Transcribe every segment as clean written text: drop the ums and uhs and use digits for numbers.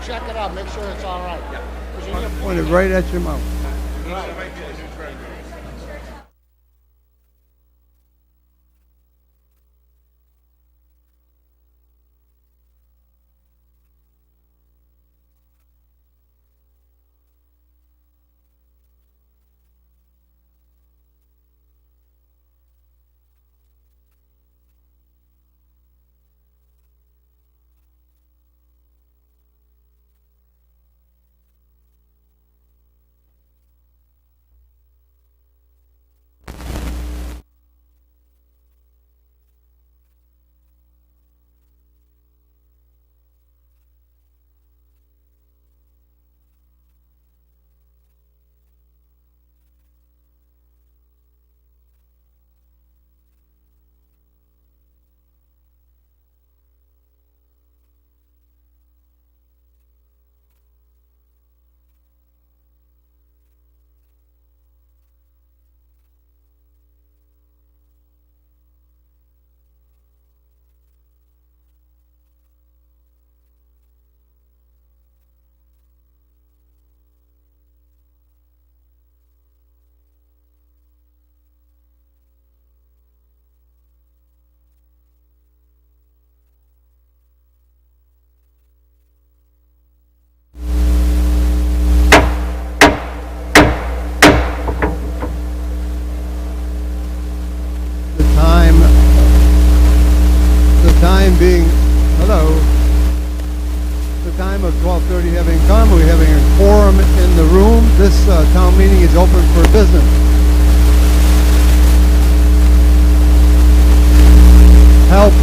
check it out, make sure it's all right. Point it right at your mouth. Being, hello, the time of 12:30 having come, we're having a quorum in the room. This town meeting is open for business. Help.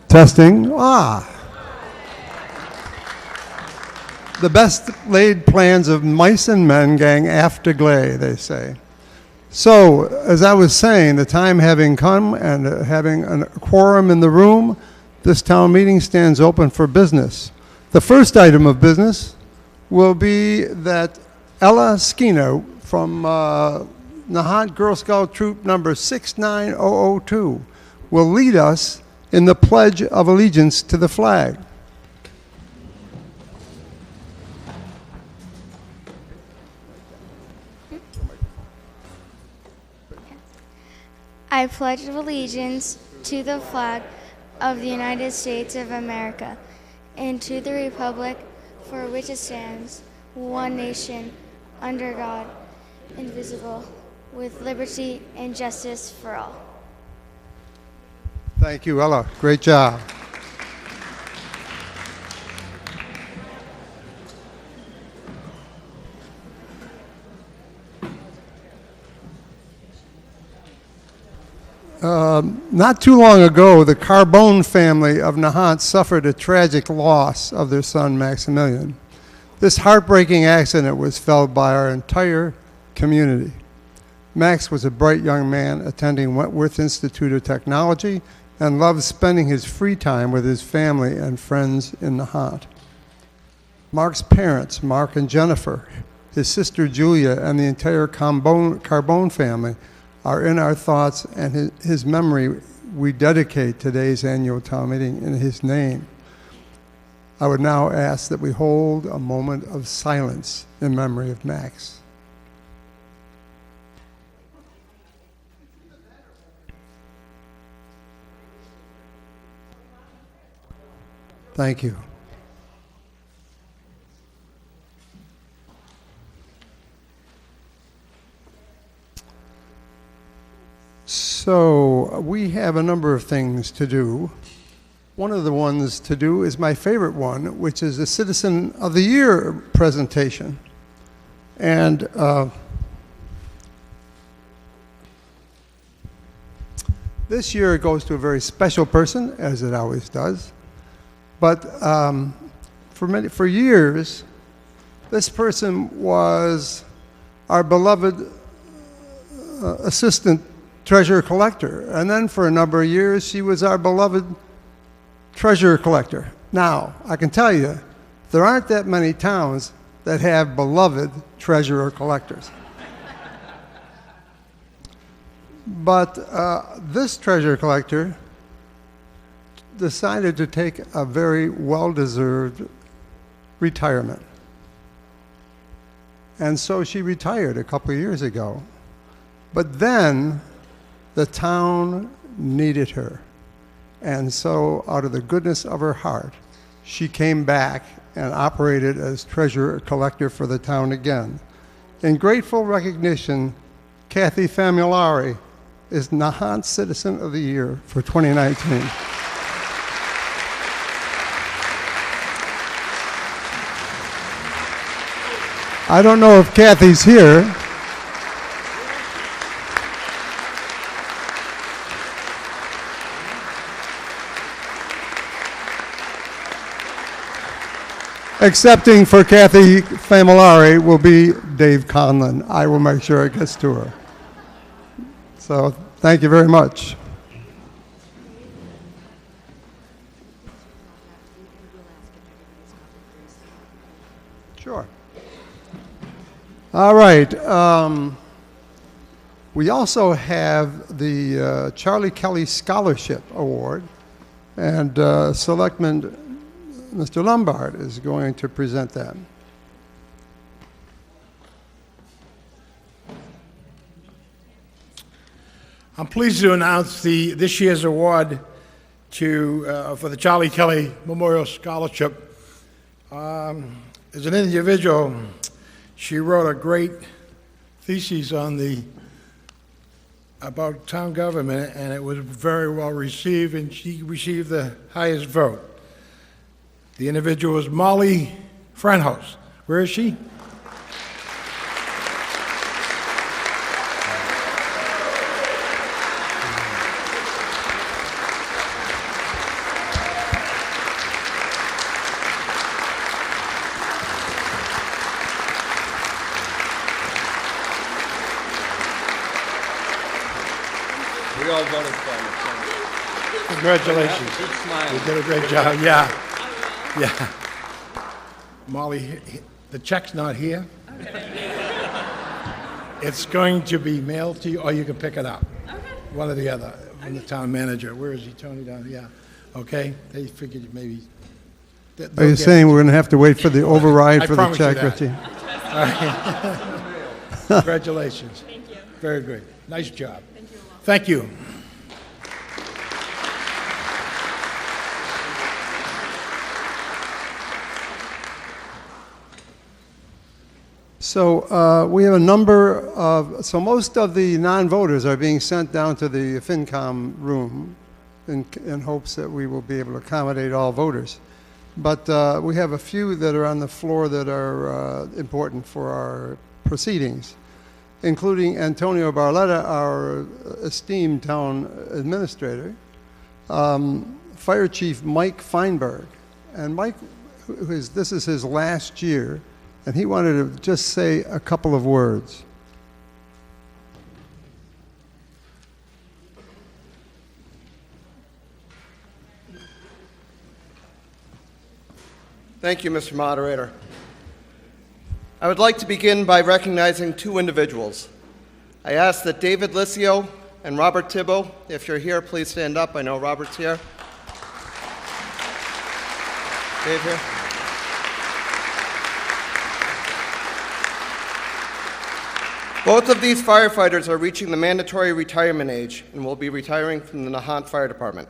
Testing. The best laid plans of mice and men gang after glay, they say. So, as I was saying, the time having come and having a quorum in the room, this town meeting stands open for business. The first item of business will be that Ella Skeena from Nahant Girl Scout Troop number 69002 will lead us in the Pledge of Allegiance to the flag. I pledge allegiance to the flag of the United States of America and to the republic for which it stands, one nation, under God, indivisible, with liberty and justice for all. Thank you, Ella. Great job. Not too long ago, the Carbone family of Nahant suffered a tragic loss of their son, Maximilian. This heartbreaking accident was felt by our entire community. Max was a bright young man attending Wentworth Institute of Technology and loved spending his free time with his family and friends in Nahant. Mark's parents, Mark and Jennifer, his sister Julia, and the entire Carbone family are in our thoughts, and his memory we dedicate today's annual town meeting in his name. I would now ask that we hold a moment of silence in memory of Max. Thank you. So we have a number of things to do. One of the ones to do is my favorite one, which is the Citizen of the Year presentation. And this year it goes to a very special person, as it always does. But for years, this person was our beloved assistant treasurer collector. And then for a number of years, she was our beloved treasurer collector. Now, I can tell you, there aren't that many towns that have beloved treasurer collectors. But this treasurer collector decided to take a very well-deserved retirement. And so she retired a couple of years ago. But then the town needed her. And so out of the goodness of her heart, she came back and operated as treasurer collector for the town again. In grateful recognition, Kathy Famulari is Nahant Citizen of the Year for 2019. I don't know if Kathy's here. Accepting for Kathy Famulari will be Dave Conlon. I will make sure it gets to her. So thank you very much. Sure. All right. We also have the Charlie Kelly Scholarship Award, and Selectman Mr. Lombard is going to present that. I'm pleased to announce this year's award for the Charlie Kelly Memorial Scholarship. As an individual, she wrote a great thesis about town government, and it was very well received, and she received the highest vote. The individual is Molly Franhouse. Where is she? We all voted for you. Congratulations. Keep smiling. You did a great job. Yeah. Yeah. Molly, the check's not here. It's going to be mailed to you, or you can pick it up. Okay. One or the other, from the town manager. Where is he, Tony? Down? Yeah. Okay. They figured maybe. Are you saying we're going to have to wait for the override for the check, Richie? All right. Congratulations. Thank you. Very good. Nice job. Thank you a lot. Thank you. So we have a number of, so most of the non-voters are being sent down to the FinCom room in hopes that we will be able to accommodate all voters. But we have a few that are on the floor that are important for our proceedings, including Antonio Barletta, our esteemed town administrator, Fire Chief Mike Feinberg. And Mike, this is his last year, and he wanted to just say a couple of words. Thank you, Mr. Moderator. I would like to begin by recognizing two individuals. I ask that David Licio and Robert Thibault, if you're here, please stand up. I know Robert's here. Dave here. Both of these firefighters are reaching the mandatory retirement age and will be retiring from the Nahant Fire Department.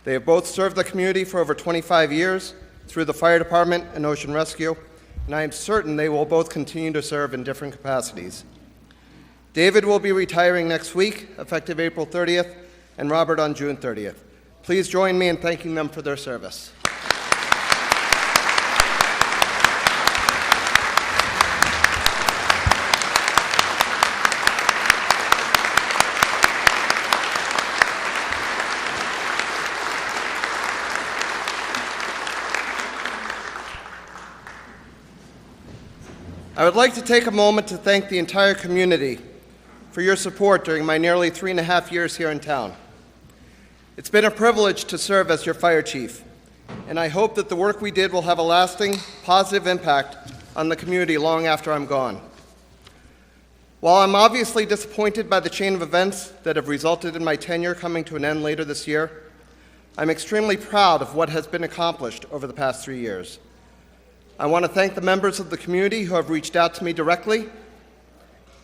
They have both served the community for over 25 years through the fire department and ocean rescue, and I am certain they will both continue to serve in different capacities. David will be retiring next week, effective April 30th, and Robert on June 30th. Please join me in thanking them for their service. I would like to take a moment to thank the entire community for your support during my nearly 3.5 years here in town. It's been a privilege to serve as your fire chief, and I hope that the work we did will have a lasting, positive impact on the community long after I'm gone. While I'm obviously disappointed by the chain of events that have resulted in my tenure coming to an end later this year, I'm extremely proud of what has been accomplished over the past 3 years. I want to thank the members of the community who have reached out to me directly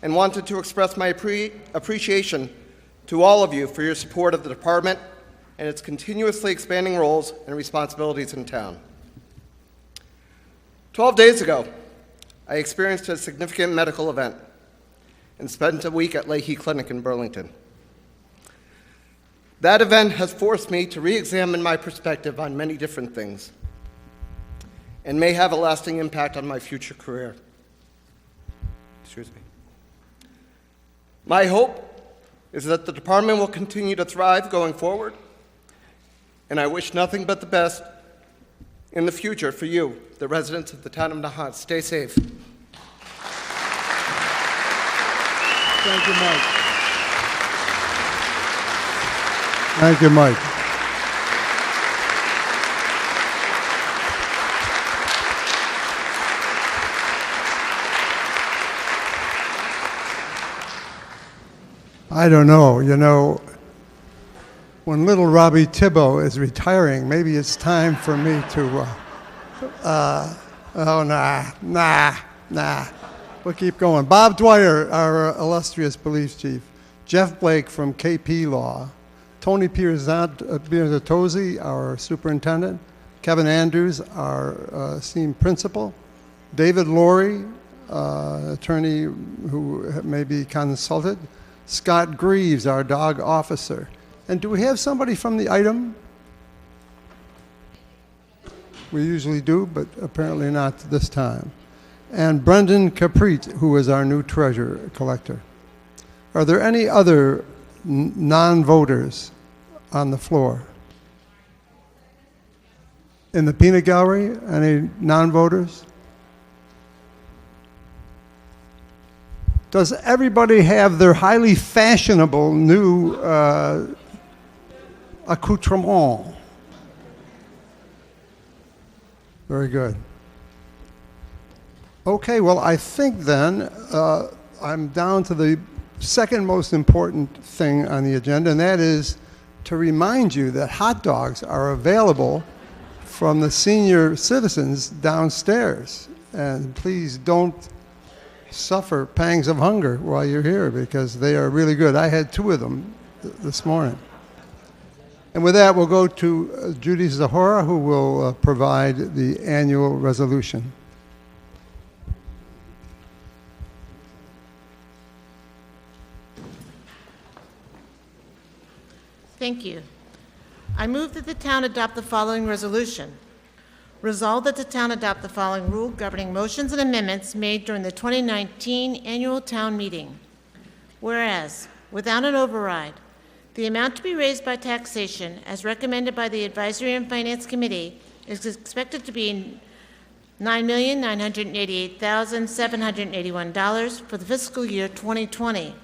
and wanted to express my appreciation to all of you for your support of the department and its continuously expanding roles and responsibilities in town. 12 days ago, I experienced a significant medical event and spent a week at Leahy Clinic in Burlington. That event has forced me to re-examine my perspective on many different things and may have a lasting impact on my future career. Excuse me. My hope is that the department will continue to thrive going forward, and I wish nothing but the best in the future for you, the residents of the town of Nahant. Stay safe. Thank you, Mike. Thank you, Mike. I don't know, when little Robbie Thibault is retiring, maybe it's time for me to, nah. We'll keep going. Bob Dwyer, our illustrious police chief. Jeff Blake from KP Law. Tony Pirzatozzi, our superintendent. Kevin Andrews, our esteemed principal. David Laurie, attorney who may be consulted. Scott Greaves, our dog officer. And do we have somebody from the item? We usually do, but apparently not this time. And Brendan Caprit, who is our new treasurer collector. Are there any other non-voters on the floor? In the peanut gallery, any non-voters? Does everybody have their highly fashionable new accoutrement? Very good. Okay, well, I think then I'm down to the second most important thing on the agenda, and that is to remind you that hot dogs are available from the senior citizens downstairs. And please don't suffer pangs of hunger while you're here, because they are really good. I had 2 of them this morning. And with that, we'll go to Judy Zahora, who will provide the annual resolution. Thank you. I move that the town adopt the following resolution. Resolved that the town adopt the following rule governing motions and amendments made during the 2019 annual town meeting. Whereas, without an override, the amount to be raised by taxation, as recommended by the Advisory and Finance Committee, is expected to be $9,988,781 for the fiscal year 2020.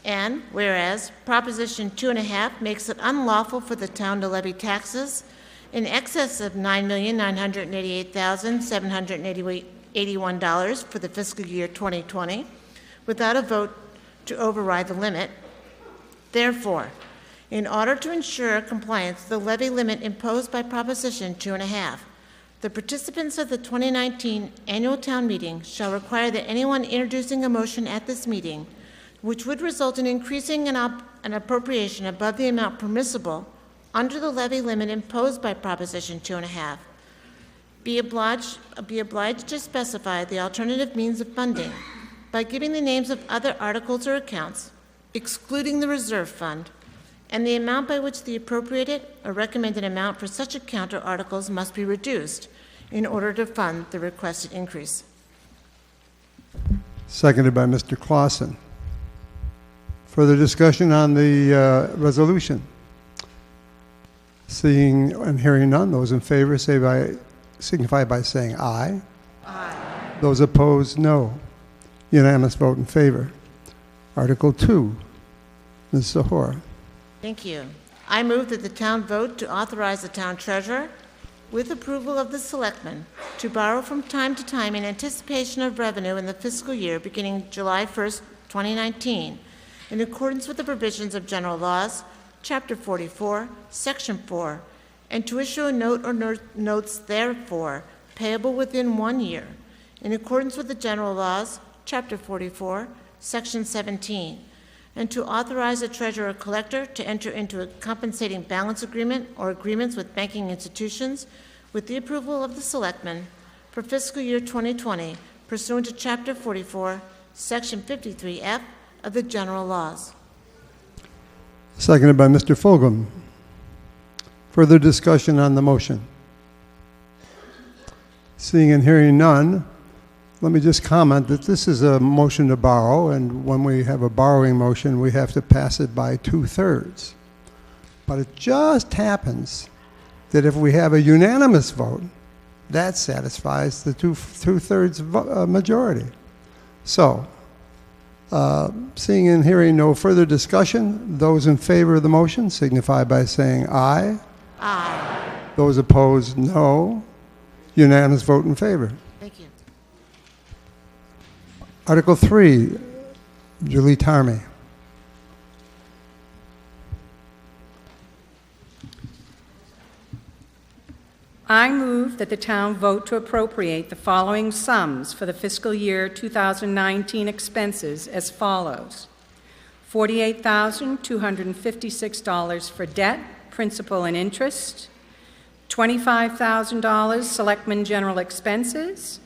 And whereas Proposition 2.5 makes it unlawful for the town to levy taxes in excess of $9,988,781 for the fiscal year 2020 without a vote to override the limit. Therefore, in order to ensure compliance with the levy limit imposed by Proposition 2.5, the participants of the 2019 annual town meeting shall require that anyone introducing a motion at this meeting, which would result in increasing an appropriation above the amount permissible under the levy limit imposed by Proposition 2.5, be obliged to specify the alternative means of funding by giving the names of other articles or accounts, excluding the reserve fund, and the amount by which the appropriated or recommended amount for such account or articles must be reduced in order to fund the requested increase. Seconded by Mr. Clausen. Further discussion on the resolution? Seeing and hearing none, those in favor signify by saying aye. Aye. Those opposed, no. Unanimous vote in favor. Article 2, Ms. Zahora. Thank you. I move that the town vote to authorize the town treasurer with approval of the Selectmen, to borrow from time to time in anticipation of revenue in the fiscal year beginning July 1st, 2019, in accordance with the provisions of General Laws, Chapter 44, Section 4, and to issue a note or notes therefore payable within 1 year, in accordance with the General Laws, Chapter 44, Section 17, and to authorize the treasurer-collector to enter into a compensating balance agreement or agreements with banking institutions with the approval of the Selectmen for fiscal year 2020 pursuant to Chapter 44, Section 53F of the General Laws. Seconded by Mr. Fulgham. Further discussion on the motion? Seeing and hearing none, let me just comment that this is a motion to borrow, and when we have a borrowing motion, we have to pass it by 2/3. But it just happens that if we have a unanimous vote, that satisfies the two-thirds majority. So, seeing and hearing no further discussion, those in favor of the motion signify by saying aye. Aye. Those opposed, no. Unanimous vote in favor. Thank you. Article 3, Julie Tarmy. I move that the town vote to appropriate the following sums for the fiscal year 2019 expenses as follows: $48,256 for debt, principal, and interest, $25,000 selectmen general expenses,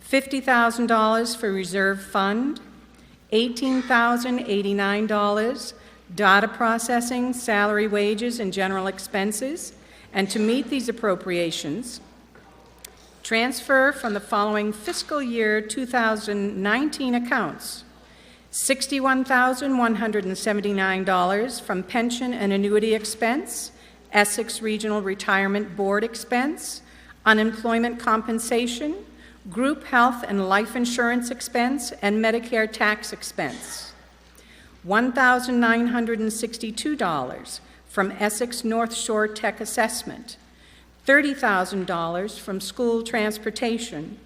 $50,000 for reserve fund, $18,089 data processing, salary, wages, and general expenses, and to meet these appropriations, transfer from the following fiscal year 2019 accounts: $61,179 from pension and annuity expense, Essex Regional Retirement Board expense, unemployment compensation, group health and life insurance expense, and Medicare tax expense; $1,962 from Essex North Shore Tech Assessment, $30,000 from school transportation,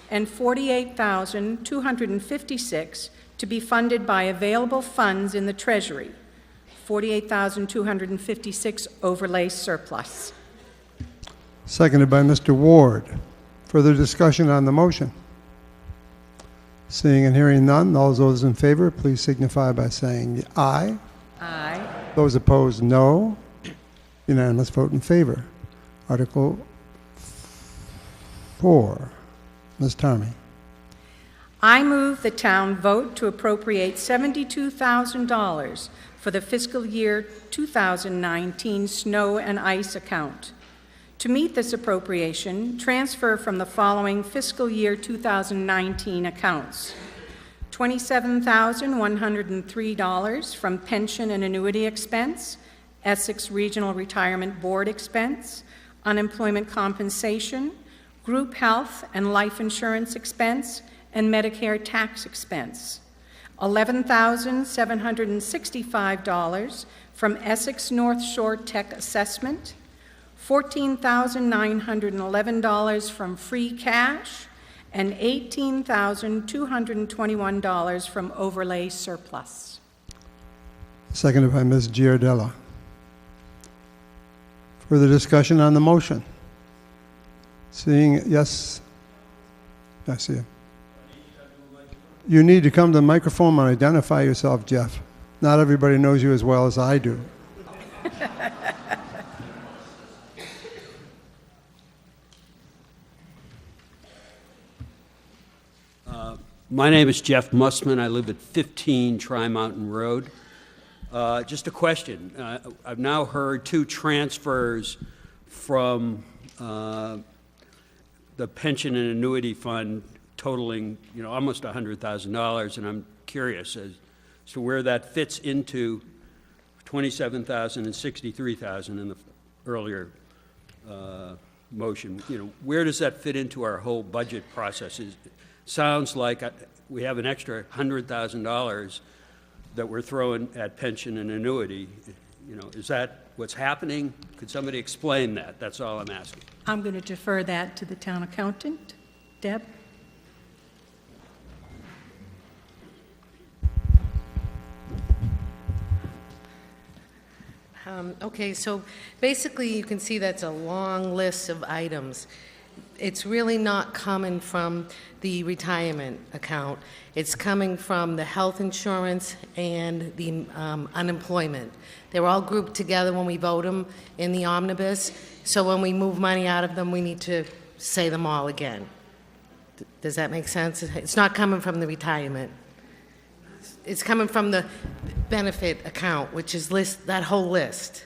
and $48,256 to be funded by available funds in the Treasury, $48,256 overlay surplus. Seconded by Mr. Ward. Further discussion on the motion? Seeing and hearing none, all those in favor, please signify by saying aye. Aye. Those opposed, no. Unanimous vote in favor. Article 4, Ms. Tarmy. I move the town vote to appropriate $72,000 for the fiscal year 2019 snow and ice account. To meet this appropriation, transfer from the following fiscal year 2019 accounts: $27,103 from pension and annuity expense, Essex Regional Retirement Board expense, unemployment compensation, group health and life insurance expense, and Medicare tax expense; $11,765 from Essex North Shore Tech Assessment, $14,911 from free cash, and $18,221 from overlay surplus. Seconded by Ms. Giardella. Further discussion on the motion? Seeing, yes? I see you. You need to come to the microphone and identify yourself, Jeff. Not everybody knows you as well as I do. My name is Jeff Mussman. I live at 15 Tri-Mountain Road. Just a question. I've now heard 2 transfers from the pension and annuity fund totaling, almost $100,000, and I'm curious as to where that fits into $27,000 and $63,000 in the earlier motion. Where does that fit into our whole budget process? Sounds like we have an extra $100,000 that we're throwing at pension and annuity. Is that what's happening? Could somebody explain that? That's all I'm asking. I'm going to defer that to the town accountant. Deb? Okay, so basically you can see that's a long list of items. It's really not coming from the retirement account. It's coming from the health insurance and the unemployment. They're all grouped together when we vote them in the omnibus. So when we move money out of them, we need to say them all again. Does that make sense? It's not coming from the retirement. It's coming from the benefit account, which is that whole list.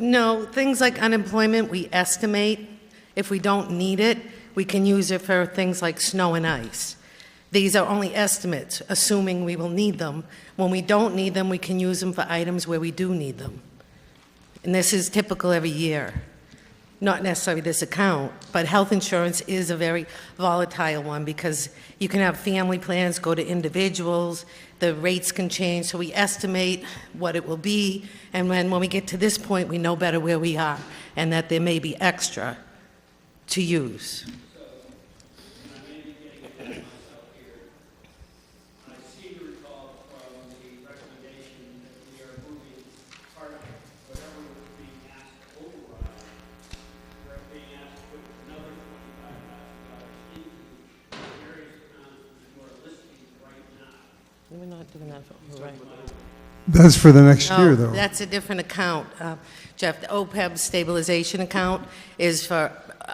No, things like unemployment, we estimate. If we don't need it, we can use it for things like snow and ice. These are only estimates, assuming we will need them. When we don't need them, we can use them for items where we do need them. And this is typical every year. Not necessarily this account, but health insurance is a very volatile one because you can have family plans go to individuals, the rates can change, so we estimate what it will be, and when we get to this point, we know better where we are and that there may be extra to use. We're not doing that for right. That's for the next year, though. That's a different account, Jeff. The OPEB stabilization account is for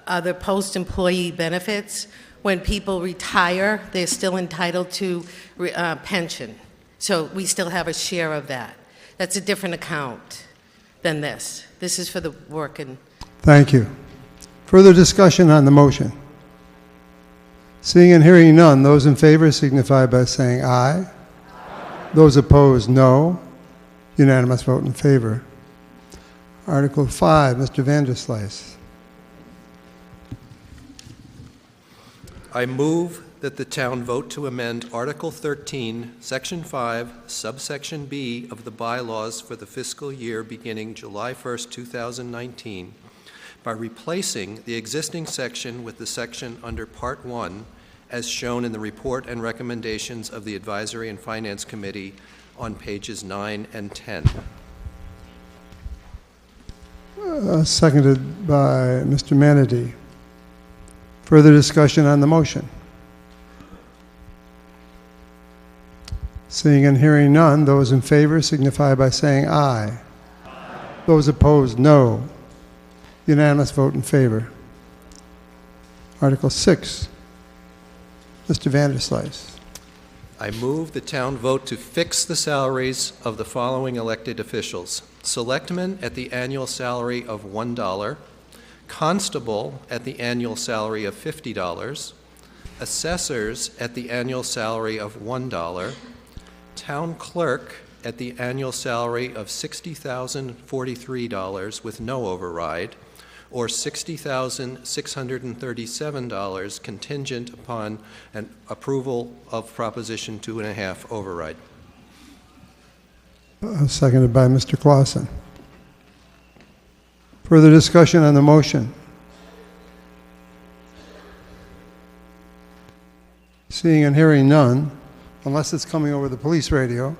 other post-employee benefits. When people retire, they're still entitled to pension. So we still have a share of that. That's a different account than this. This is for the working. Thank you. Further discussion on the motion? Seeing and hearing none, those in favor signify by saying aye. Those opposed, no. Unanimous vote in favor. Article 5, Mr. Vanderslice. I move that the town vote to amend Article 13, Section 5, subsection B of the bylaws for the fiscal year beginning July 1st, 2019, by replacing the existing section with the section under Part 1 as shown in the report and recommendations of the Advisory and Finance Committee on pages 9 and 10. Seconded by Mr. Manady. Further discussion on the motion? Seeing and hearing none, those in favor signify by saying aye. Those opposed, no. Unanimous vote in favor. Article 6. Mr. Vanderslice. I move the town vote to fix the salaries of the following elected officials. Selectmen at the annual salary of $1, constable at the annual salary of $50, assessors at the annual salary of $1, town clerk at the annual salary of $60,043 with no override, or $60,637 contingent upon an approval of Proposition 2.5 override. Seconded by Mr. Clausen. Further discussion on the motion? Seeing and hearing none, unless it's coming over the police radio.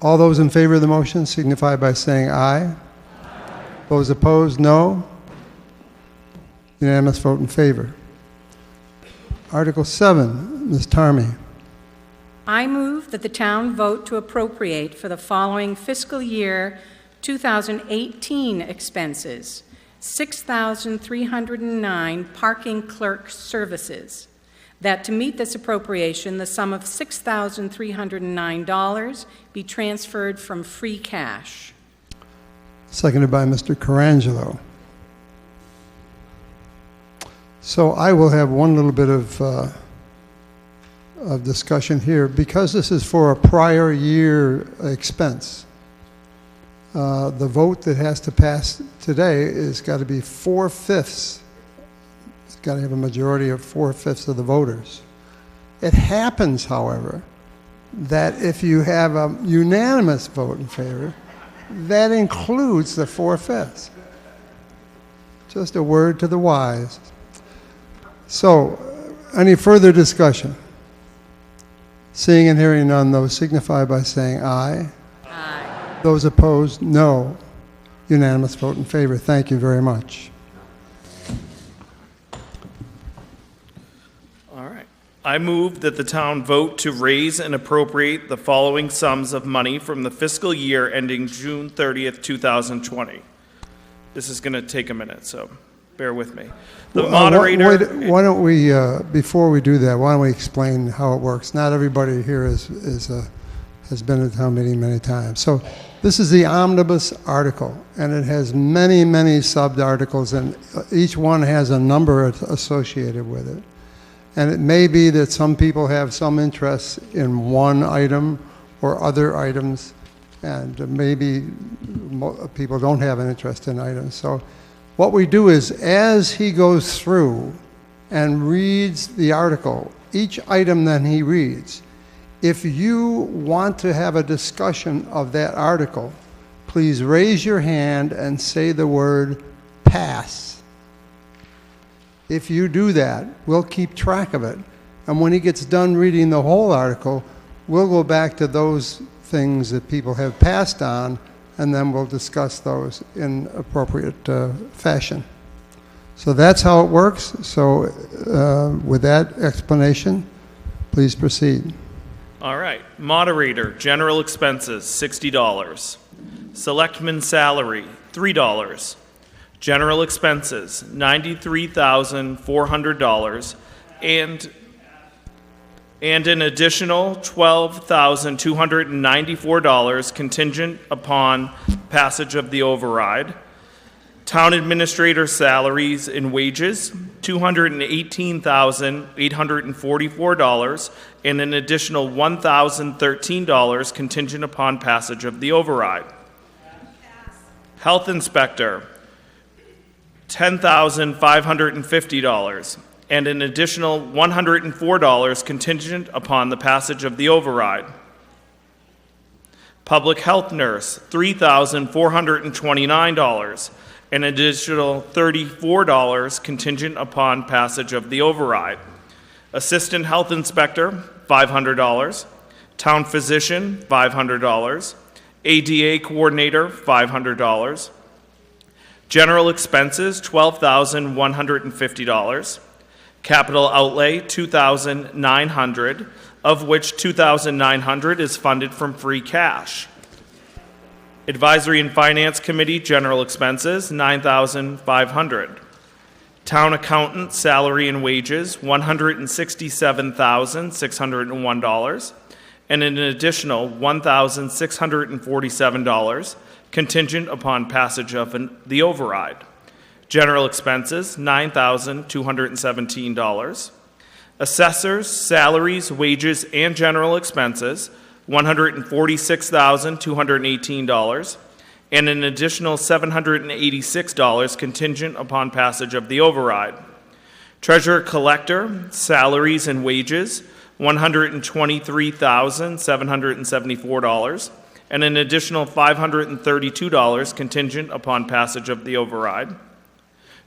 All those in favor of the motion signify by saying aye. Those opposed, no. Unanimous vote in favor. Article 7, Ms. Tarmy. I move that the town vote to appropriate for the following fiscal year 2018 expenses, $6,309 parking clerk services. That to meet this appropriation, the sum of $6,309 be transferred from free cash. Seconded by Mr. Carangelo. So I will have one little bit of of discussion here. Because this is for a prior year expense, the vote that has to pass today is got to be 4/5. It's got to have a majority of 4/5 of the voters. It happens, however, that if you have a unanimous vote in favor, that includes the 4/5. Just a word to the wise. So, any further discussion? Seeing and hearing none, those signify by saying aye. Aye. Those opposed, no. Unanimous vote in favor. Thank you very much. All right. I move that the town vote to raise and appropriate the following sums of money from the fiscal year ending June 30th, 2020. This is going to take a minute, so bear with me. The moderator... Why don't we, before we do that, why don't we explain how it works? Not everybody here has been at town meeting many times. So this is the omnibus article, and it has many, many sub-articles, and each one has a number associated with it. And it may be that some people have some interest in one item or other items, and maybe people don't have an interest in items. So what we do is, as he goes through and reads the article, each item that he reads, if you want to have a discussion of that article, please raise your hand and say the word pass. If you do that, we'll keep track of it. And when he gets done reading the whole article, we'll go back to those things that people have passed on, and then we'll discuss those in appropriate fashion. So that's how it works. So with that explanation, please proceed. All right. Moderator, general expenses, $60. Selectman salary, $3. General expenses, $93,400, and an additional $12,294 contingent upon passage of the override. Town administrator salaries and wages, $218,844, and an additional $1,013 contingent upon passage of the override. Health inspector, $10,550, and an additional $104 contingent upon the passage of the override. Public health nurse, $3,429, and an additional $34 contingent upon passage of the override. Assistant health inspector, $500. Town physician, $500. ADA coordinator, $500. General expenses, $12,150. Capital outlay, $2,900, of which $2,900 is funded from free cash. Advisory and Finance Committee general expenses, $9,500. Town accountant salary and wages, $167,601, and an additional $1,647 contingent upon passage of the override. General expenses, $9,217. Assessors, salaries, wages, and general expenses, $146,218, and an additional $786 contingent upon passage of the override. Treasurer collector, salaries and wages, $123,774, and an additional $532 contingent upon passage of the override.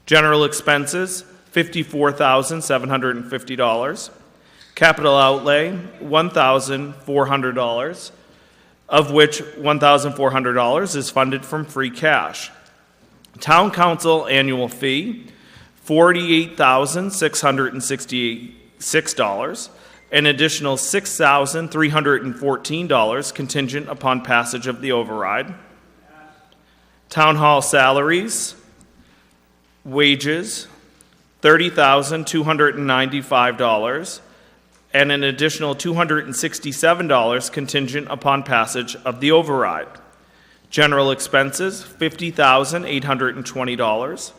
General expenses, $54,750. Capital outlay, $1,400, of which $1,400 is funded from free cash. Town council annual fee, $48,666, an additional $6,314 contingent upon passage of the override. Town hall salaries, wages, $30,295, and an additional $267 contingent upon passage of the override. General expenses, $50,820.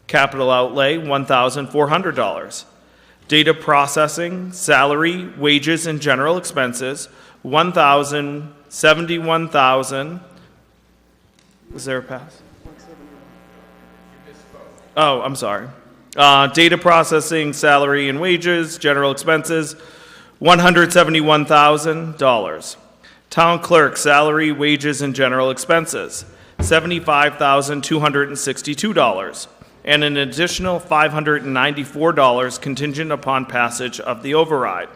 Capital outlay, $1,400. Data processing, salary, wages, and general expenses, $1,071,000. Was there a pass? Oh, I'm sorry. Data processing, salary, and wages, general expenses, $171,000. Town clerk, salary, wages, and general expenses, $75,262, and an additional $594 contingent upon passage of the override.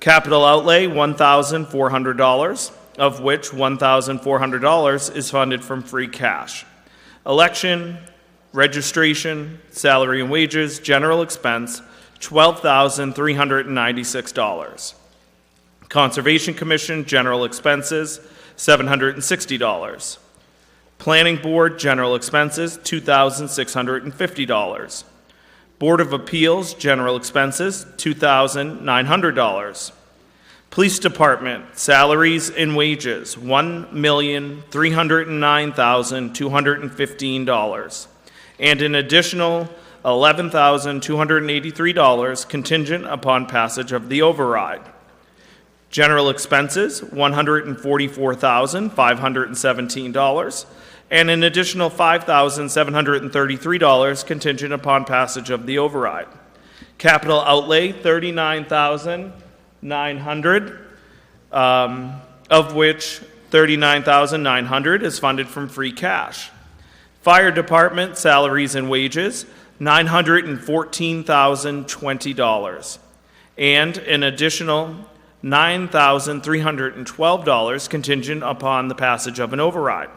Capital outlay, $1,400, of which $1,400 is funded from free cash. Election, registration, salary and wages, general expense, $12,396. Conservation Commission, general expenses, $760. Planning Board, general expenses, $2,650. Board of Appeals, general expenses, $2,900. Police Department, salaries and wages, $1,309,215. And an additional $11,283 contingent upon passage of the override. General expenses, $144,517, and an additional $5,733 contingent upon passage of the override. Capital outlay, $39,900, of which $39,900 is funded from free cash. Fire Department, salaries and wages, $914,020, and an additional $9,312 contingent upon the passage of an override.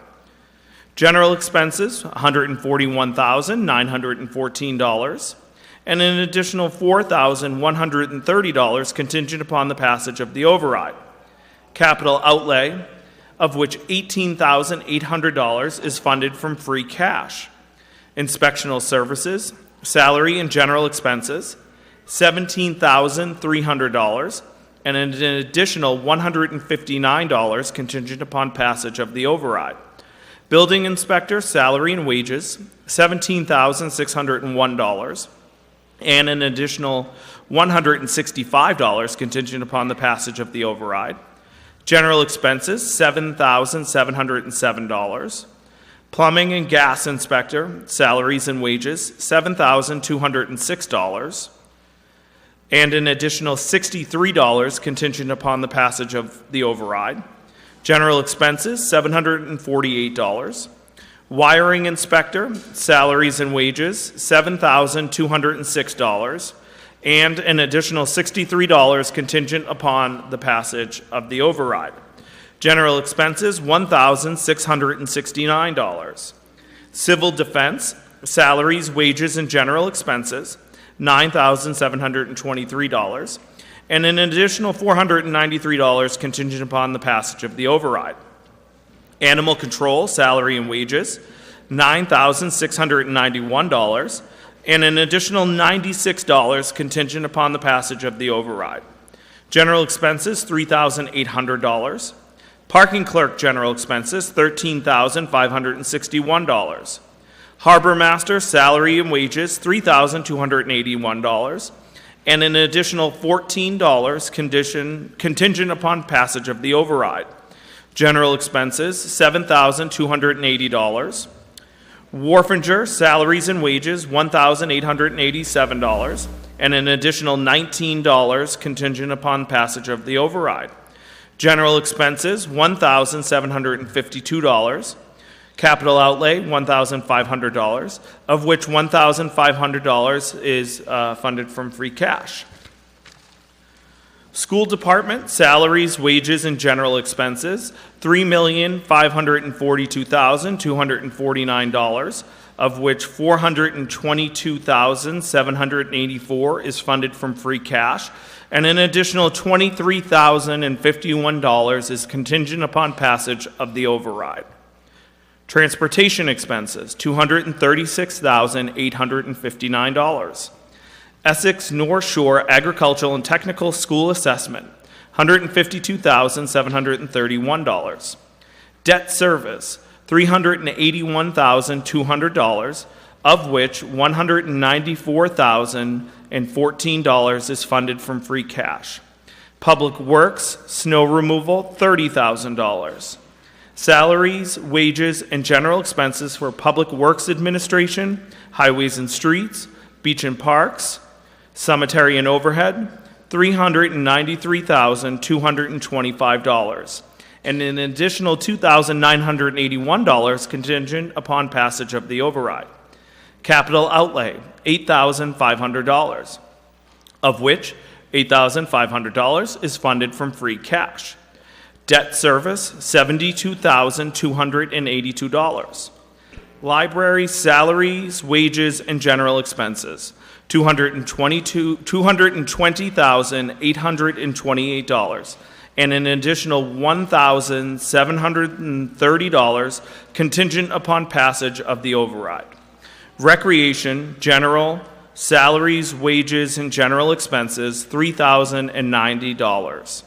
General expenses, $141,914, and an additional $4,130 contingent upon the passage of the override. Capital outlay, of which $18,800 is funded from free cash. Inspectional services, salary and general expenses, $17,300, and an additional $159 contingent upon passage of the override. Building inspector, salary and wages, $17,601, and an additional $165 contingent upon the passage of the override. General expenses, $7,707. Plumbing and gas inspector, salaries and wages, $7,206. And an additional $63 contingent upon the passage of the override. General expenses, $748. Wiring inspector, salaries and wages, $7,206. And an additional $63 contingent upon the passage of the override. General expenses, $1,669. Civil defense, salaries, wages, and general expenses, $9,723, and an additional $493 contingent upon the passage of the override. Animal control, salary and wages, $9,691, and an additional $96 contingent upon the passage of the override. General expenses, $3,800. Parking clerk general expenses, $13,561. Harbor master, salary and wages, $3,281, and an additional $14 contingent upon passage of the override. General expenses, $7,280. Wharfinger, salaries and wages, $1,887, and an additional $19 contingent upon passage of the override. General expenses, $1,752. Capital outlay, $1,500, of which $1,500 is funded from free cash. School department, salaries, wages, and general expenses, $3,542,249, of which $422,784 is funded from free cash, and an additional $23,051 is contingent upon passage of the override. Transportation expenses, $236,859. Essex North Shore Agricultural and Technical School Assessment, $152,731. Debt service, $381,200, of which $194,000 and $14 is funded from free cash. Public Works, snow removal, $30,000. Salaries, wages, and general expenses for Public Works Administration, Highways and Streets, Beach and Parks, Cemetery and Overhead, $393,225, and an additional $2,981 contingent upon passage of the override. Capital outlay, $8,500, of which $8,500 is funded from free cash. Debt service, $72,282. Library salaries, wages, and general expenses, $220,828, and an additional $1,730 contingent upon passage of the override. Recreation, general, salaries, wages, and general expenses, $3,090.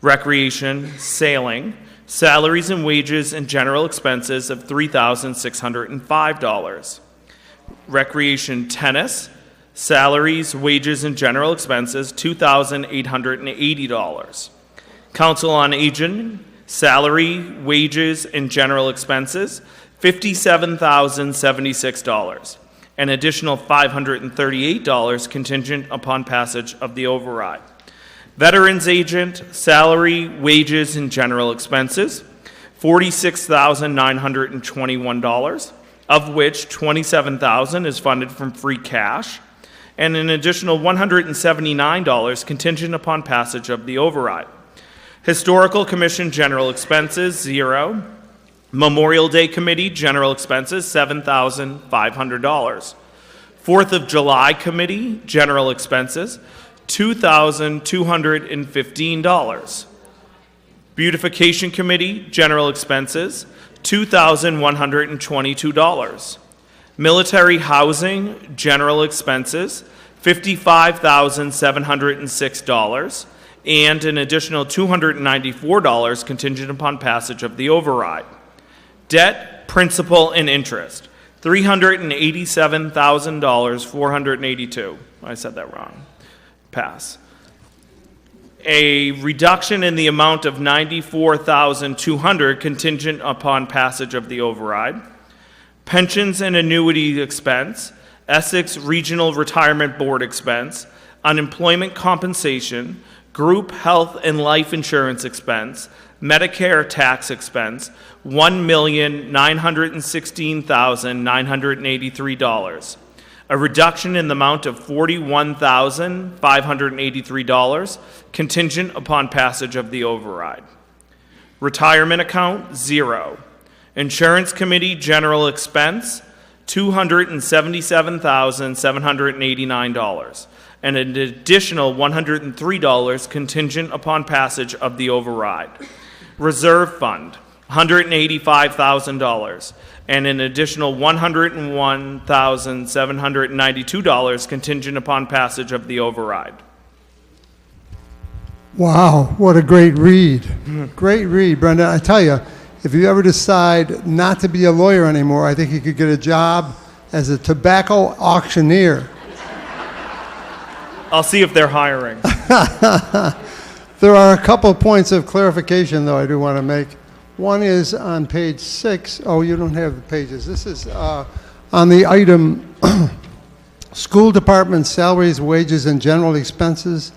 Recreation, sailing, salaries and wages and general expenses of $3,605. Recreation, tennis, salaries, wages, and general expenses, $2,880. Council on Aging, salary, wages, and general expenses, $57,076. An additional $538 contingent upon passage of the override. Veterans Agent, salary, wages, and general expenses, $46,921, of which $27,000 is funded from free cash, and an additional $179 contingent upon passage of the override. Historical Commission general expenses, $0. Memorial Day Committee general expenses, $7,500. 4th of July Committee general expenses, $2,215. Beautification Committee general expenses, $2,122. Military Housing general expenses, $55,706, and an additional $294 contingent upon passage of the override. Debt, principal, and interest, $387,482. I said that wrong. Pass. A reduction in the amount of $94,200 contingent upon passage of the override. Pensions and annuity expense, Essex Regional Retirement Board expense, unemployment compensation, group health and life insurance expense, Medicare tax expense, $1,916,983. A reduction in the amount of $41,583 contingent upon passage of the override. Retirement account, $0. Insurance Committee general expense, $277,789, and an additional $103 contingent upon passage of the override. Reserve Fund, $185,000, and an additional $101,792 contingent upon passage of the override. Wow, what a great read. Great read, Brenda. I tell you, if you ever decide not to be a lawyer anymore, I think you could get a job as a tobacco auctioneer. I'll see if they're hiring. There are a couple points of clarification, though, I do want to make. One is on page 6. Oh, you don't have the pages. This is on the item school department salaries, wages, and general expenses.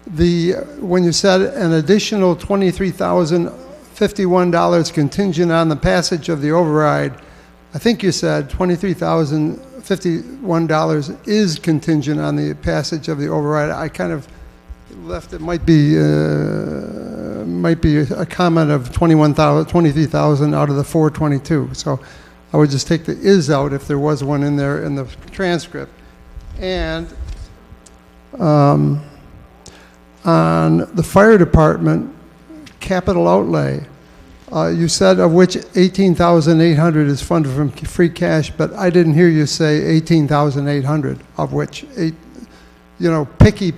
When you said an additional $23,051 contingent on the passage of the override, I think you said $23,051 is contingent on the passage of the override. I kind of left it might be a comment of 23,000 out of the 422. So I would just take the is out if there was one in there in the transcript. And on the fire department capital outlay, you said of which 18,800 is funded from free cash, but I didn't hear you say 18,800, of which picky,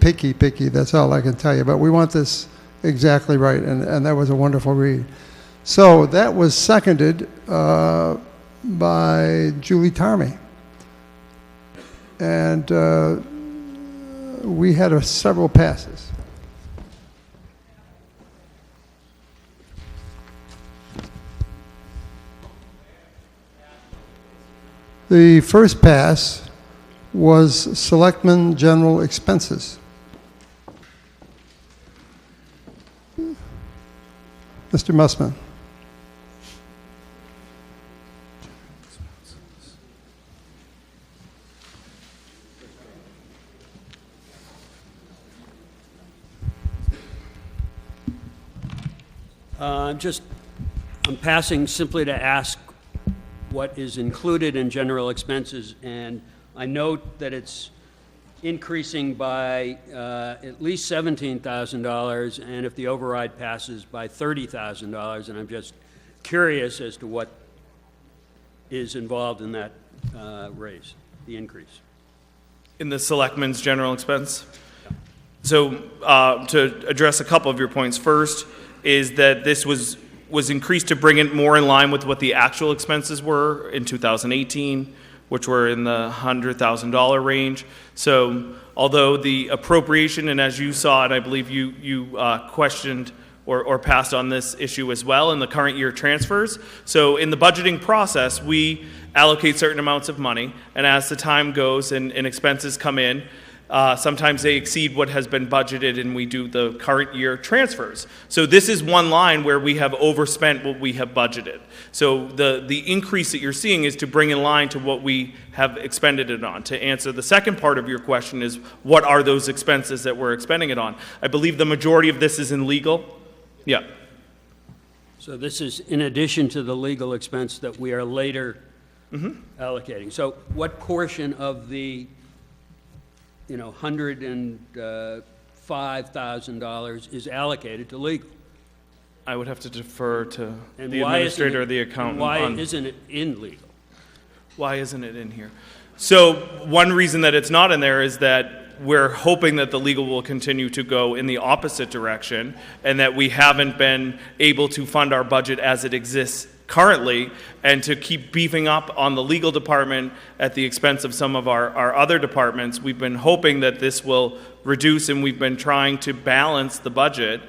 that's all I can tell you. But we want this exactly right, and that was a wonderful read. So that was seconded by Julie Tarmy. And we had several passes. The first pass was Selectmen General Expenses. Mr. Mussman. I'm passing simply to ask what is included in general expenses, and I note that it's increasing by at least $17,000, and if the override passes, by $30,000, and I'm just curious as to what is involved in that raise, the increase. In the selectmen's general expense? So to address a couple of your points, first is that this was increased to bring it more in line with what the actual expenses were in 2018, which were in the $100,000 range. So although the appropriation, and as you saw, and I believe you questioned or passed on this issue as well in the current year transfers. So in the budgeting process, we allocate certain amounts of money, and as the time goes and expenses come in, sometimes they exceed what has been budgeted, and we do the current year transfers. So this is one line where we have overspent what we have budgeted. So the increase that you're seeing is to bring in line to what we have expended it on. To answer the second part of your question is, what are those expenses that we're expending it on? I believe the majority of this is in legal. Yeah. So this is in addition to the legal expense that we are later allocating. So what portion of the $105,000 is allocated to legal? I would have to defer to the administrator or the accountant. Why isn't it in legal? Why isn't it in here? So one reason that it's not in there is that we're hoping that the legal will continue to go in the opposite direction, and that we haven't been able to fund our budget as it exists currently, and to keep beefing up on the legal department at the expense of some of our other departments. We've been hoping that this will reduce, and we've been trying to balance the budget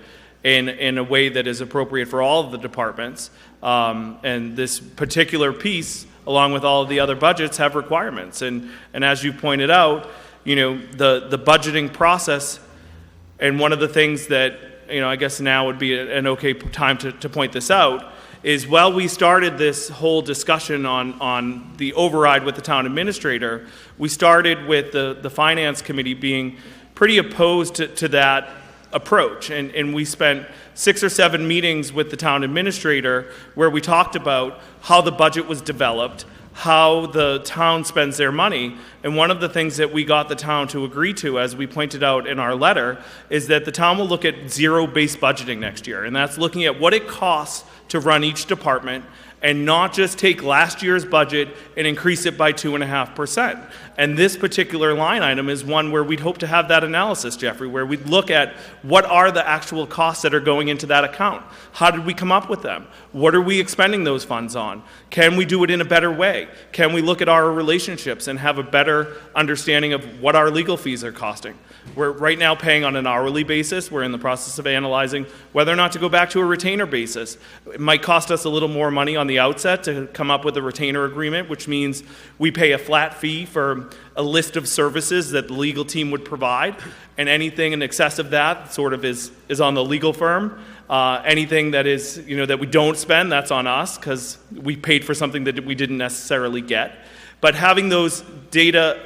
in a way that is appropriate for all of the departments. And this particular piece, along with all of the other budgets, have requirements. And as you pointed out, the budgeting process, and one of the things that, I guess now would be an okay time to point this out, is while we started this whole discussion on the override with the town administrator, we started with the finance committee being pretty opposed to that approach. And we spent 6 or 7 meetings with the town administrator where we talked about how the budget was developed, how the town spends their money. And one of the things that we got the town to agree to, as we pointed out in our letter, is that the town will look at zero-based budgeting next year. And that's looking at what it costs to run each department, and not just take last year's budget and increase it by 2.5%. And this particular line item is one where we'd hope to have that analysis, Jeffrey, where we'd look at what are the actual costs that are going into that account. How did we come up with them? What are we expending those funds on? Can we do it in a better way? Can we look at our relationships and have a better understanding of what our legal fees are costing? We're right now paying on an hourly basis. We're in the process of analyzing whether or not to go back to a retainer basis. It might cost us a little more money on the outset to come up with a retainer agreement, which means we pay a flat fee for a list of services that the legal team would provide, and anything in excess of that sort of is on the legal firm. Anything that is, that we don't spend, that's on us, because we paid for something that we didn't necessarily get. But having those data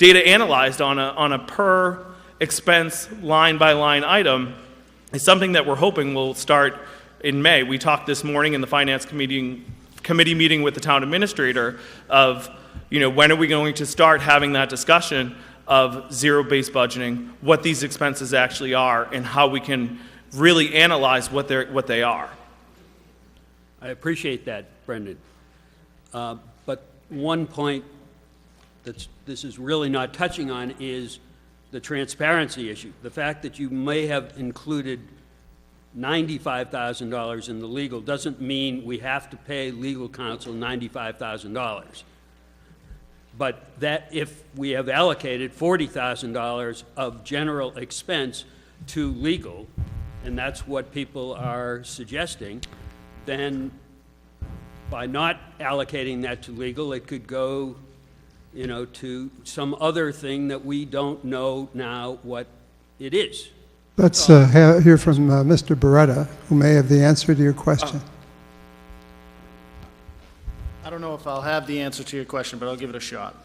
analyzed on a per expense line by line item is something that we're hoping will start in May. We talked this morning in the finance committee meeting with the town administrator of, when are we going to start having that discussion of zero-based budgeting, what these expenses actually are, and how we can really analyze what they are. I appreciate that, Brendan. But one point that this is really not touching on is the transparency issue. The fact that you may have included $95,000 in the legal doesn't mean we have to pay legal counsel $95,000. But that, if we have allocated $40,000 of general expense to legal, and that's what people are suggesting, then by not allocating that to legal, it could go, to some other thing that we don't know now what it is. Let's hear from Mr. Beretta, who may have the answer to your question. I don't know if I'll have the answer to your question, but I'll give it a shot.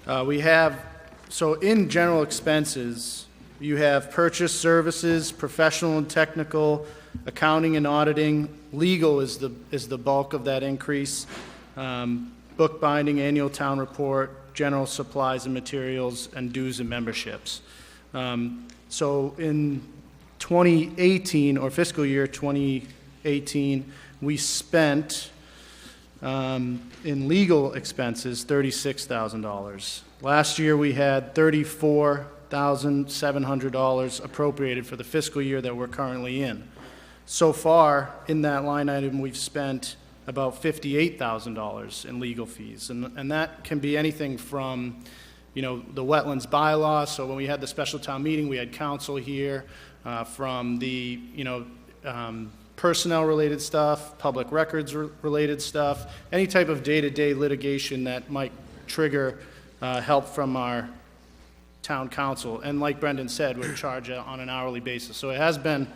So in general expenses, you have purchase services, professional and technical, accounting and auditing. Legal is the bulk of that increase. Bookbinding, annual town report, general supplies and materials, and dues and memberships. So in 2018, or fiscal year 2018, we spent in legal expenses $36,000. Last year we had $34,700 appropriated for the fiscal year that we're currently in. So far, in that line item, we've spent about $58,000 in legal fees, and that can be anything from, the wetlands bylaw. So when we had the special town meeting, we had counsel here, from the, personnel-related stuff, public records-related stuff, any type of day-to-day litigation that might trigger help from our town council. And like Brendan said, we're charged on an hourly basis. So it has been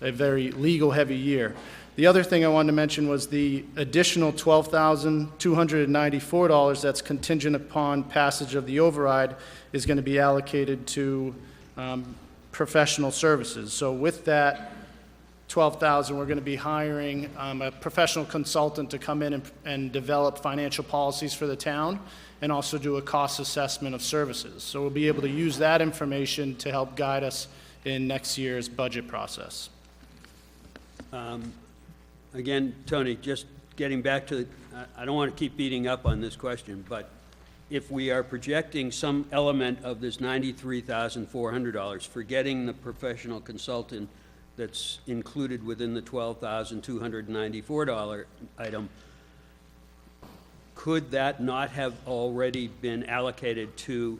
a very legal-heavy year. The other thing I wanted to mention was the additional $12,294 that's contingent upon passage of the override is going to be allocated to professional services. So with that $12,000, we're going to be hiring a professional consultant to come in and develop financial policies for the town and also do a cost assessment of services. So we'll be able to use that information to help guide us in next year's budget process. Again, Tony, just getting back to, I don't want to keep beating up on this question, but if we are projecting some element of this $93,400, forgetting the professional consultant that's included within the $12,294 item, could that not have already been allocated to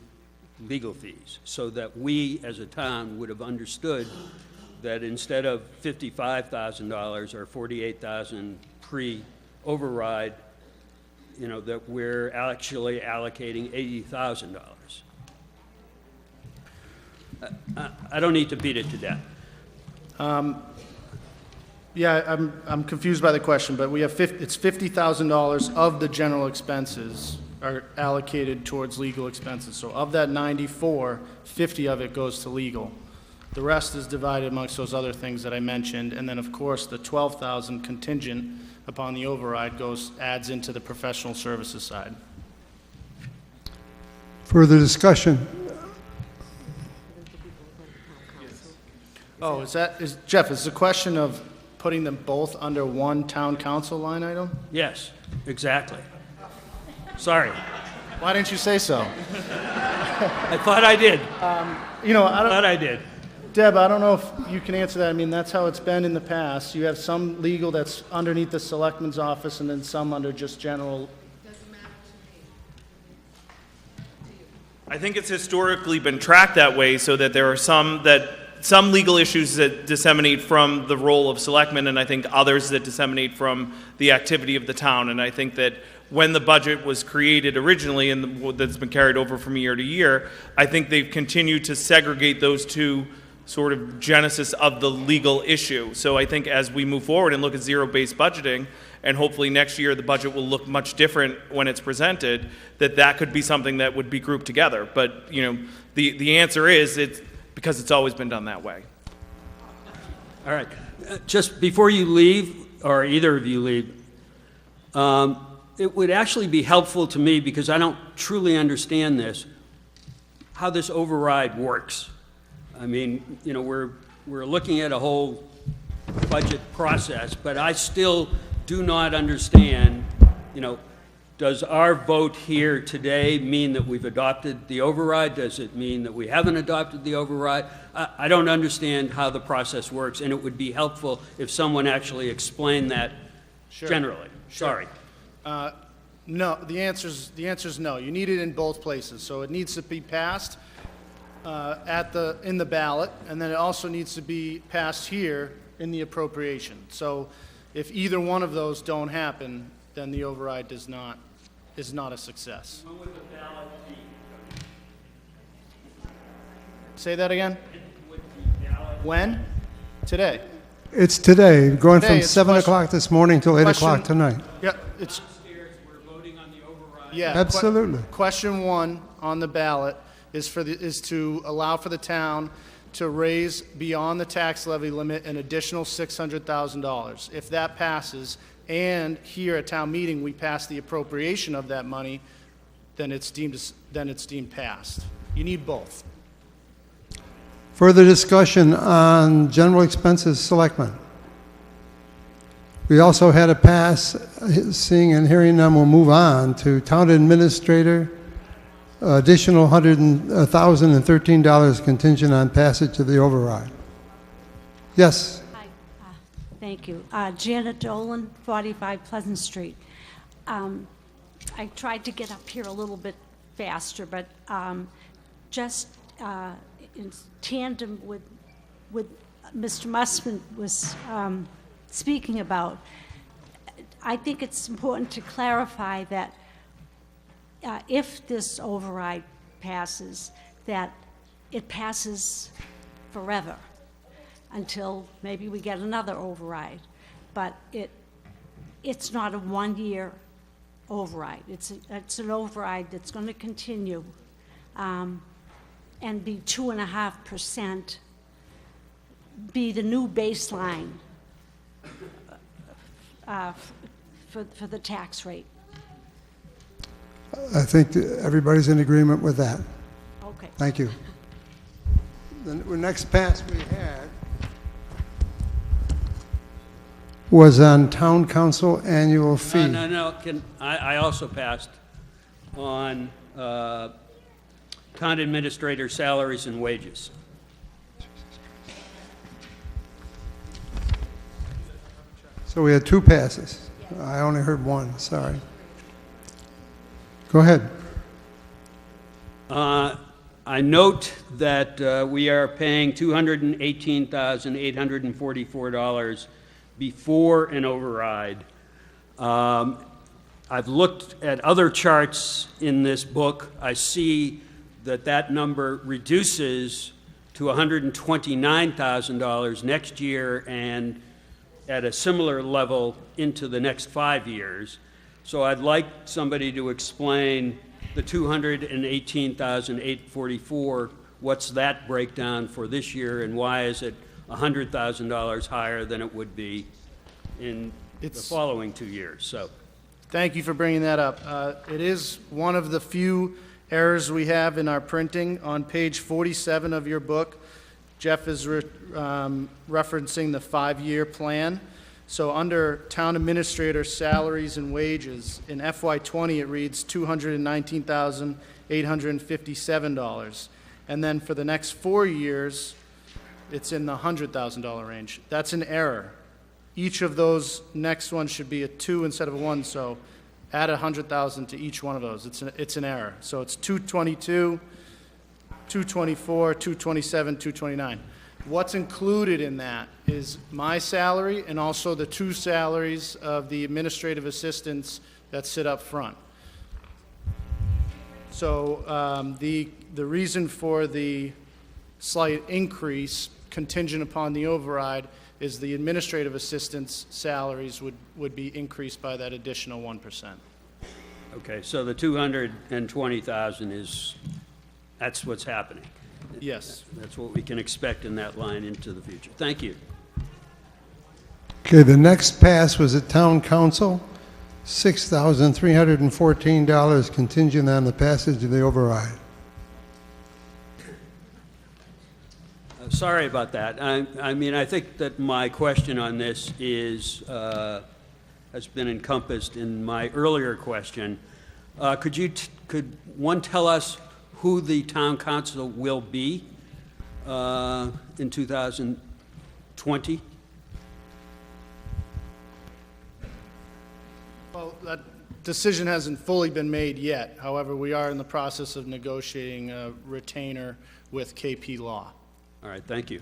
legal fees so that we as a town would have understood that instead of $55,000 or $48,000 pre-override, that we're actually allocating $80,000? I don't need to beat it to death. Yeah, I'm confused by the question, but we have it's $50,000 of the general expenses are allocated towards legal expenses. So of that 94, 50 of it goes to legal. The rest is divided amongst those other things that I mentioned, and then of course the 12,000 contingent upon the override adds into the professional services side. Further discussion? Oh, Jeff, is the question of putting them both under one town council line item? Yes, exactly. Sorry. Why didn't you say so? I thought I did. I thought I did. Deb, I don't know if you can answer that. I mean, that's how it's been in the past. You have some legal that's underneath the selectman's office and then some under just general. I think it's historically been tracked that way so that there are some legal issues that disseminate from the role of selectmen, and I think others that disseminate from the activity of the town. And I think that when the budget was created originally, and that's been carried over from year to year, I think they've continued to segregate those two sort of genesis of the legal issue. So I think as we move forward and look at zero-based budgeting, and hopefully next year the budget will look much different when it's presented, that could be something that would be grouped together. But, the answer is it's because it's always been done that way. All right. Just before you leave, or either of you leave, it would actually be helpful to me, because I don't truly understand this, how this override works. I mean, we're looking at a whole budget process, but I still do not understand, does our vote here today mean that we've adopted the override? Does it mean that we haven't adopted the override? I don't understand how the process works, and it would be helpful if someone actually explained that generally. Sure. Sorry. No, the answer's no. You need it in both places. So it needs to be passed in the ballot, and then it also needs to be passed here in the appropriation. So if either one of those don't happen, then the override is not a success. When would the ballot be? Say that again? Would the ballot When? Today. It's today, going Today, from it's 7 question- o'clock this morning till 8 question- o'clock tonight. Yeah, it's, Upstairs, we're voting on the override. yeah. Absolutely. Question one on the ballot is to allow for the town to raise beyond the tax levy limit an additional $600,000. If that passes, and here at town meeting, we pass the appropriation of that money, then it's deemed passed. You need both. Further discussion on general expenses, selectmen. We also had a pass, seeing and hearing none, we'll move on to town administrator, additional $100,013 contingent on passage of the override. Yes? Hi, thank you. Janet Dolan, 45 Pleasant Street. I tried to get up here a little bit faster, but just in tandem with Mr. Mussman was speaking about, I think it's important to clarify that if this override passes, that it passes forever until maybe we get another override. But it's not a one-year override. It's an override that's going to continue and be 2.5%, be the new baseline for the tax rate. I think that everybody's in agreement with that. Okay. Thank you. The next pass we had was on town council annual fee. No. I also passed on town administrator salaries and wages. So we had two passes. I only heard one, sorry. Go ahead. I note that we are paying $218,844 before an override. I've looked at other charts in this book. I see that number reduces to $129,000 next year and at a similar level into the next 5 years. So I'd like somebody to explain the $218,844, what's that breakdown for this year, and why is it $100,000 higher than it would be in the following 2 years? So, thank you for bringing that up. It is one of the few errors we have in our printing. On page 47 of your book, Jeff is referencing the 5-year plan. So under town administrator salaries and wages, in FY20 it reads $219,857. And then for the next 4 years, it's in the $100,000 range. That's an error. Each of those next ones should be a 2 instead of a 1, so add 100,000 to each one of those. It's an error. So it's 222, 224, 227, 229. What's included in that is my salary and also the 2 salaries of the administrative assistants that sit up front. So the reason for the slight increase contingent upon the override is the administrative assistants' salaries would be increased by that additional 1%. okay, so the 220,000 that's what's happening. Yes. That's what we can expect in that line into the future. Thank you. Okay, the next pass was at town council, $6,314 contingent on the passage of the override. Sorry about that. I mean, I think that my question on this has been encompassed in my earlier question. Could one tell us who the town council will be in 2020? Well, decision hasn't fully been made yet. However, we are in the process of negotiating a retainer with KP Law. All right, thank you.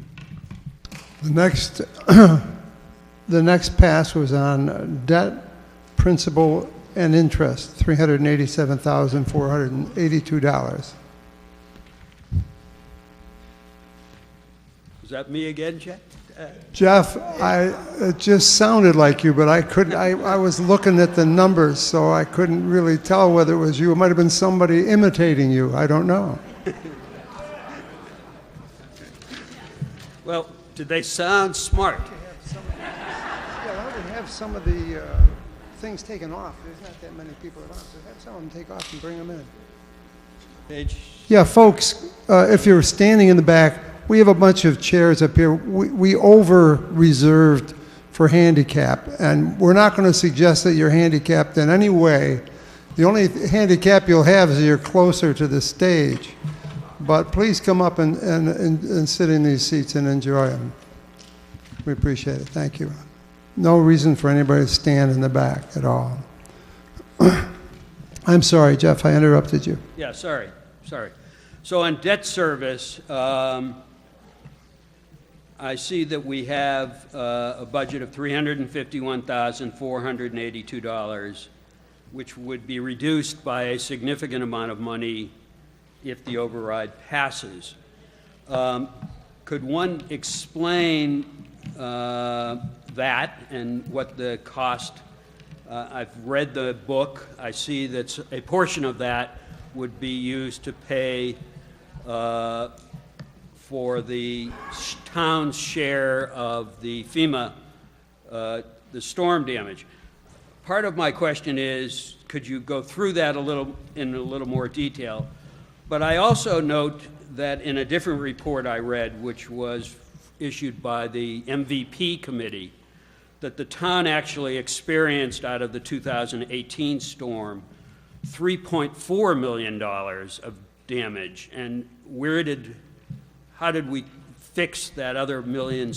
The next, the next pass was on debt, principal, and interest, $387,482. Is that me again, Jeff? Jeff, it just sounded like you, but I couldn't. I was looking at the numbers, so I couldn't really tell whether it was you. It might have been somebody imitating you. I don't know. Well, did they sound smart? Yeah, why don't we have some of the things taken off? There's not that many people around, so have some of them take off and bring them in. Page. Yeah, folks, if you're standing in the back, we have a bunch of chairs up here. We over-reserved for handicap, and we're not going to suggest that you're handicapped in any way. The only handicap you'll have is you're closer to the stage. But please come up and sit in these seats and enjoy them. We appreciate it. Thank you. No reason for anybody to stand in the back at all. I'm sorry, Jeff, I interrupted you. Yeah, sorry. So on debt service, I see that we have a budget of $351,482, which would be reduced by a significant amount of money if the override passes. Could one explain that and what the cost? I've read the book. I see that a portion of that would be used to pay for the town's share of the FEMA, the storm damage. Part of my question is, could you go through that in a little more detail? But I also note that in a different report I read, which was issued by the MVP committee, that the town actually experienced out of the 2018 storm $3.4 million of damage. And how did we fix that other $1.7 million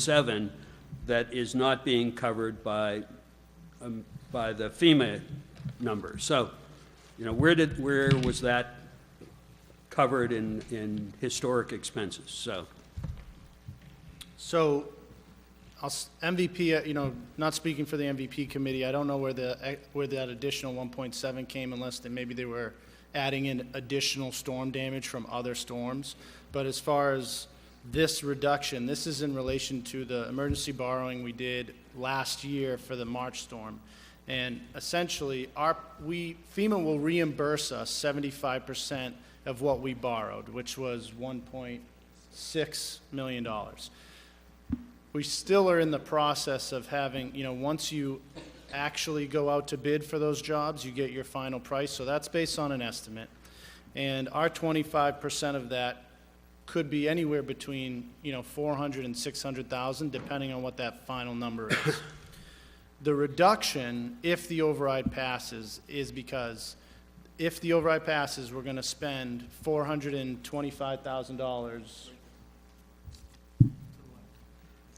that is not being covered by the FEMA number? So, where was that covered in historic expenses? So MVP, not speaking for the MVP committee, I don't know where that additional 1.7 came, unless maybe they were adding in additional storm damage from other storms. But as far as this reduction, this is in relation to the emergency borrowing we did last year for the March storm. And essentially, FEMA will reimburse us 75% of what we borrowed, which was $1.6 million. We still are in the process of having, once you actually go out to bid for those jobs, you get your final price. So that's based on an estimate. And our 25% of that could be anywhere between, $400,000 and $600,000, depending on what that final number is. The reduction, if the override passes, is because if the override passes, we're going to spend $425,000.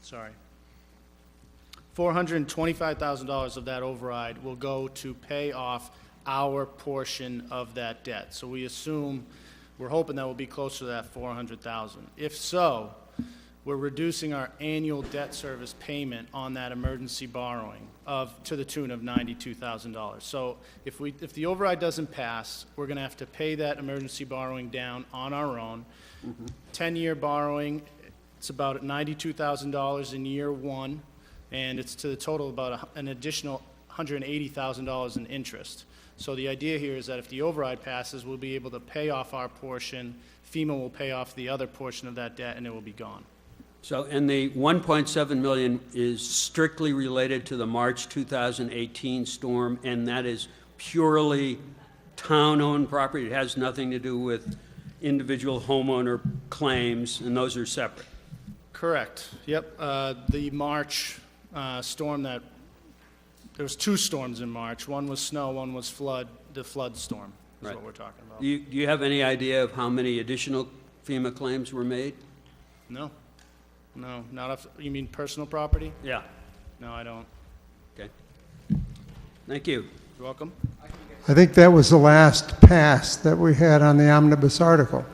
Sorry. $425,000 of that override will go to pay off our portion of that debt. So we're hoping that will be closer to that $400,000. If so, we're reducing our annual debt service payment on that emergency borrowing to the tune of $92,000. So if the override doesn't pass, we're going to have to pay that emergency borrowing down on our own. 10-year borrowing, it's about $92,000 in year one, and it's to the total about an additional $180,000 in interest. So the idea here is that if the override passes, we'll be able to pay off our portion, FEMA will pay off the other portion of that debt, and it will be gone. So, and the $1.7 million is strictly related to the March 2018 storm, and that is purely town-owned property? It has nothing to do with individual homeowner claims, and those are separate? Correct. Yep. The March storm there was two storms in March. One was snow, one was the flood storm is Right. what we're talking about. Do you have any idea of how many additional FEMA claims were made? No, not off, you mean personal property? Yeah. No, I don't. Okay. Thank you. You're welcome. I think that was the last pass that we had on the omnibus article.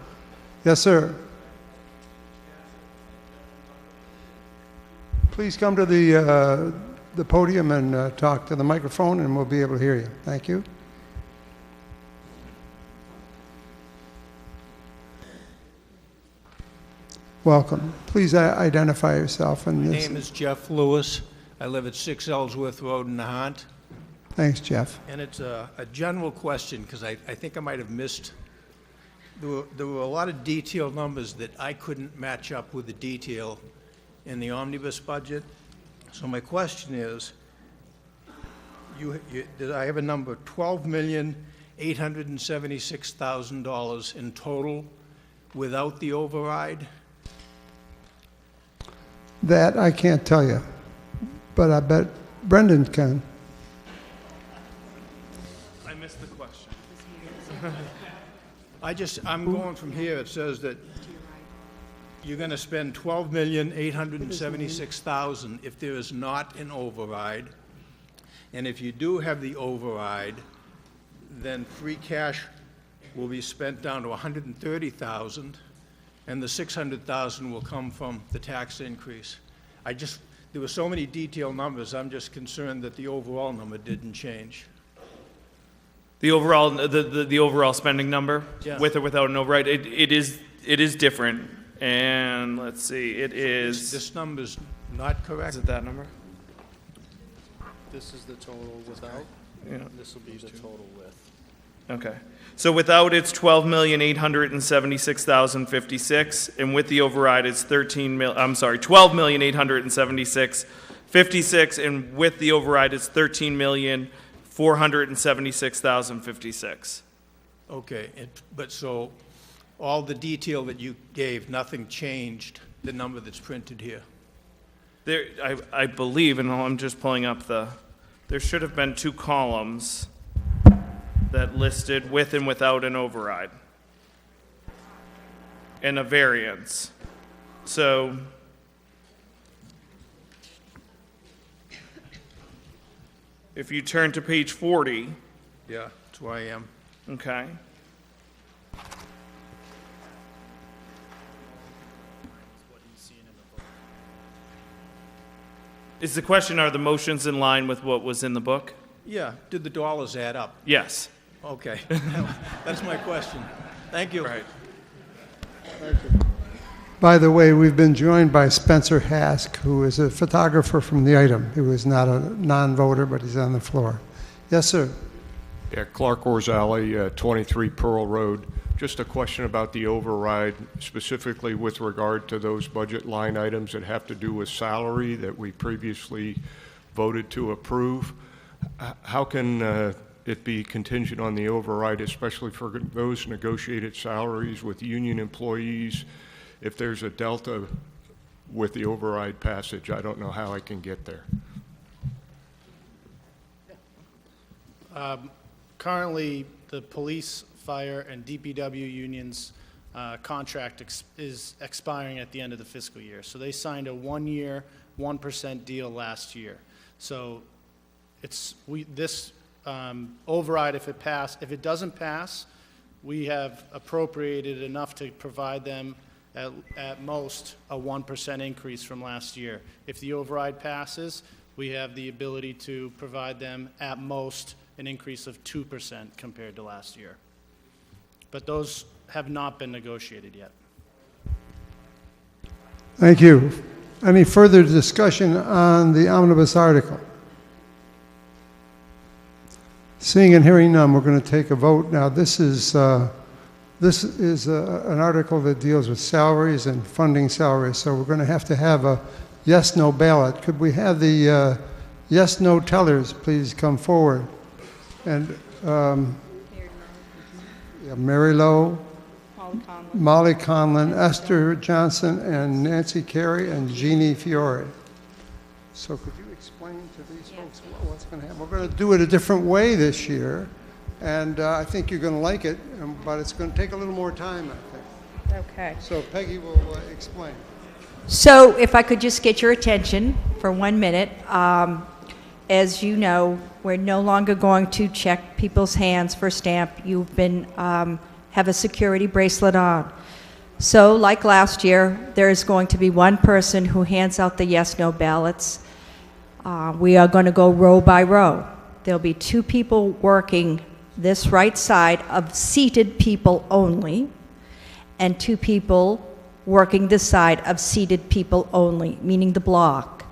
Yes, sir. Please come to the podium and talk to the microphone, and we'll be able to hear you. Thank you. Welcome. Please identify yourself. My name is Jeff Lewis. I live at 6 Ellsworth Road in Nahant. Thanks, Jeff. And it's a general question, because I think I might have missed. There were a lot of detailed numbers that I couldn't match up with the detail in the omnibus budget. So my question is, did I have a number of $12,876,000 in total without the override? That I can't tell you, but I bet Brendan can. I missed the question. I'm going from here. It says that you're going to spend $12,876,000 if there is not an override. And if you do have the override, then free cash will be spent down to $130,000, and the $600,000 will come from the tax increase. There were so many detailed numbers, I'm just concerned that the overall number didn't change. The overall, the overall spending number, Yeah. with or without an override, it is different. And let's see, it is. This number's not correct? Is it that number? This is the total without. Yeah. This will be the total with. Okay. So without it's 12,876,056, and with the override it's 12,876,56, and with the override it's 13,476,056. Okay, but so all the detail that you gave, nothing changed the number that's printed here? There, I believe, and I'm just pulling up there should have been two columns that listed with and without an override and a variance. So if you turn to page 40. Yeah, that's where I am. Okay. Is the question, are the motions in line with what was in the book? Yeah, did the dollars add up? Yes. Okay, that's my question. Thank you. Right. By the way, we've been joined by Spencer Hask, who is a photographer from the item. He was not a non-voter, but he's on the floor. Yes, sir. Yeah, Clark Orzali, 23 Pearl Road. Just a question about the override, specifically with regard to those budget line items that have to do with salary that we previously voted to approve. How can it be contingent on the override, especially for those negotiated salaries with union employees? If there's a delta with the override passage, I don't know how I can get there. Currently, the police, fire, and DPW unions' contract is expiring at the end of the fiscal year. So they signed a 1-year, 1% deal last year. So this override, if it doesn't pass, we have appropriated enough to provide them at most a 1% increase from last year. If the override passes, we have the ability to provide them at most an increase of 2% compared to last year. But those have not been negotiated yet. Thank you. Any further discussion on the omnibus article? Seeing and hearing none, we're going to take a vote. Now, this is an article that deals with salaries and funding salaries, so we're going to have a yes-no ballot. Could we have the yes-no tellers please come forward? And Mary Lowe, Molly Conlon, Esther Johnson, and Nancy Carey, and Jeannie Fiore. So could you explain to these folks what's going to happen? We're going to do it a different way this year, and I think you're going to like it, but it's going to take a little more time, I think. Okay. So Peggy will explain. So if I could just get your attention for 1 minute. as you know, we're no longer going to check people's hands for stamp. You've been, have a security bracelet on. So, like last year, there is going to be one person who hands out the yes/no ballots. We are going to go row by row. There'll be 2 people working this right side of seated people only, and 2 people working this side of seated people only, meaning the block.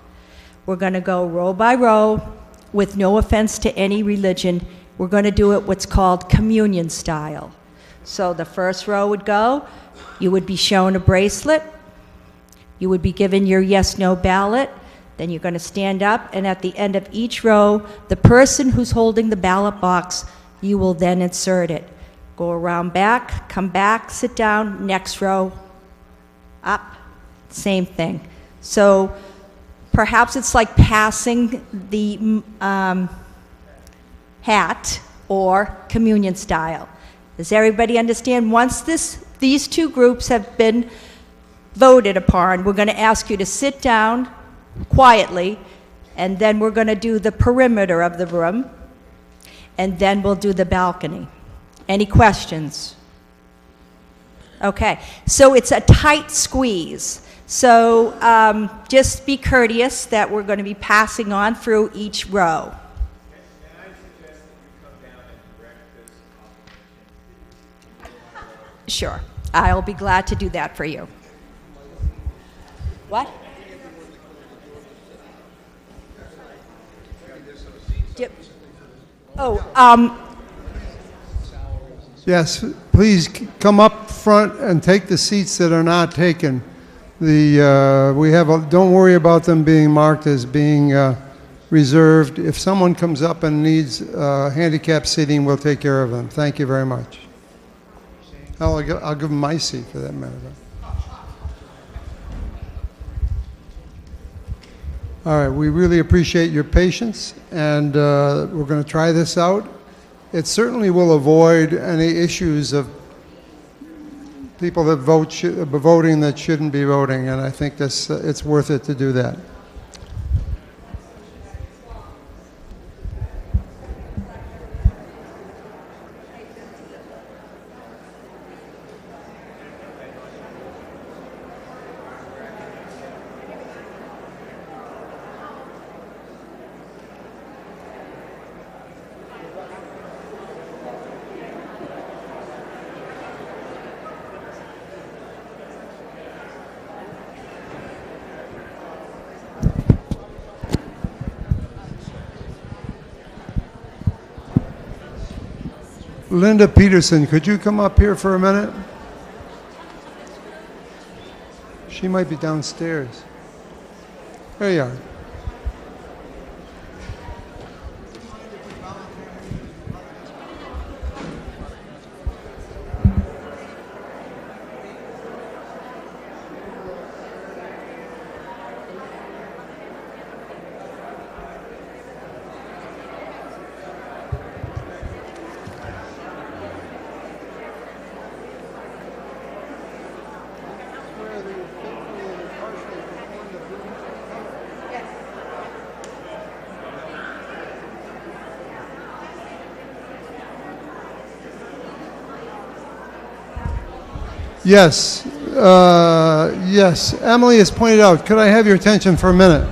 We're going to go row by row with no offense to any religion. We're going to do it what's called communion style. So the first row would go, you would be shown a bracelet, you would be given your yes/no ballot, then you're going to stand up, and at the end of each row, the person who's holding the ballot box, you will then insert it. Go around back, come back, sit down, next row, up, same thing. So perhaps it's like passing the hat or communion style. Does everybody understand? Once these 2 groups have been voted upon, we're going to ask you to sit down quietly, and then we're going to do the perimeter of the room, and then we'll do the balcony. Any questions? Okay, so it's a tight squeeze. So just be courteous that we're going to be passing on through each row. Sure, I'll be glad to do that for you. What? Yes, please come up front and take the seats that are not taken. Don't worry about them being marked as being reserved. If someone comes up and needs handicap seating, we'll take care of them. Thank you very much. I'll give them my seat for that matter. All right, we really appreciate your patience, and we're going to try this out. It certainly will avoid any issues of people that voting that shouldn't be voting, and I think it's worth it to do that. Linda Peterson, could you come up here for a minute? She might be downstairs. There you are. Yes, yes. Emily has pointed out, could I have your attention for a minute?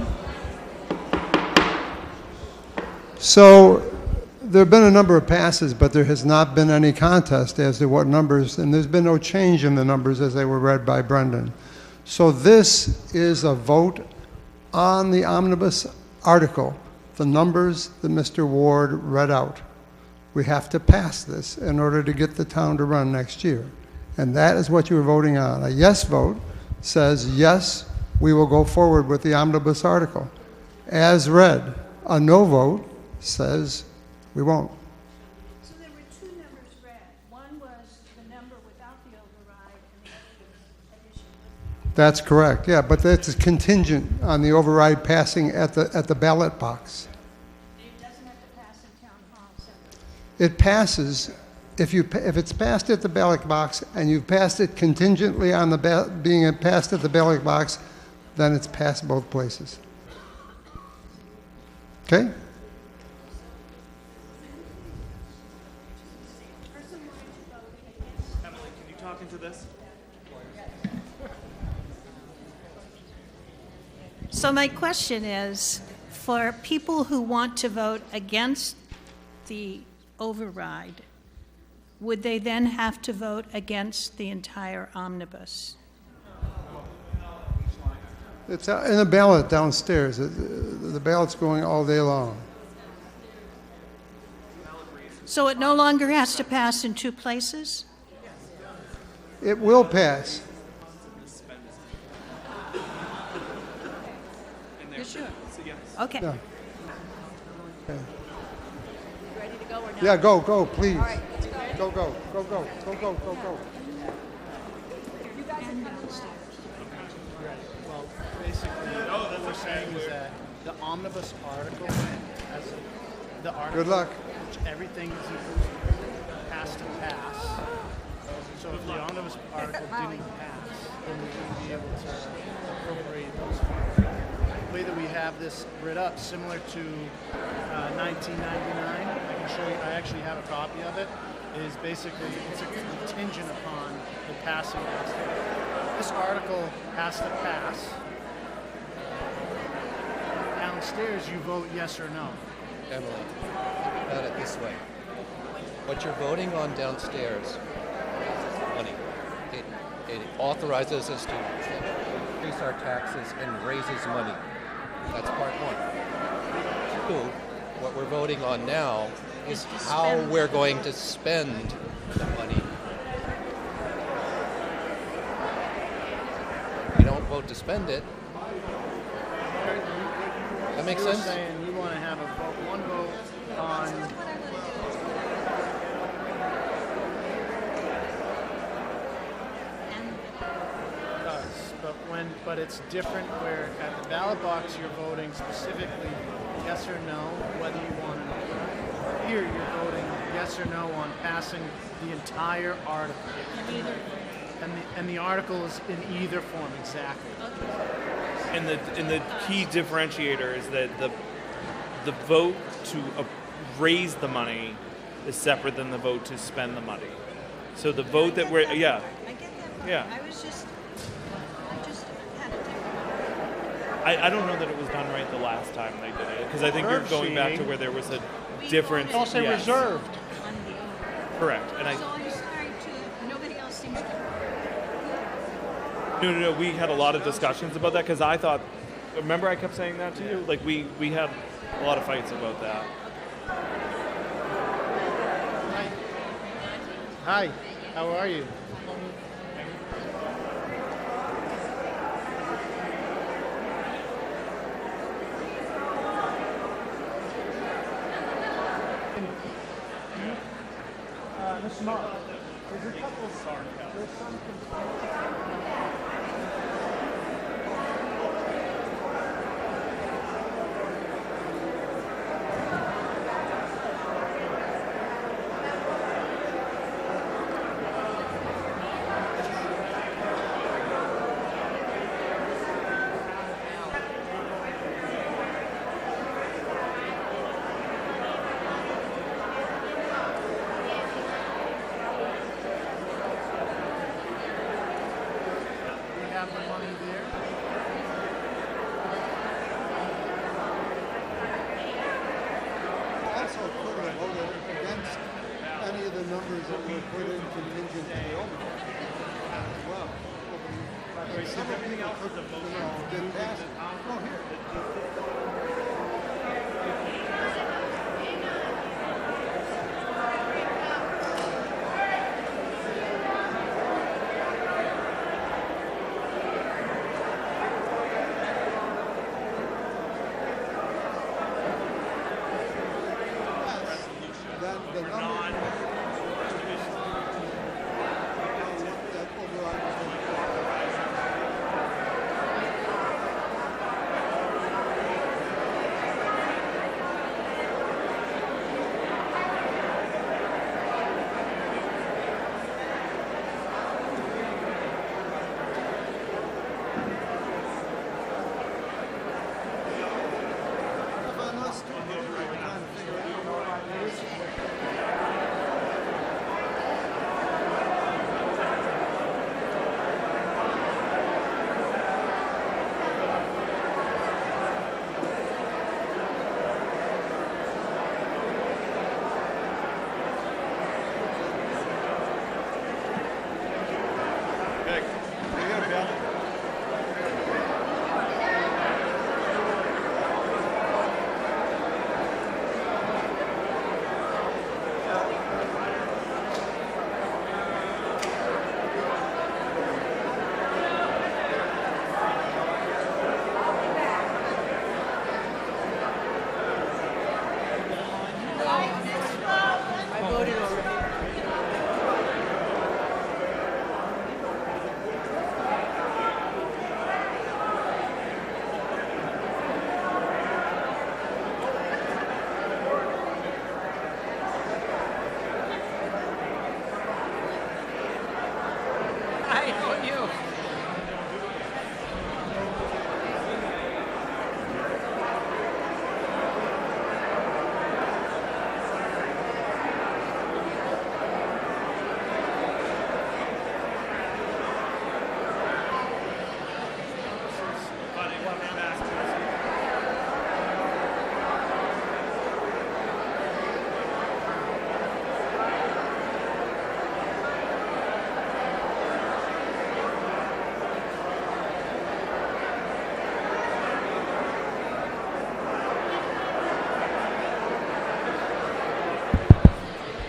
So there have been a number of passes, but there has not been any contest as to what numbers, and there's been no change in the numbers as they were read by Brendan. So this is a vote on the omnibus article, the numbers that Mr. Ward read out. We have to pass this in order to get the town to run next year. And that is what you are voting on. A yes vote says, yes, we will go forward with the omnibus article. As read, a no vote says, we won't. So there were 2 numbers read. One was the number without the override, and the other was addition. That's correct, yeah, but that's contingent on the override passing at the ballot box. It doesn't have to pass in town hall. It passes. If it's passed at the ballot box and you've passed it contingently on being passed at the ballot box, then it's passed both places. Okay? So my question is, for people who want to vote against the override, would they then have to vote against the entire omnibus? It's in a ballot downstairs. The ballot's going all day long. So it no longer has to pass in two places? It will pass. You're sure? Okay. Yeah. Okay. Ready to go or not? Yeah, go, please. All right, let's go. Go. Well, basically, what we're saying is that the omnibus article, the article, Good luck. which everything is has to pass. So if the omnibus article didn't pass, then we wouldn't be able to appropriate those funds. The way that we have this writ up, similar to 1999, I can show you. I actually have a copy of it. Is basically it's a contingent upon the passing of this. This article has to pass. Downstairs, you vote yes or no. Emily, think about it this way. What you're voting on downstairs is money. It authorizes us to increase our taxes and raises money. That's part one. Two, what we're voting on now is how we're going to spend the money. We don't vote to spend it. That makes sense? You're saying you want to have one vote on. But it's different where at the ballot box you're voting specifically yes or no whether you want it. Here you're voting yes or no on passing the entire article. And the article is in either form, exactly. And the key differentiator is that the vote to raise the money is separate than the vote to spend the money. So the vote that we're I get that. Yeah. I just had I don't know that it was done right the last time they did it, because I think you're going back to where there was a difference. Also reserved. Correct. And So I'm sorry to, nobody else seems to. No. We had a lot of discussions about that because I thought, remember I kept saying that to you? Like we had a lot of fights about that. Hi, how are you? Mr. Mark, there's a couple of there's some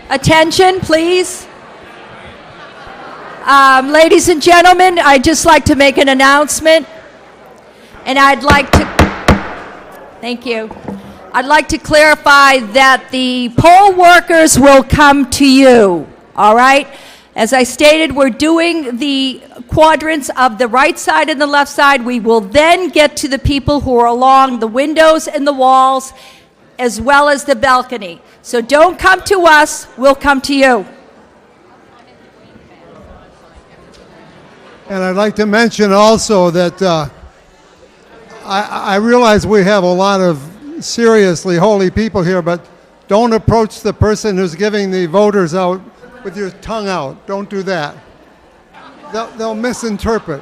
Attention, please. Ladies and gentlemen, I'd just like to make an announcement, and I'd like to, thank you. I'd like to clarify that the poll workers will come to you, all right? As I stated, we're doing the quadrants of the right side and the left side. We will then get to the people who are along the windows and the walls, as well as the balcony. So don't come to us, we'll come to you. And I'd like to mention also that I realize we have a lot of seriously holy people here, but don't approach the person who's giving the voters out with your tongue out. Don't do that. They'll misinterpret.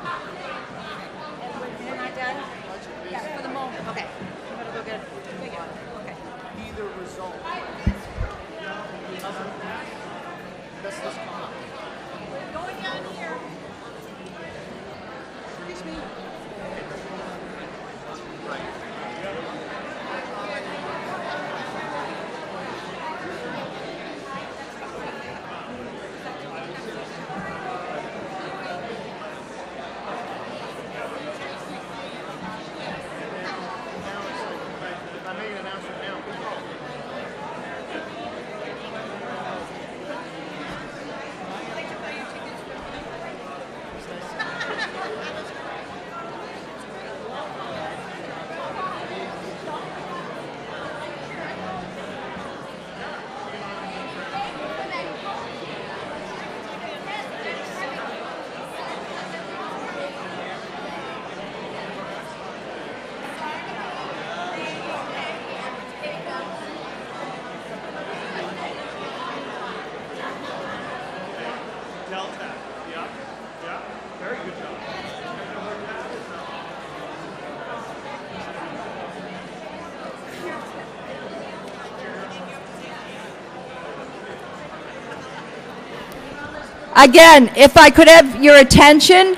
Again, if I could have your attention.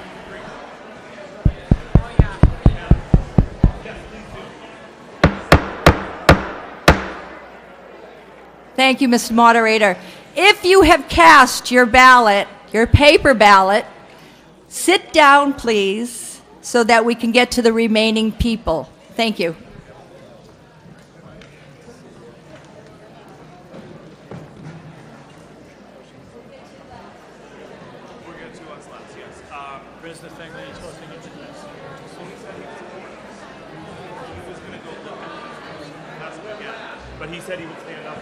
Thank you, Mr. Moderator. If you have cast your ballot, your paper ballot, sit down, please, so that we can get to the remaining people. Thank you. But he said he would stand up.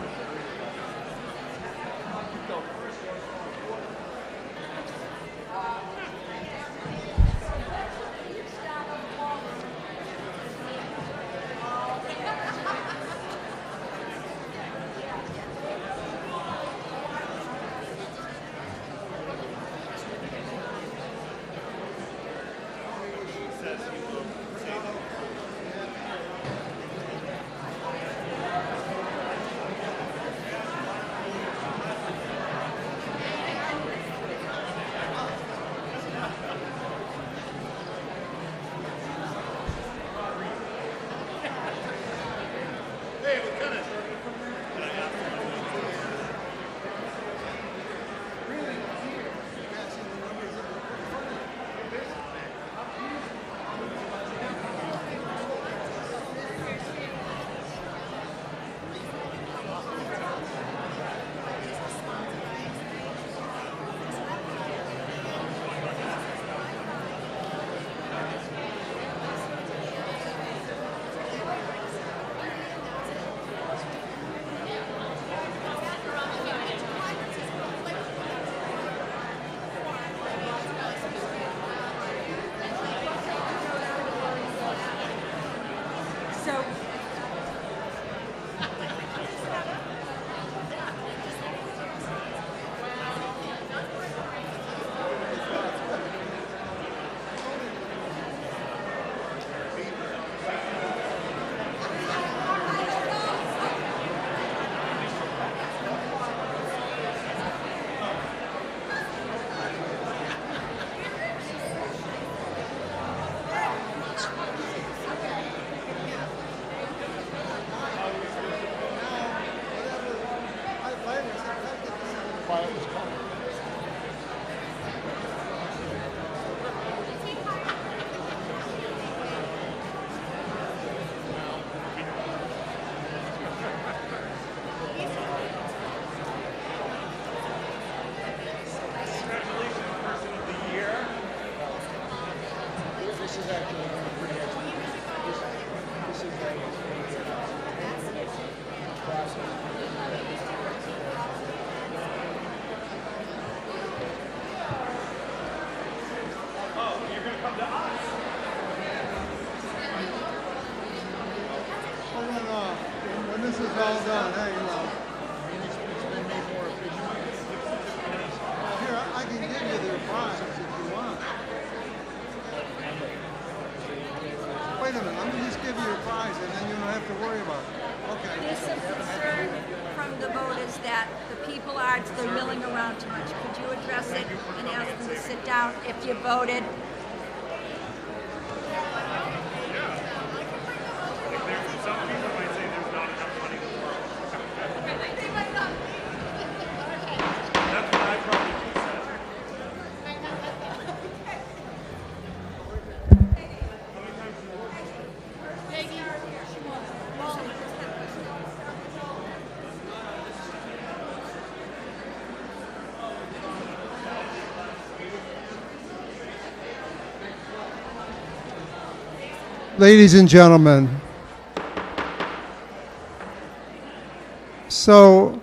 When this is all done, hey, here, I can give you their prize if you want. Wait a minute, let me just give you your prize and then you don't have to worry about it. Okay. There's some concern from the voters that the people they're milling around too much. Could you address it and ask them to sit down if you voted? Ladies and gentlemen, so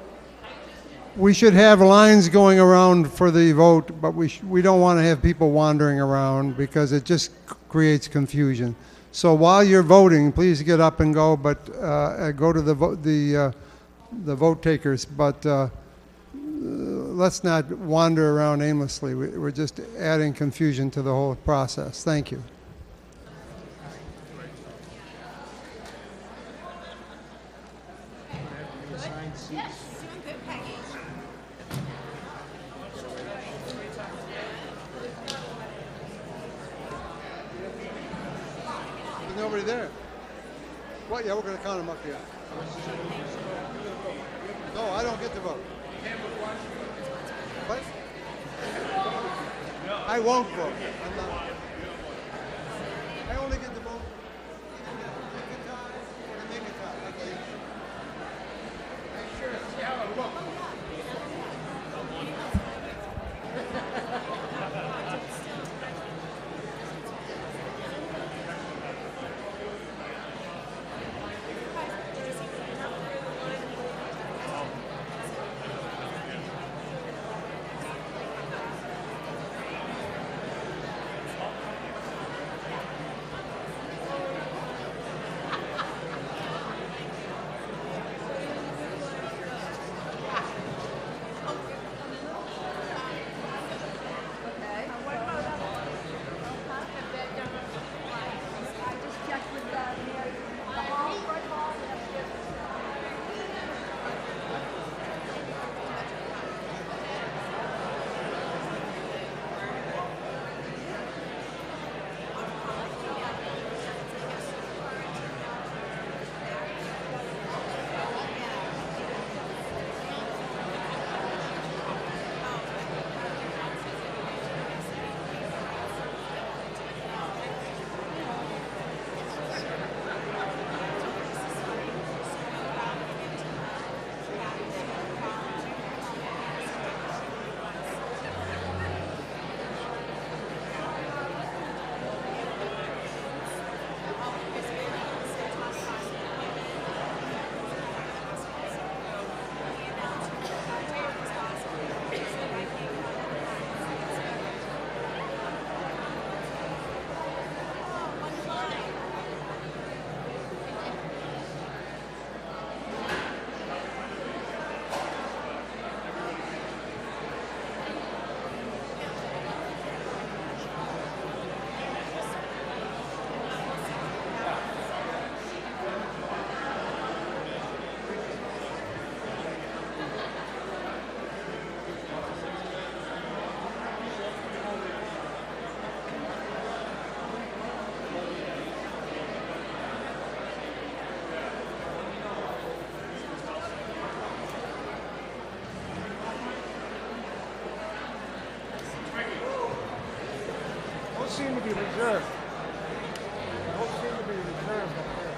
we should have lines going around for the vote, but we don't want to have people wandering around because it just creates confusion. So while you're voting, please get up and go, but go to the vote takers. But let's not wander around aimlessly. We're just adding confusion to the whole process. Thank you. Nobody there. What? Yeah, we're going to count them up here. No, I don't get to vote. What? I won't vote. I'm not. I only get to vote either to make a tie or to make a tie. Okay. Sure. Yeah, look. Seem to be reserved. Those seem to be reserved up there.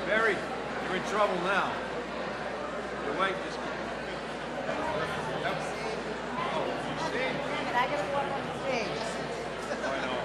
Barry, you're in trouble now. Your wife just... I gotta walk on the stage. I know.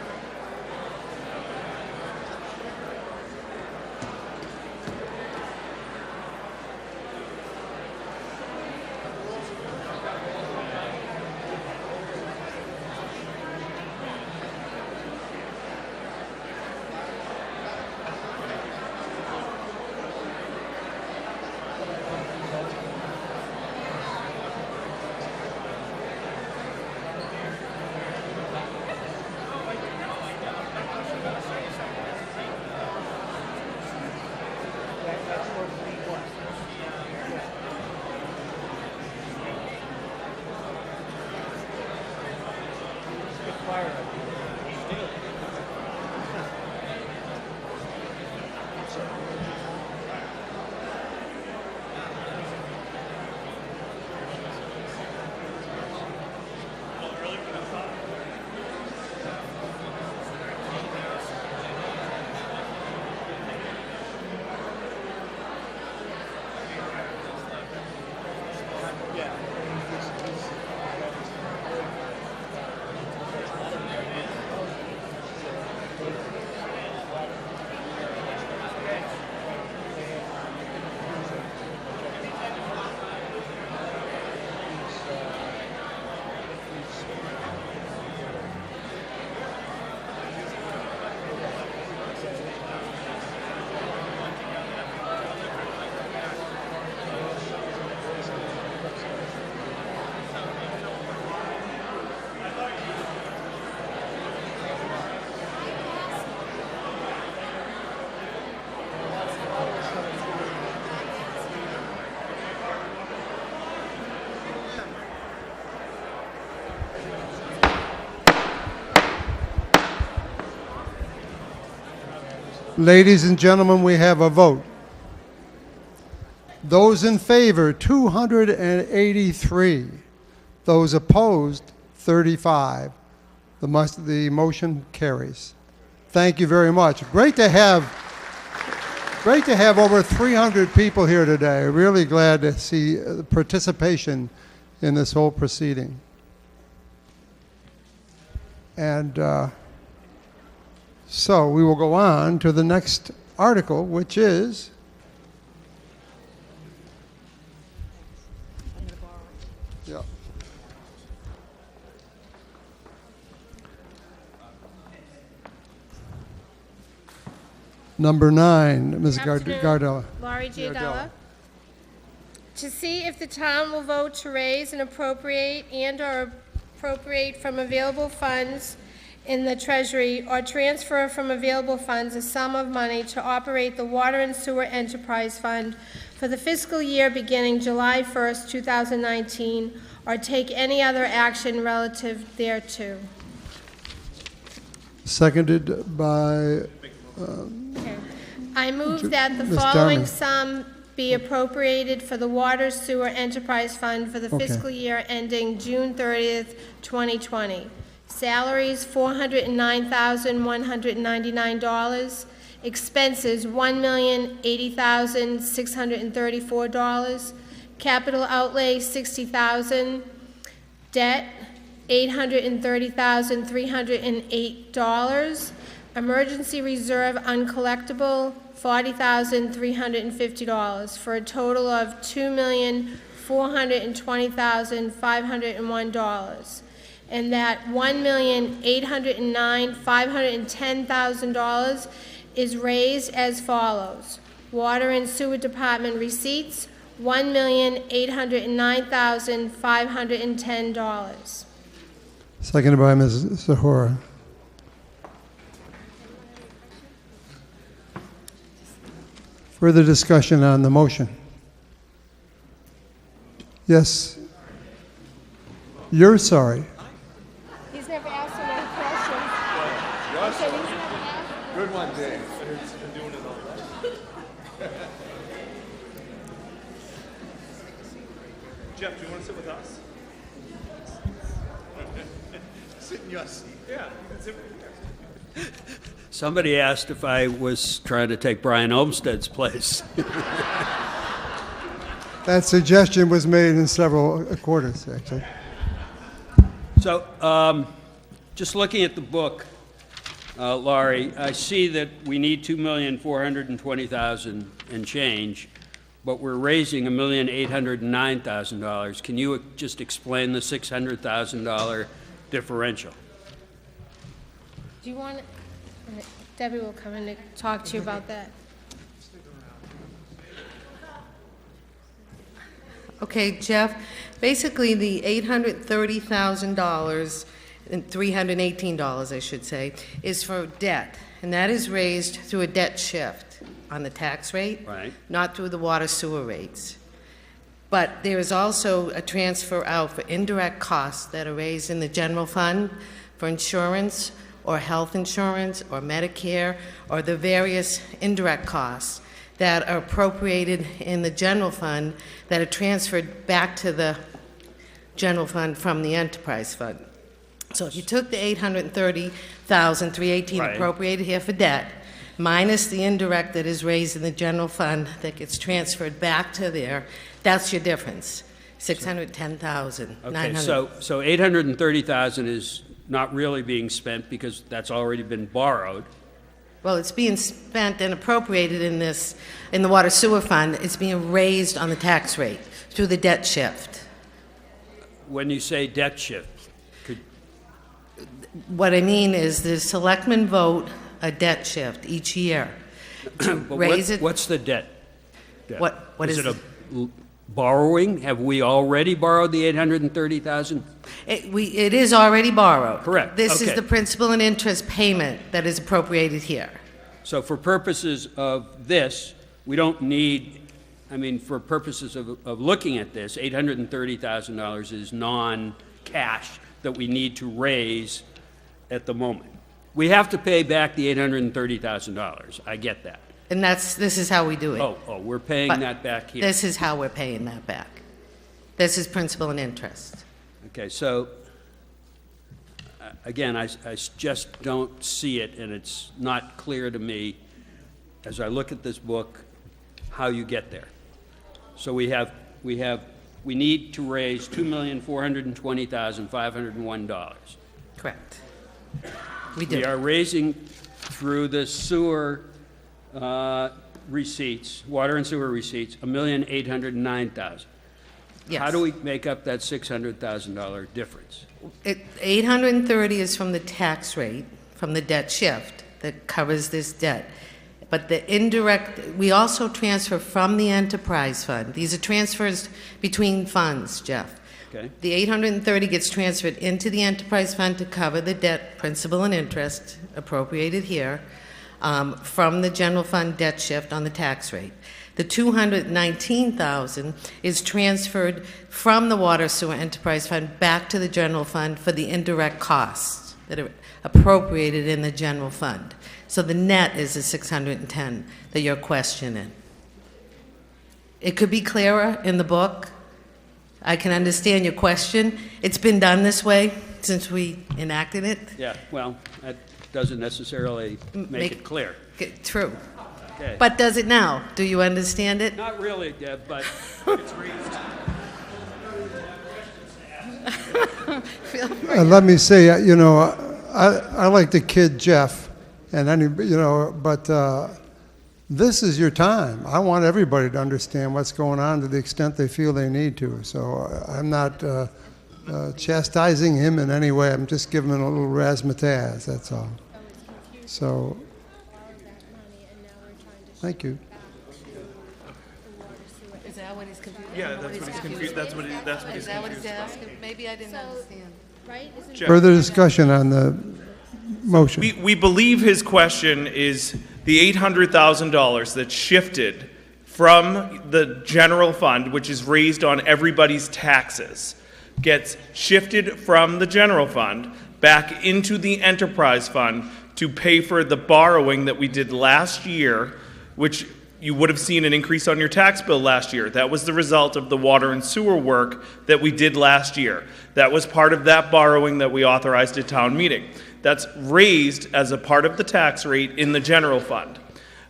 Ladies and gentlemen, we have a vote. Those in favor, 283. Those opposed, 35. The motion carries. Thank you very much. Great to have over 300 people here today. Really glad to see participation in this whole proceeding. And so we will go on to the next article, which is number 9, Ms. Gardella. Laurie Giardella. To see if the town will vote to raise and appropriate and/or appropriate from available funds in the Treasury or transfer from available funds a sum of money to operate the Water and Sewer Enterprise Fund for the fiscal year beginning July 1st, 2019, or take any other action relative thereto. Seconded by I move that the Ms. following Darman. sum be appropriated for the Water Sewer Enterprise Fund for the Okay. fiscal year ending June 30th, 2020. Salaries, $409,199. Expenses, $1,080,634. Capital outlay, $60,000. Debt, $830,308. Emergency reserve uncollectible, $40,350, for a total of $2,420,501. And that $1,809,510,000 is raised as follows. Water and Sewer Department receipts, $1,809,510. seconded by Ms. Zahora. Further discussion on the motion? Yes. You're sorry. He's never asked so many questions. I said he's never asked. Good one, Dave. Jeff, do you want to sit with us? Sit in your seat. Yeah, you can sit with us. Somebody asked if I was trying to take Brian Olmsted's place. That suggestion was made in several quarters, actually. So, just looking at the book, Laurie, I see that we need $2,420,000 and change, but we're raising $1,809,000. Can you just explain the $600,000 differential? Do you want, Debbie will come in to talk to you about that. Okay, Jeff, basically the $830,000 and $318, I should say, is for debt, and that is raised through a debt shift on the tax rate, Right. not through the water sewer rates. But there is also a transfer out for indirect costs that are raised in the general fund for insurance or health insurance or Medicare or the various indirect costs that are appropriated in the general fund that are transferred back to the general fund from the enterprise fund. So if you took the $830,318 Right. appropriated here for debt, minus the indirect that is raised in the general fund that gets transferred back to there, that's your difference, $610,900. Okay, so 830,000 is not really being spent because that's already been borrowed. Well, it's being spent and appropriated in the water sewer fund. It's being raised on the tax rate through the debt shift. When you say debt shift, What I mean is the selectmen vote a debt shift each year to but raise it. what's the debt? What is it borrowing? Have we already borrowed the 830,000? It is already borrowed. Correct. This is Okay. the principal and interest payment that is appropriated here. So for purposes of this, we don't need, for purposes of looking at this, $830,000 is non-cash that we need to raise at the moment. We have to pay back the $830,000. I get that. And this is how we do it. Oh, we're paying But that back here. This is how we're paying that back. This is principal and interest. Okay, so, again, I just don't see it, and it's not clear to me, as I look at this book, how you get there. So we need to raise $2,420,501. Correct. We do. We are raising through the sewer receipts, water and sewer receipts, $1,809,000. Yes. How do we make up that $600,000 difference? 830 is from the tax rate, from the debt shift that covers this debt. But the indirect, we also transfer from the enterprise fund. These are transfers between funds, Jeff. Okay. The 830 gets transferred into the enterprise fund to cover the debt, principal and interest appropriated here from the general fund debt shift on the tax rate. The 219,000 is transferred from the water sewer enterprise fund back to the general fund for the indirect costs that are appropriated in the general fund. So the net is the 610 that you're questioning. It could be clearer in the book. I can understand your question. It's been done this way since we enacted it. Yeah, well, that doesn't necessarily make it clear. True. Okay. But does it now? Do you understand it? Not really, Deb, but it's raised. Let me say, I like to kid Jeff, and but this is your time. I want everybody to understand what's going on to the extent they feel they need to. So I'm not chastising him in any way. I'm just giving him a little razzmatazz, that's all. So, thank you. Is that what he's confused? Yeah, that's what he's confused. That's what he's confused. Is that what he's asking? Maybe I didn't understand. Right? Further discussion on the motion. We believe his question is the $800,000 that shifted from the general fund, which is raised on everybody's taxes, gets shifted from the general fund back into the enterprise fund to pay for the borrowing that we did last year, which you would have seen an increase on your tax bill last year. That was the result of the water and sewer work that we did last year. That was part of that borrowing that we authorized at town meeting. That's raised as a part of the tax rate in the general fund.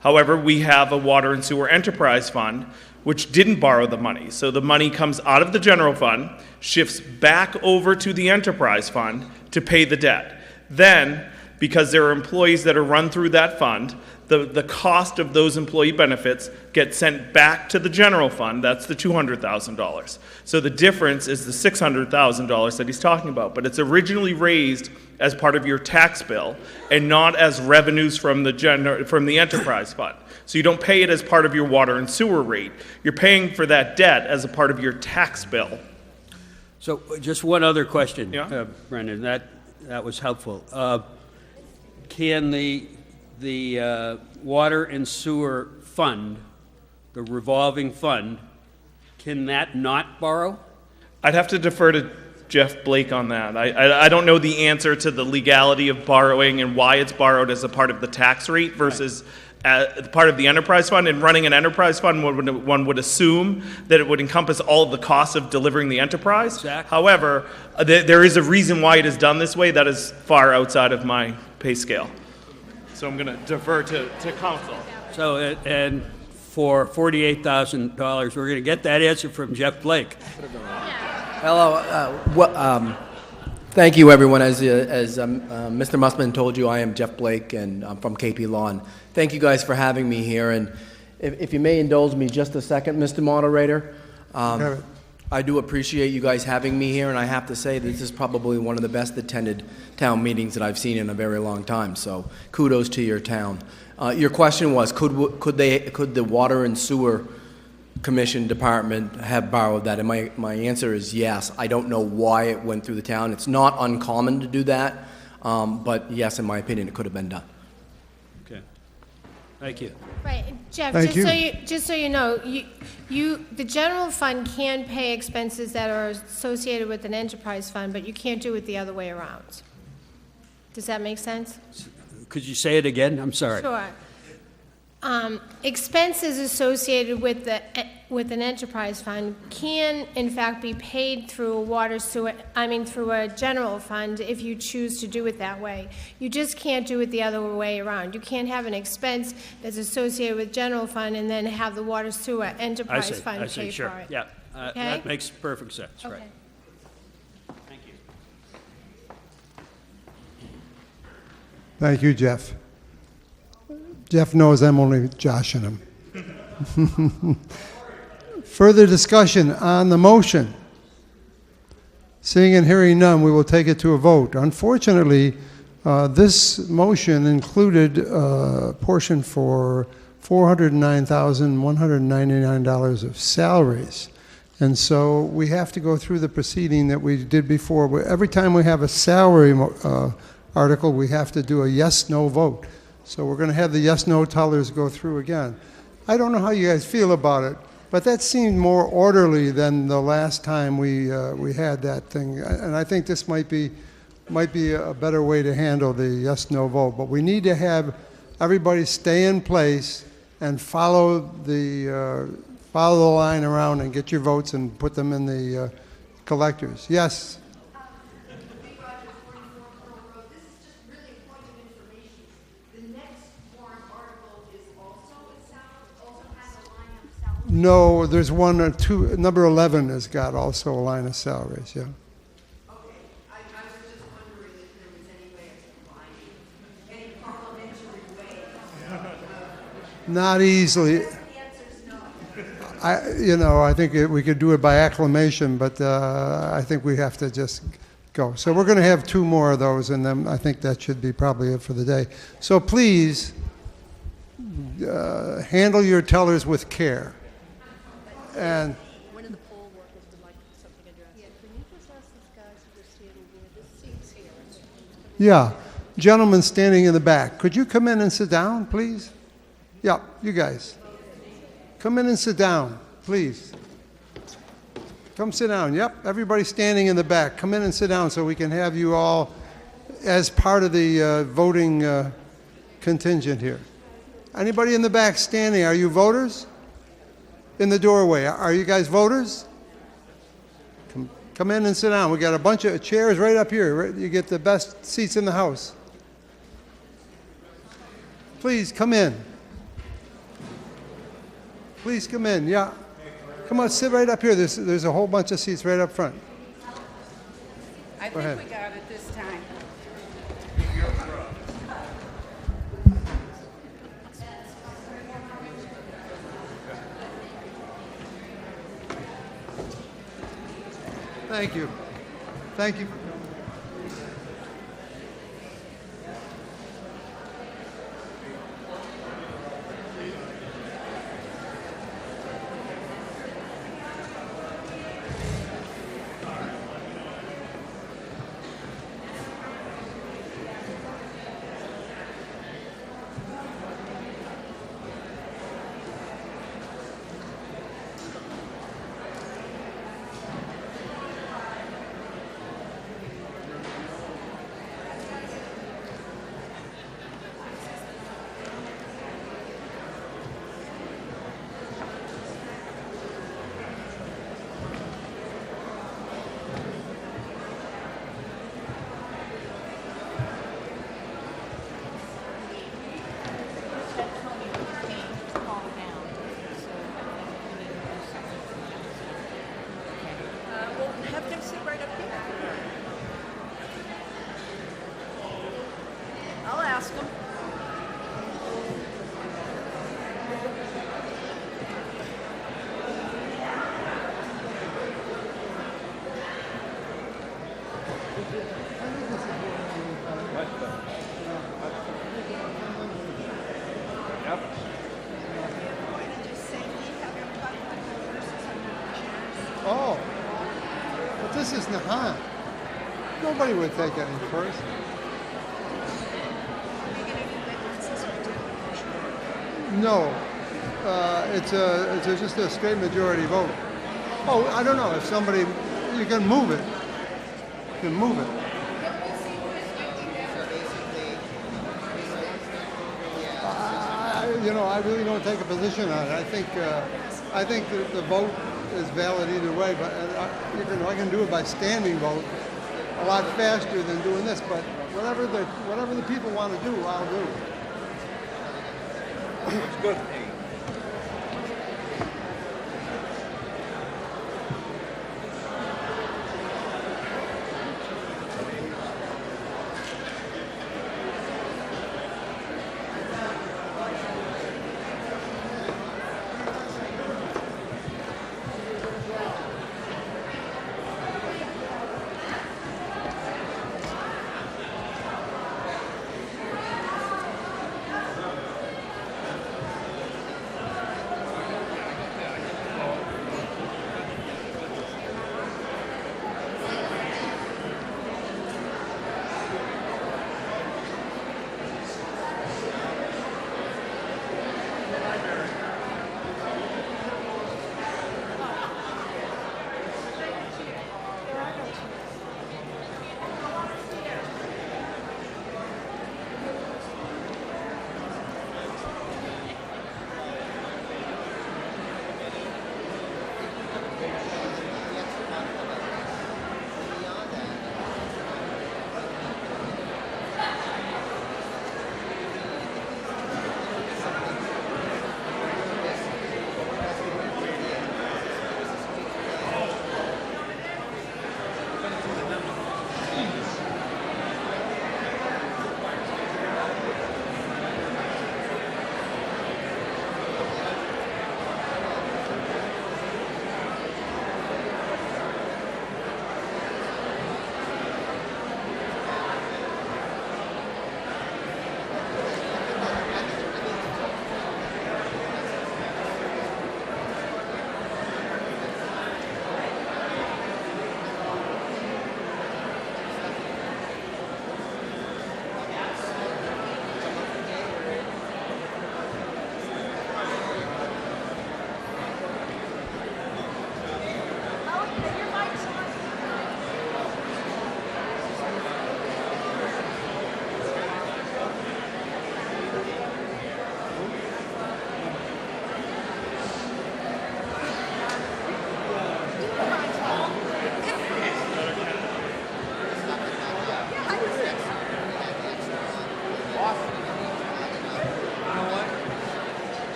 However, we have a water and sewer enterprise fund which didn't borrow the money. So the money comes out of the general fund, shifts back over to the enterprise fund to pay the debt. Then, because there are employees that are run through that fund, the cost of those employee benefits get sent back to the general fund. That's the $200,000. So the difference is the $600,000 that he's talking about. But it's originally raised as part of your tax bill and not as revenues from the enterprise fund. So you don't pay it as part of your water and sewer rate. You're paying for that debt as a part of your tax bill. So just one other question, Yeah? Brendan. That was helpful. Can the water and sewer fund, the revolving fund, can that not borrow? I'd have to defer to Jeff Blake on that. I don't know the answer to the legality of borrowing and why it's borrowed as a part of the tax rate versus part of the enterprise fund. And running an enterprise fund, one would assume that it would encompass all of the costs of delivering the enterprise. Exactly. However, there is a reason why it is done this way that is far outside of my pay scale. So I'm going to defer to council. So, and for $48,000, we're going to get that answer from Jeff Blake. Hello. Thank you, everyone. As Mr. Mussman told you, I am Jeff Blake, and I'm from KP Law. Thank you guys for having me here. And if you may indulge me just a second, Mr. Moderator, I do appreciate you guys having me here, and I have to say this is probably one of the best attended town meetings that I've seen in a very long time. So kudos to your town. Your question was, could the Water and Sewer Commission department have borrowed that? And my answer is yes. I don't know why it went through the town. It's not uncommon to do that, but yes, in my opinion, it could have been done. Okay. Thank you. Right, Jeff, Thank just so you know, the general fund can pay expenses that are associated with an enterprise fund, but you can't do it the other way around. Does that make sense? Could you say it again? I'm sorry. Sure. Expenses associated with an enterprise fund can, in fact, be paid through through a general fund if you choose to do it that way. You just can't do it the other way around. You can't have an expense that's associated with general fund and then have the water sewer enterprise fund pay sure. for it. Yeah, Okay? that makes perfect sense, Okay. right. Thank you. Thank you, Jeff. Jeff knows I'm only joshing him. Further discussion on the motion? Seeing and hearing none, we will take it to a vote. Unfortunately, this motion included a portion for $409,199 of salaries. And so we have to go through the proceeding that we did before. Every time we have a salary article, we have to do a yes-no vote. So we're going to have the yes-no tellers go through again. I don't know how you guys feel about it, but that seemed more orderly than the last time we had that thing. And I think this might be a better way to handle the yes-no vote. But we need to have everybody stay in place and follow the line around and get your votes and put them in the collectors. Yes? No, there's one or two. Number 11 has got also a line of salaries, yeah. Not easily. I think we could do it by acclamation, but I think we have to just go. So we're going to have two more of those, and then I think that should be probably it for the day. So please handle your tellers with care. And One of the poll workers would like something addressed. Yeah, can you just ask these guys who are standing here, this seat's here. yeah, gentlemen standing in the back, could you come in and sit down, please? Yeah, you guys. Come in and sit down, please. Come sit down. Yep, everybody standing in the back. Come in and sit down so we can have you all as part of the voting contingent here. Anybody in the back standing, are you voters? In the doorway, are you guys voters? Come in and sit down. We got a bunch of chairs right up here. You get the best seats in the house. Please come in. Please come in, yeah. Come on, sit right up here. There's a whole bunch of seats right up front. I Go think ahead. we got it this time. Thank you. Thank you for coming. Well, have them sit right up here. I'll ask them. Oh, but this is Nahant. Nobody would take any first. No, it's just a straight majority vote. Oh, I don't know if somebody, you can move it. You can move it. I really don't take a position on it. I think the vote is valid either way, but I can do it by standing vote a lot faster than doing this. But whatever the people want to do, I'll do. It's good.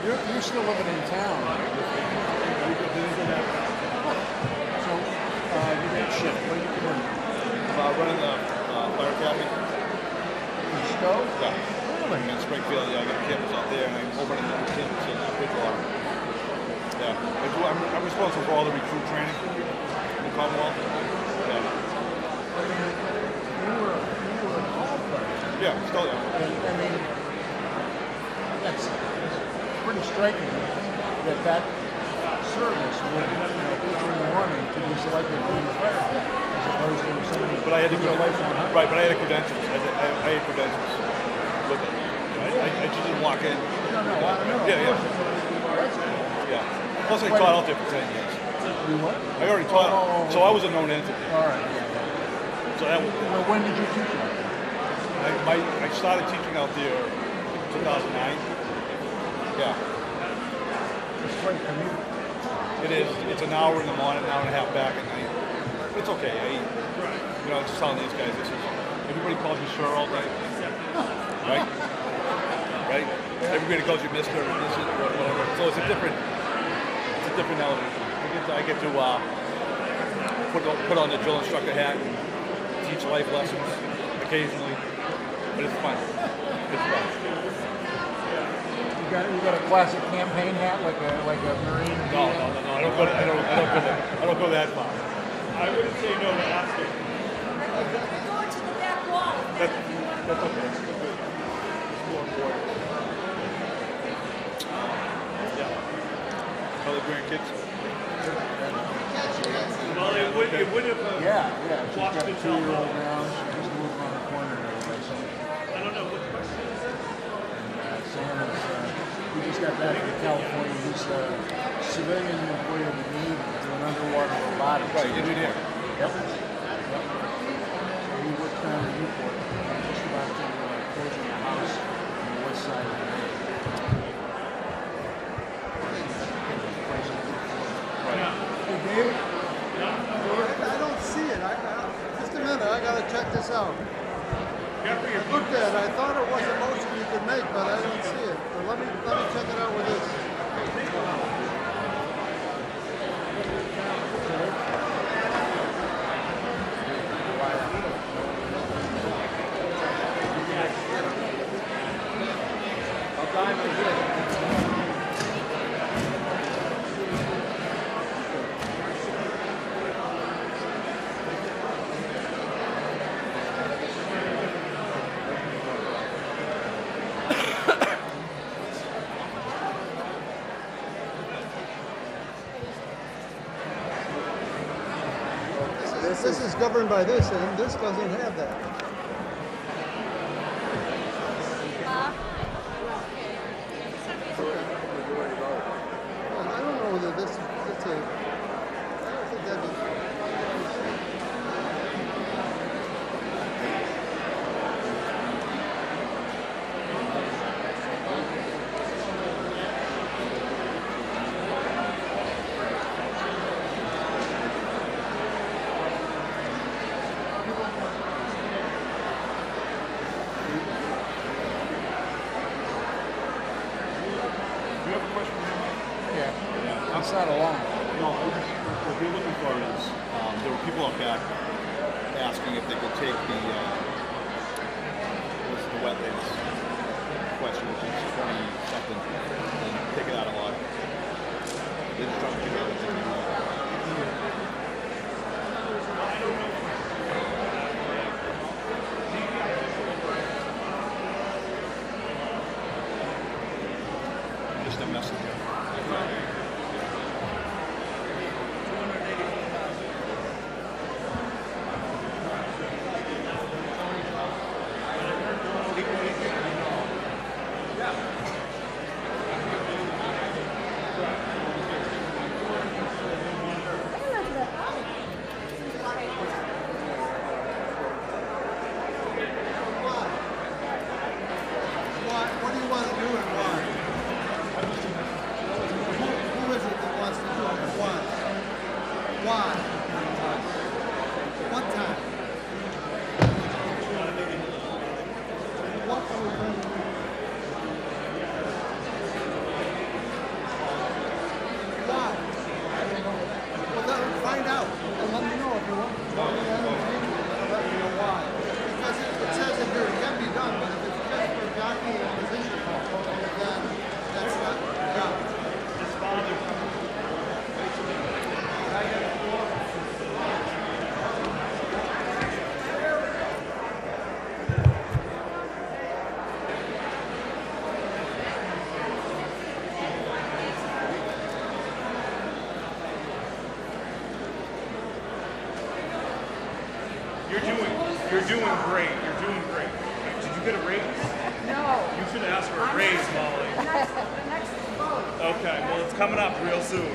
You're still living in town. So, you get shift. What are you doing? Running the fire academy. In Stowe? Yeah. Really? In Springfield, yeah, I got a campus out there, and I'm opening a new campus in Bridgewater. Yeah. I'm responsible for all the recruit training in the Commonwealth. Yeah. You were a call player. Yeah, still there. I mean, that's pretty striking that service would, feature in the morning to be selected for the fire as opposed to somebody. But I had right, but I had credentials. I had credentials with it. I just didn't walk in. No, Yeah. Yeah. Plus I taught out there for 10 years. You what? I already taught, so I was a known entity. All right. So that was. Well, when did you teach out there? I started teaching out there in 2009. Yeah. It's quite a commute. It is. It's an hour in the morning, an hour and a half back at night. But it's okay. I'm just telling these guys, everybody calls me sir all day. Right? Right? Everybody calls you Mr. and this is whatever. So it's a different elevation. I get to put on the drill instructor hat and teach life lessons occasionally. But it's fun. It's fun. You got a classic campaign hat like a Marine? No. I don't go that far. I wouldn't say no to asking. Go to the back wall. That's okay. It's more important. Yeah. Other grandkids? Well, it would have. Yeah. She's got a 2-year-old now. She just moved around the corner and everything. So. I don't know what question is that. And Sam we just got back from California. He's a civilian employee of the Navy doing underwater robotics. Right, engineer. Yep. So he worked down in Newport, just about to closing a house on the west side of the bay. Hey, David? I don't see it. Just a minute, I gotta check this out. I looked at it, I thought it was a motion you could make, but I don't see it. So let me check it out with this. This is governed by this, and this doesn't have that. Well, I don't know whether it's a. I don't think that is. It's not alone. No, what we're looking for is, there were people out back asking if they could take the wetlands question, which is 20-something, and take it out of order. They just trying to figure out what they can do. Just a messenger. What do you want to do and why? You're doing great. You're doing great. Did you get a raise? No. You should ask for a raise, Molly. The next vote. Okay, well, it's coming up real soon.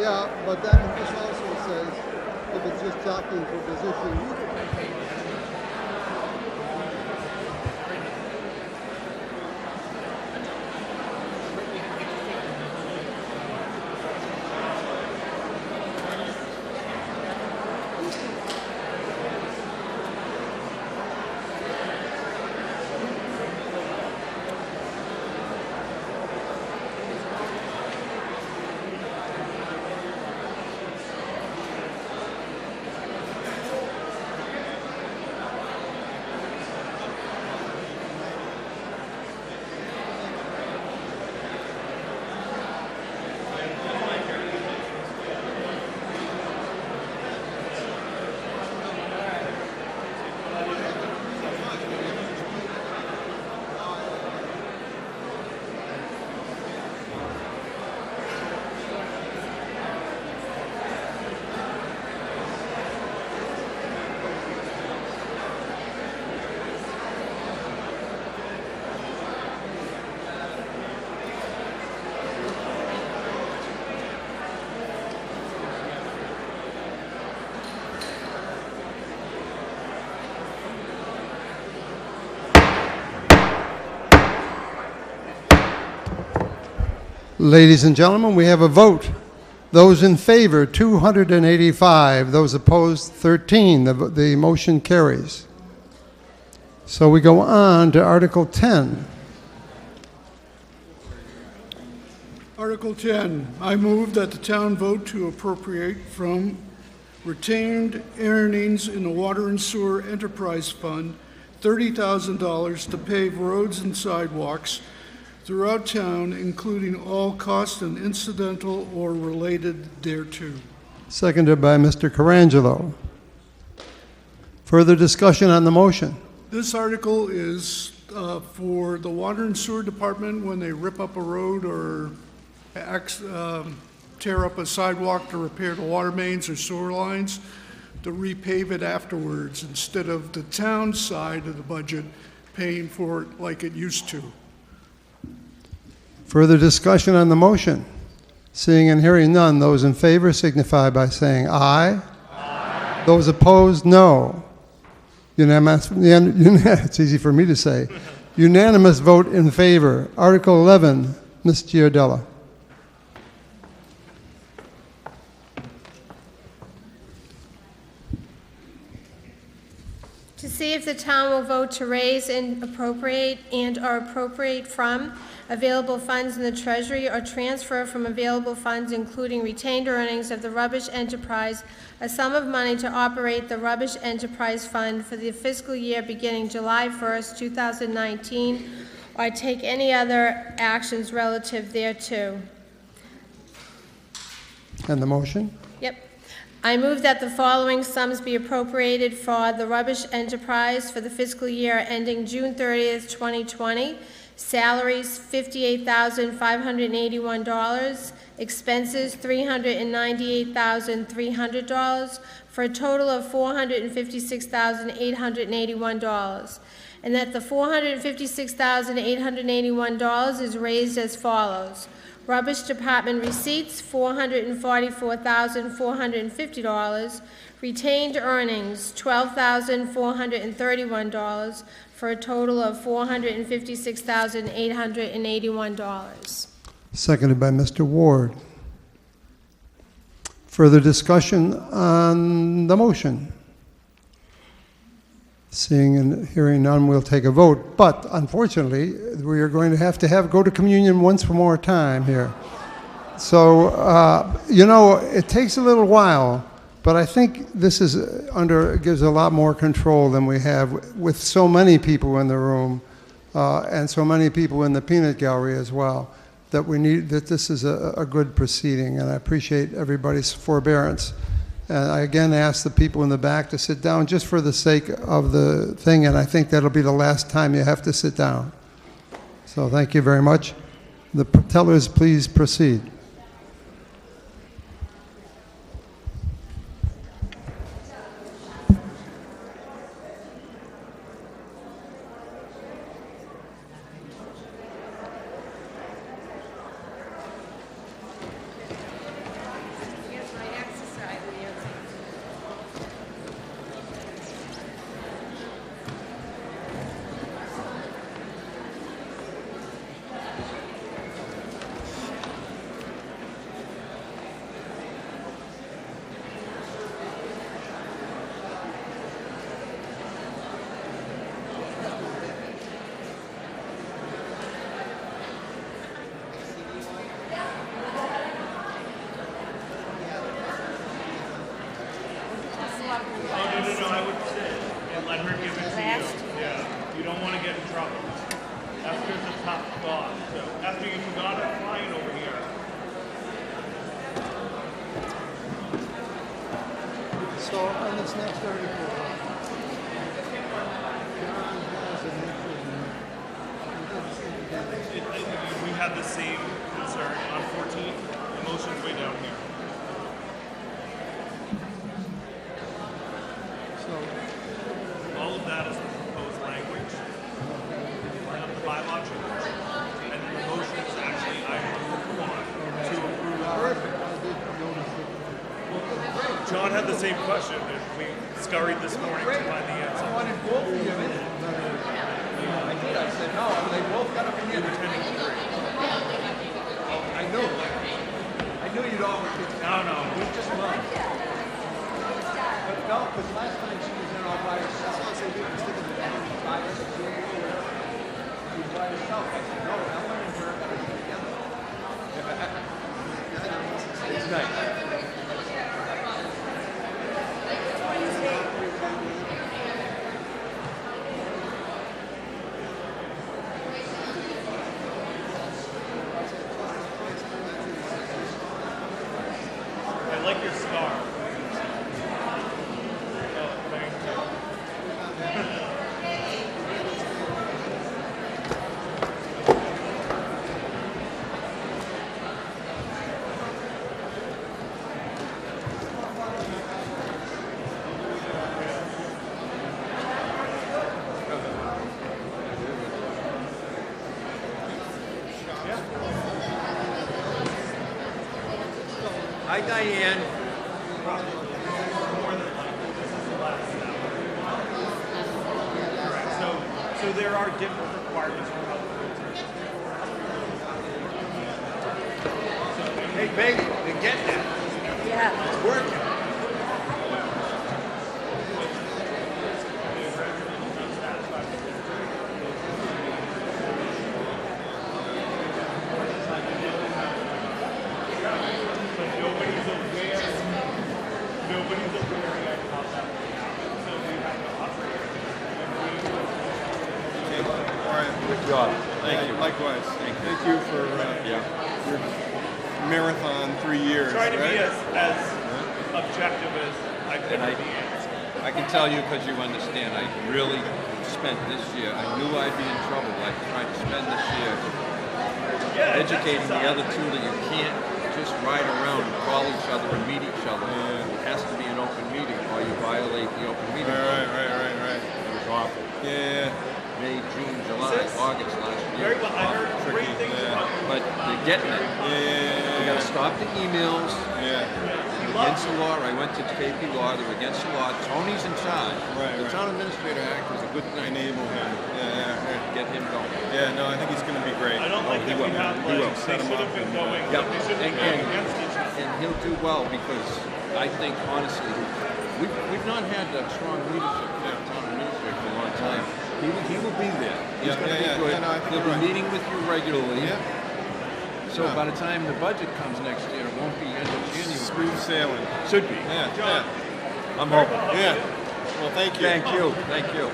Yeah, but then this also says if it's just jockeying for position. Ladies and gentlemen, we have a vote. Those in favor, 285. Those opposed, 13. The motion carries. So we go on to Article 10. Article 10, I move that the town vote to appropriate from retained earnings in the Water and Sewer Enterprise Fund $30,000 to pave roads and sidewalks throughout town, including all costs and incidental or related thereto. Seconded by Mr. Carangelo. Further discussion on the motion? This article is for the Water and Sewer Department when they rip up a road or tear up a sidewalk to repair the water mains or sewer lines, to repave it afterwards instead of the town side of the budget paying for it like it used to. Further discussion on the motion? Seeing and hearing none, those in favor signify by saying aye. Aye. Those opposed, no. It's easy for me to say. Unanimous vote in favor. Article 11, Ms. Giardella. To see if the town will vote to raise and appropriate and/or appropriate from available funds in the Treasury or transfer from available funds, including retained earnings of the Rubbish Enterprise, a sum of money to operate the Rubbish Enterprise Fund for the fiscal year beginning July 1st, 2019, or take any other actions relative thereto. And the motion? Yep. I move that the following sums be appropriated for the Rubbish Enterprise for the fiscal year ending June 30th, 2020. Salaries, $58,581. Expenses, $398,300, for a total of $456,881. And that the $456,881 is raised as follows. Rubbish Department receipts, $444,450. Retained earnings, $12,431, for a total of $456,881. Seconded by Mr. Ward. Further discussion on the motion? Seeing and hearing none, we'll take a vote. But unfortunately, we are going to have go to communion once more time here. So, it takes a little while, but I think this is gives a lot more control than we have with so many people in the room and so many people in the peanut gallery as well, that this is a good proceeding, and I appreciate everybody's forbearance. And I again ask the people in the back to sit down just for the sake of the thing, and I think that'll be the last time you have to sit down. So thank you very much. The tellers, please proceed. John had the same question, and we scurried this morning to find the answer. I wanted both of you in it. I did. I said, no, they both got to be in it. I know read all the kids. No, we just love. But no, because last time she was in all by herself. I said, you were sticking the down by herself. She was by herself. I said, no, Ellen and her got to be together. It's nice. I like your scarf. Oh, thank Hi, Diane. So there are different requirements for health. Hey, baby, they're getting it. Yeah. It's working. Nobody's aware yet how that will happen. So we have to operate. All right. Good job. Thank you. Likewise. Thank you for your marathon 3 years. Trying to be right? as objective as I could be. I can tell you because you understand. I really spent this year. I knew I'd be in trouble. I tried to spend this year educating the other two that you can't just ride around and call each other and meet each other. It has to be an open meeting or you violate the open meeting law. Right. It was awful. Yeah. May, June, July, August last year. Very well. I heard great things about you. But they're getting it. You got to stop the emails. Yeah. They're against the law. I went to KP Law. They're against the law. Tony's in charge. Right. The Town Administrator Act was a good thing. Enable him. Get him going. Yeah, no, I think he's going to be great. I don't like that we have He will. they should have been going. Yep. They should have been going against each other. And he'll do well because I think, honestly, we've not had that strong leadership in the Town Administrator for a long time. He will be there. He's going to be good. Yeah, no, I think He'll you're be right. meeting with you regularly. Yeah. So by the time the budget comes next year, it won't be end of January. Smooth sailing. Should be. Yeah. I'm hoping. Yeah. Well, thank you. Thank you. Thank you.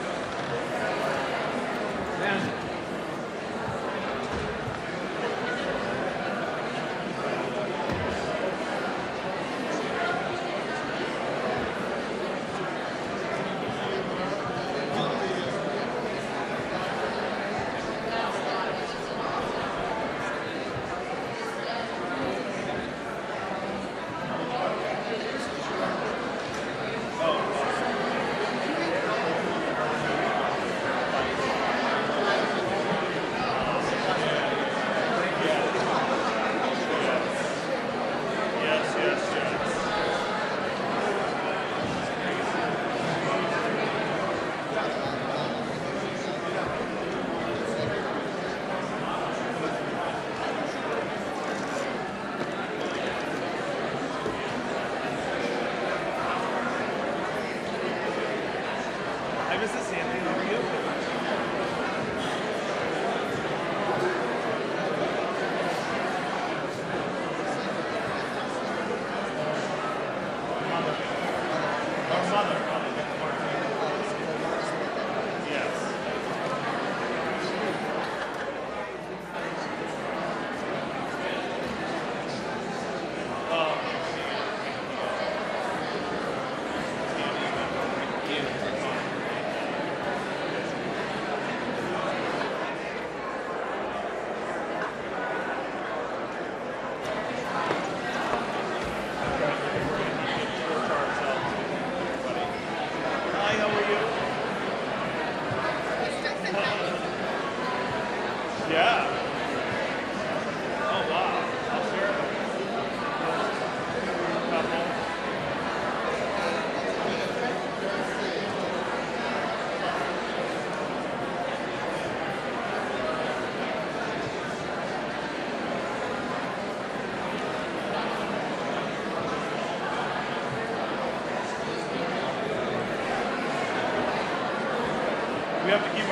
Hi, Mrs. Sandy. How are you?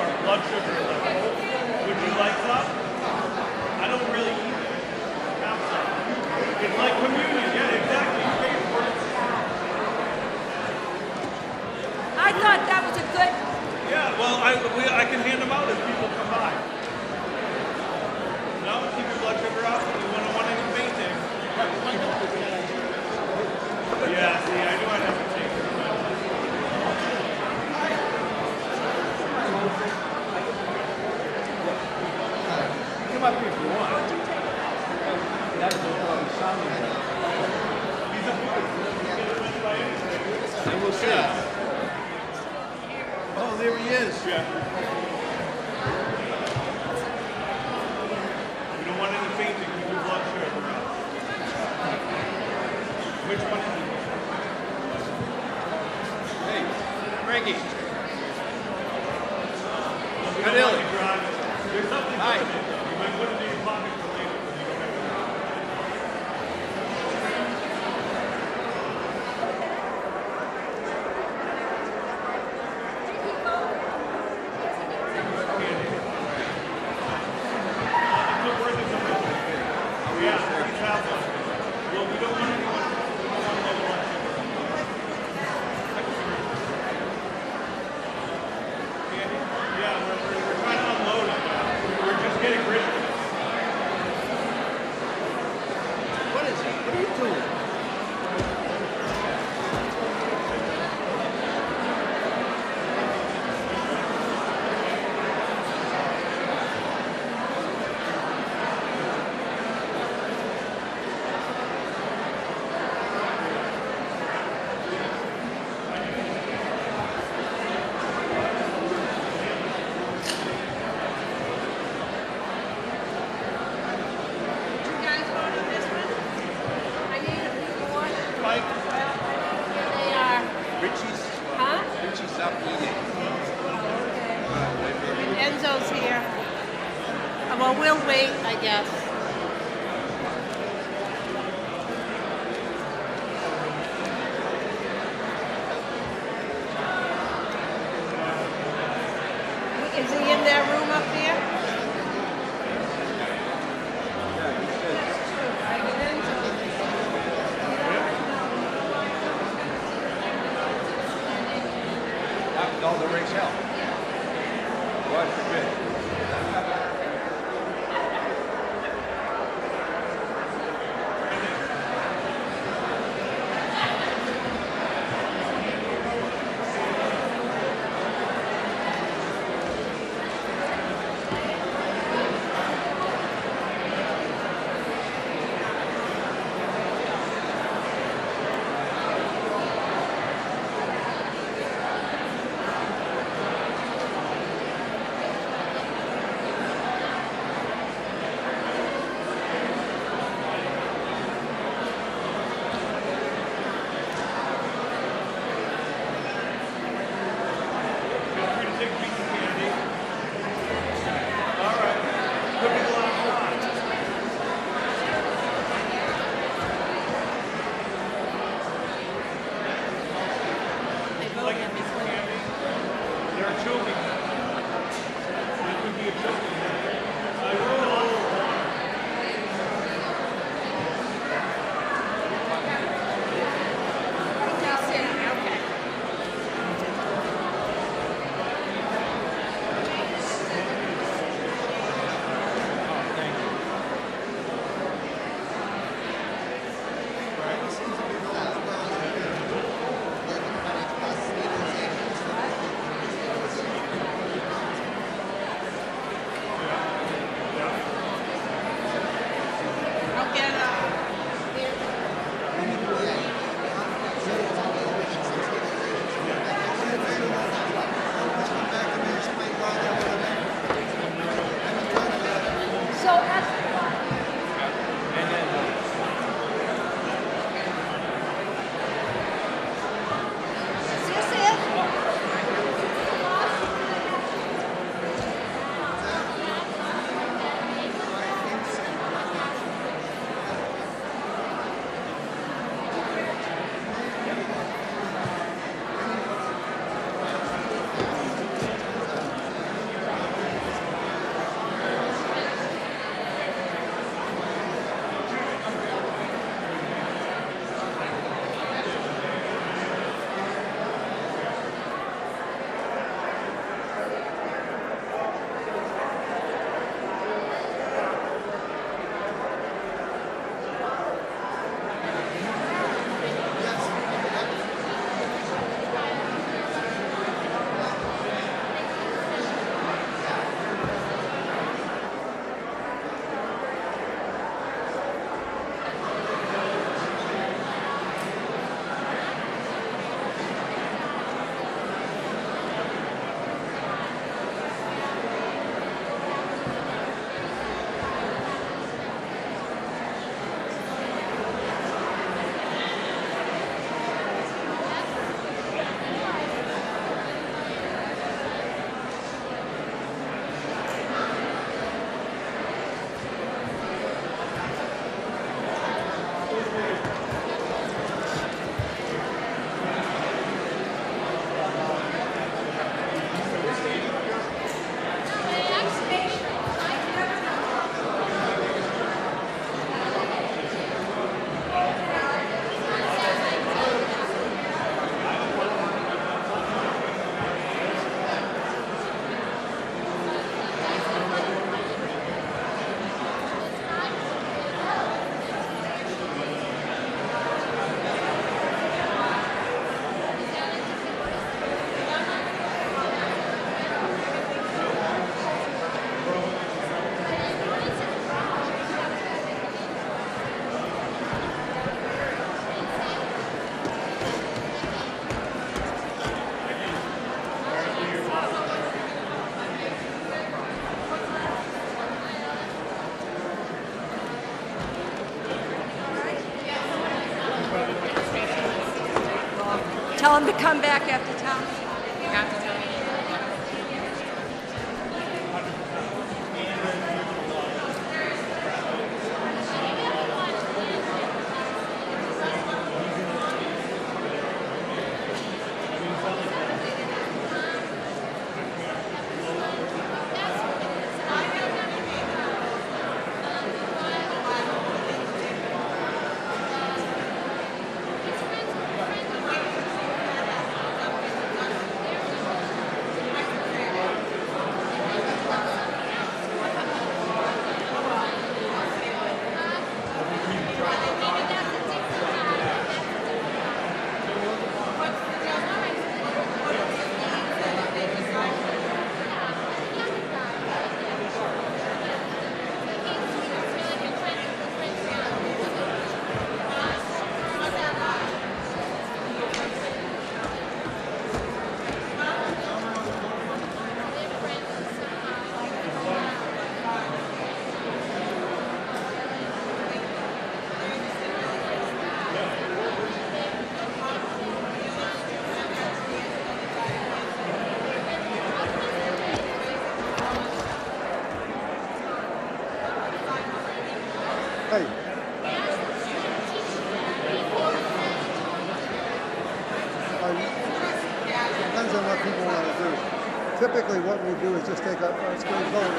our blood sugar is like, would you like some? I don't really eat it. Have some. It's like communion, yeah, exactly. You pay for it. I thought that was a good. Yeah, well, I can hand them out as people come by. No, keep your blood sugar up. You wouldn't want any fainting. Yeah, see, I knew I'd have to take it. Come up here if you want. That's what sounding and we'll see. Oh, there he is. Yeah. You don't want any fainting. Keep your blood sugar up. Which one is it? Hey, Frankie. You Good don't want Illy. to drive it. There's something Hi. good in it. You might put it in your pocket for later when you don't have it. What is it? What are you doing? Richie's. Huh? Richie's up eating. Enzo's here. Well, we'll wait, I guess. Is he in that room up there? All the race help. God forbid. Tell them to come back after town. Hey. Depends on what people want to do. Typically what we do is just take a straight vote.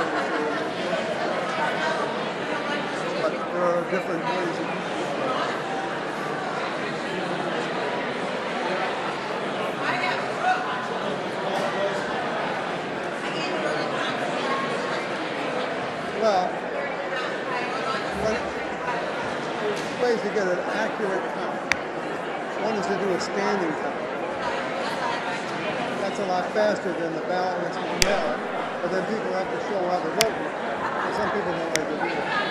But there are different ways of well, ways to get an accurate count. One is to do a standing count. That's a lot faster than the ballot that's on the ballot, but then people have to show how they're voting. And some people don't like to do that.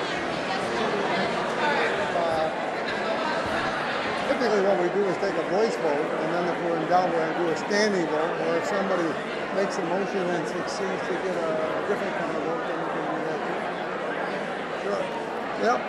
Typically what we do is take a voice vote, and then if we're in doubt, we're going to do a standing vote, or if somebody makes a motion and succeeds to get a different kind of vote, then we can do that too. Sure. Yep.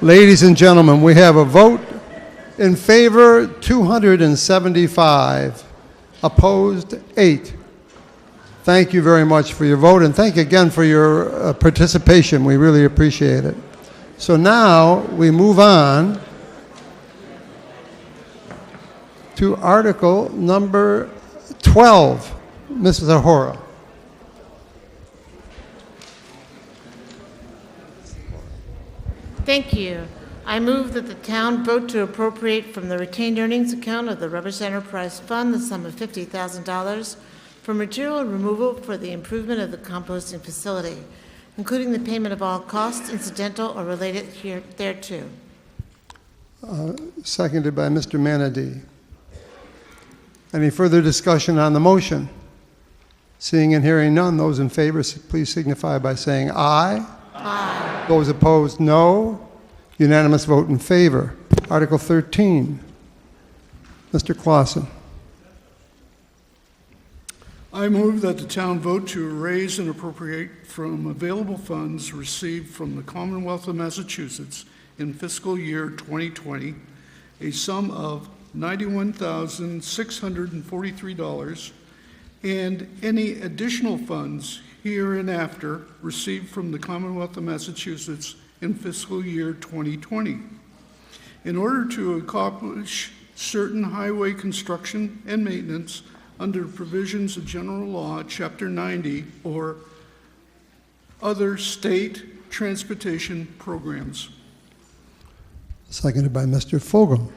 Ladies and gentlemen, we have a vote in favor, 275, opposed, 8. Thank you very much for your vote, and thank you again for your participation. We really appreciate it. So now we move on to Article number 12. Mrs. Ahura. Thank you. I move that the town vote to appropriate from the retained earnings account of the Rubbish Enterprise Fund the sum of $50,000 for material removal for the improvement of the composting facility, including the payment of all costs incidental or related thereto. Seconded by Mr. Manady. Any further discussion on the motion? Seeing and hearing none, those in favor, please signify by saying aye. Aye. Those opposed, no. Unanimous vote in favor. Article 13. Mr. Clausen. I move that the town vote to raise and appropriate from available funds received from the Commonwealth of Massachusetts in fiscal year 2020 a sum of $91,643 and any additional funds hereinafter received from the Commonwealth of Massachusetts in fiscal year 2020 in order to accomplish certain highway construction and maintenance under provisions of General Law, Chapter 90, or other state transportation programs. Seconded by Mr. Fogel.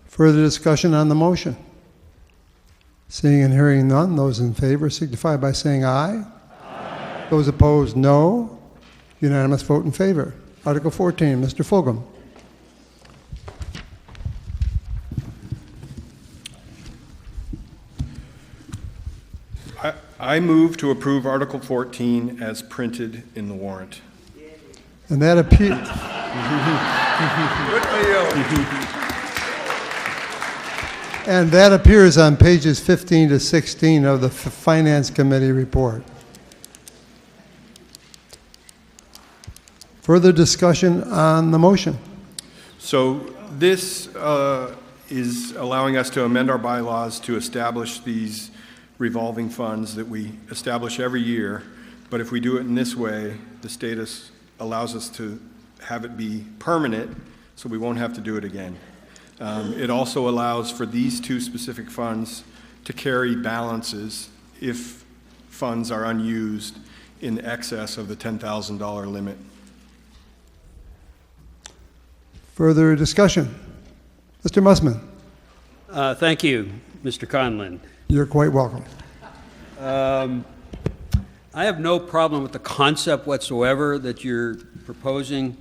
Further discussion on the motion? Seeing and hearing none, those in favor signify by saying aye. Aye. Those opposed, no. Unanimous vote in favor. Article 14, Mr. Fogel. I move to approve Article 14 as printed in the warrant. And that appears. And that appears on pages 15 to 16 of the Finance Committee report. Further discussion on the motion? So this is allowing us to amend our bylaws to establish these revolving funds that we establish every year. But if we do it in this way, the status allows us to have it be permanent, so we won't have to do it again. It also allows for these two specific funds to carry balances if funds are unused in excess of the $10,000 limit. Further discussion? Mr. Mussman. Thank you, Mr. Conlon. You're quite welcome. I have no problem with the concept whatsoever that you're proposing,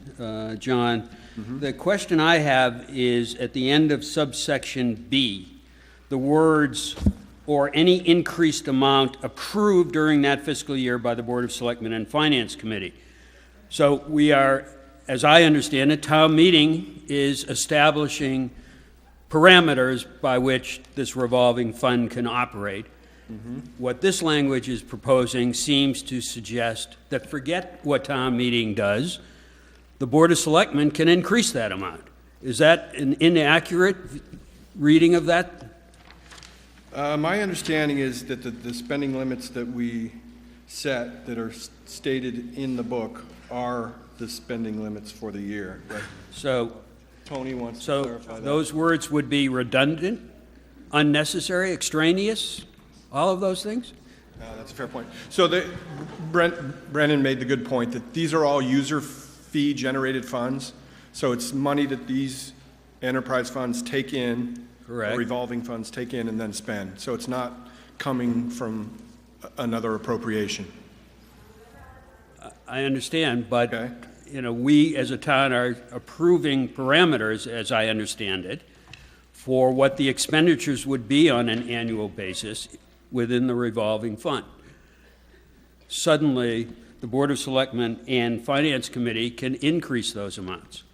John. The question I have is at the end of subsection B, the words or any increased amount approved during that fiscal year by the Board of Selectmen and Finance Committee. So we are, as I understand it, town meeting is establishing parameters by which this revolving fund can operate. What this language is proposing seems to suggest that forget what town meeting does, the Board of Selectmen can increase that amount. Is that an inaccurate reading of that? My understanding is that the spending limits that we set that are stated in the book are the spending limits for the year. Right? So Tony wants to clarify that. Those words would be redundant, unnecessary, extraneous, all of those things? That's a fair point. So Brennan made the good point that these are all user fee generated funds. So it's money that these enterprise funds take in, correct, revolving funds take in and then spend. So it's not coming from another appropriation. I understand, but we as a town are approving parameters, as I understand it, for what the expenditures would be on an annual basis within the revolving fund. Suddenly, the Board of Selectmen and Finance Committee can increase those amounts.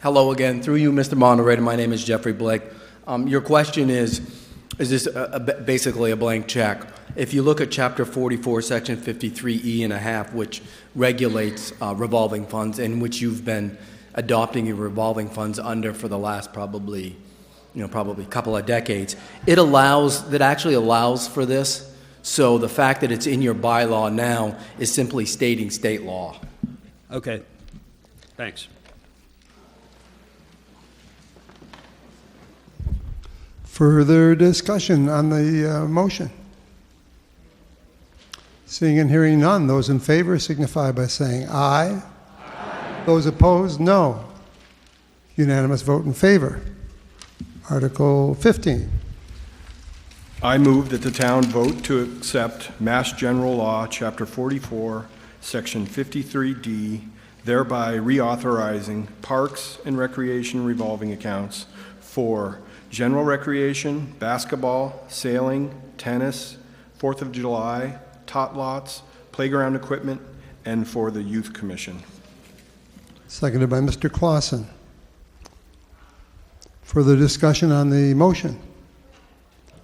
Hello again. Through you, Mr. Moderator, my name is Jeffrey Blake. Your question is this basically a blank check? If you look at Chapter 44, Section 53E and a half, which regulates revolving funds, and which you've been adopting your revolving funds under for the last probably couple of decades, that actually allows for this. So the fact that it's in your bylaw now is simply stating state law. Okay. Thanks. Further discussion on the motion? Seeing and hearing none, those in favor signify by saying aye. Aye. Those opposed, no. Unanimous vote in favor. Article 15. I move that the town vote to accept Mass General Law, Chapter 44, Section 53D, thereby reauthorizing parks and recreation revolving accounts for general recreation, basketball, sailing, tennis, 4th of July, tot lots, playground equipment, and for the Youth Commission. Seconded by Mr. Clausen. Further discussion on the motion?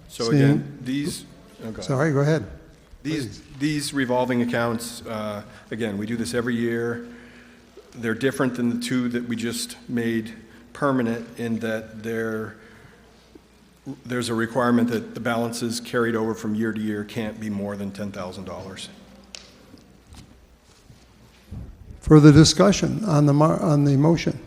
So again, these... Okay. Sorry, go ahead. These revolving accounts, again, we do this every year. They're different than the two that we just made permanent in that there's a requirement that the balances carried over from year to year can't be more than $10,000. Further discussion on the motion?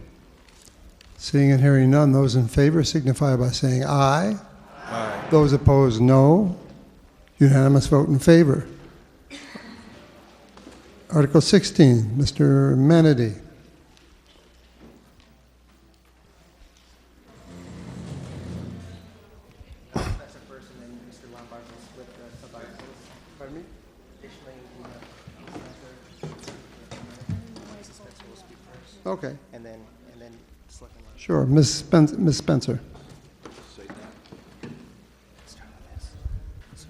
Seeing and hearing none, those in favor signify by saying aye. Aye. Those opposed, no. Unanimous vote in favor. Article 16, Mr. Menady. Okay. And then slip in. Sure, Ms. Spencer. Start with this. So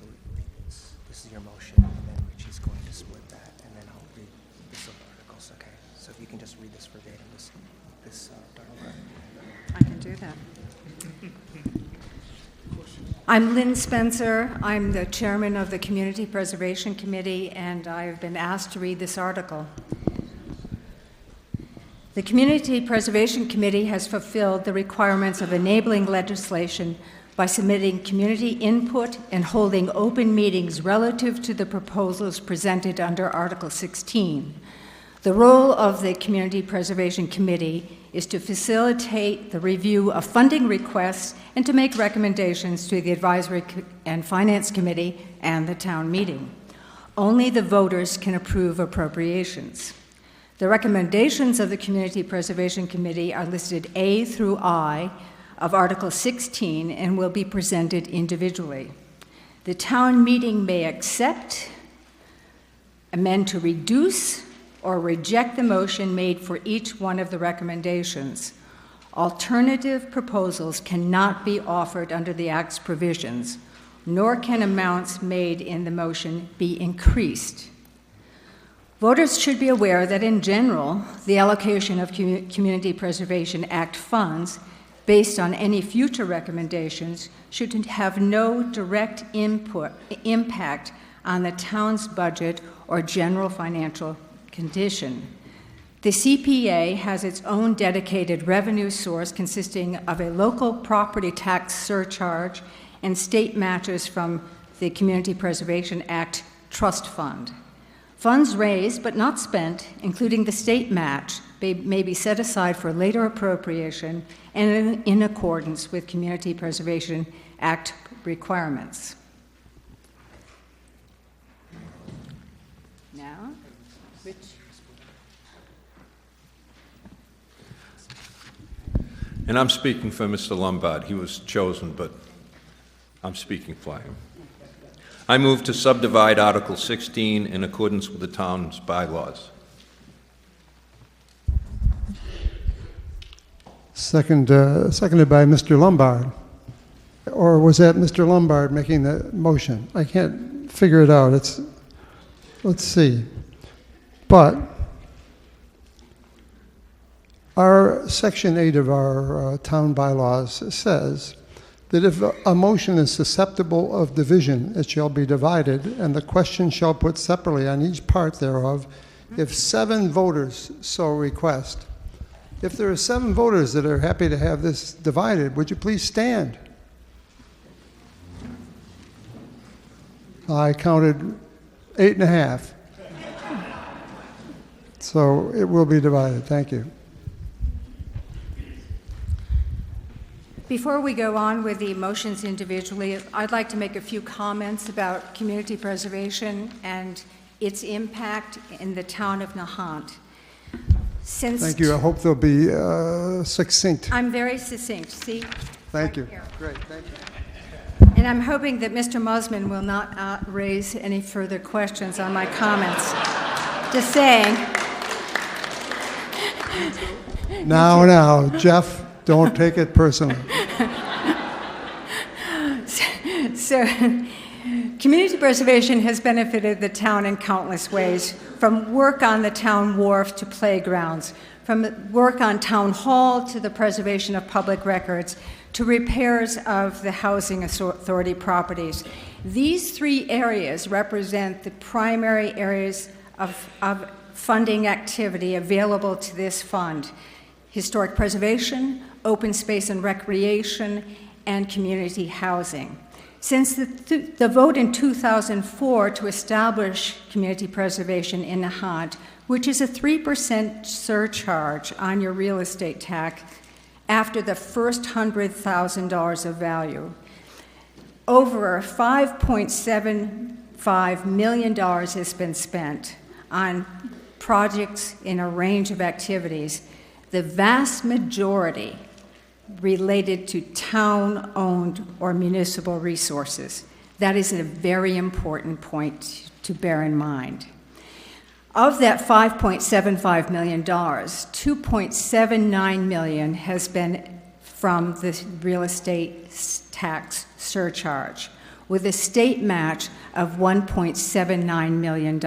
this is your motion, and then Richie's going to split that, and then I'll read the sub-articles, okay? So if you can just read this verbatim, this article. I can do that. I'm Lynn Spencer. I'm the chairman of the Community Preservation Committee, and I've been asked to read this article. The Community Preservation Committee has fulfilled the requirements of enabling legislation by submitting community input and holding open meetings relative to the proposals presented under Article 16. The role of the Community Preservation Committee is to facilitate the review of funding requests and to make recommendations to the Advisory and Finance Committee and the town meeting. Only the voters can approve appropriations. The recommendations of the Community Preservation Committee are listed A through I of Article 16 and will be presented individually. The town meeting may accept, amend to reduce, or reject the motion made for each one of the recommendations. Alternative proposals cannot be offered under the Act's provisions, nor can amounts made in the motion be increased. Voters should be aware that in general, the allocation of Community Preservation Act funds based on any future recommendations should have no direct impact on the town's budget or general financial condition. The CPA has its own dedicated revenue source consisting of a local property tax surcharge and state matches from the Community Preservation Act Trust Fund. Funds raised but not spent, including the state match, may be set aside for later appropriation and in accordance with Community Preservation Act requirements. Now, Rich. And I'm speaking for Mr. Lombard. He was chosen, but I'm speaking for him. I move to subdivide Article 16 in accordance with the town's bylaws. Seconded by Mr. Lombard. Or was that Mr. Lombard making the motion? I can't figure it out. Let's see. But our Section 8 of our town bylaws says that if a motion is susceptible of division, it shall be divided, and the question shall put separately on each part thereof, if 7 voters so request. If there are 7 voters that are happy to have this divided, would you please stand? I counted 8.5. So it will be divided. Thank you. Before we go on with the motions individually, I'd like to make a few comments about community preservation and its impact in the town of Nahant. Thank you. I hope they'll be succinct. I'm very succinct. See? Thank you. Here. Great. Thank you. And I'm hoping that Mr. Musman will not raise any further questions on my comments. Just saying. Now, Jeff, don't take it personally. So, community preservation has benefited the town in countless ways, from work on the town wharf to playgrounds, from work on town hall to the preservation of public records, to repairs of the housing authority properties. These 3 areas represent the primary areas of funding activity available to this fund: historic preservation, open space and recreation, and community housing. Since the vote in 2004 to establish community preservation in Nahant, which is a 3% surcharge on your real estate tax after the first $100,000 of value, over $5.75 million has been spent on projects in a range of activities, the vast majority related to town-owned or municipal resources. That is a very important point to bear in mind. Of that $5.75 million, $2.79 million has been from the real estate tax surcharge, with a state match of $1.79 million.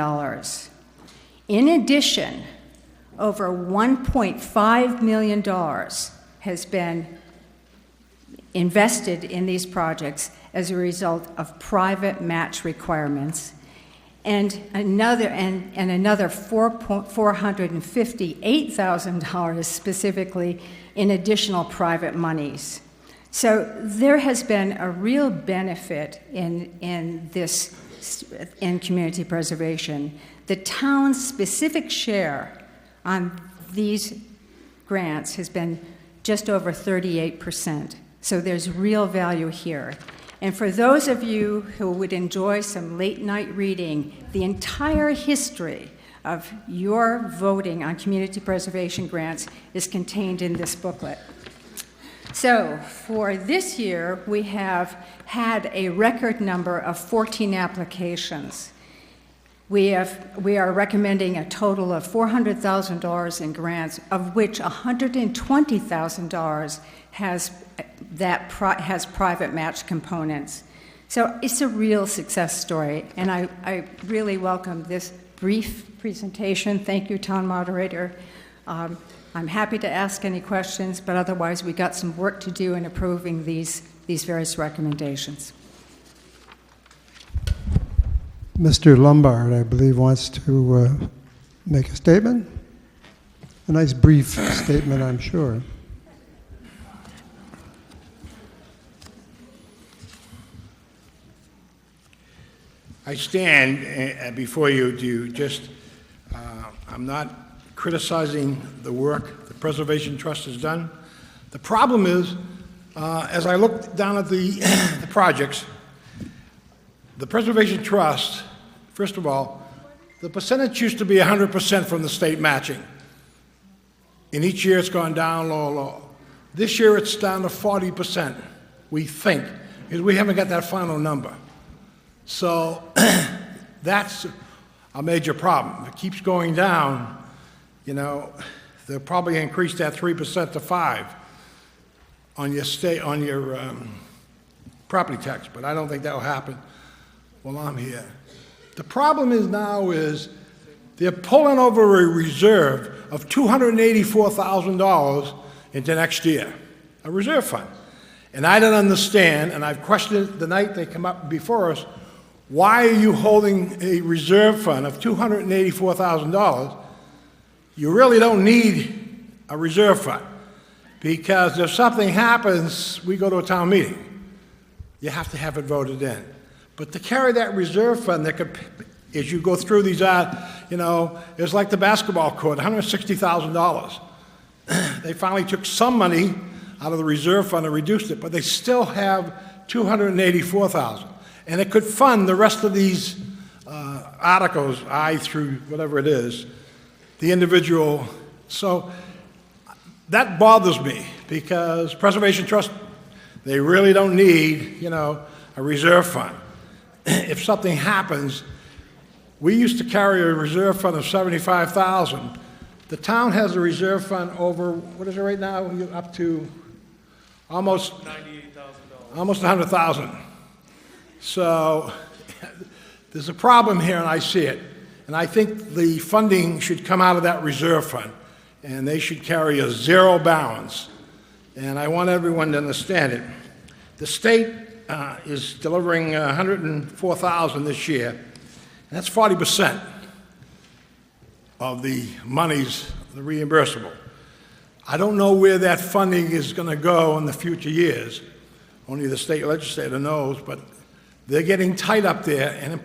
In addition, over $1.5 million has been invested in these projects as a result of private match requirements, and another $458,000 specifically in additional private monies. So there has been a real benefit in community preservation. The town's specific share on these grants has been just over 38%. So there's real value here. And for those of you who would enjoy some late night reading, the entire history of your voting on community preservation grants is contained in this booklet. So for this year, we have had a record number of 14 applications. We are recommending a total of $400,000 in grants, of which $120,000 has private match components. So it's a real success story, and I really welcome this brief presentation. Thank you, Town Moderator. I'm happy to ask any questions, but otherwise we got some work to do in approving these various recommendations. Mr. Lombard, I believe, wants to make a statement. A nice brief statement, I'm sure. I stand before you to just, I'm not criticizing the work the Preservation Trust has done. The problem is, as I look down at the projects, the Preservation Trust, first of all, the percentage used to be 100% from the state matching. And each year it's gone down low. This year it's down to 40%, we think, because we haven't got that final number. So that's a major problem. If it keeps going down, you know, they'll probably increase that 3% to 5% on your property tax, but I don't think that'll happen while I'm here. The problem is now is they're pulling over a reserve of $284,000 into next year, a reserve fund. And I don't understand, and I've questioned it the night they come up before us, why are you holding a reserve fund of $284,000? You really don't need a reserve fund, because if something happens, we go to a town meeting. You have to have it voted in. But to carry that reserve fund, that could, as you go through these, it's like the basketball court, $160,000. They finally took some money out of the reserve fund and reduced it, but they still have $284,000. And it could fund the rest of these articles, I through whatever it is, the individual. So that bothers me, because Preservation Trust, they really don't need, a reserve fund. If something happens, we used to carry a reserve fund of $75,000. The town has a reserve fund over, what is it right now? Up to almost $98,000. Almost $100,000. So there's a problem here, and I see it. And I think the funding should come out of that reserve fund, and they should carry a zero balance. And I want everyone to understand it. The state is delivering $104,000 this year, and that's 40% of the monies, the reimbursable. I don't know where that funding is going to go in the future years. Only the state legislator knows, but they're getting tight up there, and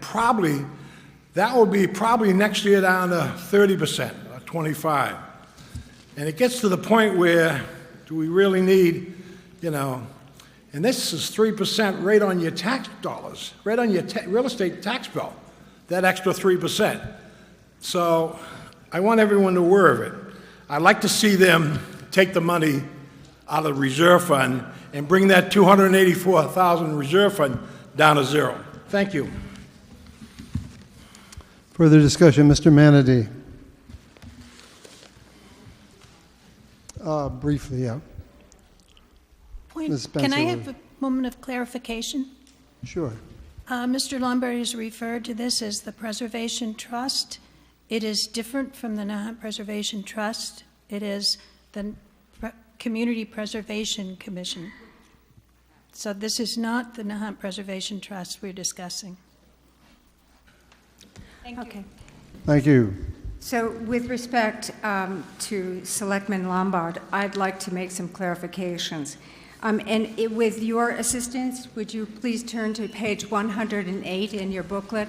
that will be probably next year down to 30% or 25%. And it gets to the point where, do we really need, and this is 3% right on your tax dollars, right on your real estate tax bill, that extra 3%. So I want everyone to be aware of it. I'd like to see them take the money out of the reserve fund and bring that $284,000 reserve fund down to zero. Thank you. Further discussion, Mr. Manady. Briefly, yeah. Ms. Can I Spencer, have a moment of clarification? Sure. Mr. Lombard has referred to this as the Preservation Trust. It is different from the Nahant Preservation Trust. It is the Community Preservation Commission. So this is not the Nahant Preservation Trust we're discussing. Okay. Thank you. So with respect to Selectman Lombard, I'd like to make some clarifications. With your assistance, would you please turn to page 108 in your booklet?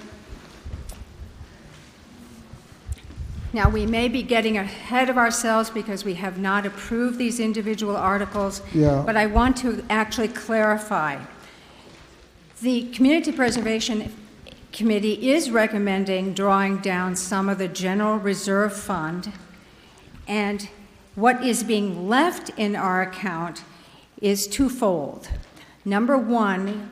Now, we may be getting ahead of ourselves because we have not approved these individual articles, but I want to actually clarify. The Community Preservation Committee is recommending drawing down some of the general reserve fund, and what is being left in our account is twofold. Number one,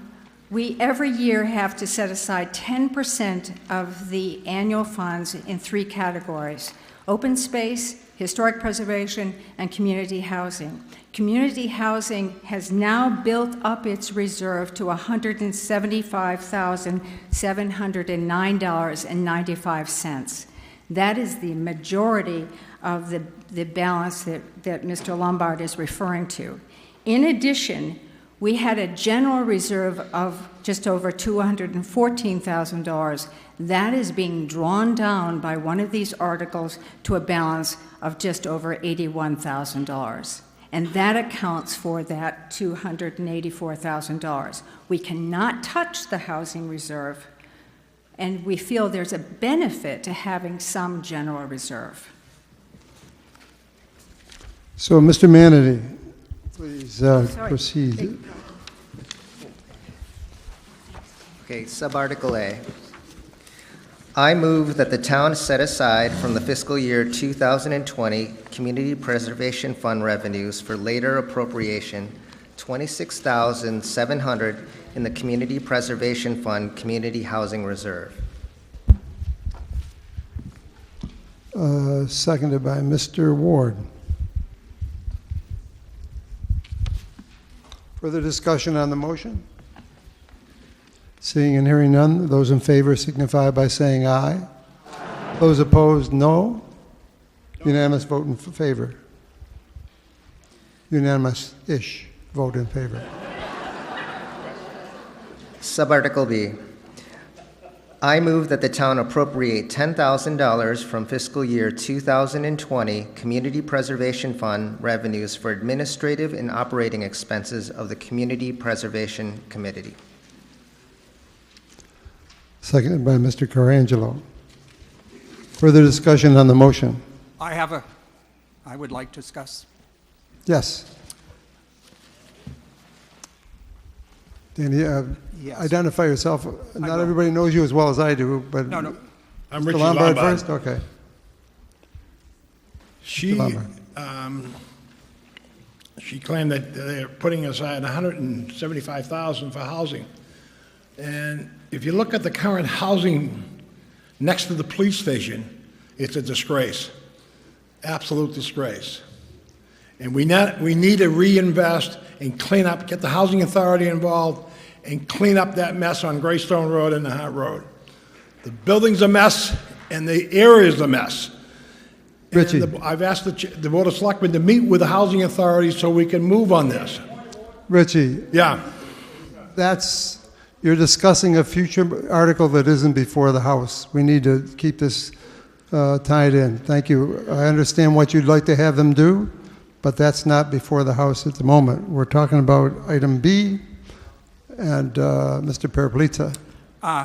we every year have to set aside 10% of the annual funds in three categories: open space, historic preservation, and community housing. Community housing has now built up its reserve to $175,709.95. That is the majority of the balance that Mr. Lombard is referring to. In addition, we had a general reserve of just over $214,000. That is being drawn down by one of these articles to a balance of just over $81,000. And that accounts for that $284,000. We cannot touch the housing reserve, and we feel there's a benefit to having some general reserve. So, Mr. Manady, please proceed. Okay, Subarticle A. I move that the town set aside from the fiscal year 2020 Community Preservation Fund revenues for later appropriation $26,700 in the Community Preservation Fund Community Housing Reserve. Seconded by Mr. Ward. Further discussion on the motion? Seeing and hearing none, those in favor signify by saying aye. Aye. Those opposed, no. Unanimous vote in favor. Unanimous-ish vote in favor. Subarticle B. I move that the town appropriate $10,000 from fiscal year 2020 Community Preservation Fund revenues for administrative and operating expenses of the Community Preservation Committee. Seconded by Mr. Carangelo. Further discussion on the motion? I would like to discuss. Yes. Danny, Yes. identify yourself. Not everybody knows you as well as I do, but No, no. I'm Mr. Richard Lombard Lombard. first? Okay. She, Lombard. she claimed that they're putting aside $175,000 for housing. And if you look at the current housing next to the police station, it's a disgrace, absolute disgrace. And we need to reinvest and clean up, get the Housing Authority involved, and clean up that mess on Greystone Road and Nahant Road. The building's a mess, and the area's a mess. Richie. I've asked the Board of Selectmen to meet with the Housing Authority so we can move on this. Richie. Yeah. You're discussing a future article that isn't before the House. We need to keep this tied in. Thank you. I understand what you'd like to have them do, but that's not before the House at the moment. We're talking about item B and Mr. Parapolita.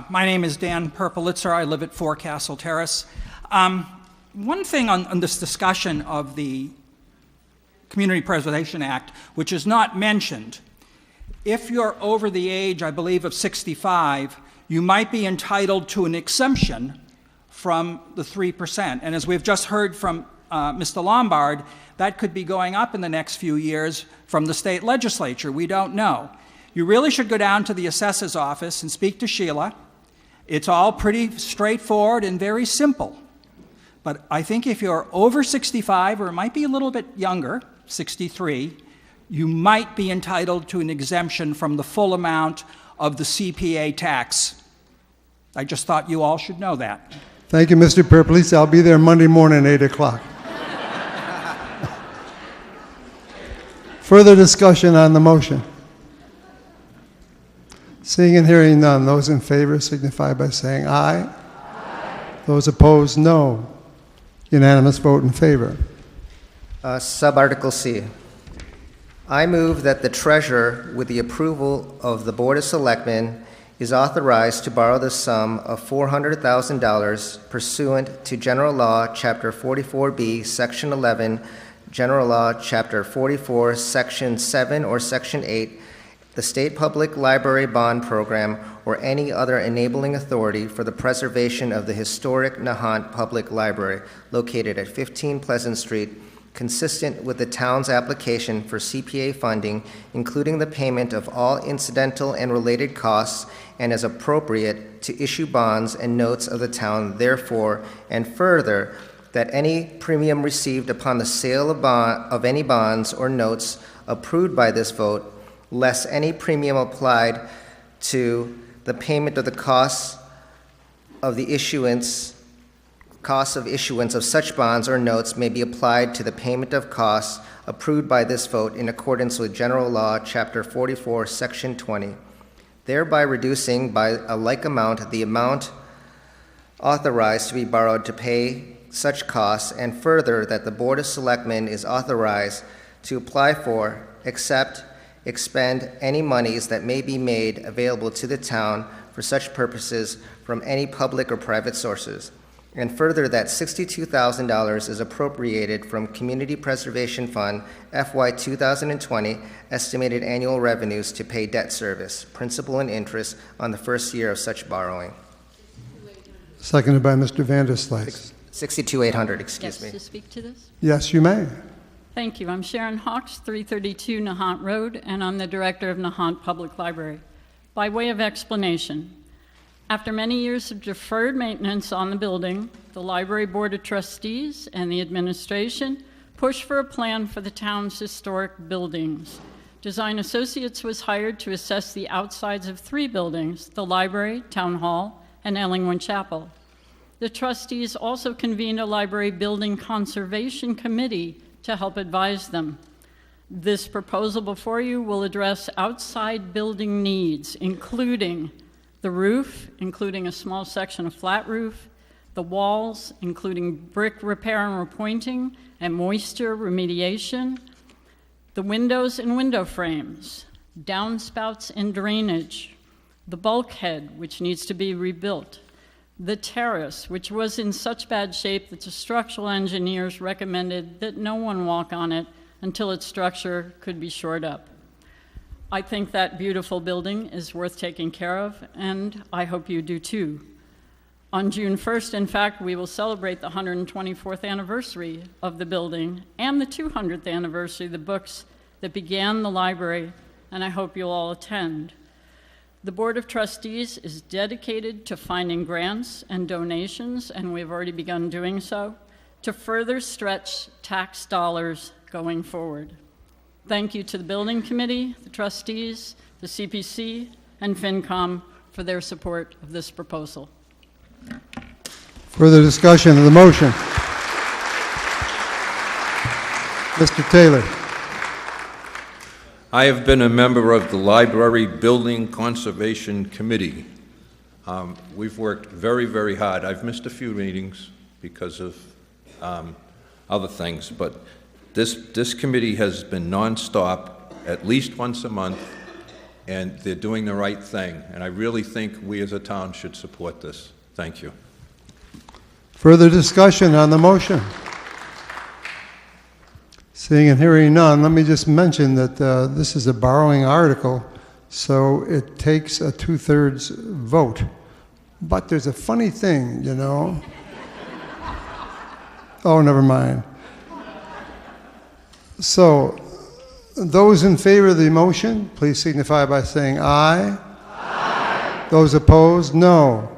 My name is Dan Perpolitzer. I live at 4 Castle Terrace. One thing on this discussion of the Community Preservation Act, which is not mentioned, if you're over the age, I believe, of 65, you might be entitled to an exemption from the 3%. And as we've just heard from Mr. Lombard, that could be going up in the next few years from the state legislature. We don't know. You really should go down to the assessor's office and speak to Sheila. It's all pretty straightforward and very simple. But I think if you're over 65, or it might be a little bit younger, 63, you might be entitled to an exemption from the full amount of the CPA tax. I just thought you all should know that. Thank you, Mr. Parapolita. I'll be there Monday morning, 8 o'clock. Further discussion on the motion? Seeing and hearing none, those in favor signify by saying aye. Aye. Those opposed, no. Unanimous vote in favor. Subarticle C. I move that the treasurer, with the approval of the Board of Selectmen, is authorized to borrow the sum of $400,000 pursuant to General Law, Chapter 44B, Section 11, General Law, Chapter 44, Section 7 or Section 8, the State Public Library Bond Program, or any other enabling authority for the preservation of the historic Nahant Public Library, located at 15 Pleasant Street, consistent with the town's application for CPA funding, including the payment of all incidental and related costs, and as appropriate to issue bonds and notes of the town therefore, and further, that any premium received upon the sale of any bonds or notes approved by this vote, less any premium applied to the payment of the costs of issuance of such bonds or notes may be applied to the payment of costs approved by this vote in accordance with General Law, Chapter 44, Section 20, thereby reducing by a like amount the amount authorized to be borrowed to pay such costs, and further, that the Board of Selectmen is authorized to apply for, accept, expend any monies that may be made available to the town for such purposes from any public or private sources. And further, that $62,000 is appropriated from Community Preservation Fund FY 2020 estimated annual revenues to pay debt service, principal and interest on the first year of such borrowing. Seconded by Mr. Vanderslice. 62,800, excuse me. Yes, to speak to this? Yes, you may. Thank you. I'm Sharon Hawks, 332 Nahant Road, and I'm the director of Nahant Public Library. By way of explanation, after many years of deferred maintenance on the building, the Library Board of Trustees and the administration pushed for a plan for the town's historic buildings. Design Associates was hired to assess the outsides of 3 buildings, the library, town hall, and Ellington Chapel. The trustees also convened a library building conservation committee to help advise them. This proposal before you will address outside building needs, including the roof, including a small section of flat roof, the walls, including brick repair and repointing and moisture remediation, the windows and window frames, downspouts and drainage, the bulkhead, which needs to be rebuilt, the terrace, which was in such bad shape that the structural engineers recommended that no one walk on it until its structure could be shored up. I think that beautiful building is worth taking care of, and I hope you do too. On June 1st, in fact, we will celebrate the 124th anniversary of the building and the 200th anniversary of the books that began the library, and I hope you'll all attend. The Board of Trustees is dedicated to finding grants and donations, and we've already begun doing so, to further stretch tax dollars going forward. Thank you to the Building Committee, the trustees, the CPC, and FinCom for their support of this proposal. Further discussion of the motion? Mr. Taylor. I have been a member of the Library Building Conservation Committee. We've worked very, very hard. I've missed a few meetings because of other things, but this committee has been nonstop, at least once a month, and they're doing the right thing. And I really think we as a town should support this. Thank you. Further discussion on the motion? Seeing and hearing none, let me just mention that this is a borrowing article, so it takes a 2/3 vote. But there's a funny thing, you know. Oh, never mind. So, those in favor of the motion, please signify by saying aye. Aye. Those opposed, no.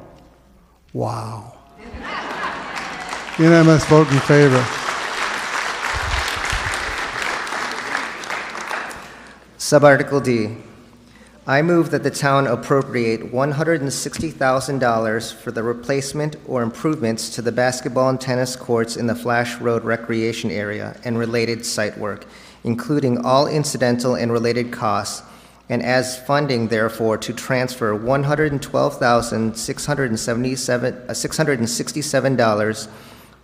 Wow. Unanimous vote in favor. Subarticle D. I move that the town appropriate $160,000 for the replacement or improvements to the basketball and tennis courts in the Flash Road recreation area and related site work, including all incidental and related costs, and as funding, therefore, to transfer $112,667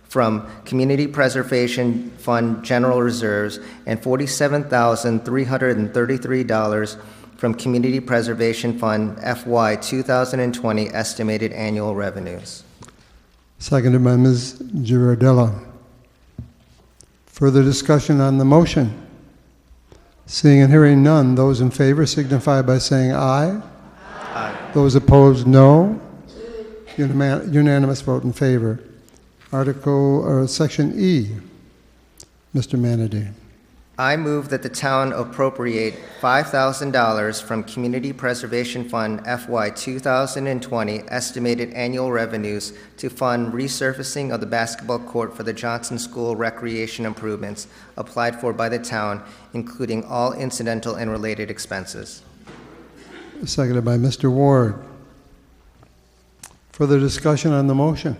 from Community Preservation Fund General Reserves and $47,333 from Community Preservation Fund FY 2020 estimated annual revenues. Seconded by Ms. Girardella. Further discussion on the motion? Seeing and hearing none, those in favor signify by saying aye. Aye. Those opposed, no. Unanimous vote in favor. Section E. Mr. Manaday. I move that the town appropriate $5,000 from Community Preservation Fund FY 2020 estimated annual revenues to fund resurfacing of the basketball court for the Johnson School recreation improvements applied for by the town, including all incidental and related expenses. Seconded by Mr. Ward. Further discussion on the motion?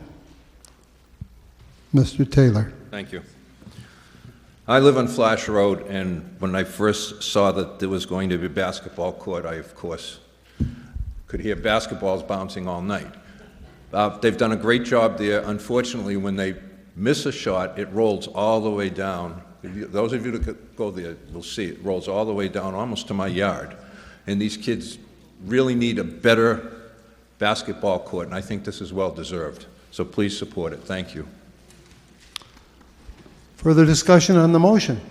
Mr. Taylor. Thank you. I live on Flash Road, and when I first saw that there was going to be a basketball court, I, of course, could hear basketballs bouncing all night. They've done a great job there. Unfortunately, when they miss a shot, it rolls all the way down. Those of you that go there will see it rolls all the way down almost to my yard. And these kids really need a better basketball court, and I think this is well deserved. So please support it. Thank you. Further discussion on the motion?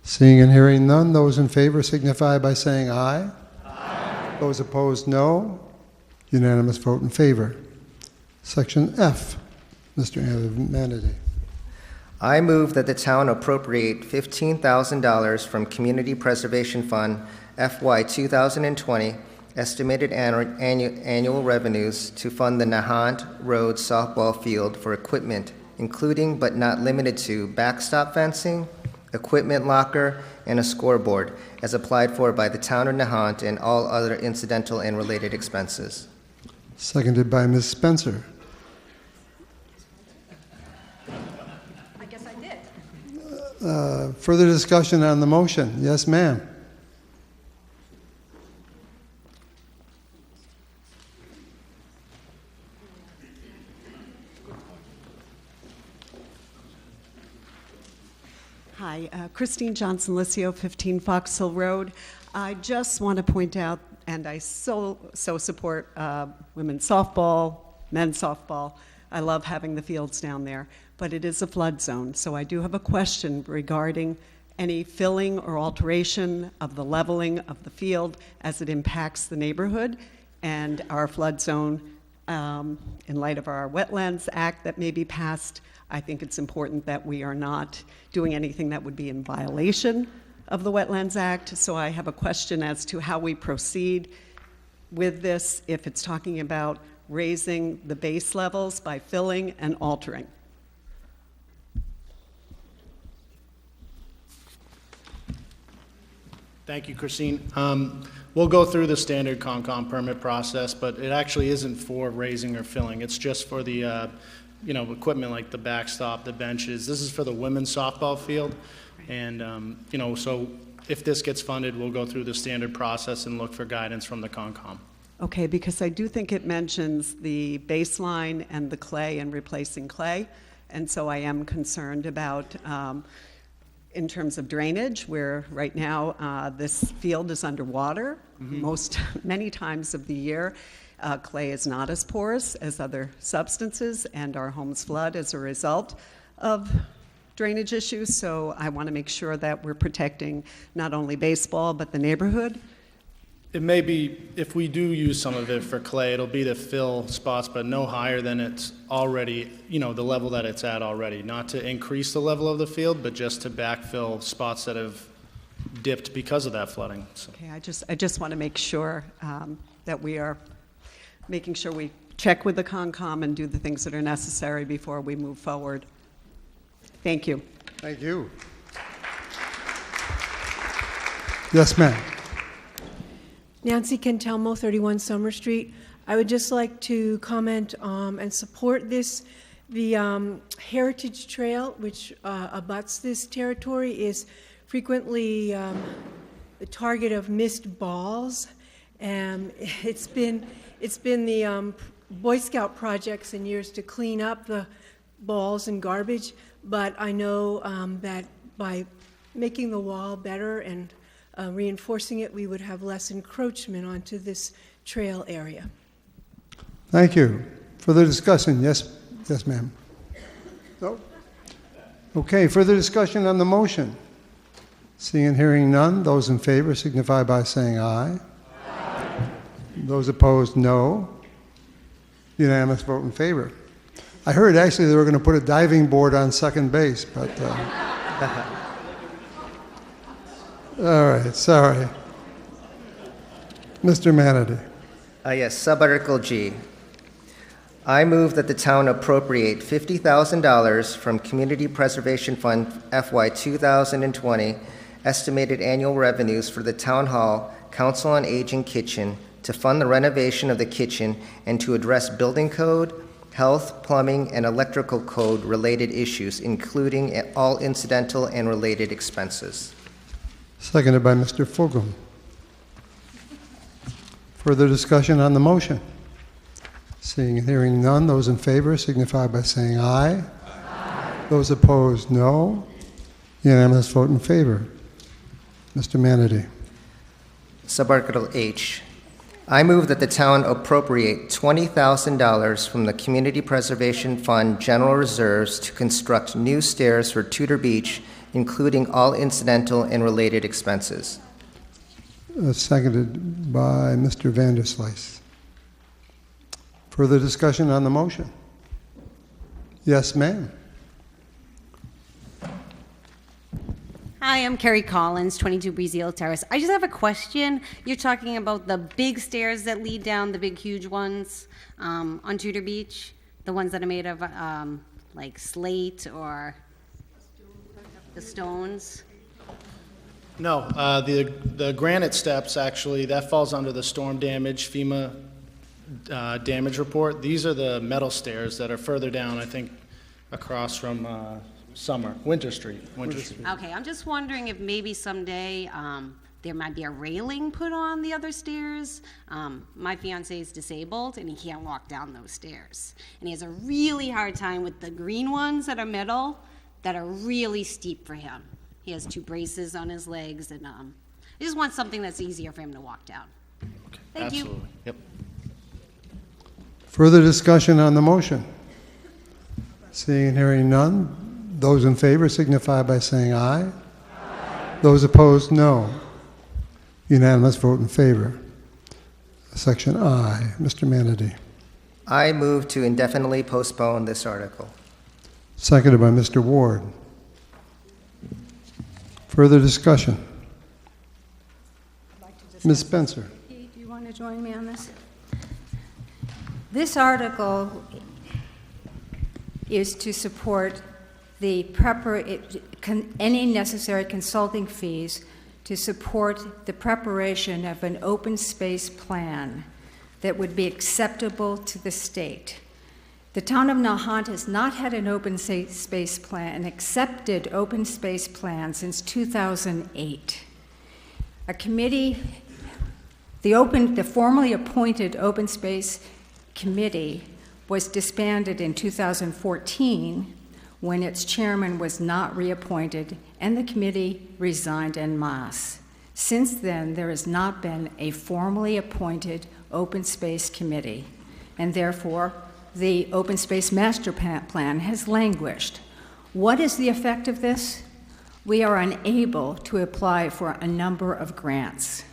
Seeing and hearing none, those in favor signify by saying aye. Aye. Those opposed, no. Unanimous vote in favor. Section F. Mr. Manaday. I move that the town appropriate $15,000 from Community Preservation Fund FY 2020 estimated annual revenues to fund the Nahant Road softball field for equipment, including but not limited to backstop fencing, equipment locker, and a scoreboard, as applied for by the town of Nahant and all other incidental and related expenses. Seconded by Ms. Spencer. I guess I did. Further discussion on the motion? Yes, ma'am. Hi, Christine Johnson-Licio, 15 Fox Hill Road. I just want to point out, and I so support women's softball, men's softball. I love having the fields down there, but it is a flood zone. So I do have a question regarding any filling or alteration of the leveling of the field as it impacts the neighborhood and our flood zone. In light of our Wetlands Act that may be passed, I think it's important that we are not doing anything that would be in violation of the Wetlands Act. So I have a question as to how we proceed with this, if it's talking about raising the base levels by filling and altering. Thank you, Christine. We'll go through the standard Concom permit process, but it actually isn't for raising or filling. It's just for the equipment like the backstop, the benches. This is for the women's softball field. And, so if this gets funded, we'll go through the standard process and look for guidance from the Concom. Okay, because I do think it mentions the baseline and the clay and replacing clay. And so I am concerned about, in terms of drainage, where right now this field is underwater many times of the year. Clay is not as porous as other substances, and our homes flood as a result of drainage issues. So I want to make sure that we're protecting not only baseball, but the neighborhood. It may be, if we do use some of it for clay, it'll be to fill spots, but no higher than it's already, the level that it's at already. Not to increase the level of the field, but just to backfill spots that have dipped because of that flooding. So. Okay, I just want to make sure that we are making sure we check with the Concom and do the things that are necessary before we move forward. Thank you. Thank you. Yes, ma'am. Nancy Cantelmo, 31 Summer Street. I would just like to comment and support this. The Heritage Trail, which abuts this territory, is frequently the target of missed balls. It's been the Boy Scout projects in years to clean up the balls and garbage, but I know that by making the wall better and reinforcing it, we would have less encroachment onto this trail area. Thank you. Further discussion? Yes, ma'am. No? Okay, further discussion on the motion? Seeing and hearing none, those in favor signify by saying aye. Aye. Those opposed, no. Unanimous vote in favor. I heard actually they were going to put a diving board on second base, but... All right, sorry. Mr. Manatee. Yes, Subarticle G. I move that the town appropriate $50,000 from Community Preservation Fund FY 2020 estimated annual revenues for the Town Hall Council on Aging kitchen to fund the renovation of the kitchen and to address building code, health, plumbing, and electrical code related issues, including all incidental and related expenses. Seconded by Mr. Fulgham. Further discussion on the motion? Seeing and hearing none, those in favor signify by saying aye. Aye. Those opposed, no. Unanimous vote in favor. Mr. Manatee. Subarticle H. I move that the town appropriate $20,000 from the Community Preservation Fund General Reserves to construct new stairs for Tudor Beach, including all incidental and related expenses. Seconded by Mr. Vanderslice. Further discussion on the motion? Yes, ma'am. Hi, I'm Carrie Collins, 22 Breezy Terrace. I just have a question. You're talking about the big stairs that lead down, the big, huge ones on Tudor Beach, the ones that are made of like slate or the stones? No, the granite steps, actually, that falls under the storm damage, FEMA damage report. These are the metal stairs that are further down, I think, across from Winter Street. Okay, I'm just wondering if maybe someday there might be a railing put on the other stairs. My fiance is disabled and he can't walk down those stairs. And he has a really hard time with the green ones that are metal that are really steep for him. He has 2 braces on his legs, and I just want something that's easier for him to walk down. Thank you. Absolutely. Yep. Further discussion on the motion? Seeing and hearing none, those in favor signify by saying aye. Those opposed, no. Unanimous vote in favor. Section I. Mr. Manady. I move to indefinitely postpone this article. Seconded by Mr. Ward. Further discussion? Ms. Spencer. Pete, do you want to join me on this? This article is to support the any necessary consulting fees to support the preparation of an open space plan that would be acceptable to the state. The town of Nahant has not had an open space plan, an accepted open space plan since 2008. A committee, the formally appointed open space committee was disbanded in 2014 when its chairman was not reappointed and the committee resigned en masse. Since then, there has not been a formally appointed open space committee, and therefore the open space master plan has languished. What is the effect of this? We are unable to apply for a number of grants.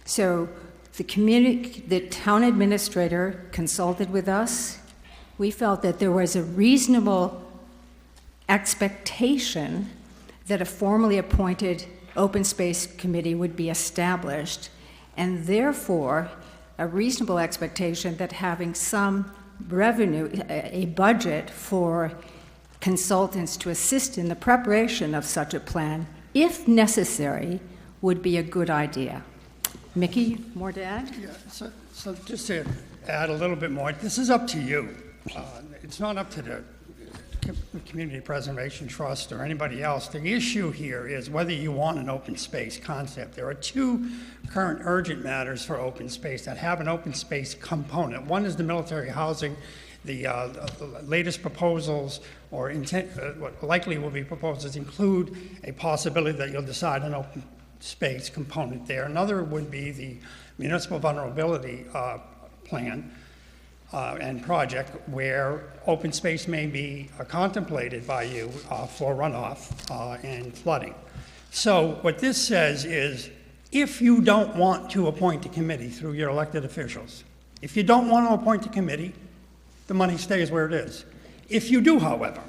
So the town administrator consulted with us. We felt that there was a reasonable expectation that a formally appointed open space committee would be established, and therefore a reasonable expectation that having some revenue, a budget for consultants to assist in the preparation of such a plan, if necessary, would be a good idea. Mickey, more to add? Yeah, so just to add a little bit more, this is up to you. It's not up to the Community Preservation Trust or anybody else. The issue here is whether you want an open space concept. There are 2 current urgent matters for open space that have an open space component. One is the military housing. The latest proposals or what likely will be proposals include a possibility that you'll decide an open space component there. Another would be the municipal vulnerability plan and project where open space may be contemplated by you for runoff and flooding. So what this says is if you don't want to appoint a committee through your elected officials, if you don't want to appoint a committee, the money stays where it is. If you do, however,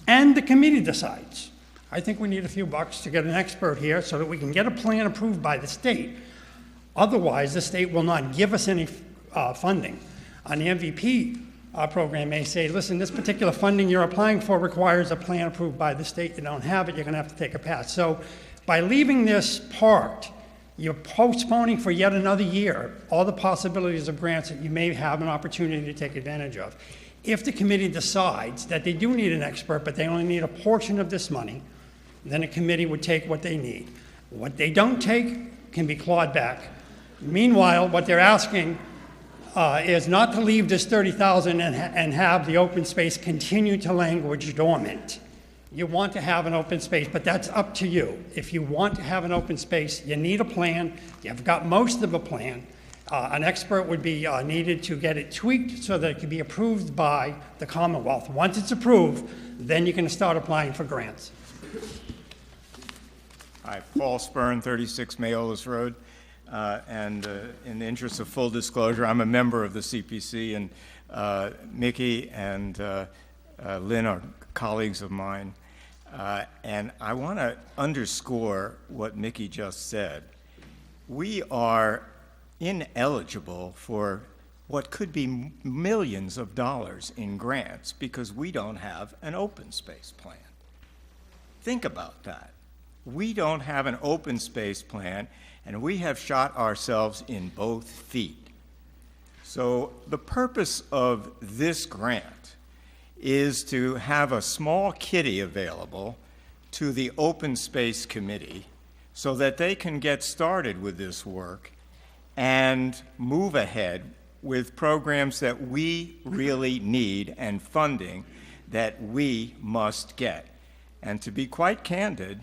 and the committee decides, I think we need a few bucks to get an expert here so that we can get a plan approved by the state. Otherwise, the state will not give us any funding. On the MVP program may say, listen, this particular funding you're applying for requires a plan approved by the state. You don't have it, you're going to have to take a pass. So by leaving this part, you're postponing for yet another year all the possibilities of grants that you may have an opportunity to take advantage of. If the committee decides that they do need an expert, but they only need a portion of this money, then a committee would take what they need. What they don't take can be clawed back. Meanwhile, what they're asking is not to leave this $30,000 and have the open space continue to languish dormant. You want to have an open space, but that's up to you. If you want to have an open space, you need a plan. You've got most of a plan. An expert would be needed to get it tweaked so that it can be approved by the Commonwealth. Once it's approved, then you can start applying for grants. Hi, Paul Spurn, 36 Mayolas Road. And in the interest of full disclosure, I'm a member of the CPC, and Mickey and Lynn are colleagues of mine. And I want to underscore what Mickey just said. We are ineligible for what could be millions of dollars in grants because we don't have an open space plan. Think about that. We don't have an open space plan, and we have shot ourselves in both feet. So the purpose of this grant is to have a small kitty available to the Open Space Committee so that they can get started with this work and move ahead with programs that we really need and funding that we must get. And to be quite candid,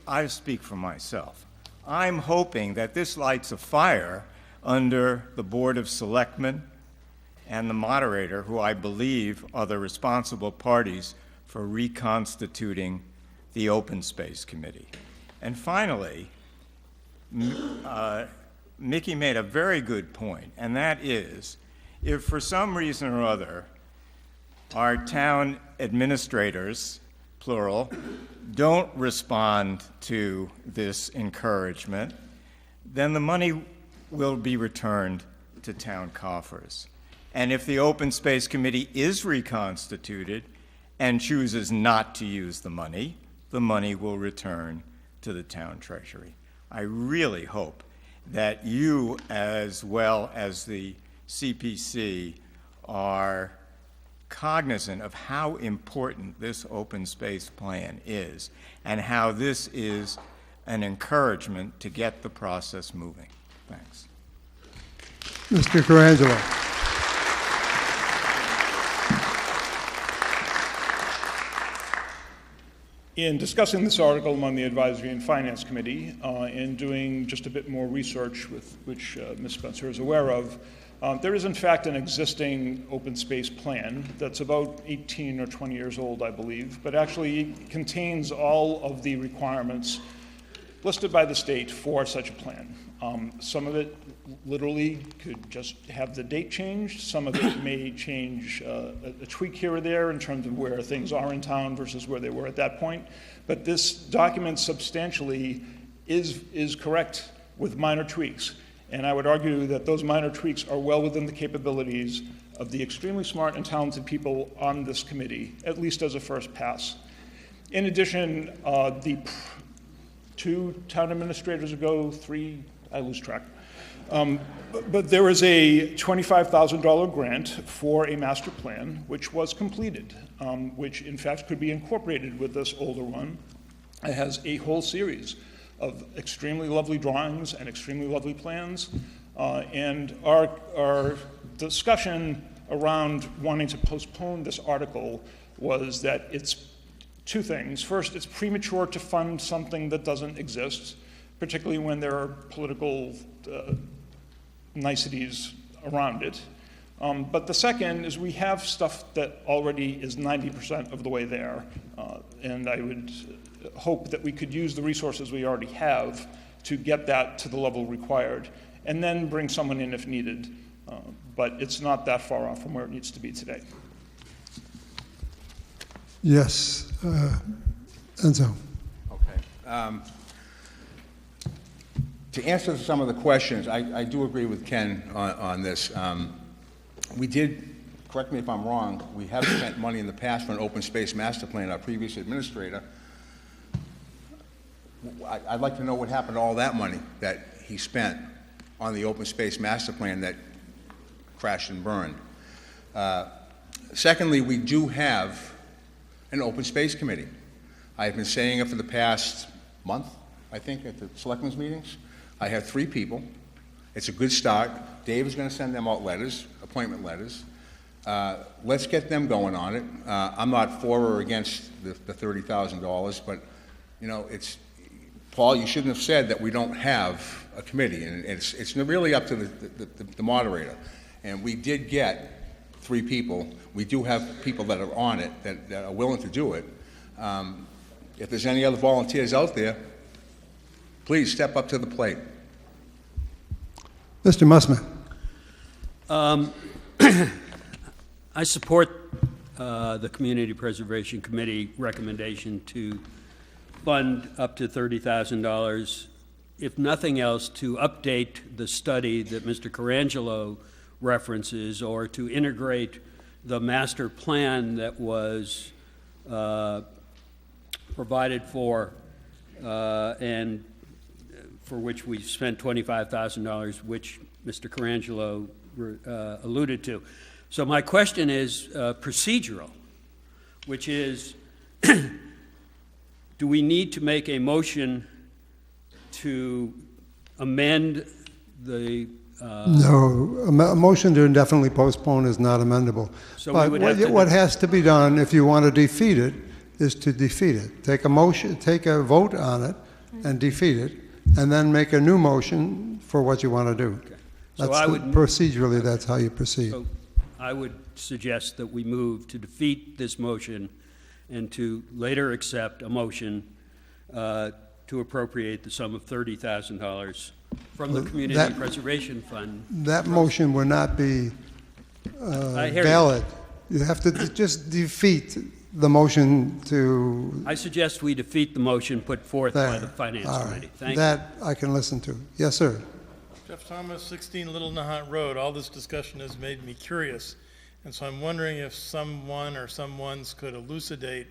I speak for myself, I'm hoping that this lights a fire under the Board of Selectmen and the moderator, who I believe are the responsible parties for reconstituting the Open Space Committee. And finally, Mickey made a very good point, and that is, if for some reason or other our town administrators, plural, don't respond to this encouragement, then the money will be returned to town coffers. And if the Open Space Committee is reconstituted and chooses not to use the money will return to the town treasury. I really hope that you, as well as the CPC, are cognizant of how important this open space plan is and how this is an encouragement to get the process moving. Thanks. Mr. Carangelo. In discussing this article among the Advisory and Finance Committee, and doing just a bit more research, with which Ms. Spencer is aware of, there is in fact an existing open space plan that's about 18 or 20 years old, I believe, but actually contains all of the requirements listed by the state for such a plan. Some of it literally could just have the date changed. Some of it may change a tweak here or there in terms of where things are in town versus where they were at that point. But this document substantially is correct with minor tweaks. And I would argue that those minor tweaks are well within the capabilities of the extremely smart and talented people on this committee, at least as a first pass. In addition, the 2 town administrators ago, 3, I lose track. But there was a $25,000 grant for a master plan, which was completed, which in fact could be incorporated with this older one. It has a whole series of extremely lovely drawings and extremely lovely plans. And our discussion around wanting to postpone this article was that it's 2 things. First, it's premature to fund something that doesn't exist, particularly when there are political niceties around it. But the second is we have stuff that already is 90% of the way there, and I would hope that we could use the resources we already have to get that to the level required, and then bring someone in if needed. But it's not that far off from where it needs to be today. Yes. Enzo. Okay. To answer some of the questions, I do agree with Ken on this. We did, correct me if I'm wrong, we have spent money in the past for an open space master plan. Our previous administrator, I'd like to know what happened to all that money that he spent on the open space master plan that crashed and burned. Secondly, we do have an open space committee. I've been saying it for the past month, I think, at the selectmen's meetings. I have 3 people. It's a good start. Dave is going to send them out letters, appointment letters. Let's get them going on it. I'm not for or against the $30,000, but, you know, it's, Paul, you shouldn't have said that we don't have a committee, and it's really up to the moderator. And we did get 3 people. We do have people that are on it, that are willing to do it. If there's any other volunteers out there, please step up to the plate. Mr. Mussman. I support the Community Preservation Committee recommendation to fund up to $30,000, if nothing else, to update the study that Mr. Carangelo references, or to integrate the master plan that was provided for and for which we spent $25,000, which Mr. Carangelo alluded to. So my question is procedural, which is, do we need to make a motion to amend the... No, a motion to indefinitely postpone is not amendable. So but we would have to what has to be done if you want to defeat it is to defeat it. Take a motion, take a vote on it and defeat it, and then make a new motion for what you want to do. Okay. So I would... Procedurally, that's how you proceed. So I would suggest that we move to defeat this motion and to later accept a motion to appropriate the sum of $30,000 from the Community Preservation Fund. That motion will not be valid. You have to just defeat the motion to... I suggest we defeat the motion put forth by the Finance Committee. Thank you. That I can listen to. Yes, sir. Jeff Thomas, 16 Little Nahant Road. All this discussion has made me curious, and so I'm wondering if someone or someones could elucidate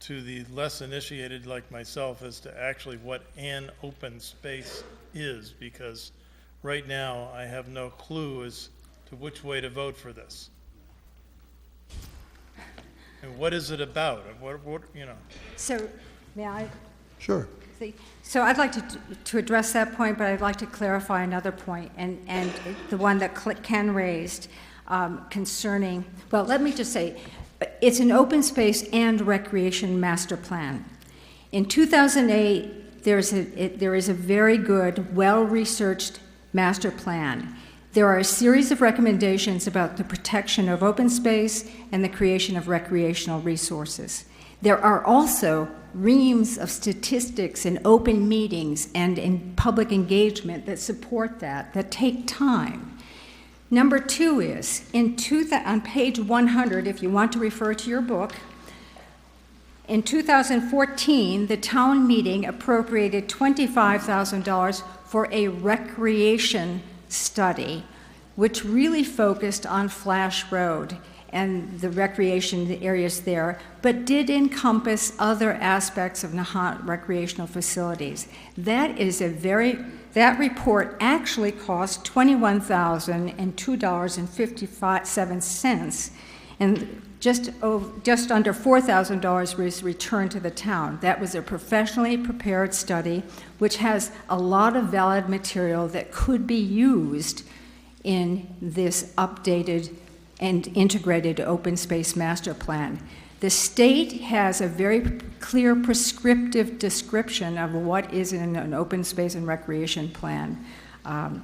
to the less initiated like myself as to actually what an open space is, because right now I have no clue as to which way to vote for this. And what is it about? What you know? So, may I? Sure. So I'd like to address that point, but I'd like to clarify another point, and the one that Ken raised concerning, well, let me just say, it's an open space and recreation master plan. In 2008, there is a very good, well-researched master plan. There are a series of recommendations about the protection of open space and the creation of recreational resources. There are also reams of statistics and open meetings and in public engagement that support that take time. Number two is, on page 100, if you want to refer to your book, in 2014, the town meeting appropriated $25,000 for a recreation study, which really focused on Flash Road and the recreation areas there, but did encompass other aspects of Nahant recreational facilities. That report actually cost $21,002.57, and just under $4,000 was returned to the town. That was a professionally prepared study, which has a lot of valid material that could be used in this updated and integrated open space master plan. The state has a very clear prescriptive description of what is in an open space and recreation plan. And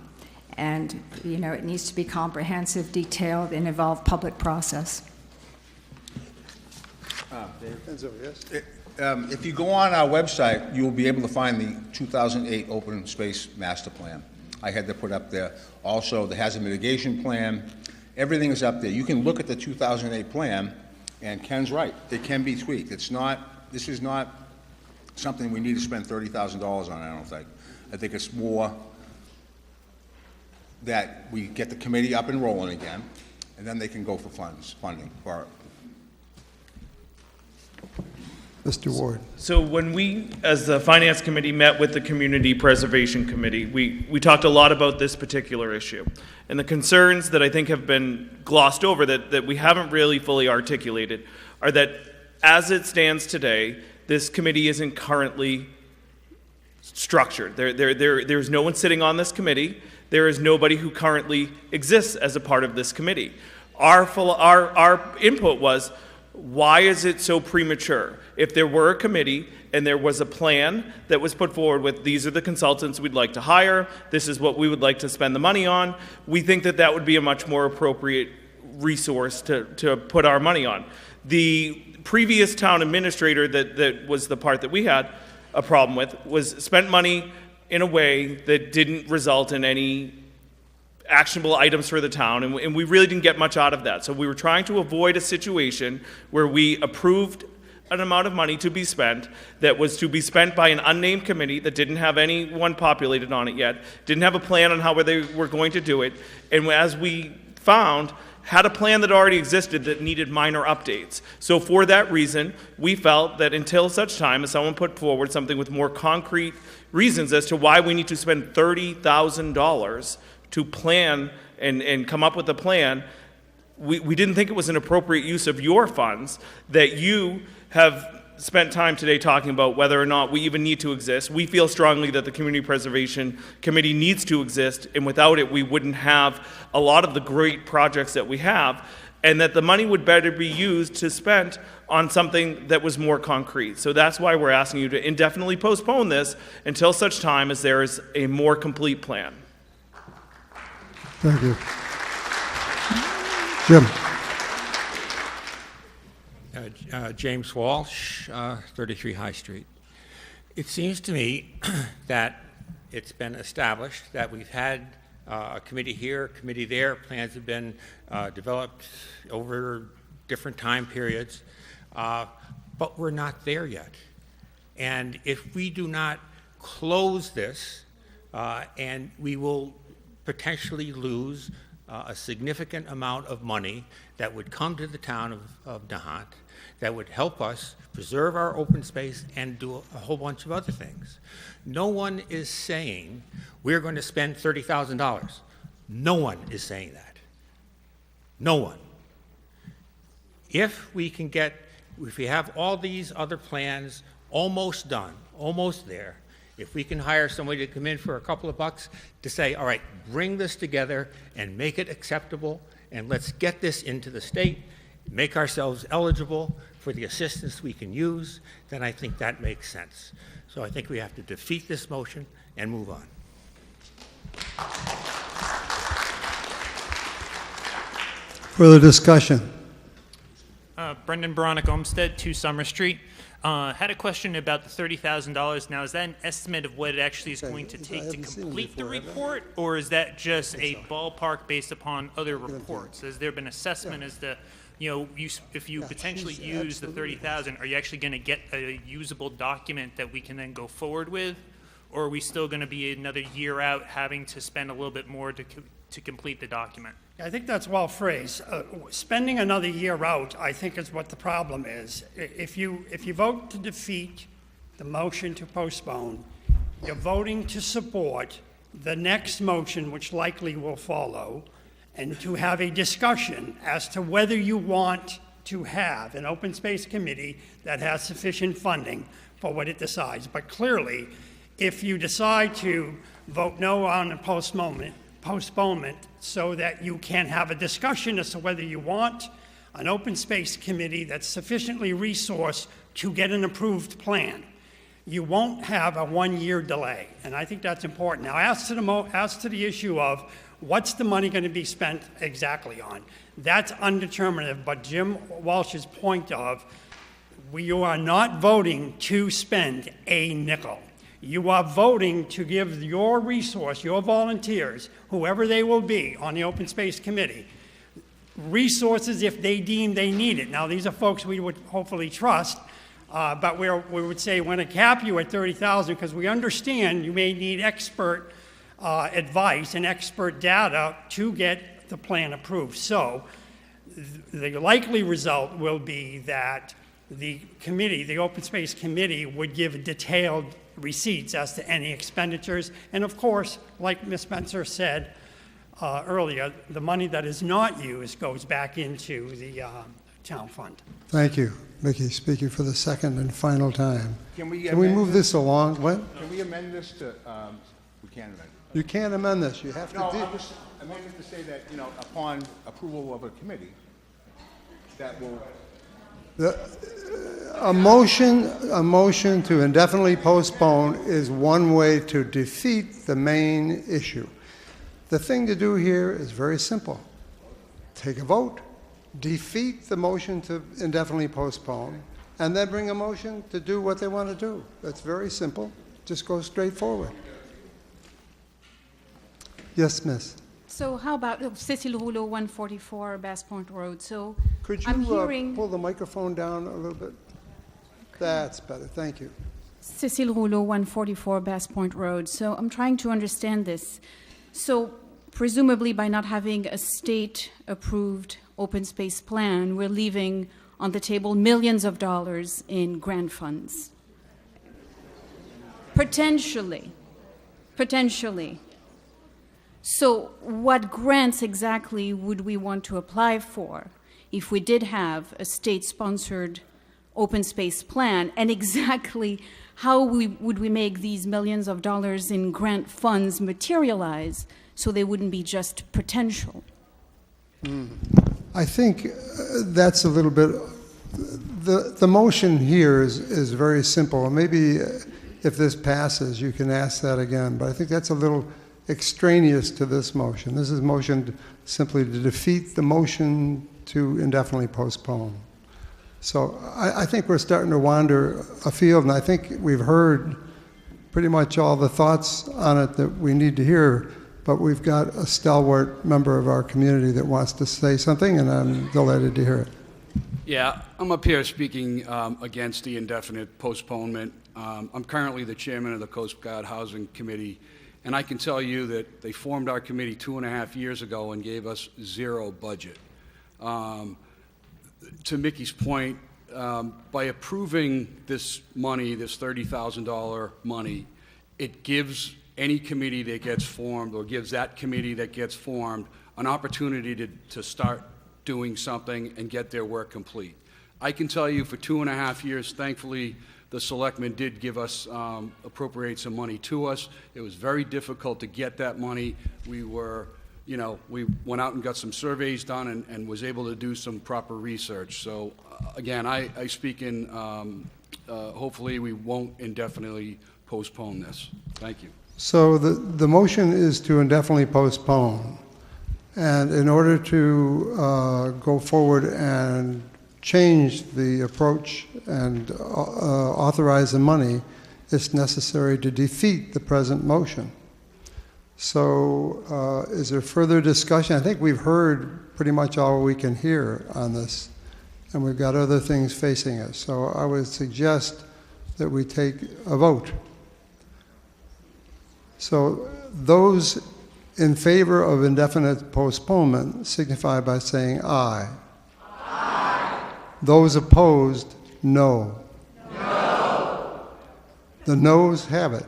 it needs to be comprehensive, detailed, and involve public process. If you go on our website, you will be able to find the 2008 Open Space Master Plan. I had that put up there. Also, the hazard mitigation plan. Everything is up there. You can look at the 2008 plan, and Ken's right. It can be tweaked. This is not something we need to spend $30,000 on, I don't think. I think it's more that we get the committee up and rolling again, and then they can go for funding for it. Mr. Ward. So when we, as the Finance Committee, met with the Community Preservation Committee, we talked a lot about this particular issue. And the concerns that I think have been glossed over, that we haven't really fully articulated, are that as it stands today, this committee isn't currently structured. There's no one sitting on this committee. There is nobody who currently exists as a part of this committee. Our input was, why is it so premature? If there were a committee and there was a plan that was put forward with, these are the consultants we'd like to hire, this is what we would like to spend the money on, we think that would be a much more appropriate resource to put our money on. The previous town administrator that was the part that we had a problem with was spent money in a way that didn't result in any actionable items for the town, and we really didn't get much out of that. So we were trying to avoid a situation where we approved an amount of money to be spent that was to be spent by an unnamed committee that didn't have anyone populated on it yet, didn't have a plan on how they were going to do it, and as we found, had a plan that already existed that needed minor updates. So for that reason, we felt that until such time as someone put forward something with more concrete reasons as to why we need to spend $30,000 to plan and come up with a plan, we didn't think it was an appropriate use of your funds, that you have spent time today talking about whether or not we even need to exist. We feel strongly that the Community Preservation Committee needs to exist, and without it, we wouldn't have a lot of the great projects that we have, and that the money would better be used to spend on something that was more concrete. So that's why we're asking you to indefinitely postpone this until such time as there is a more complete plan. Thank you. Jim. James Walsh, 33 High Street. It seems to me that it's been established that we've had a committee here, a committee there. Plans have been developed over different time periods, but we're not there yet. And if we do not close this, and we will potentially lose a significant amount of money that would come to the town of Nahant, that would help us preserve our open space and do a whole bunch of other things. No one is saying we're going to spend $30,000. No one is saying that. No one. If we have all these other plans almost done, almost there, if we can hire somebody to come in for a couple of bucks to say, all right, bring this together and make it acceptable, and let's get this into the state, make ourselves eligible for the assistance we can use, then I think that makes sense. So I think we have to defeat this motion and move on. Further discussion? Brendan Baronic Olmsted, 2 Summer Street. Had a question about the $30,000. Now, is that an estimate of what it actually is going to take to complete the report, or is that just a ballpark based upon other reports? Has there been assessment as to, if you potentially use the $30,000, are you actually going to get a usable document that we can then go forward with, or are we still going to be another year out having to spend a little bit more to complete the document? I think that's well phrased. Spending another year out, I think, is what the problem is. If you vote to defeat the motion to postpone, you're voting to support the next motion, which likely will follow, and to have a discussion as to whether you want to have an open space committee that has sufficient funding for what it decides. But clearly, if you decide to vote no on a postponement so that you can have a discussion as to whether you want an open space committee that's sufficiently resourced to get an approved plan, you won't have a 1-year delay. And I think that's important. Now, as to the issue of what's the money going to be spent exactly on, that's undeterminative. But Jim Walsh's point of, you are not voting to spend a nickel. You are voting to give your resource, your volunteers, whoever they will be on the Open Space Committee, resources if they deem they need it. Now, these are folks we would hopefully trust, but we would say we're going to cap you at $30,000 because we understand you may need expert advice and expert data to get the plan approved. So the likely result will be that the committee, the Open Space Committee, would give detailed receipts as to any expenditures. And of course, like Ms. Spencer said earlier, the money that is not used goes back into the town fund. Thank you. Mickey, speaking for the second and final time. Can we move this along? What? Can we amend this to, we can't amend it. You can't amend this. You have to. No, I'm just amending to say that, upon approval of a committee, that will. A motion to indefinitely postpone is one way to defeat the main issue. The thing to do here is very simple. Take a vote, defeat the motion to indefinitely postpone, and then bring a motion to do what they want to do. That's very simple. Just go straight forward. Yes, miss. So how about Cecil Rouleau, 144 Bass Point Road? So could you I'm hearing pull the microphone down a little bit? That's better. Thank you. Cecil Rouleau, 144 Bass Point Road. So I'm trying to understand this. So presumably by not having a state-approved open space plan, we're leaving on the table millions of dollars in grant funds. Potentially. So what grants exactly would we want to apply for if we did have a state-sponsored open space plan? And exactly how would we make these millions of dollars in grant funds materialize so they wouldn't be just potential? I think that's a little bit, the motion here is very simple. Maybe if this passes, you can ask that again, but I think that's a little extraneous to this motion. This is motion simply to defeat the motion to indefinitely postpone. So I think we're starting to wander afield, and I think we've heard pretty much all the thoughts on it that we need to hear, but we've got a stalwart member of our community that wants to say something, and I'm delighted to hear it. Yeah, I'm up here speaking against the indefinite postponement. I'm currently the chairman of the Coast Guard Housing Committee, and I can tell you that they formed our committee 2.5 years ago and gave us zero budget. To Mickey's point, by approving this money, this $30,000 money, it gives any committee that gets formed, or gives that committee that gets formed, an opportunity to start doing something and get their work complete. I can tell you for 2.5 years, thankfully, the selectmen did give us, appropriate some money to us. It was very difficult to get that money. We were, we went out and got some surveys done and was able to do some proper research. So again, I speak in, hopefully we won't indefinitely postpone this. Thank you. So the motion is to indefinitely postpone. And in order to go forward and change the approach and authorize the money, it's necessary to defeat the present motion. So is there further discussion? I think we've heard pretty much all we can hear on this, and we've got other things facing us. So I would suggest that we take a vote. So those in favor of indefinite postponement signify by saying aye. Aye. Those opposed, no. No. The noes have it.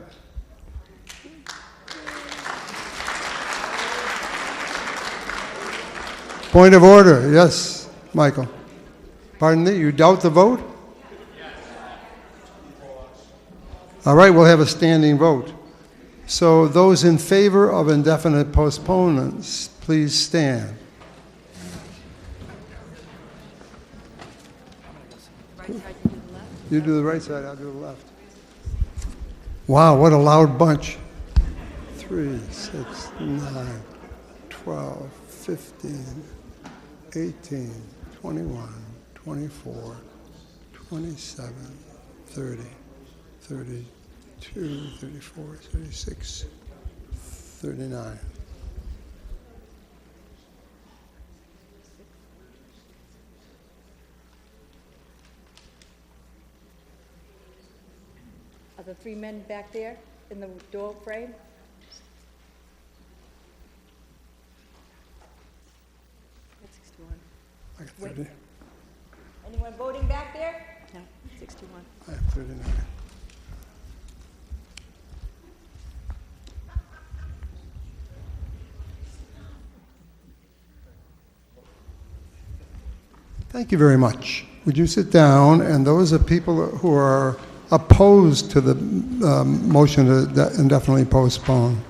Point of order. Yes, Michael. Pardon me, you doubt the vote? All right, we'll have a standing vote. So those in favor of indefinite postponements, please stand. You do the right side, I'll do the left. Wow, what a loud bunch. 3, 6, 9, 12, 15, 18, 21, 24, 27, 30, 32, 34, 36, 39. Are the 3 men back there in the door frame? That's 61. I got 30. Anyone voting back there? No, 61. I have 39. Thank you very much. Would you sit down? And those are people who are opposed to the motion to indefinitely postpone.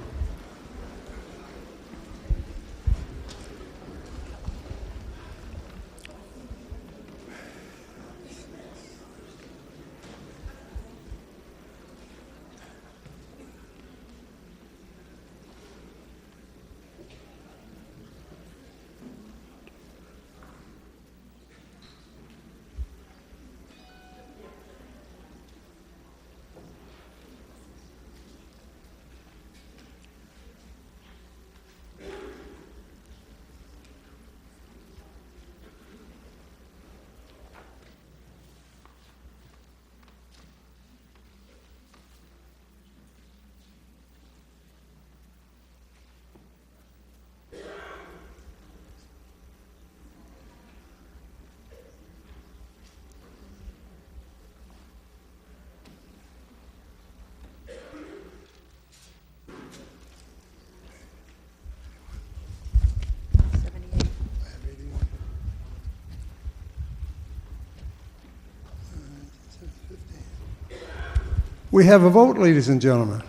We have a vote, ladies and gentlemen.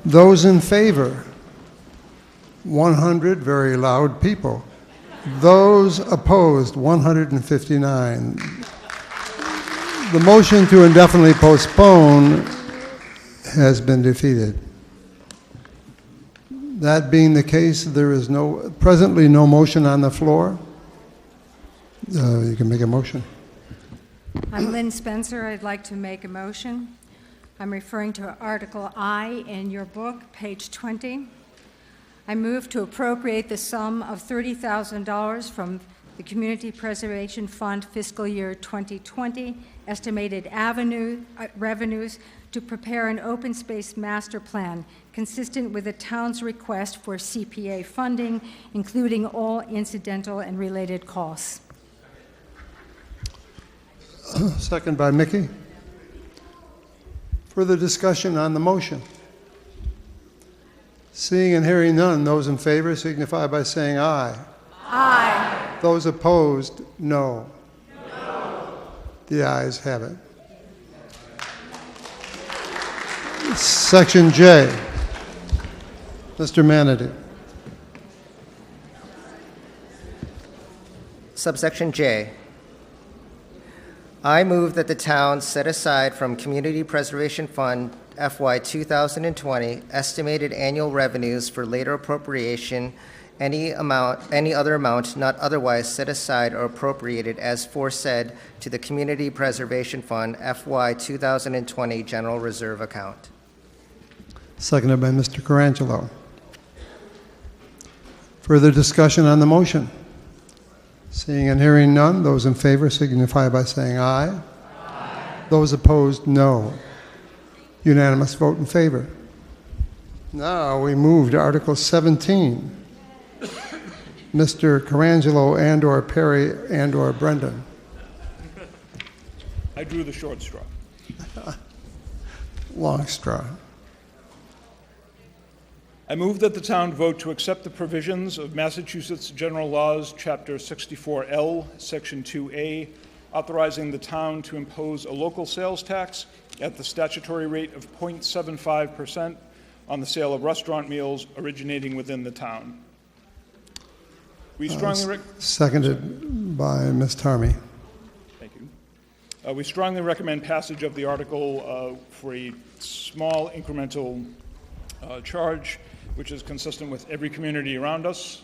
Those in favor, 100 very loud people. Those opposed, 159. The motion to indefinitely postpone has been defeated. That being the case, there is presently no motion on the floor. You can make a motion. I'm Lynn Spencer. I'd like to make a motion. I'm referring to Article I in your book, page 20. I move to appropriate the sum of $30,000 from the Community Preservation Fund fiscal year 2020 estimated revenues to prepare an open space master plan consistent with the town's request for CPA funding, including all incidental and related costs. Second by Mickey. Further discussion on the motion? Seeing and hearing none, those in favor signify by saying aye. Aye. Those opposed, no. No. The ayes have it. Section J. Mr. Manatee. Subsection J. I move that the town set aside from Community Preservation Fund FY 2020 estimated annual revenues for later appropriation any other amount not otherwise set aside or appropriated as foresaid to the Community Preservation Fund FY 2020 General Reserve Account. Seconded by Mr. Carangelo. Further discussion on the motion? Seeing and hearing none, those in favor signify by saying aye. Aye. Those opposed, no. Unanimous vote in favor. Now we move to Article 17. Mr. Carangelo and/or Perry and/or Brendan. I drew the short straw. Long straw. I move that the town vote to accept the provisions of Massachusetts General Laws, Chapter 64L, Section 2A, authorizing the town to impose a local sales tax at the statutory rate of 0.75% on the sale of restaurant meals originating within the town. We strongly seconded by Ms. Tarmy. Thank you. We strongly recommend passage of the article for a small incremental charge, which is consistent with every community around us.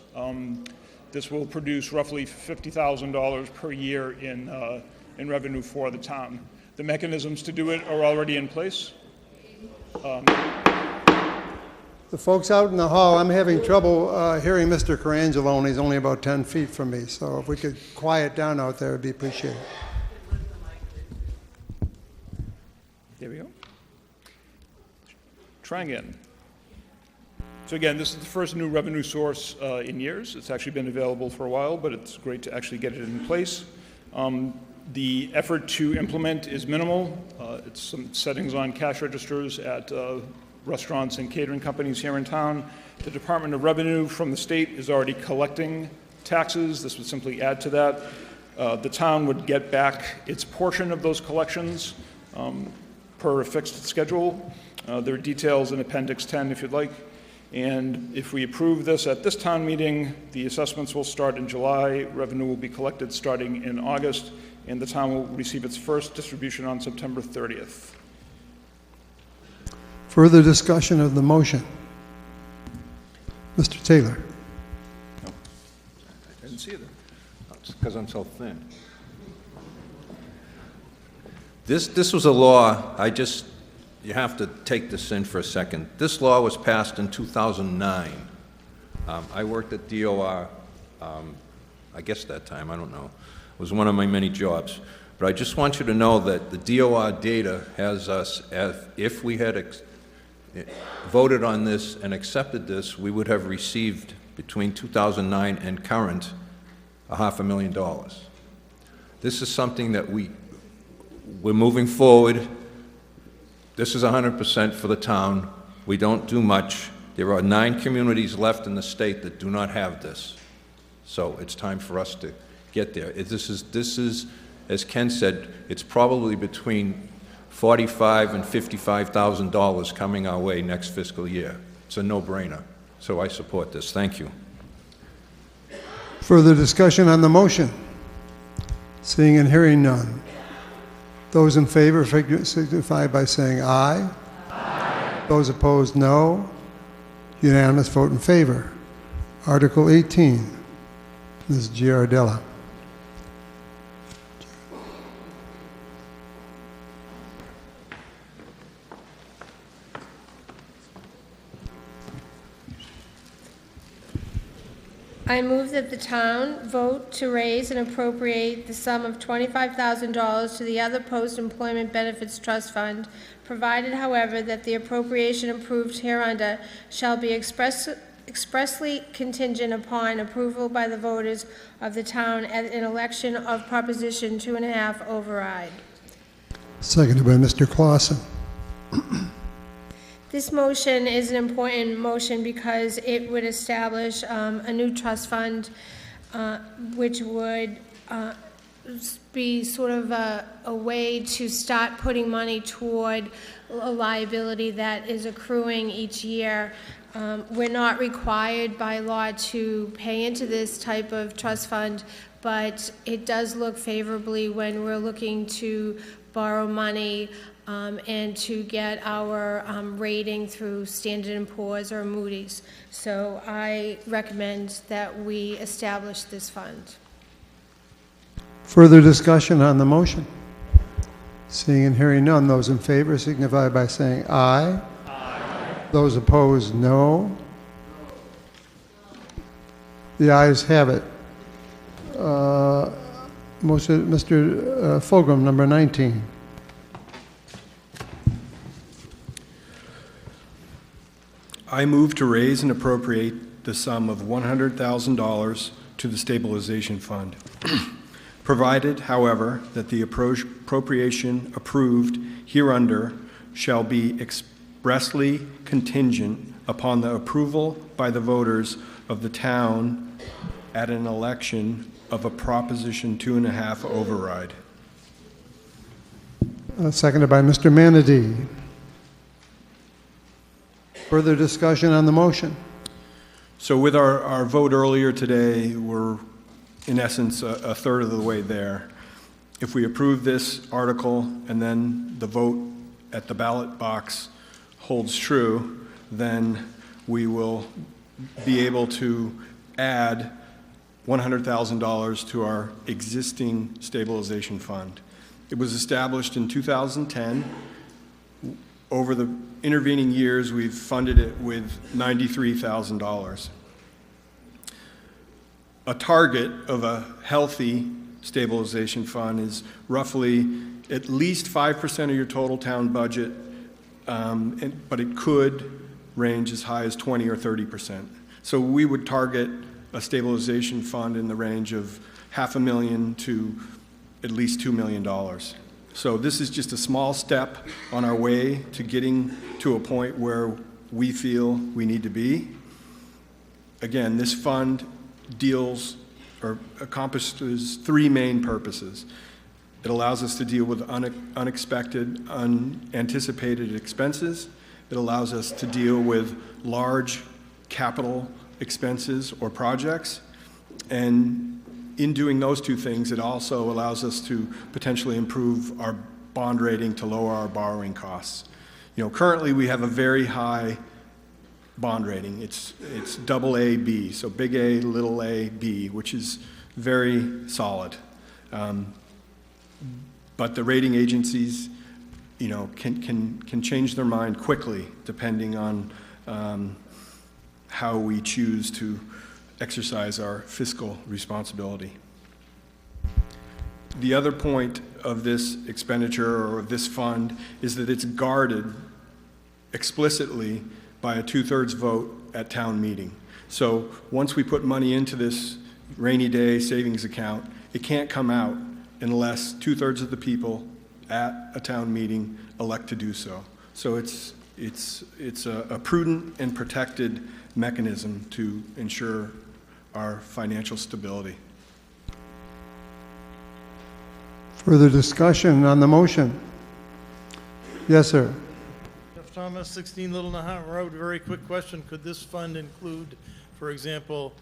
This will produce roughly $50,000 per year in revenue for the town. The mechanisms to do it are already in place. The folks out in the hall, I'm having trouble hearing Mr. Carangelo, and he's only about 10 feet from me, so if we could quiet down out there, it'd be appreciated. There we go. Try again. So again, this is the first new revenue source in years. It's actually been available for a while, but it's great to actually get it in place. The effort to implement is minimal. It's some settings on cash registers at restaurants and catering companies here in town. The Department of Revenue from the state is already collecting taxes. This would simply add to that. The town would get back its portion of those collections per a fixed schedule. There are details in Appendix 10 if you'd like. And if we approve this at this town meeting, the assessments will start in July, revenue will be collected starting in August, and the town will receive its first distribution on September 30th. Further discussion of the motion? Mr. Taylor. No. I didn't see it. It's because I'm so thin. This was a law, you have to take this in for a second. This law was passed in 2009. I worked at DOR, I guess that time, I don't know. It was one of my many jobs. But I just want you to know that the DOR data has us, if we had voted on this and accepted this, we would have received between 2009 and current $500,000. This is something that we're moving forward. This is 100% for the town. We don't do much. There are 9 communities left in the state that do not have this. So it's time for us to get there. This is, as Ken said, it's probably between $45,000 and $55,000 coming our way next fiscal year. It's a no-brainer. So I support this. Thank you. Further discussion on the motion? Seeing and hearing none. Those in favor signify by saying aye. Aye. Those opposed, no. Unanimous vote in favor. Article 18. Ms. Giardella. I move that the town vote to raise and appropriate the sum of $25,000 to the other post-employment benefits trust fund, provided, however, that the appropriation approved hereunder shall be expressly contingent upon approval by the voters of the town at an election of Proposition 2.5 override. Seconded by Mr. Clausen. This motion is an important motion because it would establish a new trust fund, which would be sort of a way to start putting money toward a liability that is accruing each year. We're not required by law to pay into this type of trust fund, but it does look favorably when we're looking to borrow money and to get our rating through Standard & Poor's or Moody's. So I recommend that we establish this fund. Further discussion on the motion? Seeing and hearing none, those in favor signify by saying aye. Aye. Those opposed, no. The ayes have it. Mr. Fulgham, number 19. I move to raise and appropriate the sum of $100,000 to the stabilization fund, provided, however, that the appropriation approved hereunder shall be expressly contingent upon the approval by the voters of the town at an election of a Proposition 2.5 override. Seconded by Mr. Manady. Further discussion on the motion? So with our vote earlier today, we're in essence a third of the way there. If we approve this article and then the vote at the ballot box holds true, then we will be able to add $100,000 to our existing stabilization fund. It was established in 2010. Over the intervening years, we've funded it with $93,000. A target of a healthy stabilization fund is roughly at least 5% of your total town budget, but it could range as high as 20 or 30%. So we would target a stabilization fund in the range of $500,000 to at least $2 million. So this is just a small step on our way to getting to a point where we feel we need to be. Again, this fund deals or accomplishes three main purposes. It allows us to deal with unexpected, unanticipated expenses. It allows us to deal with large capital expenses or projects. And in doing those two things, it also allows us to potentially improve our bond rating to lower our borrowing costs. You know, currently we have a very high bond rating. It's AA-B, so big A, little a, B, which is very solid. But the rating agencies, you know, can change their mind quickly depending on how we choose to exercise our fiscal responsibility. The other point of this expenditure or of this fund is that it's guarded explicitly by a 2/3 vote at town meeting. So once we put money into this rainy day savings account, it can't come out unless 2/3 of the people at a town meeting elect to do so. So it's a prudent and protected mechanism to ensure our financial stability. Further discussion on the motion? Yes, sir. Jeff Thomas, 16 Little Nahant Road. Very quick question. Could this fund include, for example,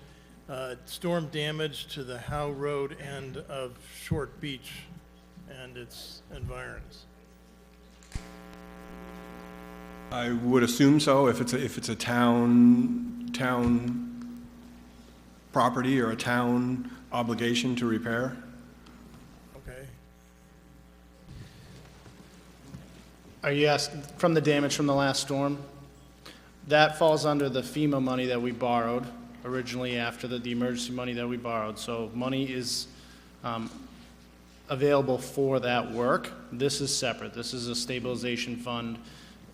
storm damage to the Howe Road end of Short Beach and its environs? I would assume so, if it's a town property or a town obligation to repair. Okay. Are you asking from the damage from the last storm? That falls under the FEMA money that we borrowed originally after the emergency money that we borrowed. So money is available for that work. This is separate. This is a stabilization fund,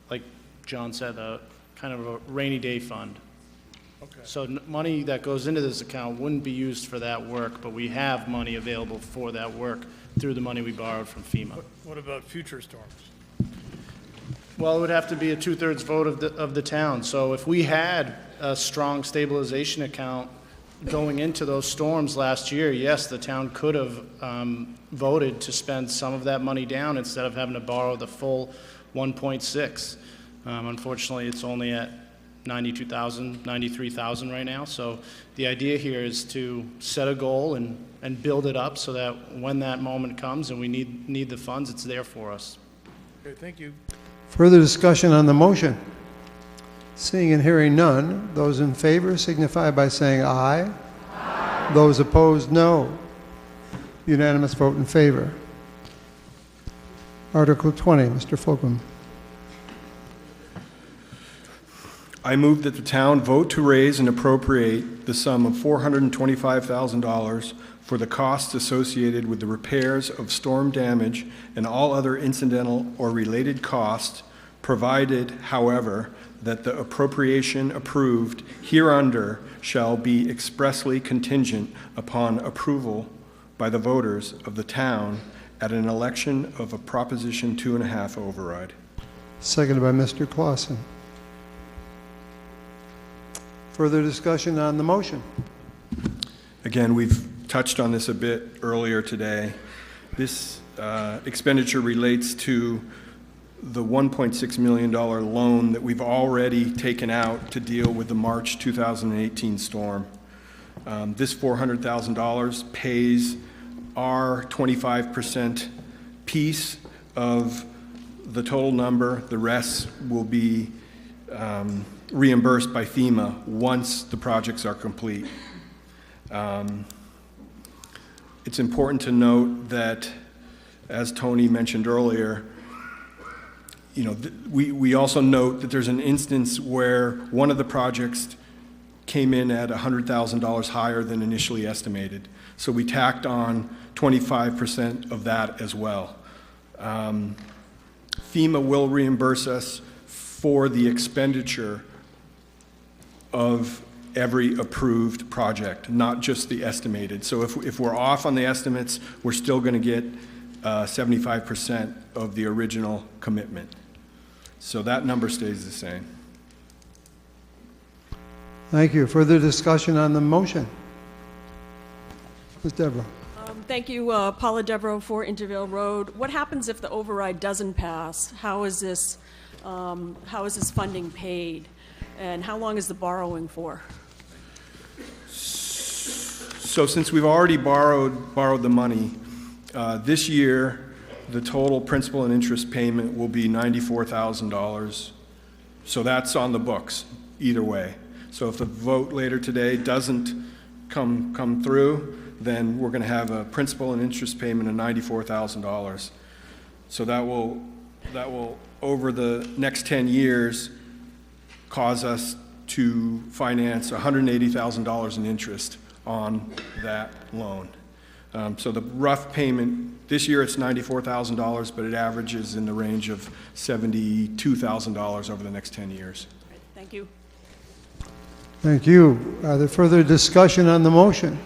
like John said, a kind of a rainy day fund. Okay. So money that goes into this account wouldn't be used for that work, but we have money available for that work through the money we borrowed from FEMA. What about future storms? Well, it would have to be a 2/3 vote of the town. So if we had a strong stabilization account going into those storms last year, yes, the town could have voted to spend some of that money down instead of having to borrow the full 1.6. Unfortunately, it's only at 92,000, 93,000 right now. So the idea here is to set a goal and build it up so that when that moment comes and we need the funds, it's there for us. Okay, thank you. Further discussion on the motion? Seeing and hearing none, those in favor signify by saying aye. Aye. Those opposed, no. Unanimous vote in favor. Article 20, Mr. Fulgham. I move that the town vote to raise and appropriate the sum of $425,000 for the costs associated with the repairs of storm damage and all other incidental or related costs, provided, however, that the appropriation approved hereunder shall be expressly contingent upon approval by the voters of the town at an election of a Proposition 2.5 override. Seconded by Mr. Clausen. Further discussion on the motion? Again, we've touched on this a bit earlier today. This expenditure relates to the $1.6 million loan that we've already taken out to deal with the March 2018 storm. This $400,000 pays our 25% piece of the total number. The rest will be reimbursed by FEMA once the projects are complete. It's important to note that, as Tony mentioned earlier, we also note that there's an instance where one of the projects came in at $100,000 higher than initially estimated. So we tacked on 25% of that as well. FEMA will reimburse us for the expenditure of every approved project, not just the estimated. So if we're off on the estimates, we're still going to get 75% of the original commitment. So that number stays the same. Thank you. Further discussion on the motion? Ms. Devereaux. Thank you, Paula Devereaux for Intervale Road. What happens if the override doesn't pass? How is this funding paid? And how long is the borrowing for? So since we've already borrowed the money, this year the total principal and interest payment will be $94,000. So that's on the books either way. So if the vote later today doesn't come through, then we're going to have a principal and interest payment of $94,000. So that will over the next 10 years cause us to finance $180,000 in interest on that loan. So the rough payment, this year it's $94,000, but it averages in the range of $72,000 over the next 10 years. Right, thank you. Thank you. Are there further discussion on the motion?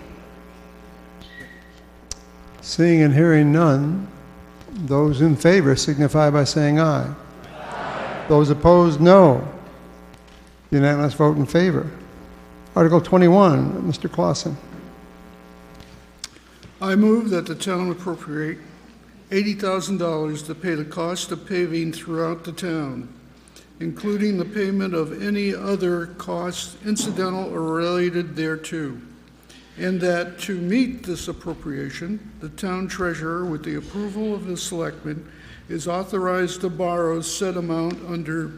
Seeing and hearing none, those in favor signify by saying aye. Aye. Those opposed, no. Unanimous vote in favor. Article 21, Mr. Clausen. I move that the town appropriate $80,000 to pay the cost of paving throughout the town, including the payment of any other costs incidental or related thereto, and that to meet this appropriation, the town treasurer, with the approval of the selectmen, is authorized to borrow said amount under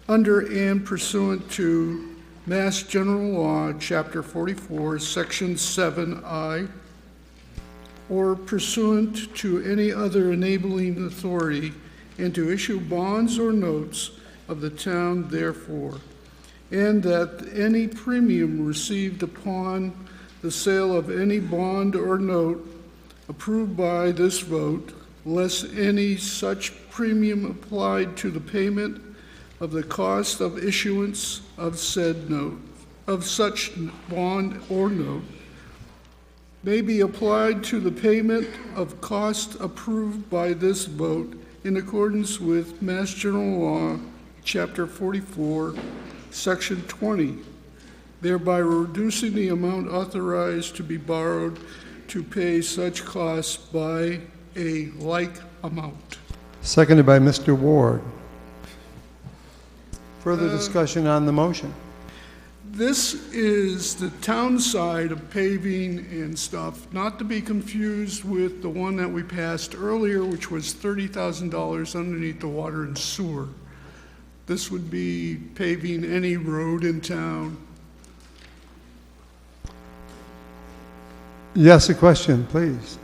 and pursuant to Mass General Law, Chapter 44, Section 7I, or pursuant to any other enabling authority, and to issue bonds or notes of the town therefore, and that any premium received upon the sale of any bond or note approved by this vote, less any such premium applied to the payment of the cost of issuance of said note, of such bond or note, may be applied to the payment of cost approved by this vote in accordance with Mass General Law, Chapter 44, Section 20, thereby reducing the amount authorized to be borrowed to pay such costs by a like amount. Seconded by Mr. Ward. Further discussion on the motion? This is the town side of paving and stuff, not to be confused with the one that we passed earlier, which was $30,000 underneath the water and sewer. This would be paving any road in town. Yes, a question, please.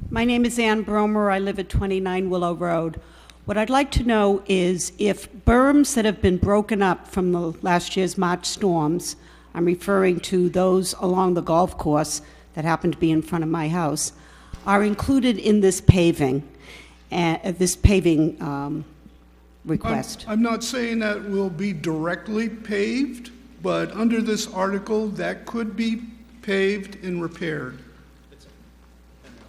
My name is Ann Bromer. I live at 29 Willow Road. What I'd like to know is if berms that have been broken up from the last year's March storms, I'm referring to those along the golf course that happen to be in front of my house, are included in this paving, request. I'm not saying that will be directly paved, but under this article, that could be paved and repaired.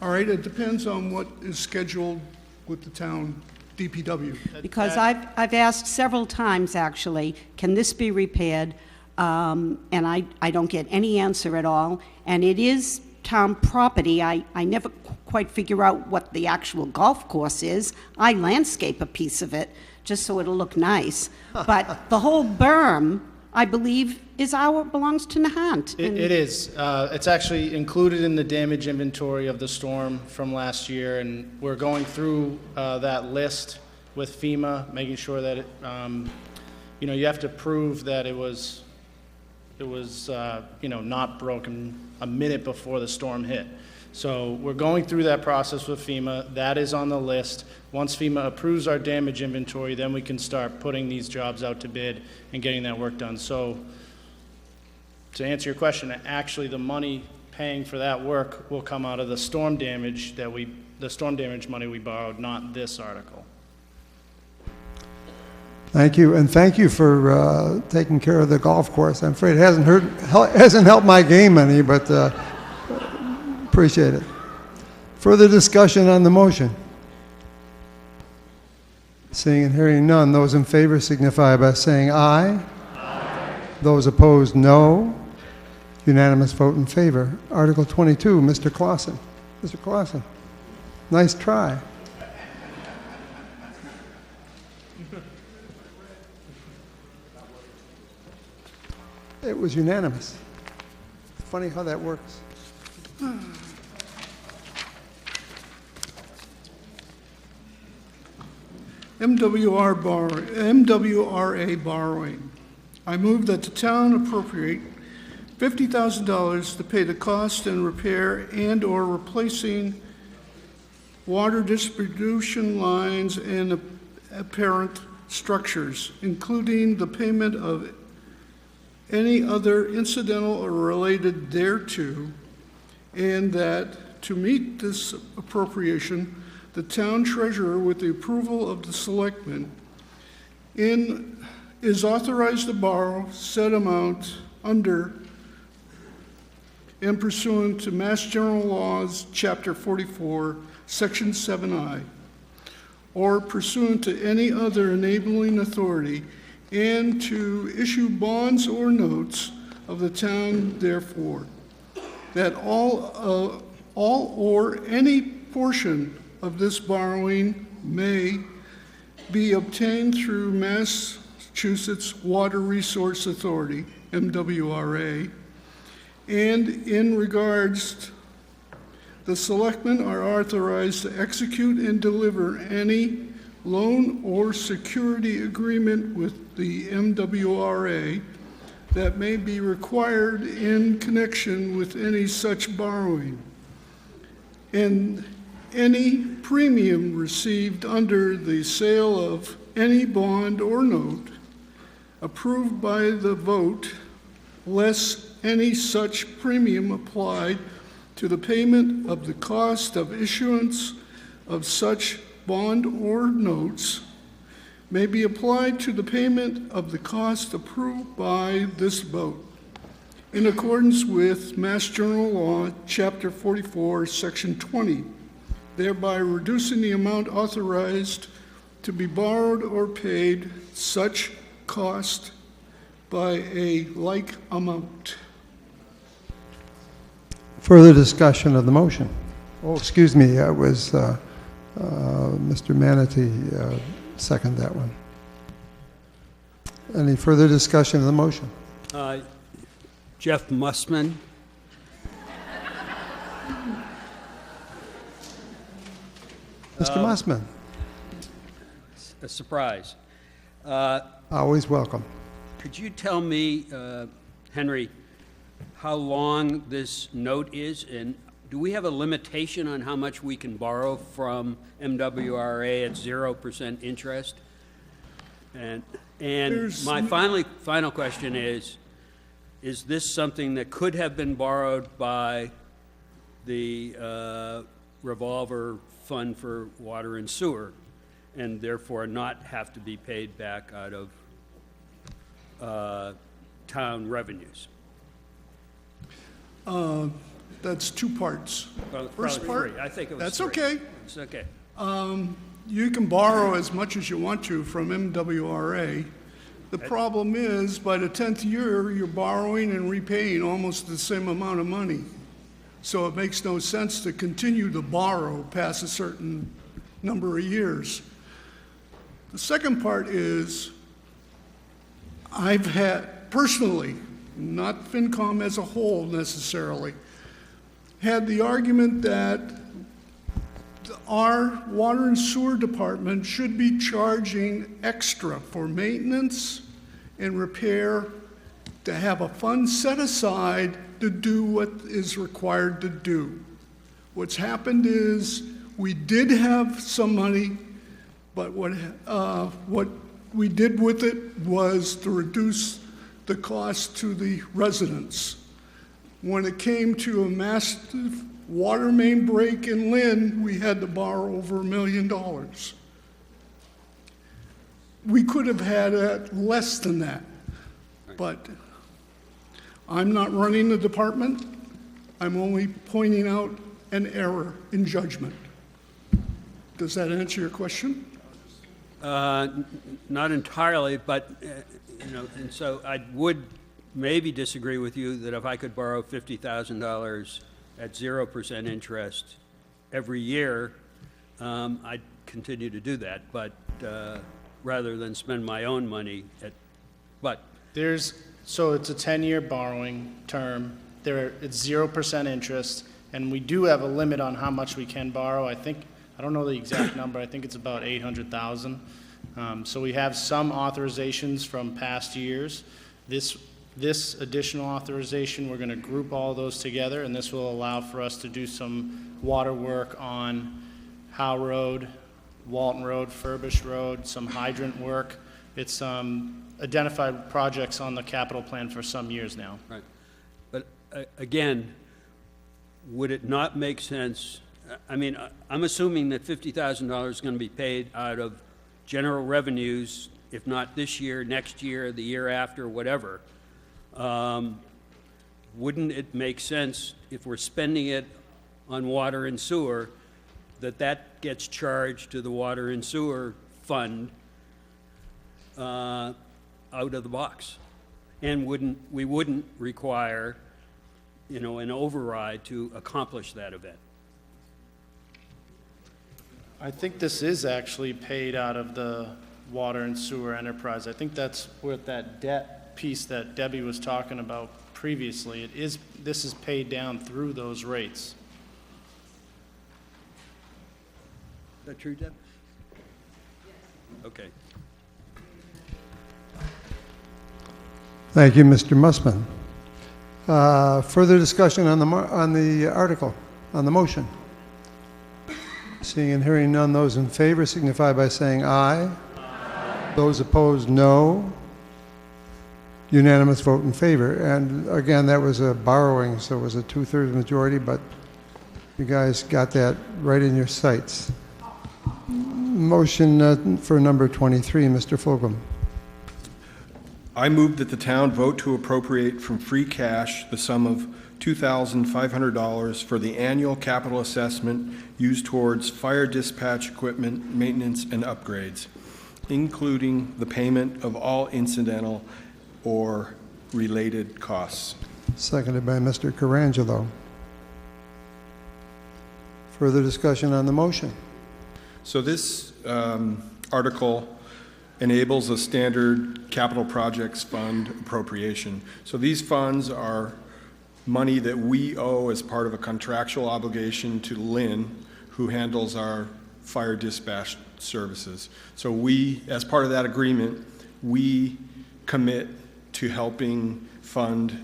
All right, it depends on what is scheduled with the town DPW. Because I've asked several times, actually, can this be repaired? And I don't get any answer at all. And it is town property. I never quite figure out what the actual golf course is. I landscape a piece of it just so it'll look nice. But the whole berm, I believe, belongs to Nahant. It is. It's actually included in the damage inventory of the storm from last year, and we're going through that list with FEMA, making sure that you have to prove that it was not broken a minute before the storm hit. So we're going through that process with FEMA. That is on the list. Once FEMA approves our damage inventory, then we can start putting these jobs out to bid and getting that work done. So to answer your question, actually the money paying for that work will come out of the storm damage money we borrowed, not this article. Thank you, and thank you for taking care of the golf course. I'm afraid it hasn't helped my game any, but appreciate it. Further discussion on the motion? Seeing and hearing none, those in favor signify by saying aye. Aye. Those opposed, no. Unanimous vote in favor. Article 22, Mr. Clausen. Mr. Clausen, nice try. It was unanimous. Funny how that works. MWRA borrowing. I move that the town appropriate $50,000 to pay the cost and repair and or replacing water distribution lines and apparent structures, including the payment of any other incidental or related thereto, and that to meet this appropriation, the town treasurer, with the approval of the selectmen, is authorized to borrow said amount under and pursuant to Mass General Laws, Chapter 44, Section 7I, or pursuant to any other enabling authority, and to issue bonds or notes of the town therefore, that all or any portion of this borrowing may be obtained through Massachusetts Water Resource Authority, MWRA, and in regards, the selectmen are authorized to execute and deliver any loan or security agreement with the MWRA that may be required in connection with any such borrowing, and any premium received under the sale of any bond or note approved by the vote, less any such premium applied to the payment of the cost of issuance of such bond or notes, may be applied to the payment of the cost approved by this vote, in accordance with Mass General Law, Chapter 44, Section 20, thereby reducing the amount authorized to be borrowed or paid such cost by a like amount. Further discussion of the motion? Oh, excuse me, it was Mr. Manatee second that one. Any further discussion of the motion? Jeff Mussman. Mr. Mussman. A surprise. Always welcome. Could you tell me, Henry, how long this note is, and do we have a limitation on how much we can borrow from MWRA at 0% interest? And my final question is this something that could have been borrowed by the revolver fund for water and sewer, and therefore not have to be paid back out of town revenues? That's two parts. Well, First part, three. I think it was that's three. okay. It's okay. You can borrow as much as you want to from MWRA. The problem is, by the 10th year, you're borrowing and repaying almost the same amount of money. So it makes no sense to continue to borrow past a certain number of years. The second part is, I've had, personally, not FinCom as a whole necessarily, had the argument that our water and sewer department should be charging extra for maintenance and repair, to have a fund set aside to do what is required to do. What's happened is we did have some money, but what we did with it was to reduce the cost to the residents. When it came to a massive water main break in Lynn, we had to borrow over $1 million. We could have had less than that, but I'm not running the department. I'm only pointing out an error in judgment. Does that answer your question? Not entirely, but and so I would maybe disagree with you that if I could borrow $50,000 at 0% interest every year, I'd continue to do that, but rather than spend my own money So it's a 10-year borrowing term. It's 0% interest, and we do have a limit on how much we can borrow. I don't know the exact number. I think it's about $800,000. So we have some authorizations from past years. This additional authorization, we're going to group all those together, and this will allow for us to do some water work on Howe Road, Walton Road, Furbish Road, some hydrant work. It's identified projects on the capital plan for some years now. Right. But again, would it not make sense? I mean, I'm assuming that $50,000 is going to be paid out of general revenues, if not this year, next year, the year after, whatever. Wouldn't it make sense, if we're spending it on water and sewer, that gets charged to the water and sewer fund out of the box? And we wouldn't require an override to accomplish that event. I think this is actually paid out of the water and sewer enterprise. I think that's where that debt piece that Debbie was talking about previously. This is paid down through those rates. Is that true, Deb? Okay. Thank you, Mr. Mussman. Further discussion on the article, on the motion? Seeing and hearing none, those in favor signify by saying aye. Aye. Those opposed, no. Unanimous vote in favor. And again, that was a borrowing, so it was a 2/3 majority, but you guys got that right in your sights. Motion for number 23, Mr. Fulgham. I move that the town vote to appropriate from free cash the sum of $2,500 for the annual capital assessment used towards fire dispatch equipment maintenance and upgrades, including the payment of all incidental or related costs. Seconded by Mr. Carangelo. Further discussion on the motion? So this article enables a standard capital projects fund appropriation. So these funds are money that we owe as part of a contractual obligation to Lynn, who handles our fire dispatch services. So we, as part of that agreement, we commit to helping fund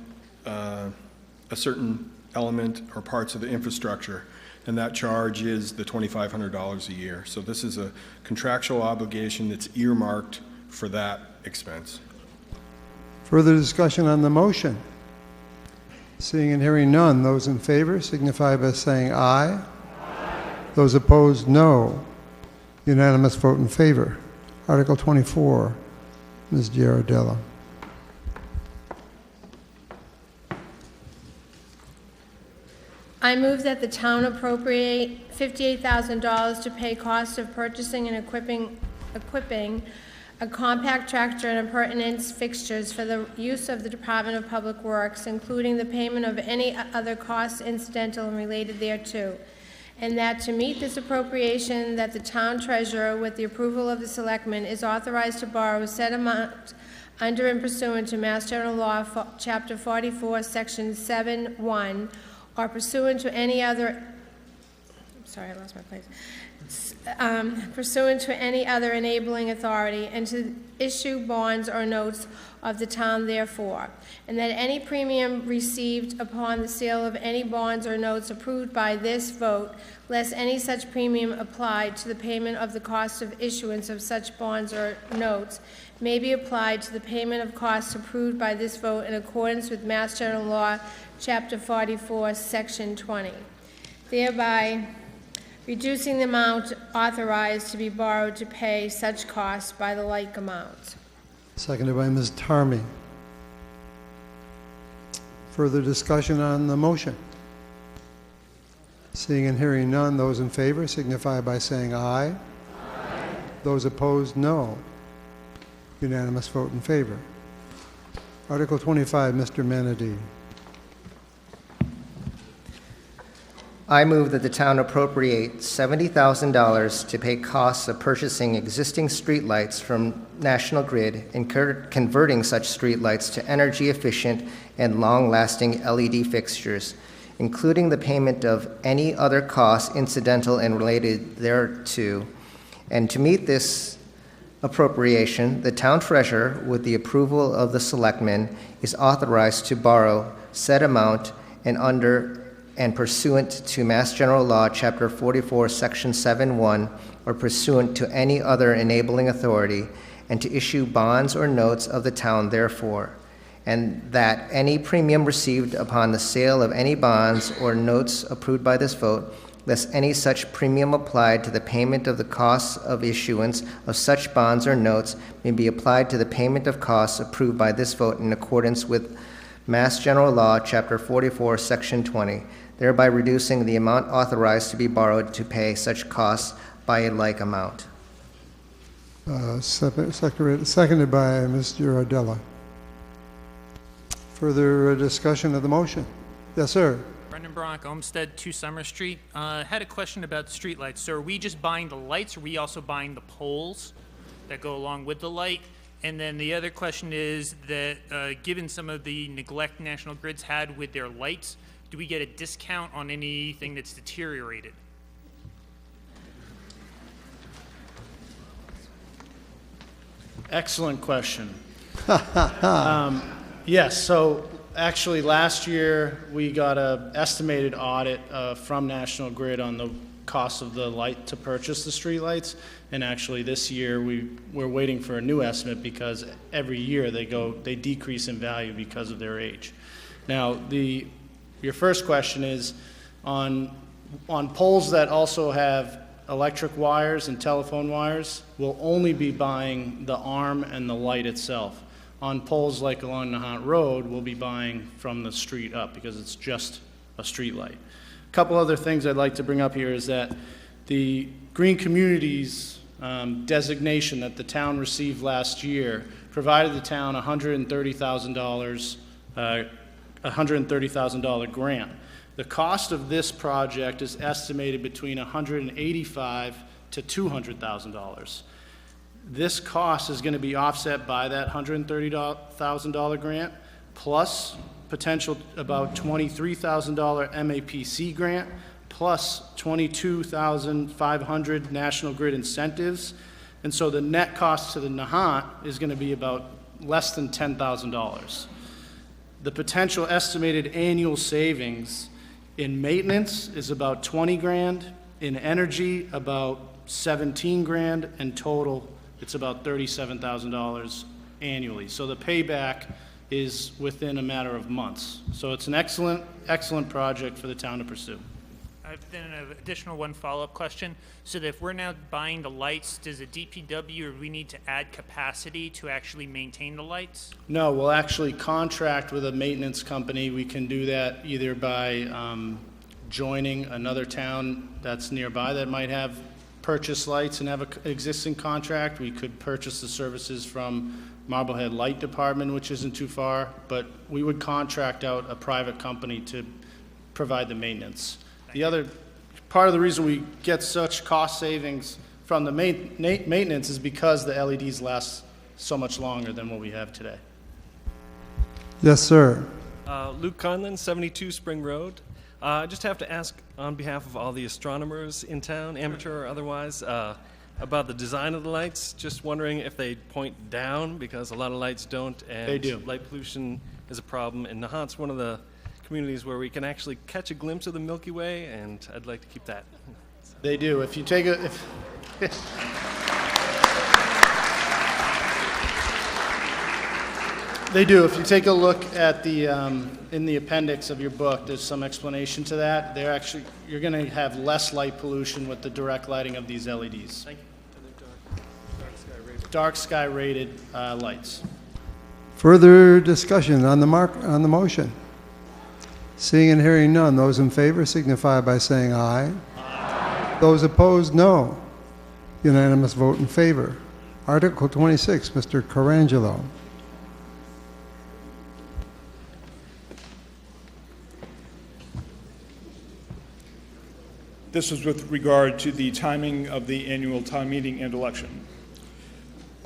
a certain element or parts of the infrastructure, and that charge is the $2,500 a year. So this is a contractual obligation that's earmarked for that expense. Further discussion on the motion? Seeing and hearing none, those in favor signify by saying aye. Aye. Those opposed, no. Unanimous vote in favor. Article 24, Ms. Giardella. I move that the town appropriate $58,000 to pay costs of purchasing and equipping a compact tractor and appurtenance fixtures for the use of the Department of Public Works, including the payment of any other costs incidental and related thereto. And that to meet this appropriation, that the town treasurer, with the approval of the selectmen, is authorized to borrow said amount under and pursuant to Mass General Law, Chapter 44, Section 7(1), or pursuant to any other, sorry, I lost my place, pursuant to any other enabling authority, and to issue bonds or notes of the town therefore, and that any premium received upon the sale of any bonds or notes approved by this vote, less any such premium applied to the payment of the cost of issuance of such bonds or notes, may be applied to the payment of costs approved by this vote in accordance with Mass General Law, Chapter 44, Section 20, thereby reducing the amount authorized to be borrowed to pay such costs by the like amount. Seconded by Ms. Tarmy. Further discussion on the motion? Seeing and hearing none, those in favor signify by saying aye. Aye. Those opposed, no. Unanimous vote in favor. Article 25, Mr. Manadee. I move that the town appropriate $70,000 to pay costs of purchasing existing streetlights from National Grid and converting such streetlights to energy-efficient and long-lasting LED fixtures, including the payment of any other costs incidental and related thereto. And to meet this appropriation, the town treasurer, with the approval of the selectmen, is authorized to borrow said amount and pursuant to Mass General Law, Chapter 44, Section 7(1), or pursuant to any other enabling authority, and to issue bonds or notes of the town therefore, and that any premium received upon the sale of any bonds or notes approved by this vote, less any such premium applied to the payment of the costs of issuance of such bonds or notes, may be applied to the payment of costs approved by this vote in accordance with Mass General Law, Chapter 44, Section 20, thereby reducing the amount authorized to be borrowed to pay such costs by a like amount. Seconded by Ms. Giardella. Further discussion of the motion? Yes, sir. Brendan Bronk, Olmsted, 2 Summer Street. Had a question about the streetlights. So are we just buying the lights, or are we also buying the poles that go along with the light? And then the other question is that given some of the neglect National Grid's had with their lights, do we get a discount on anything that's deteriorated? Excellent question. Yes, so actually last year we got an estimated audit from National Grid on the cost of the light to purchase the streetlights, and actually this year we're waiting for a new estimate because every year they decrease in value because of their age. Now your first question is on poles that also have electric wires and telephone wires, we'll only be buying the arm and the light itself. On poles like along Nahant Road, we'll be buying from the street up because it's just a street light. A couple other things I'd like to bring up here is that the Green Communities designation that the town received last year provided the town $130,000 grant. The cost of this project is estimated between $185,000 to $200,000. This cost is going to be offset by that $130,000 grant, plus potential about $23,000 MAPC grant, plus $22,500 National Grid incentives. And so the net cost to the Nahant is going to be about less than $10,000. The potential estimated annual savings in maintenance is about 20 grand, in energy about 17 grand, and total it's about $37,000 annually. So the payback is within a matter of months. So it's an excellent project for the town to pursue. I've then an additional one follow-up question. So that if we're now buying the lights, does a DPW, or we need to add capacity to actually maintain the lights? No, we'll actually contract with a maintenance company. We can do that either by joining another town that's nearby that might have purchase lights and have an existing contract. We could purchase the services from Marblehead Light Department, which isn't too far, but we would contract out a private company to provide the maintenance. The other part of the reason we get such cost savings from the maintenance is because the LEDs last so much longer than what we have today. Yes, sir. Luke Conlon, 72 Spring Road. I just have to ask on behalf of all the astronomers in town, amateur or otherwise, about the design of the lights. Just wondering if they point down, because a lot of lights don't, and they do. Light pollution is a problem. And Nahant's one of the communities where we can actually catch a glimpse of the Milky Way, and I'd like to keep that. They do. If you take a... They do. If you take a look at the in the appendix of your book, there's some explanation to that. You're going to have less light pollution with the direct lighting of these LEDs. Thank you. Dark sky rated lights. Further discussion on the motion? Seeing and hearing none, those in favor signify by saying aye. Aye. Those opposed, no. Unanimous vote in favor. Article 26, Mr. Carangelo. This is with regard to the timing of the annual town meeting and election.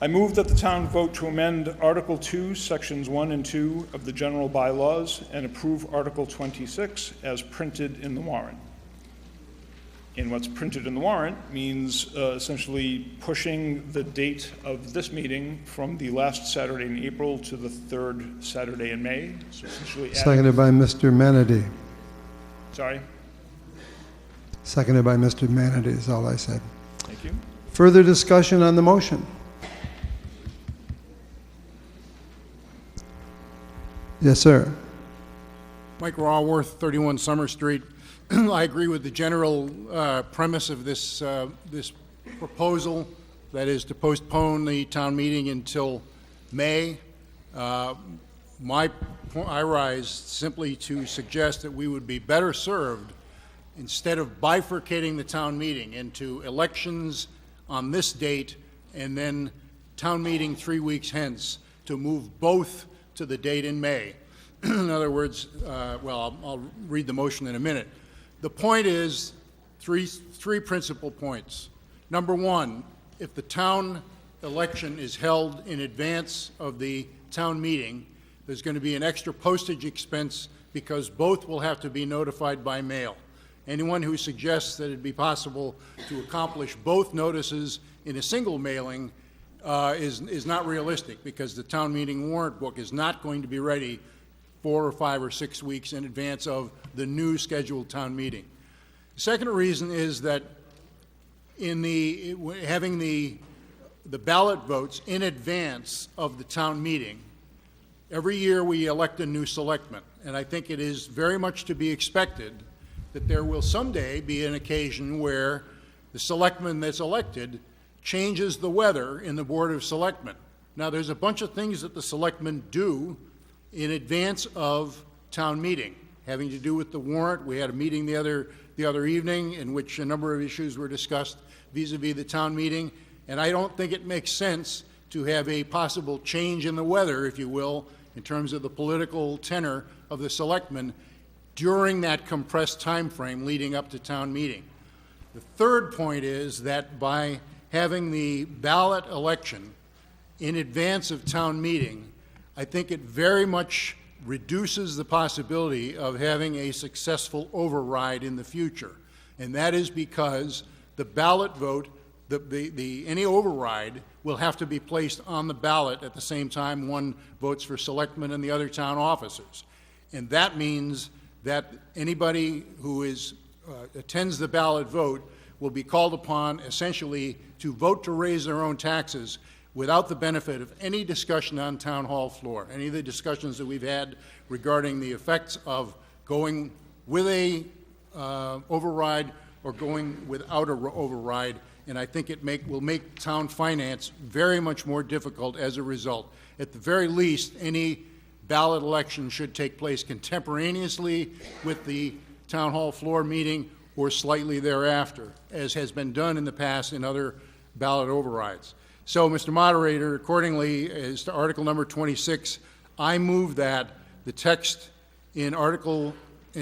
I move that the town vote to amend Article 2, Sections 1 and 2 of the general bylaws and approve Article 26 as printed in the warrant. And what's printed in the warrant means essentially pushing the date of this meeting from the last Saturday in April to the third Saturday in May. So essentially Seconded by Mr. Manady. Sorry? Seconded by Mr. Manady is all I said. Thank you. Further discussion on the motion? Yes, sir. Mike Raworth, 31 Summer Street. I agree with the general premise of this proposal, that is to postpone the town meeting until May. I rise simply to suggest that we would be better served, instead of bifurcating the town meeting into elections on this date and then town meeting 3 weeks hence, to move both to the date in May. In other words, I'll read the motion in a minute. The point is three principal points. Number one, if the town election is held in advance of the town meeting, there's going to be an extra postage expense because both will have to be notified by mail. Anyone who suggests that it'd be possible to accomplish both notices in a single mailing is not realistic, because the town meeting warrant book is not going to be ready 4 or 5 or 6 weeks in advance of the new scheduled town meeting. The second reason is that in having the ballot votes in advance of the town meeting, every year we elect a new selectman, and I think it is very much to be expected that there will someday be an occasion where the selectman that's elected changes the weather in the Board of Selectmen. Now, there's a bunch of things that the selectmen do in advance of town meeting, having to do with the warrant. We had a meeting the other evening in which a number of issues were discussed vis-a-vis the town meeting, and I don't think it makes sense to have a possible change in the weather, if you will, in terms of the political tenor of the selectmen during that compressed time frame leading up to town meeting. The third point is that by having the ballot election in advance of town meeting, I think it very much reduces the possibility of having a successful override in the future. And that is because the ballot vote, any override will have to be placed on the ballot at the same time one votes for selectmen and the other town officers. And that means that anybody who attends the ballot vote will be called upon essentially to vote to raise their own taxes without the benefit of any discussion on town hall floor. Any of the discussions that we've had regarding the effects of going with a override or going without an override, and I think it will make town finance very much more difficult as a result. At the very least, any ballot election should take place contemporaneously with the town hall floor meeting or slightly thereafter, as has been done in the past in other ballot overrides. So, Mr. Moderator, accordingly, as to Article number 26, I move that the text in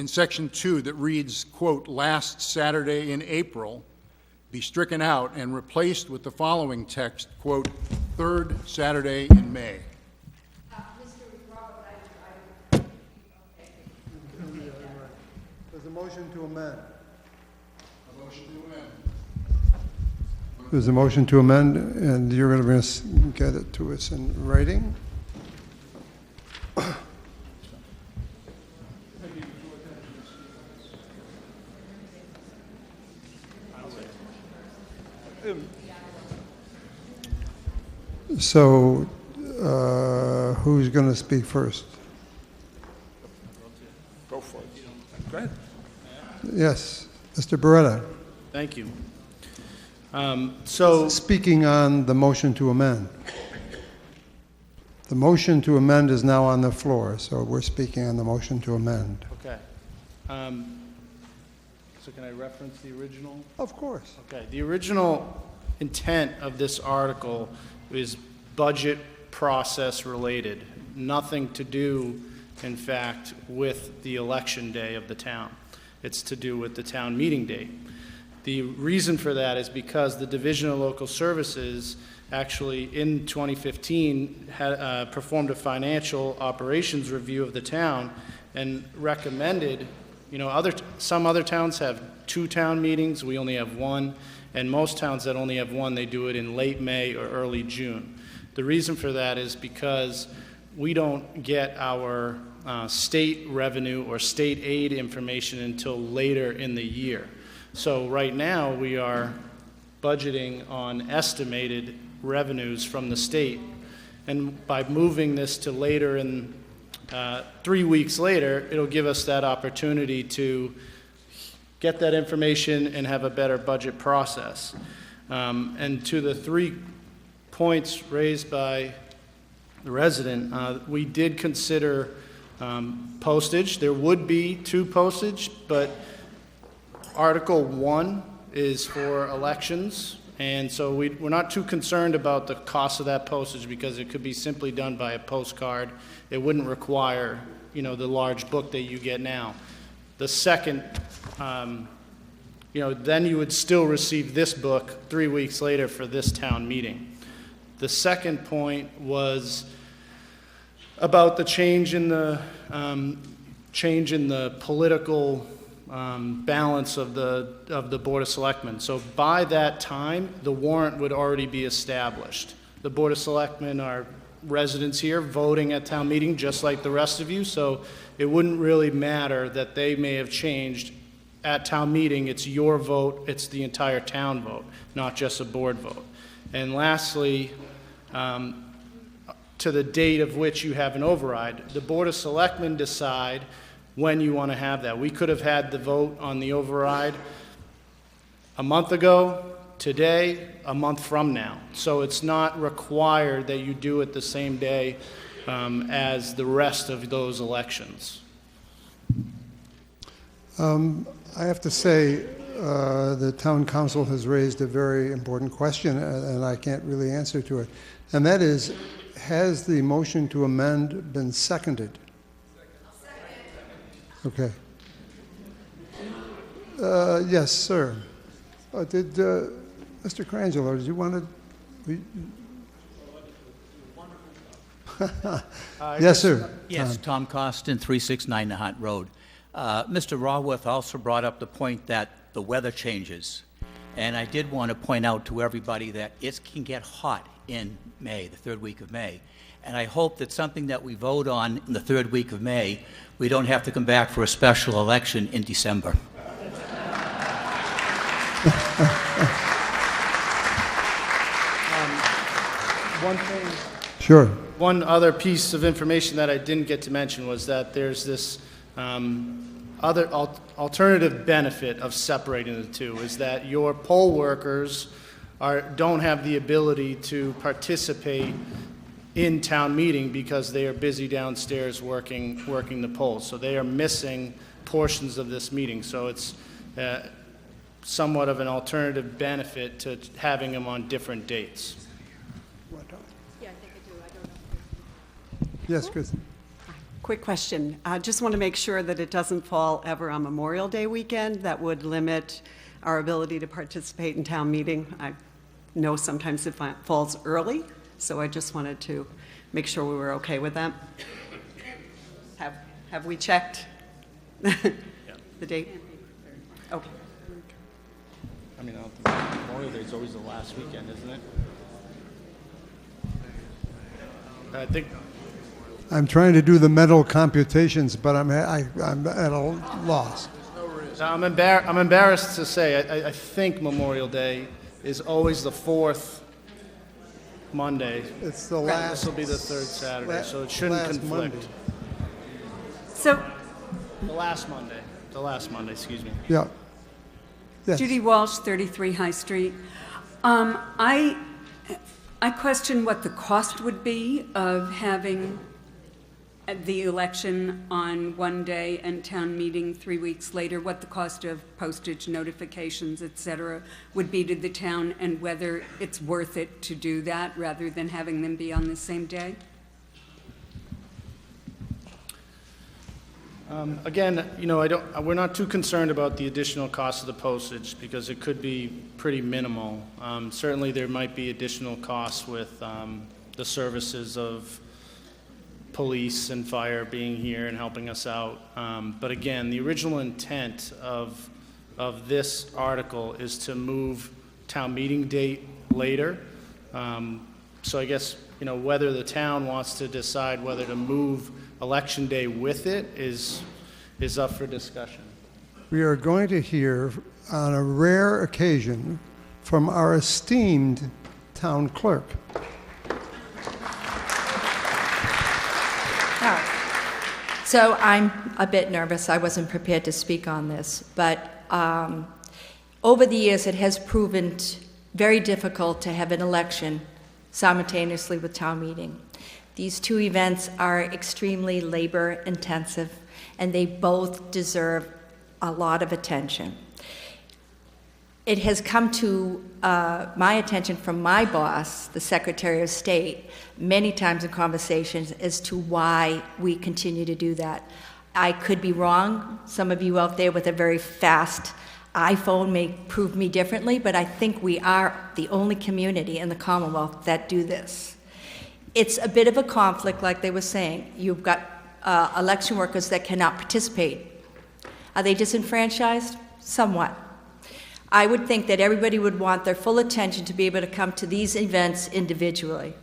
Section 2 that reads, quote, "last Saturday in April," be stricken out and replaced with the following text, quote, "third Saturday in May." There's a motion to amend. A motion to amend. There's a motion to amend, and you're going to get it to us in writing. So, who's going to speak first? Go for it. Go ahead. Yes, Mr. Beretta. Thank you. Speaking on the motion to amend. The motion to amend is now on the floor, so we're speaking on the motion to amend. Okay. So can I reference the original? Of course. Okay. The original intent of this article is budget process related. Nothing to do, in fact, with the election day of the town. It's to do with the town meeting date. The reason for that is because the Division of Local Services actually in 2015 had performed a financial operations review of the town and recommended, some other towns have 2 town meetings, we only have 1, and most towns that only have 1, they do it in late May or early June. The reason for that is because we don't get our state revenue or state aid information until later in the year. So right now, we are budgeting on estimated revenues from the state. And by moving this to later 3 weeks later, it'll give us that opportunity to get that information and have a better budget process. And to the 3 points raised by the resident, we did consider postage. There would be 2 postage, but Article 1 is for elections, and so we're not too concerned about the cost of that postage because it could be simply done by a postcard. It wouldn't require, the large book that you get now. The second, then you would still receive this book 3 weeks later for this town meeting. The second point was about the change in the political balance of the Board of Selectmen. So by that time, the warrant would already be established. The Board of Selectmen are residents here voting at town meeting just like the rest of you, so it wouldn't really matter that they may have changed at town meeting. It's your vote, it's the entire town vote, not just a board vote. And lastly, to the date of which you have an override, the Board of Selectmen decide when you want to have that. We could have had the vote on the override a month ago, today, a month from now. So it's not required that you do it the same day as the rest of those elections. I have to say, the town council has raised a very important question, and I can't really answer to it. And that is, has the motion to amend been seconded? Okay. Yes, sir. Did Mr. Crangelo, did you want to? Yes, sir. Yes, Tom Costin, 369 Nahant Road. Mr. Raworth also brought up the point that the weather changes. And I did want to point out to everybody that it can get hot in May, the third week of May. And I hope that something that we vote on in the third week of May, we don't have to come back for a special election in December. One thing. Sure. One other piece of information that I didn't get to mention was that there's this other alternative benefit of separating the two, is that your poll workers don't have the ability to participate in town meeting because they are busy downstairs working the polls. So they are missing portions of this meeting. So it's somewhat of an alternative benefit to having them on different dates. Yeah, I think I do. I don't know. Yes, Chris. Quick question. I just want to make sure that it doesn't fall ever on Memorial Day weekend. That would limit our ability to participate in town meeting. I know sometimes it falls early, so I just wanted to make sure we were okay with that. Have we checked the date? Okay. I mean, Memorial Day is always the last weekend, isn't it? I think. I'm trying to do the mental computations, but I'm at a loss. I'm embarrassed to say, I think Memorial Day is always the fourth Monday. It's the last. This will be the third Saturday, so it shouldn't conflict. Monday. So. The last Monday, excuse me. Yeah. Yes. Judy Walsh, 33 High Street. I question what the cost would be of having the election on one day and town meeting 3 weeks later, what the cost of postage, notifications, et cetera, would be to the town, and whether it's worth it to do that rather than having them be on the same day? Again, we're not too concerned about the additional cost of the postage because it could be pretty minimal. Certainly there might be additional costs with the services of police and fire being here and helping us out. But again, the original intent of this article is to move town meeting date later. So I guess, whether the town wants to decide whether to move election day with it is up for discussion. We are going to hear, on a rare occasion, from our esteemed town clerk. So I'm a bit nervous. I wasn't prepared to speak on this, but over the years it has proven very difficult to have an election simultaneously with town meeting. These two events are extremely labor intensive, and they both deserve a lot of attention. it has come to my attention from my boss, the Secretary of State, many times in conversations as to why we continue to do that. I could be wrong. Some of you out there with a very fast iPhone may prove me differently, but I think we are the only community in the Commonwealth that do this. It's a bit of a conflict, like they were saying. You've got election workers that cannot participate. Are they disenfranchised? Somewhat. I would think that everybody would want their full attention to be able to come to these events individually.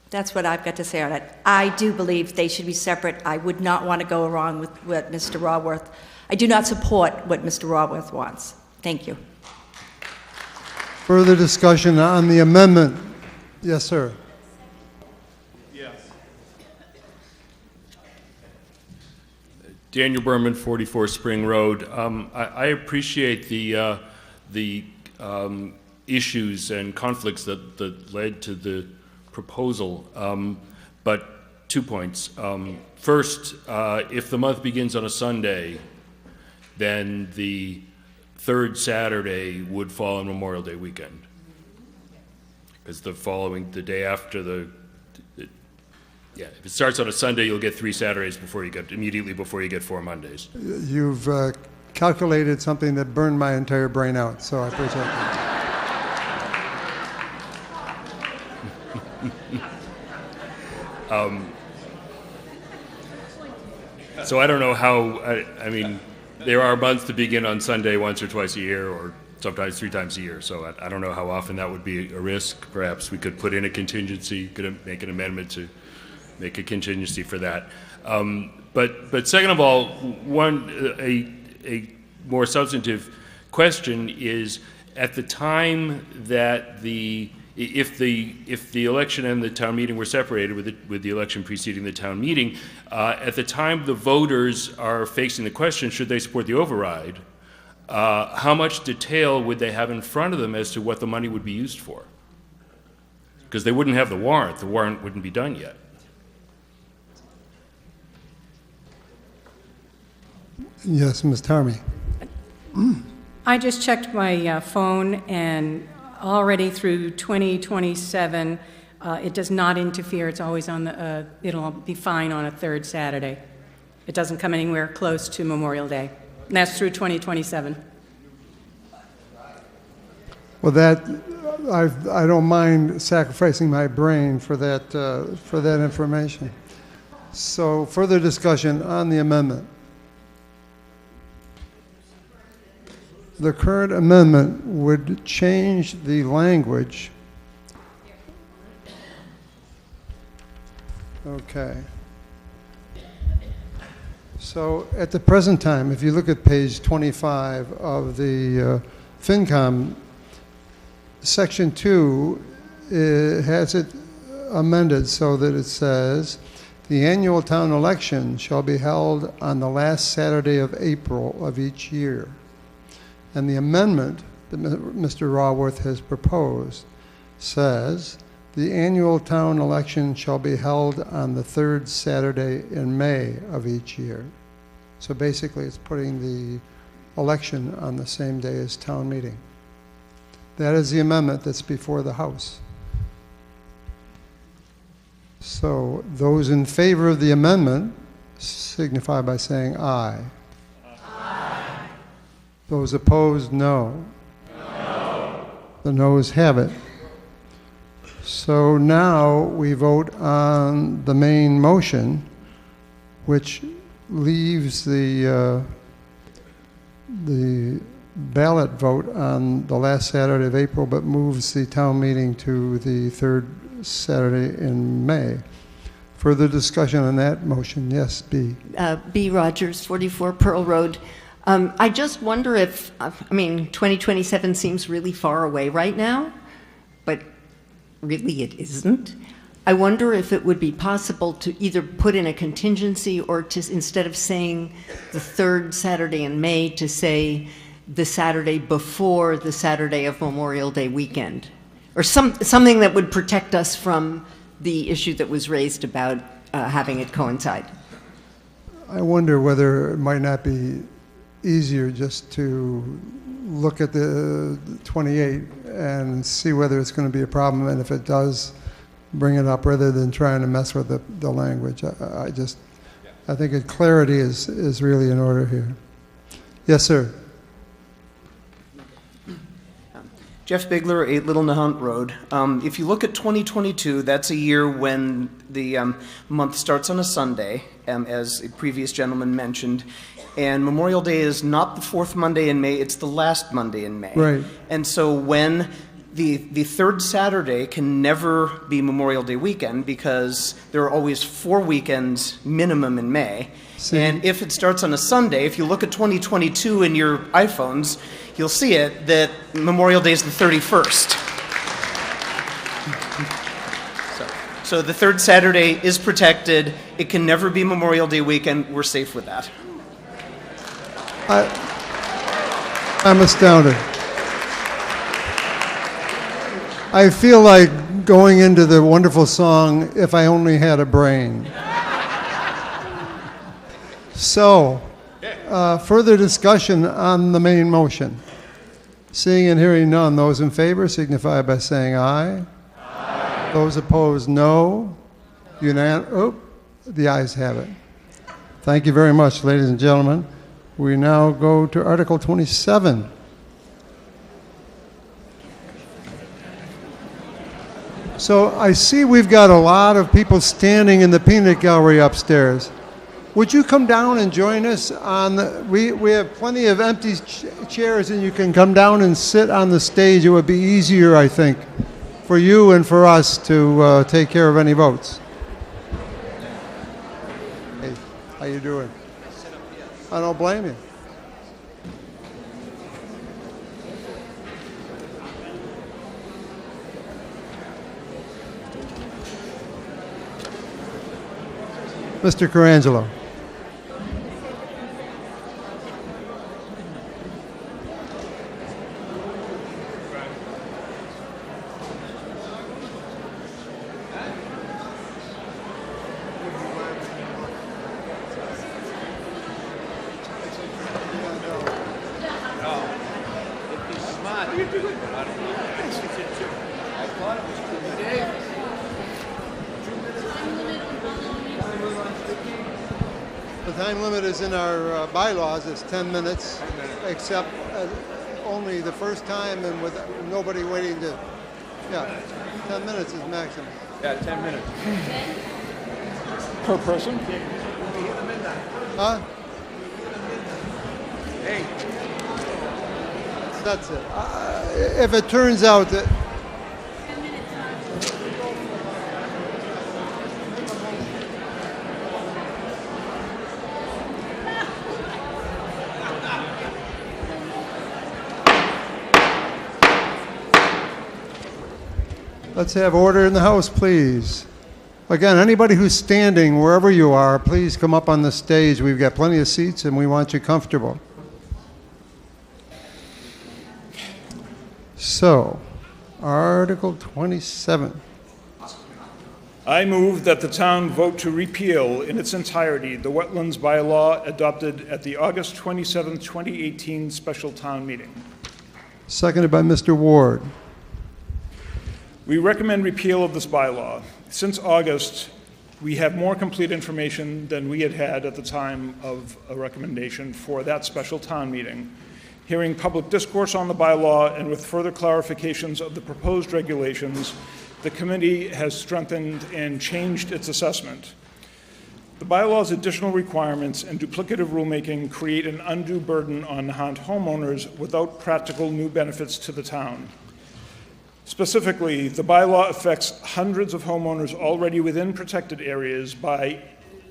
That's what I've got to say on it. I do believe they should be separate. I would not want to go along with what Mr. Raworth. I do not support what Mr. Raworth wants. Thank you. Further discussion on the amendment? Yes, sir. Daniel Berman, 44 Spring Road. I appreciate the issues and conflicts that led to the proposal, but 2 points. First, if the month begins on a Sunday, then the third Saturday would fall on Memorial Day weekend, because the day after yeah, if it starts on a Sunday, you'll get 3 Saturdays immediately before you get 4 Mondays. You've calculated something that burned my entire brain out, so I appreciate that. So I don't know how, I mean, there are months to begin on Sunday once or twice a year, or sometimes 3 times a year, so I don't know how often that would be a risk. Perhaps we could put in a contingency, could make an amendment to make a contingency for that. But second of all, a more substantive question is, at the time that if the election and the town meeting were separated, with the election preceding the town meeting, at the time the voters are facing the question, should they support the override, how much detail would they have in front of them as to what the money would be used for? Because they wouldn't have the warrant wouldn't be done yet. Yes, Ms. Tarmy. I just checked my phone, and already through 2027, it does not interfere. It's always on the, it'll be fine on a third Saturday. It doesn't come anywhere close to Memorial Day. And that's through 2027. Well, I don't mind sacrificing my brain for that information. So, further discussion on the amendment. The current amendment would change the language. Okay. So at the present time, if you look at page 25 of the FinCom, Section 2 has it amended so that it says, the annual town election shall be held on the last Saturday of April of each year. And the amendment that Mr. Raworth has proposed says, the annual town election shall be held on the third Saturday in May of each year. So basically it's putting the election on the same day as town meeting. That is the amendment that's before the House. So those in favor of the amendment signify by saying aye. Those opposed, no. No. The noes have it. So now we vote on the main motion, which leaves the ballot vote on the last Saturday of April, but moves the town meeting to the third Saturday in May. Further discussion on that motion? Yes, B. B. Rogers, 44 Pearl Road. I just wonder if, 2027 seems really far away right now, but really it isn't. I wonder if it would be possible to either put in a contingency or to, instead of saying the third Saturday in May, to say the Saturday before the Saturday of Memorial Day weekend, or something that would protect us from the issue that was raised about having it coincide. I wonder whether it might not be easier just to look at the 28 and see whether it's going to be a problem, and if it does, bring it up rather than trying to mess with the language. I think clarity is really in order here. Yes, sir. Jeff Bigler, 8 Little Nahant Road. If you look at 2022, that's a year when the month starts on a Sunday, as a previous gentleman mentioned, and Memorial Day is not the fourth Monday in May, it's the last Monday in May. Right. And so when the third Saturday can never be Memorial Day weekend because there are always 4 weekends minimum in May. And if it starts on a Sunday, if you look at 2022 in your iPhones, you'll see it that Memorial Day is the 31st. So the third Saturday is protected. It can never be Memorial Day weekend. We're safe with that. I'm astounded. I feel like going into the wonderful song, If I Only Had a Brain. So, further discussion on the main motion. Seeing and hearing none, those in favor signify by saying aye. Aye. Those opposed, no. The ayes have it. Thank you very much, ladies and gentlemen. We now go to Article 27. So I see we've got a lot of people standing in the peanut gallery upstairs. Would you come down and join us on the, we have plenty of empty chairs, and you can come down and sit on the stage. It would be easier, I think, for you and for us to take care of any votes. Hey, how you doing? I don't blame you. Mr. Carangelo. The time limit is in our bylaws. It's 10 minutes, except only the first time and with nobody waiting to, 10 minutes is maximum. Yeah, 10 minutes. Per person? Huh? Hey. That's it. If it turns out that let's have order in the House, please. Again, anybody who's standing, wherever you are, please come up on the stage. We've got plenty of seats, and we want you comfortable. So, Article 27. I move that the town vote to repeal in its entirety the wetlands bylaw adopted at the August 27, 2018 special town meeting. Seconded by Mr. Ward. We recommend repeal of this bylaw. Since August, we have more complete information than we had at the time of a recommendation for that special town meeting. Hearing public discourse on the bylaw and with further clarifications of the proposed regulations, the committee has strengthened and changed its assessment. The bylaw's additional requirements and duplicative rulemaking create an undue burden on Nahant homeowners without practical new benefits to the town. Specifically, the bylaw affects hundreds of homeowners already within protected areas by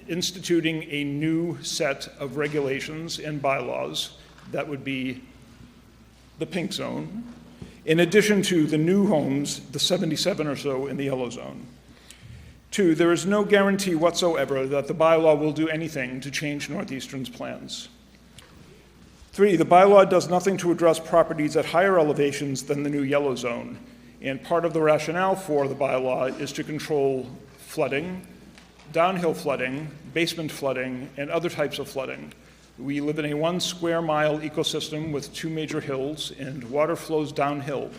instituting a new set of regulations and bylaws that would be the pink zone, in addition to the new homes, the 77 or so in the yellow zone. 2, there is no guarantee whatsoever that the bylaw will do anything to change Northeastern's plans. 3, the bylaw does nothing to address properties at higher elevations than the new yellow zone, and part of the rationale for the bylaw is to control flooding, downhill flooding, basement flooding, and other types of flooding. We live in a 1 square mile ecosystem with 2 major hills, and water flows downhill.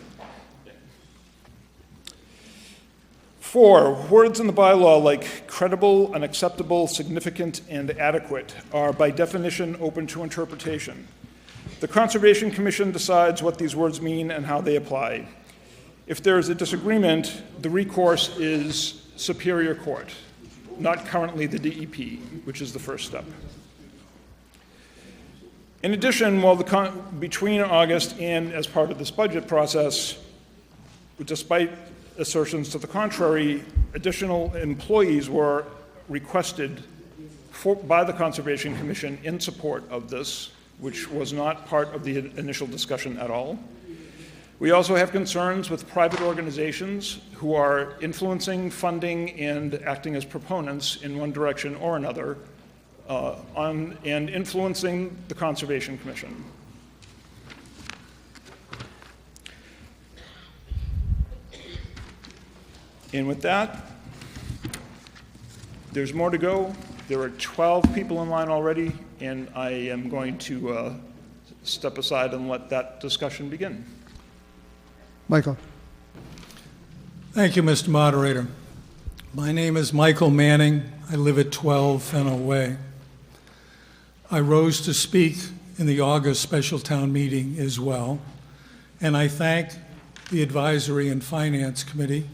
4, words in the bylaw like credible, unacceptable, significant, and adequate are by definition open to interpretation. The Conservation Commission decides what these words mean and how they apply. If there is a disagreement, the recourse is Superior Court, not currently the DEP, which is the first step. In addition, while between August and as part of this budget process, despite assertions to the contrary, additional employees were requested by the Conservation Commission in support of this, which was not part of the initial discussion at all. We also have concerns with private organizations who are influencing, funding, and acting as proponents in one direction or another and influencing the Conservation Commission. And with that, there's more to go. There are 12 people in line already, and I am going to step aside and let that discussion begin. Michael. Thank you, Mr. Moderator. My name is Michael Manning. I live at 12 Fennel Way. I rose to speak in the August special town meeting as well, and I thank the Advisory and Finance Committee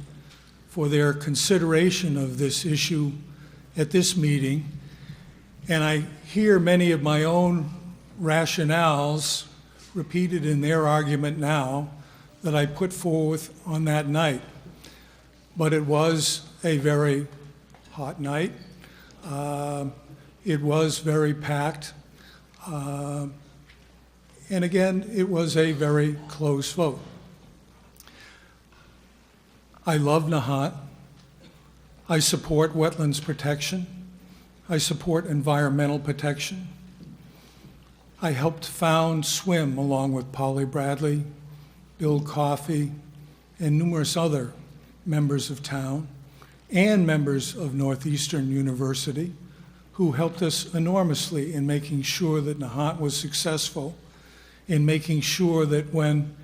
for their consideration of this issue at this meeting, and I hear many of my own rationales repeated in their argument now that I put forth on that night. But it was a very hot night. It was very packed. And again, it was a very close vote. I love Nahant. I support wetlands protection. I support environmental protection. I helped found SWIM along with Polly Bradley, Bill Coffey, and numerous other members of town and members of Northeastern University who helped us enormously in making sure that Nahant was successful, in making sure that when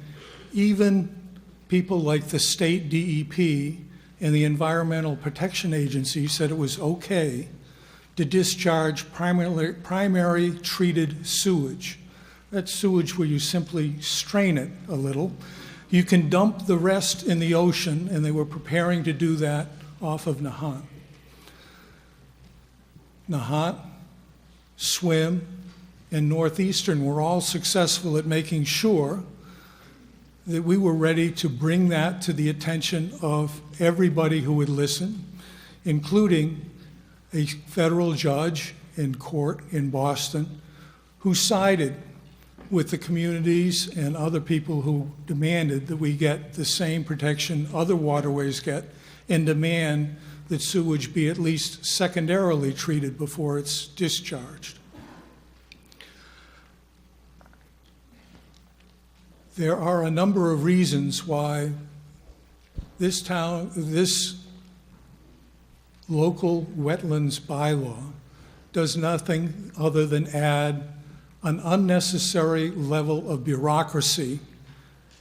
even people like the state DEP and the Environmental Protection Agency said it was okay to discharge primary treated sewage. That's sewage where you simply strain it a little. You can dump the rest in the ocean, and they were preparing to do that off of Nahant. Nahant, SWIM, and Northeastern were all successful at making sure that we were ready to bring that to the attention of everybody who would listen, including a federal judge in court in Boston who sided with the communities and other people who demanded that we get the same protection other waterways get and demand that sewage be at least secondarily treated before it's discharged. There are a number of reasons why this local wetlands bylaw does nothing other than add an unnecessary level of bureaucracy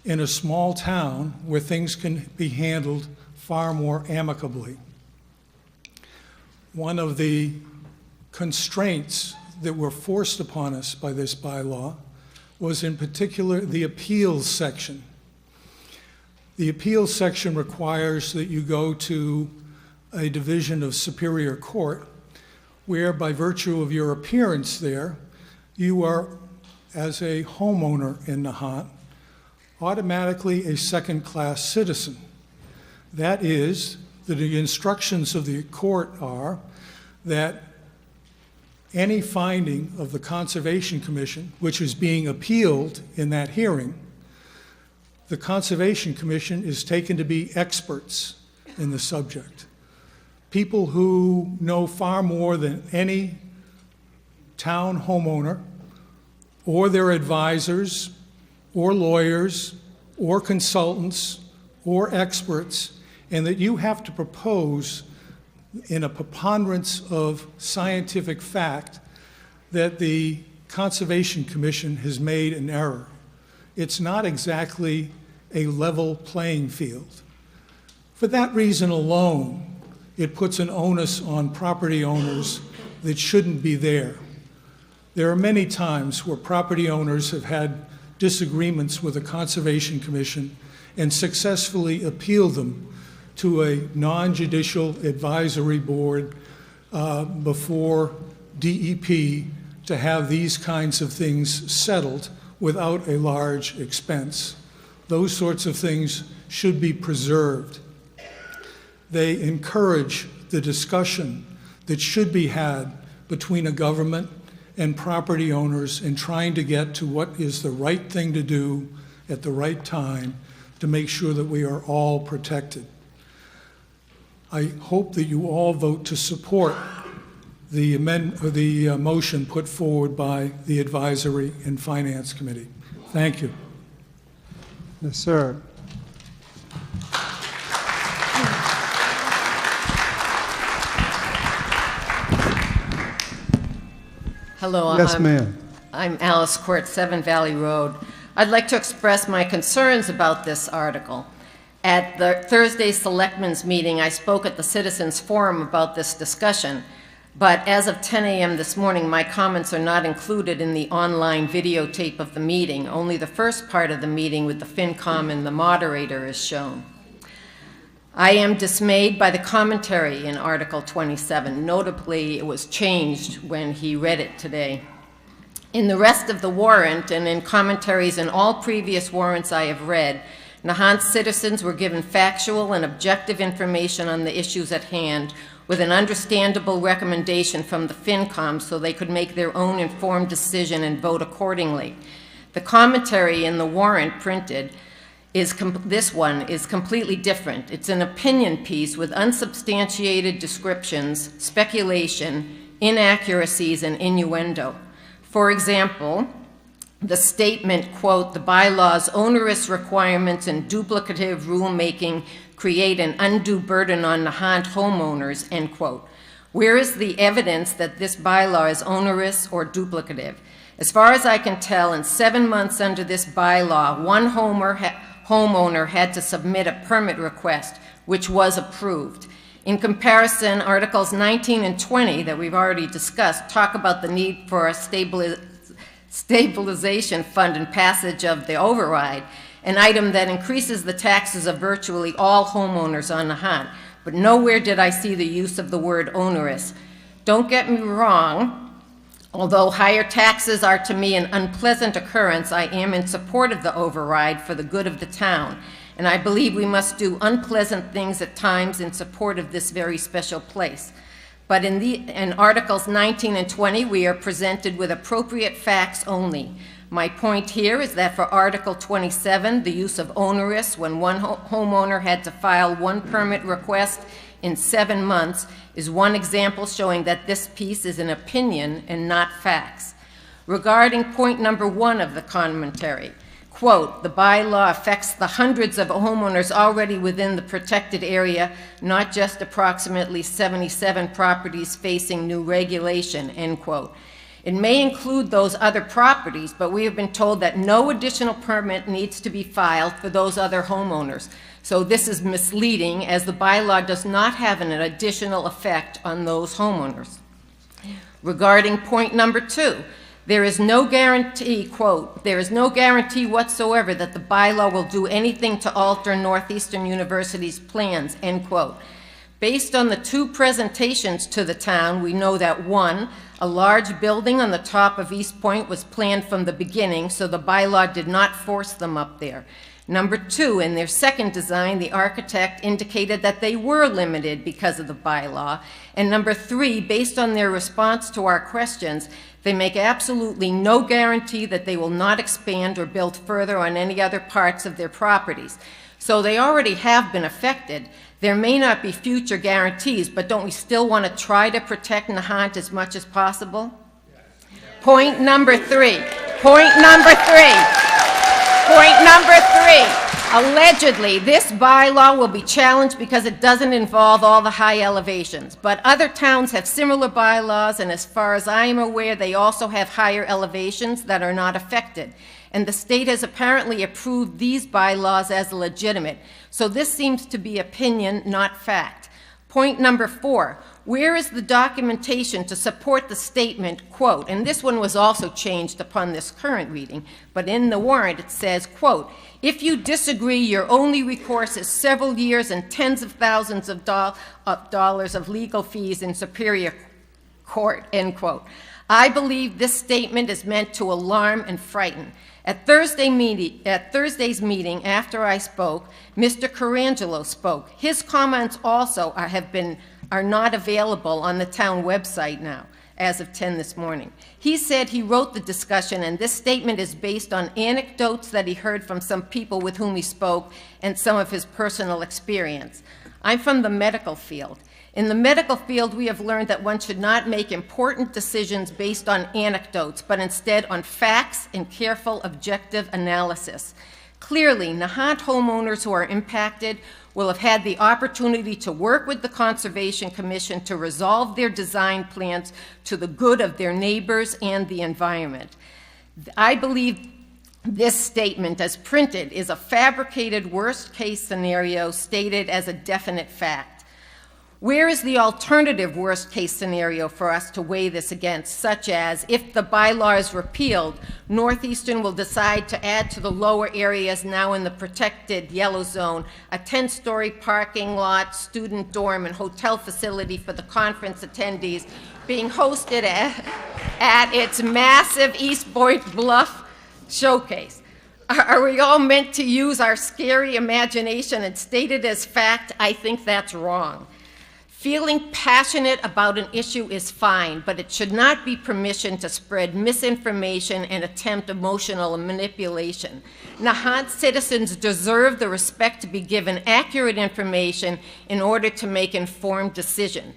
in a small town where things can be handled far more amicably. One of the constraints that were forced upon us by this bylaw was in particular the appeals section. The appeals section requires that you go to a division of Superior Court where, by virtue of your appearance there, you are, as a homeowner in Nahant, automatically a second-class citizen. That is, that the instructions of the court are that any finding of the Conservation Commission, which is being appealed in that hearing, the Conservation Commission is taken to be experts in the subject. People who know far more than any town homeowner or their advisors or lawyers or consultants or experts, and that you have to propose in a preponderance of scientific fact that the Conservation Commission has made an error. It's not exactly a level playing field. For that reason alone, it puts an onus on property owners that shouldn't be there. There are many times where property owners have had disagreements with the Conservation Commission and successfully appealed them to a non-judicial advisory board before DEP to have these kinds of things settled without a large expense. Those sorts of things should be preserved. They encourage the discussion that should be had between a government and property owners in trying to get to what is the right thing to do at the right time to make sure that we are all protected. I hope that you all vote to support the motion put forward by the Advisory and Finance Committee. Thank you. Yes, sir. Hello. Yes, ma'am. I'm Alice Court, 7 Valley Road. I'd like to express my concerns about this article. At the Thursday Selectmen's meeting, I spoke at the Citizens Forum about this discussion, but as of 10 a.m. this morning, my comments are not included in the online videotape of the meeting. Only the first part of the meeting with the FinCom and the moderator is shown. I am dismayed by the commentary in Article 27. Notably, it was changed when he read it today. In the rest of the warrant and in commentaries in all previous warrants I have read, Nahant citizens were given factual and objective information on the issues at hand with an understandable recommendation from the FinCom so they could make their own informed decision and vote accordingly. The commentary in the warrant printed this one is completely different. It's an opinion piece with unsubstantiated descriptions, speculation, inaccuracies, and innuendo. For example, the statement, quote, "The bylaw's onerous requirements and duplicative rulemaking create an undue burden on Nahant homeowners," end quote. Where is the evidence that this bylaw is onerous or duplicative? As far as I can tell, in 7 months under this bylaw, one homeowner had to submit a permit request, which was approved. In comparison, Articles 19 and 20 that we've already discussed talk about the need for a stabilization fund and passage of the override, an item that increases the taxes of virtually all homeowners on Nahant. But nowhere did I see the use of the word onerous. Don't get me wrong. Although higher taxes are to me an unpleasant occurrence, I am in support of the override for the good of the town. And I believe we must do unpleasant things at times in support of this very special place. But in Articles 19 and 20, we are presented with appropriate facts only. My point here is that for Article 27, the use of onerous when one homeowner had to file one permit request in 7 months is one example showing that this piece is an opinion and not facts. Regarding point number 1 of the commentary, quote, "The bylaw affects the hundreds of homeowners already within the protected area, not just approximately 77 properties facing new regulation," end quote. It may include those other properties, but we have been told that no additional permit needs to be filed for those other homeowners. So this is misleading, as the bylaw does not have an additional effect on those homeowners. Regarding point number 2, there is no guarantee, quote, "There is no guarantee whatsoever that the bylaw will do anything to alter Northeastern University's plans," end quote. Based on the 2 presentations to the town, we know that 1, a large building on the top of East Point was planned from the beginning, so the bylaw did not force them up there. Number 2, in their second design, the architect indicated that they were limited because of the bylaw. And number 3, based on their response to our questions, they make absolutely no guarantee that they will not expand or build further on any other parts of their properties. So they already have been affected. There may not be future guarantees, but don't we still want to try to protect Nahant as much as possible? Point number 3. Point number 3. Point number 3. Allegedly, this bylaw will be challenged because it doesn't involve all the high elevations. But other towns have similar bylaws, and as far as I am aware, they also have higher elevations that are not affected. And the state has apparently approved these bylaws as legitimate. So this seems to be opinion, not fact. Point number 4, where is the documentation to support the statement, quote, and this one was also changed upon this current reading, but in the warrant it says, quote, if you disagree, your only recourse is several years and tens of thousands of dollars of legal fees in Superior Court, end quote. I believe this statement is meant to alarm and frighten. At Thursday's meeting, after I spoke, Mr. Carangelo spoke. His comments also are not available on the town website now, as of 10 this morning. He said he wrote the discussion, and this statement is based on anecdotes that he heard from some people with whom he spoke and some of his personal experience. I'm from the medical field. In the medical field, we have learned that one should not make important decisions based on anecdotes, but instead on facts and careful, objective analysis. Clearly, Nahant homeowners who are impacted will have had the opportunity to work with the Conservation Commission to resolve their design plans to the good of their neighbors and the environment. I believe this statement, as printed, is a fabricated worst-case scenario stated as a definite fact. Where is the alternative worst-case scenario for us to weigh this against, such as, if the bylaw is repealed, Northeastern will decide to add to the lower areas now in the protected yellow zone a 10-story parking lot, student dorm, and hotel facility for the conference attendees being hosted at its massive East Point Bluff showcase. Are we all meant to use our scary imagination and state it as fact? I think that's wrong. Feeling passionate about an issue is fine, but it should not be permission to spread misinformation and attempt emotional manipulation. Nahant citizens deserve the respect to be given accurate information in order to make informed decisions.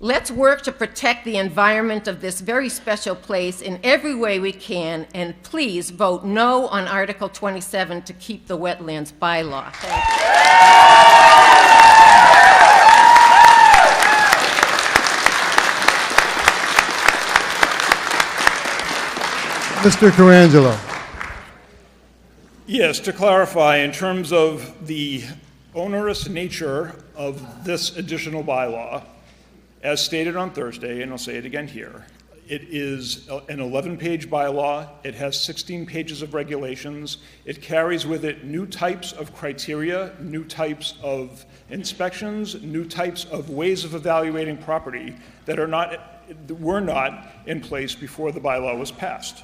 Let's work to protect the environment of this very special place in every way we can, and please vote no on Article 27 to keep the wetlands bylaw. Thank you. Mr. Carangelo. Yes, to clarify, in terms of the onerous nature of this additional bylaw, as stated on Thursday, and I'll say it again here, it is an 11-page bylaw. It has 16 pages of regulations. It carries with it new types of criteria, new types of inspections, new types of ways of evaluating property that were not in place before the bylaw was passed.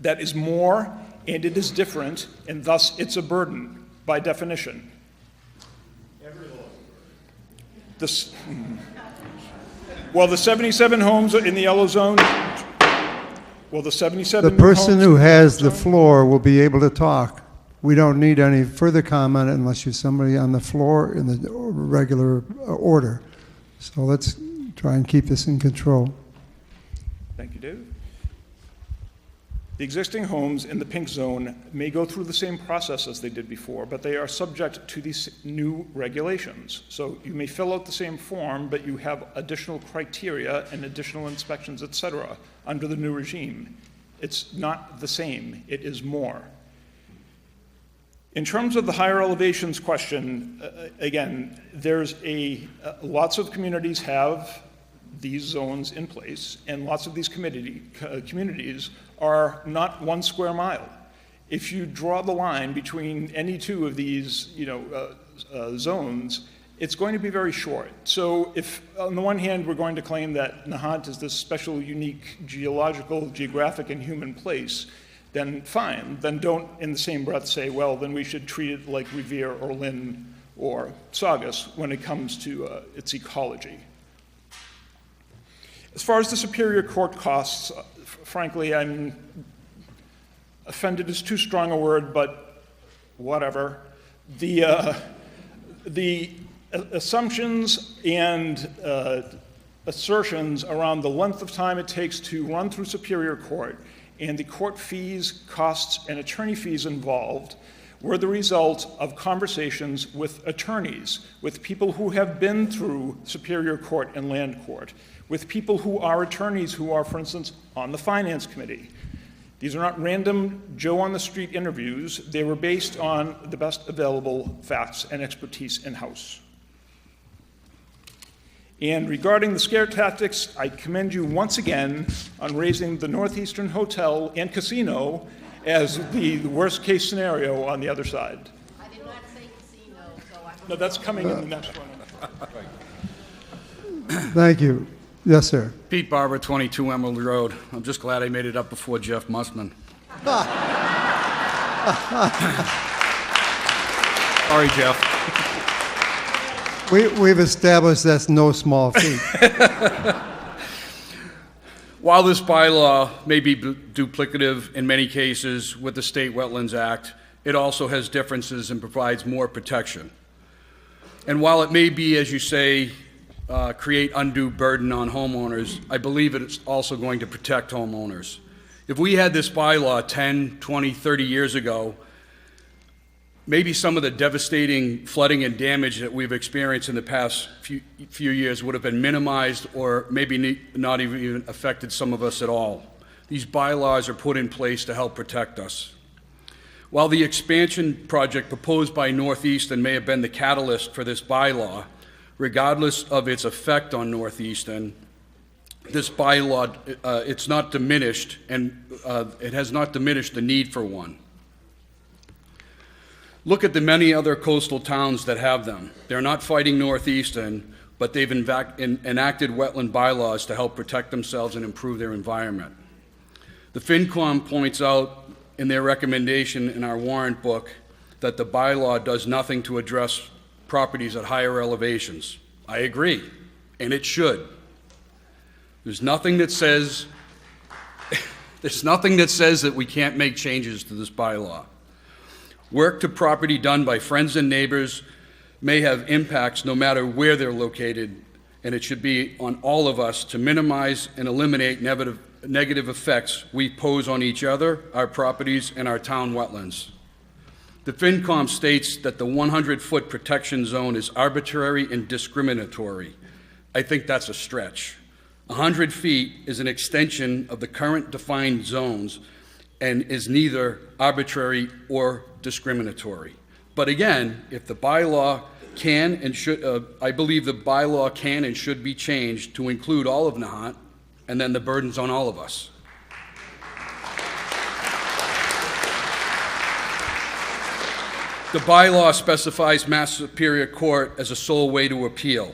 That is more, and it is different, and thus it's a burden by definition. Well, the 77 homes in the yellow zone, well, the 77 The person who has the floor will be able to talk. We don't need any further comment unless you're somebody on the floor in the regular order. So let's try and keep this in control. Thank you, David. The existing homes in the pink zone may go through the same process as they did before, but they are subject to these new regulations. So you may fill out the same form, but you have additional criteria and additional inspections, et cetera, under the new regime. It's not the same, it is more. In terms of the higher elevations question, again, there's lots of communities have these zones in place, and lots of these communities are not 1 square mile. If you draw the line between any two of these zones, it's going to be very short. So if, on the one hand, we're going to claim that Nahant is this special, unique geological, geographic, and human place, then fine. Then don't, in the same breath, say, well, then we should treat it like Revere or Lynn or Saugus when it comes to its ecology. As far as the Superior Court costs, frankly, I'm offended is too strong a word, but whatever. The assumptions and assertions around the length of time it takes to run through Superior Court and the court fees, costs, and attorney fees involved were the result of conversations with attorneys, with people who have been through Superior Court and Land Court, with people who are attorneys who are, for instance, on the Finance Committee. These are not random Joe-on-the-street interviews. They were based on the best available facts and expertise in-house. And regarding the scare tactics, I commend you once again on raising the Northeastern Hotel and Casino as the worst-case scenario on the other side. I did not say casino, so I... No, that's coming in the next one. Thank you. Yes, sir. Pete Barber, 22 Emerald Road. I'm just glad I made it up before Jeff Mussman. Sorry, Jeff. We've established that's no small feat. While this bylaw may be duplicative in many cases with the State Wetlands Act, it also has differences and provides more protection. And while it may be, as you say, create undue burden on homeowners, I believe it's also going to protect homeowners. If we had this bylaw 10, 20, 30 years ago, maybe some of the devastating flooding and damage that we've experienced in the past few years would have been minimized, or maybe not even affected some of us at all. These bylaws are put in place to help protect us. While the expansion project proposed by Northeastern may have been the catalyst for this bylaw, regardless of its effect on Northeastern, this bylaw, it's not diminished, and it has not diminished the need for one. Look at the many other coastal towns that have them. They're not fighting Northeastern, but they've enacted wetland bylaws to help protect themselves and improve their environment. The FinCom points out in their recommendation in our warrant book that the bylaw does nothing to address properties at higher elevations. I agree, and it should. There's nothing that says that we can't make changes to this bylaw. Work to property done by friends and neighbors may have impacts no matter where they're located, and it should be on all of us to minimize and eliminate negative effects we pose on each other, our properties, and our town wetlands. The FinCom states that the 100-foot protection zone is arbitrary and discriminatory. I think that's a stretch. 100 feet is an extension of the current defined zones and is neither arbitrary or discriminatory. But again, if the bylaw can and should, I believe the bylaw can and should be changed to include all of Nahant, and then the burden's on all of us. The bylaw specifies Mass Superior Court as a sole way to appeal.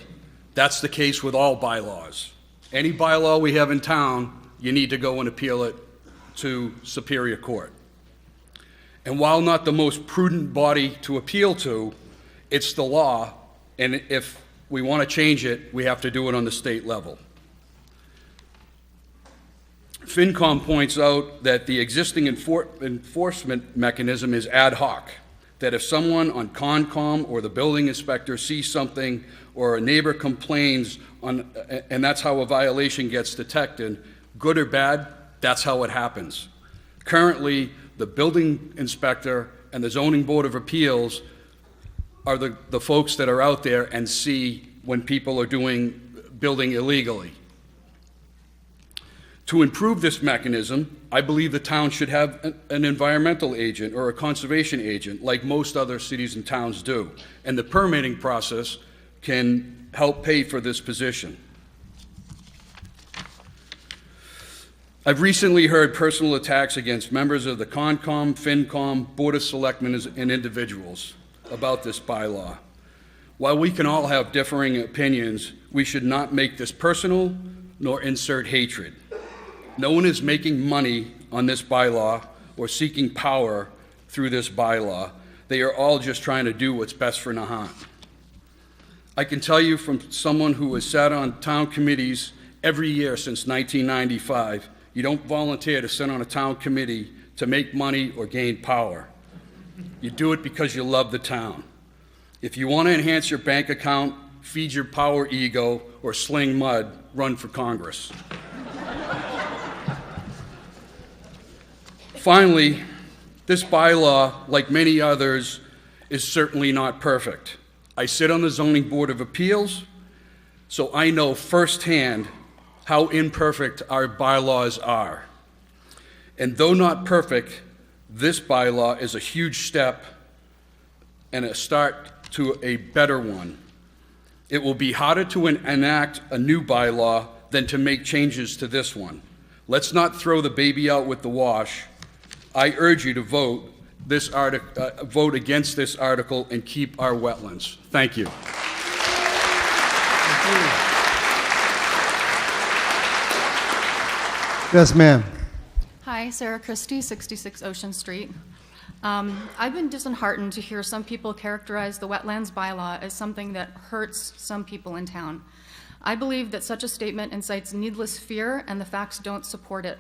That's the case with all bylaws. Any bylaw we have in town, you need to go and appeal it to Superior Court. And while not the most prudent body to appeal to, it's the law, and if we want to change it, we have to do it on the state level. FinCom points out that the existing enforcement mechanism is ad hoc, that if someone on Concom or the building inspector sees something or a neighbor complains and that's how a violation gets detected, good or bad, that's how it happens. Currently, the building inspector and the zoning board of appeals are the folks that are out there and see when people are building illegally. To improve this mechanism, I believe the town should have an environmental agent or a conservation agent like most other cities and towns do, and the permitting process can help pay for this position. I've recently heard personal attacks against members of the Concom, FinCom, Board of Selectmen, and individuals about this bylaw. While we can all have differing opinions, we should not make this personal nor insert hatred. No one is making money on this bylaw or seeking power through this bylaw. They are all just trying to do what's best for Nahant. I can tell you from someone who has sat on town committees every year since 1995, you don't volunteer to sit on a town committee to make money or gain power. You do it because you love the town. If you want to enhance your bank account, feed your power ego, or sling mud, run for Congress. Finally, this bylaw, like many others, is certainly not perfect. I sit on the Zoning Board of Appeals, so I know firsthand how imperfect our bylaws are. And though not perfect, this bylaw is a huge step and a start to a better one. It will be harder to enact a new bylaw than to make changes to this one. Let's not throw the baby out with the wash. I urge you to vote against this article and keep our wetlands. Thank you. Yes, ma'am. Hi, Sarah Christie, 66 Ocean Street. I've been disheartened to hear some people characterize the wetlands bylaw as something that hurts some people in town. I believe that such a statement incites needless fear, and the facts don't support it.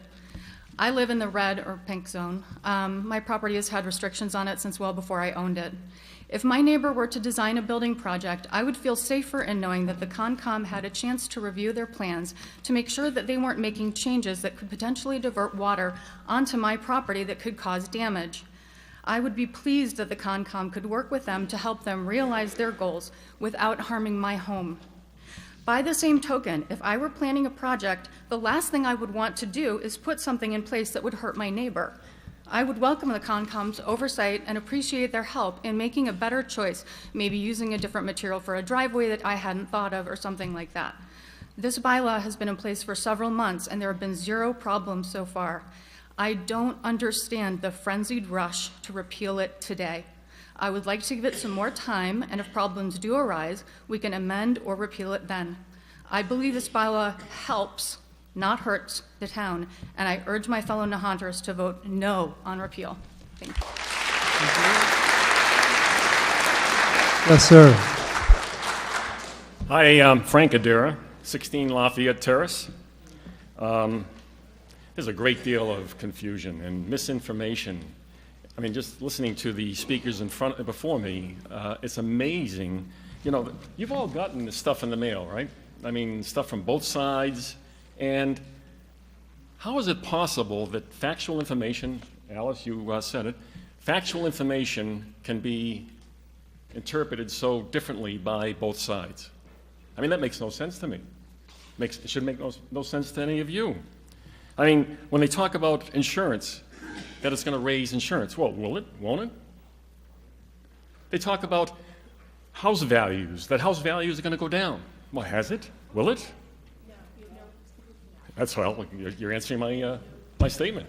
I live in the red or pink zone. My property has had restrictions on it since well before I owned it. If my neighbor were to design a building project, I would feel safer in knowing that the Concom had a chance to review their plans to make sure that they weren't making changes that could potentially divert water onto my property that could cause damage. I would be pleased that the Concom could work with them to help them realize their goals without harming my home. By the same token, if I were planning a project, the last thing I would want to do is put something in place that would hurt my neighbor. I would welcome the Concom's oversight and appreciate their help in making a better choice, maybe using a different material for a driveway that I hadn't thought of or something like that. This bylaw has been in place for several months and there have been zero problems so far. I don't understand the frenzied rush to repeal it today. I would like to give it some more time, and if problems do arise, we can amend or repeal it then. I believe this bylaw helps, not hurts, the town, and I urge my fellow Nahanters to vote no on repeal. Thank you. Yes, sir. Hi, I'm Frank Adira, 16 Lafayette Terrace. There's a great deal of confusion and misinformation. I mean, just listening to the speakers before me, it's amazing. You know, you've all gotten this stuff in the mail, right? I mean, stuff from both sides. And how is it possible that factual information, Alice, you said it, factual information can be interpreted so differently by both sides? I mean, that makes no sense to me. It should make no sense to any of you. I mean, when they talk about insurance, that it's going to raise insurance, well, will it? Won't it? They talk about house values, that house values are going to go down. Well, has it? Will it? That's well, you're answering my statement.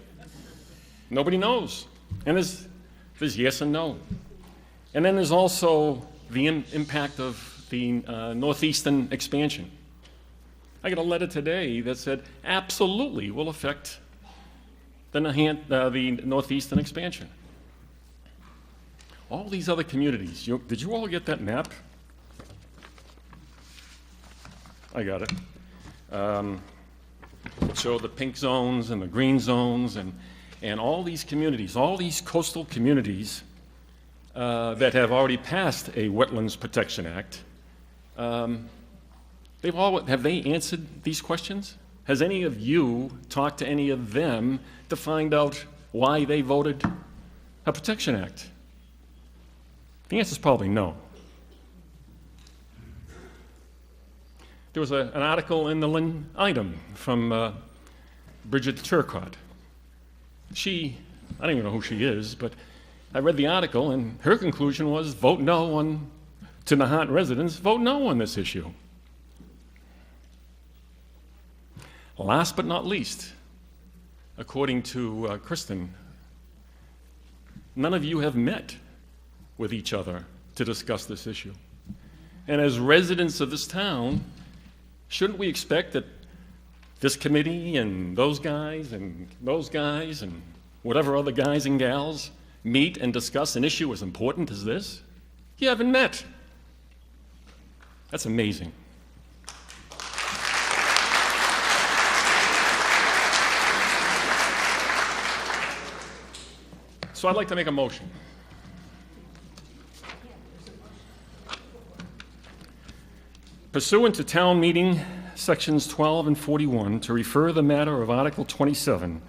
Nobody knows. And there's yes and no. And then there's also the impact of the northeastern expansion. I got a letter today that said absolutely will affect the northeastern expansion. All these other communities, did you all get that map? I got it. It showed the pink zones and the green zones and all these communities, all these coastal communities that have already passed a Wetlands Protection Act. Have they answered these questions? Has any of you talked to any of them to find out why they voted a Protection Act? The answer is probably no. There was an article in the Lynn Item from Bridget Turcott. I don't even know who she is, but I read the article, and her conclusion was vote no to Nahant residents, vote no on this issue. Last but not least, according to Kristen, none of you have met with each other to discuss this issue. And as residents of this town, shouldn't we expect that this committee and those guys and whatever other guys and gals meet and discuss an issue as important as this? You haven't met. That's amazing. So I'd like to make a motion. Pursuant to town meeting sections 12 and 41, to refer the matter of Article 27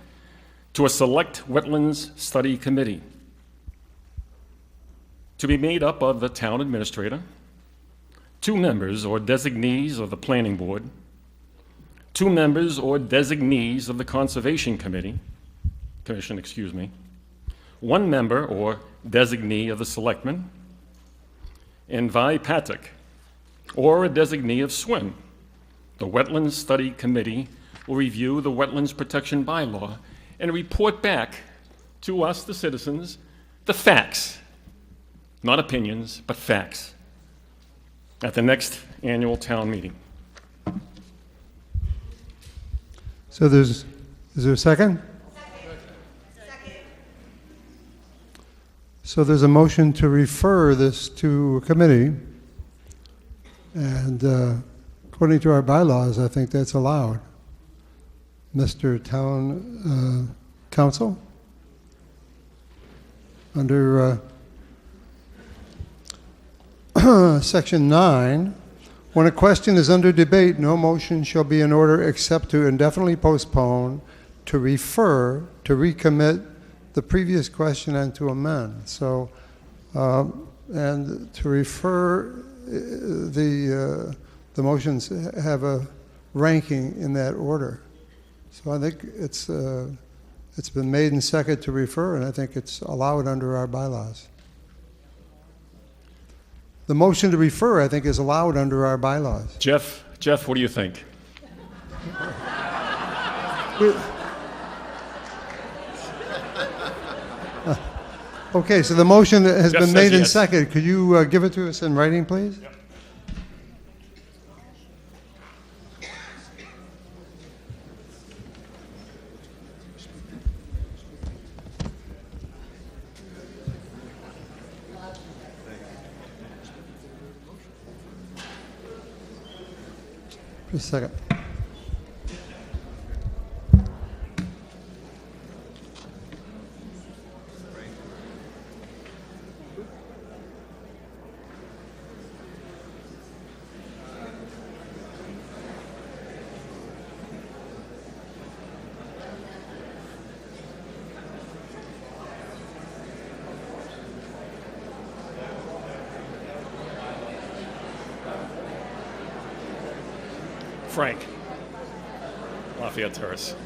to a select wetlands study committee to be made up of the town administrator, 2 members or designees of the planning board, 2 members or designees of the conservation commission, 1 member or designee of the selectmen, and Vi Patrick, or a designee of SWIM. The Wetlands Study Committee will review the Wetlands Protection Bylaw and report back to us, the citizens, the facts, not opinions, but facts, at the next annual town meeting. So is there a second? So there's a motion to refer this to a committee, and according to our bylaws, I think that's allowed. Mr. Town Council? Under Section 9, when a question is under debate, no motion shall be in order except to indefinitely postpone, to refer, to recommit the previous question, and to amend. So, and to refer, the motions have a ranking in that order. So I think it's been made and seconded to refer, and I think it's allowed under our bylaws. The motion to refer, I think, is allowed under our bylaws. Jeff, what do you think? Okay, so the motion has Jeff been says made and yes. seconded. Could you give it to us in writing, please? Yep. Just a second. Frank, Lafayette Terrace.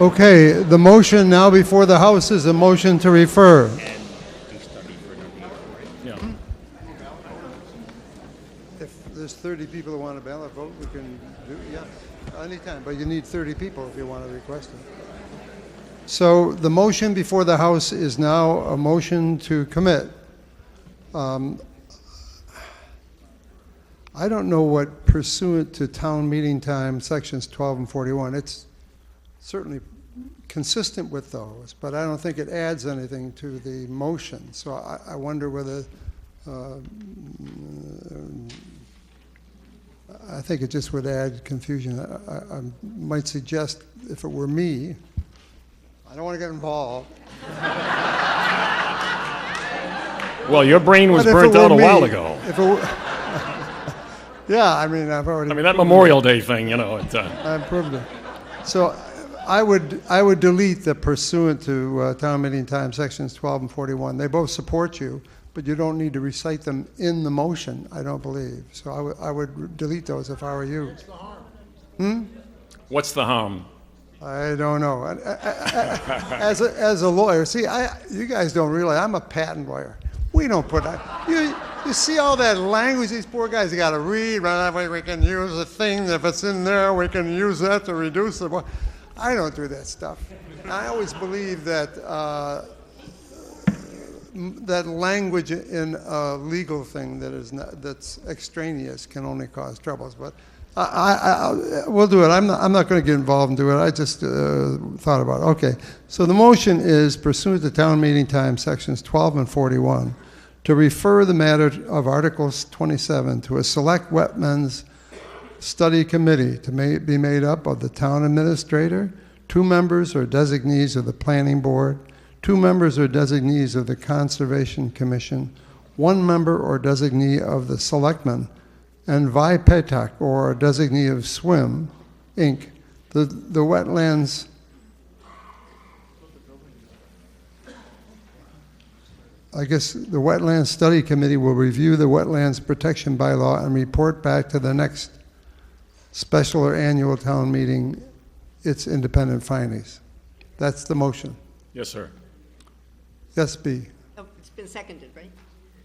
Okay, the motion now before the House is a motion to refer. Yeah. If there's 30 people who want a ballot vote, we can do, yeah, anytime, but you need 30 people if you want to request it. So the motion before the House is now a motion to commit. I don't know what pursuant to town meeting time, sections 12 and 41. It's certainly consistent with those, but I don't think it adds anything to the motion. So I wonder whether, I think it just would add confusion. I might suggest, if it were me, I don't want to get involved. Well, your brain was burnt out a while ago. If it were, yeah, I mean, I've already. I mean, that Memorial Day thing, you know. I've proved it. So I would delete the pursuant to town meeting time, sections 12 and 41. They both support you, but you don't need to recite them in the motion, I don't believe. So I would delete those if I were you. What's the harm? What's the harm? I don't know. As a lawyer, see, you guys don't realize I'm a patent lawyer. We don't put you see all that language these poor guys got to read. Right? We can use a thing if it's in there. We can use that to reduce the. I don't do that stuff. I always believe that that language in a legal thing that's extraneous can only cause troubles. But we'll do it. I'm not going to get involved and do it. I just thought about it. Okay. So the motion is pursuant to town meeting time, sections 12 and 41, to refer the matter of Articles 27 to a select wetlands study committee to be made up of the town administrator, 2 members or designees of the planning board, 2 members or designees of the Conservation Commission, 1 member or designee of the Selectmen, and Vi Petak or a designee of SWIM, Inc., the wetlands. I guess the Wetlands Study Committee will review the Wetlands Protection Bylaw and report back to the next special or annual town meeting its independent findings. That's the motion. Yes, sir. Yes, B. Oh, it's been seconded, right?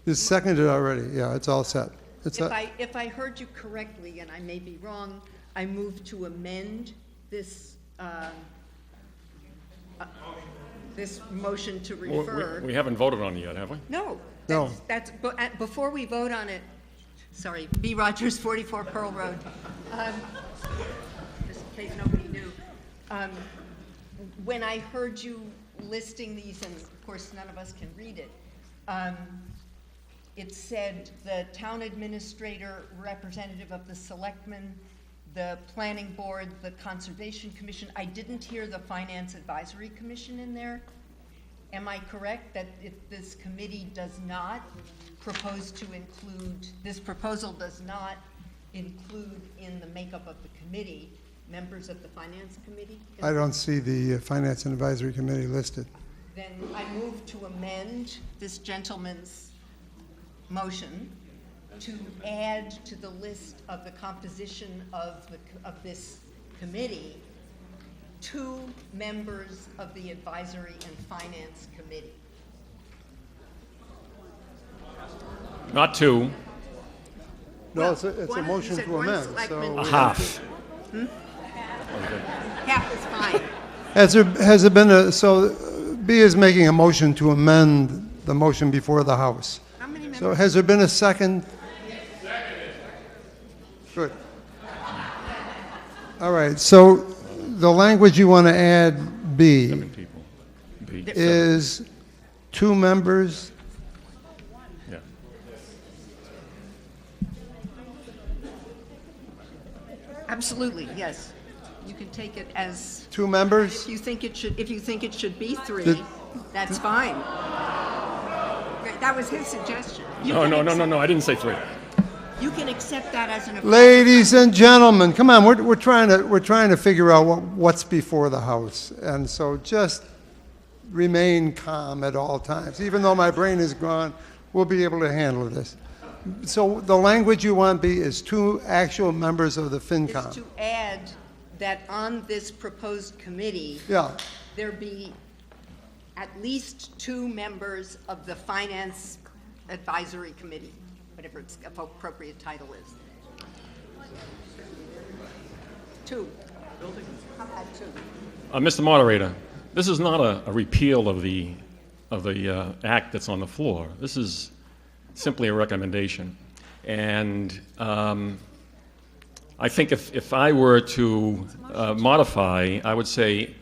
It's seconded already. Yeah, it's all set. If I heard you correctly, and I may be wrong, I move to amend this this motion to refer. We haven't voted on it yet, have we? No. No. Before we vote on it, sorry, B. Rogers, 44 Pearl Road. Just in case nobody knew. When I heard you listing these, and of course none of us can read it, it said the town administrator, representative of the selectmen, the planning board, the conservation commission. I didn't hear the finance advisory commission in there. Am I correct that if this committee does not propose to include, this proposal does not include in the makeup of the committee members of the finance committee? I don't see the Finance and Advisory Committee listed. Then I move to amend this gentleman's motion to add to the list of the composition of this committee 2 members of the Advisory and Finance Committee. Not 2. No, it's a motion to amend. So A half. Half is fine. has there been a, so B is making a motion to amend the motion before the House. How many members? So has there been a second? Good. All right, so the language you want to add, B, 7 people. B. is 2 members. Yeah. Absolutely, yes. You can take it as 2 members? if you think it should be 3, that's fine. That was his suggestion. No, I didn't say 3. You can accept that as an. Ladies and gentlemen, come on, we're trying to figure out what's before the House, and so just remain calm at all times. Even though my brain is gone, we'll be able to handle this. So the language you want, B, is 2 actual members of the FinCom. Is to add that on this proposed committee, Yeah. there be at least 2 members of the Finance Advisory Committee, whatever its appropriate title is. 2. How about 2? Mr. Moderator, this is not a repeal of the act that's on the floor. This is simply a recommendation. And I think if I were to modify, I would say,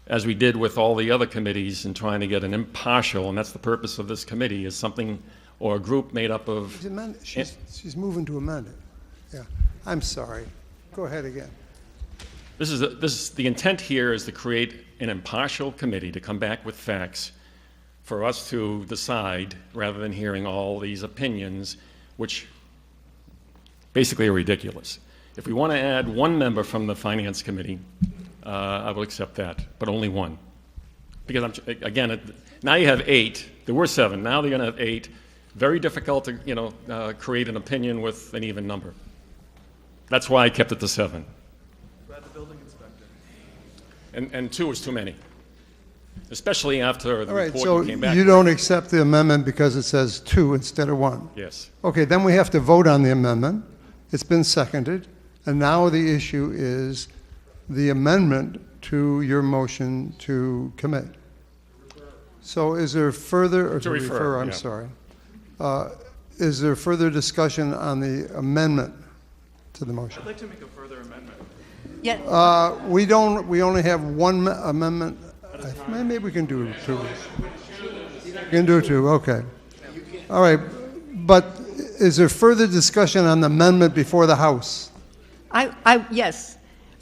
as we did with all the other committees in trying to get an impartial, and that's the purpose of this committee, is something or a group made up of... She's moving to amend it. Yeah, I'm sorry. Go ahead again. The intent here is to create an impartial committee to come back with facts for us to decide, rather than hearing all these opinions, which basically are ridiculous. If we want to add 1 member from the Finance Committee, I will accept that, but only 1. Because, now you have 8. There were 7. Now they're going to have 8. Very difficult to, create an opinion with an even number. That's why I kept it to 7. Add the building inspector. And 2 is too many, especially after the All right, report so came back. you don't accept the amendment because it says 2 instead of 1? Yes. Okay, then we have to vote on the amendment. It's been seconded, and now the issue is the amendment to your motion to commit. So is there further, or To refer, I'm yeah. sorry. Is there further discussion on the amendment to the motion? I'd like to make a further amendment. Yeah. We only have 1 amendment. Maybe we can do 2. We can do 2, okay. All right, but is there further discussion on the amendment before the House? Yes.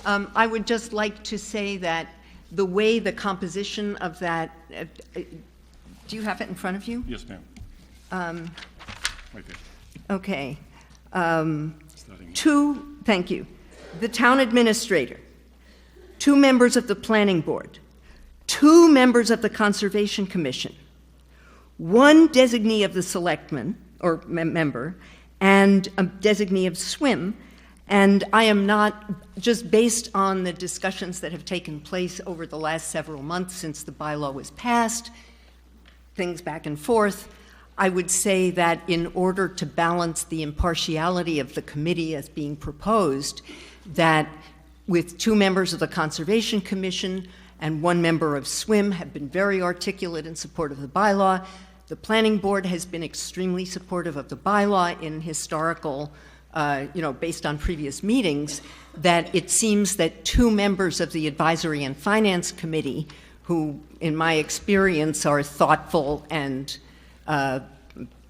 I would just like to say that the way the composition of that do you have it in front of you? Yes, ma'am. Right there. Okay. Thank you. The town administrator, 2 members of the planning board, 2 members of the Conservation Commission, 1 designee of the selectmen, or member, and a designee of SWIM. And I am not, just based on the discussions that have taken place over the last several months since the bylaw was passed, things back and forth, I would say that in order to balance the impartiality of the committee as being proposed, that with 2 members of the Conservation Commission and 1 member of SWIM have been very articulate in support of the bylaw. The Planning Board has been extremely supportive of the bylaw in historical, based on previous meetings, that it seems that 2 members of the Advisory and Finance Committee, who, in my experience, are thoughtful and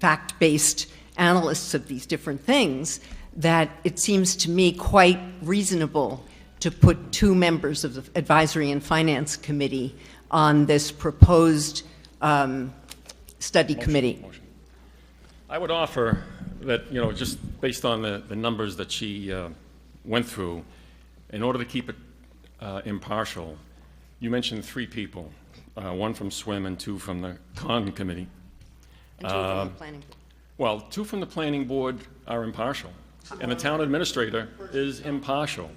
fact-based analysts of these different things, that it seems to me quite reasonable to put 2 members of the Advisory and Finance Committee on this proposed study committee. I would offer that, just based on the numbers that she went through, in order to keep it impartial, you mentioned 3 people, 1 from SWIM and 2 from the Con Committee. And 2 from the Planning Board. Well, 2 from the Planning Board are impartial, and the town administrator is impartial.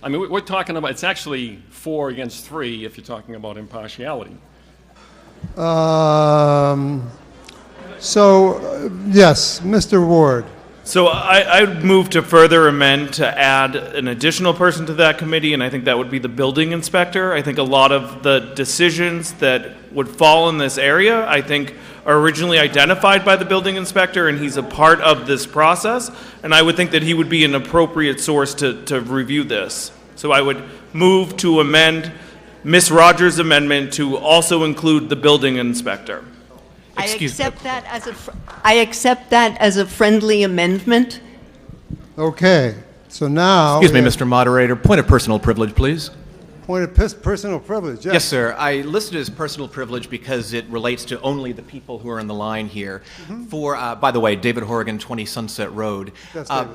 I mean, we're talking about, it's actually 4 against 3 if you're talking about impartiality. Yes, Mr. Ward. So I'd move to further amend to add an additional person to that committee, and I think that would be the building inspector. I think a lot of the decisions that would fall in this area, I think, are originally identified by the building inspector, and he's a part of this process, and I would think that he would be an appropriate source to review this. So I would move to amend Ms. Rogers' amendment to also include the building inspector. I accept that as a friendly amendment. Okay, so now... Excuse me, Mr. Moderator. Point of personal privilege, please. Point of personal privilege, yes. Yes, sir. I listed it as personal privilege because it relates to only the people who are on the line here. For, by the way, David Horrigan, 20 Sunset Road.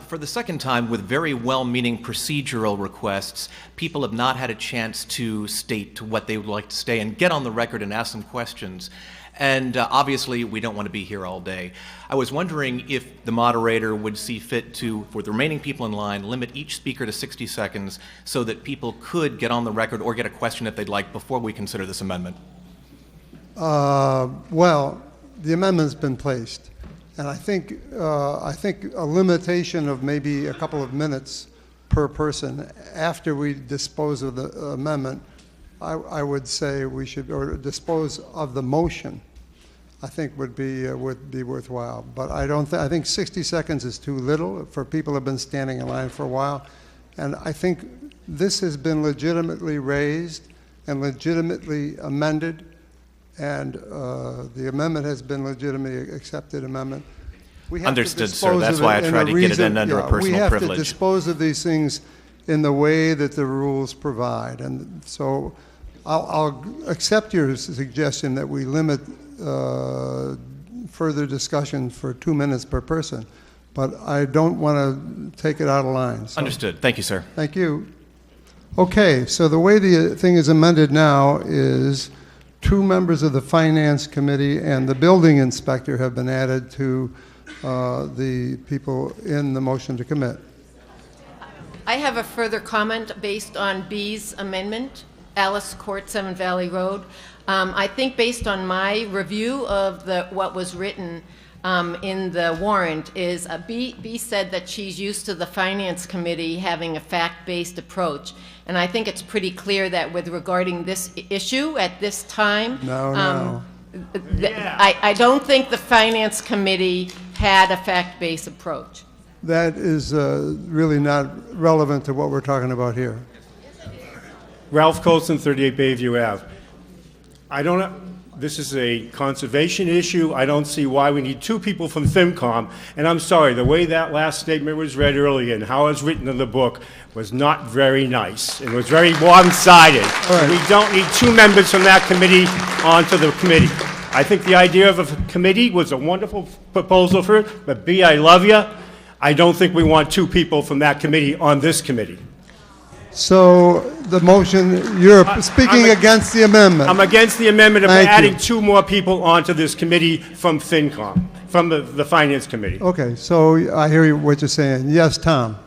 For the second time, with very well-meaning procedural requests, people have not had a chance to state what they would like to say and get on the record and ask some questions. And obviously, we don't want to be here all day. I was wondering if the moderator would see fit to, for the remaining people in line, limit each speaker to 60 seconds so that people could get on the record or get a question if they'd like before we consider this amendment. Well, the amendment's been placed. And I think a limitation of maybe a couple of minutes per person after we dispose of the amendment, I would say we should, or dispose of the motion, I think would be worthwhile. But I think 60 seconds is too little for people who have been standing in line for a while. And I think this has been legitimately raised and legitimately amended, and the amendment has been legitimately accepted amendment. We have Understood, sir. That's why I tried to get it in under a personal privilege. We have to dispose of these things in the way that the rules provide. And so I'll accept your suggestion that we limit further discussion for 2 minutes per person, but I don't want to take it out of line. So. Understood. Thank you, sir. Thank you. Okay, so the way the thing is amended now is 2 members of the Finance Committee and the building inspector have been added to the people in the motion to commit. I have a further comment based on B's amendment, Alice Court, 7 Valley Road. I think based on my review of what was written in the warrant is B said that she's used to the Finance Committee having a fact-based approach. And I think it's pretty clear that with regarding this issue at this time, I don't think the Finance Committee had a fact-based approach. That is really not relevant to what we're talking about here. Ralph Colson, 38 Bayview Ave. This is a conservation issue. I don't see why we need two people from FinCom. And I'm sorry, the way that last statement was read earlier and how it's written in the book was not very nice. It was very one-sided. We don't need two members from that committee onto the committee. I think the idea of a committee was a wonderful proposal for it, but B, I love you. I don't think we want two people from that committee on this committee. So the motion, you're speaking against the amendment. I'm against the amendment of Thank adding you. two more people onto this committee from FinCom, from the Finance Committee. Okay, so I hear what you're saying. Yes, Tom?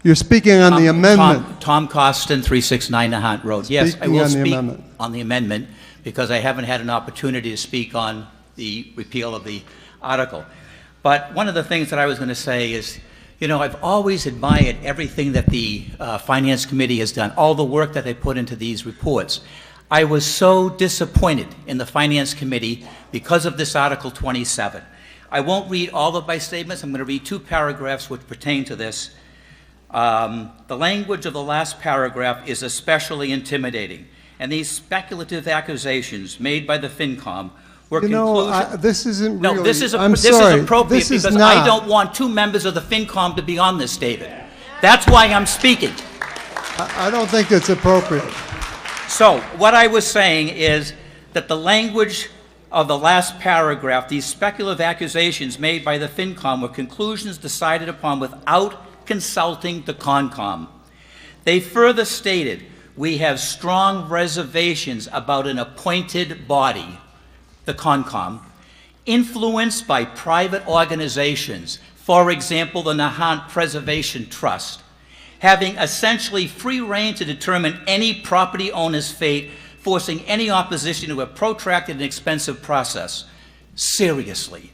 You're speaking on the amendment. Tom Costin, 369 Nahant Road. Yes, I Speaking will on the speak amendment. on the amendment because I haven't had an opportunity to speak on the repeal of the article. But one of the things that I was going to say is, you know, I've always admired everything that the Finance Committee has done, all the work that they put into these reports. I was so disappointed in the Finance Committee because of this Article 27. I won't read all of my statements. I'm going to read two paragraphs which pertain to this. The language of the last paragraph is especially intimidating, and these speculative accusations made by the FinCom were this isn't No, really... this is I'm this sorry, is appropriate this is because not. I don't want two members of the FinCom to be on this, David. That's why I'm speaking. I don't think it's appropriate. So what I was saying is that the language of the last paragraph, these speculative accusations made by the FinCom were conclusions decided upon without consulting the CONCOM. They further stated, we have strong reservations about an appointed body, the CONCOM, influenced by private organizations, for example, the Nahant Preservation Trust, having essentially free rein to determine any property owner's fate, forcing any opposition to a protracted and expensive process. Seriously.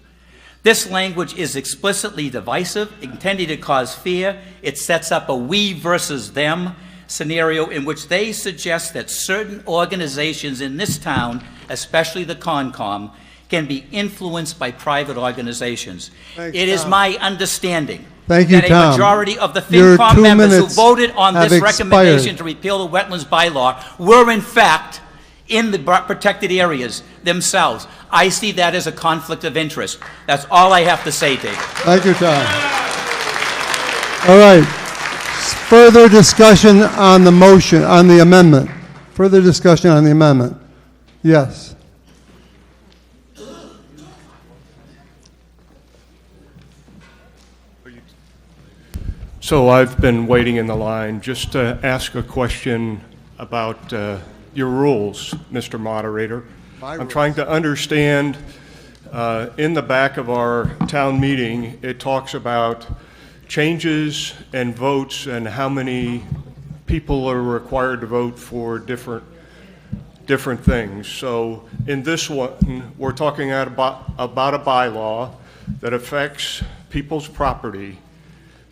This language is explicitly divisive, intended to cause fear. It sets up a we versus them scenario in which they suggest that certain organizations in this town, especially the CONCOM, can be influenced by private organizations. Thanks, It is Tom. my understanding Thank you, that a Tom. majority of the Your FinCom 2 members who minutes voted on have this expired. recommendation to repeal the wetlands bylaw were in fact in the protected areas themselves. I see that as a conflict of interest. That's all I have to say, David. Thank you, Tom. All right. Further discussion on the motion, on the amendment. Further discussion on the amendment. Yes. So I've been waiting in the line just to ask a question about your rules, Mr. Moderator. I'm trying to understand, in the back of our town meeting, it talks about changes and votes and how many people are required to vote for different things. So in this one, we're talking about a bylaw that affects people's property.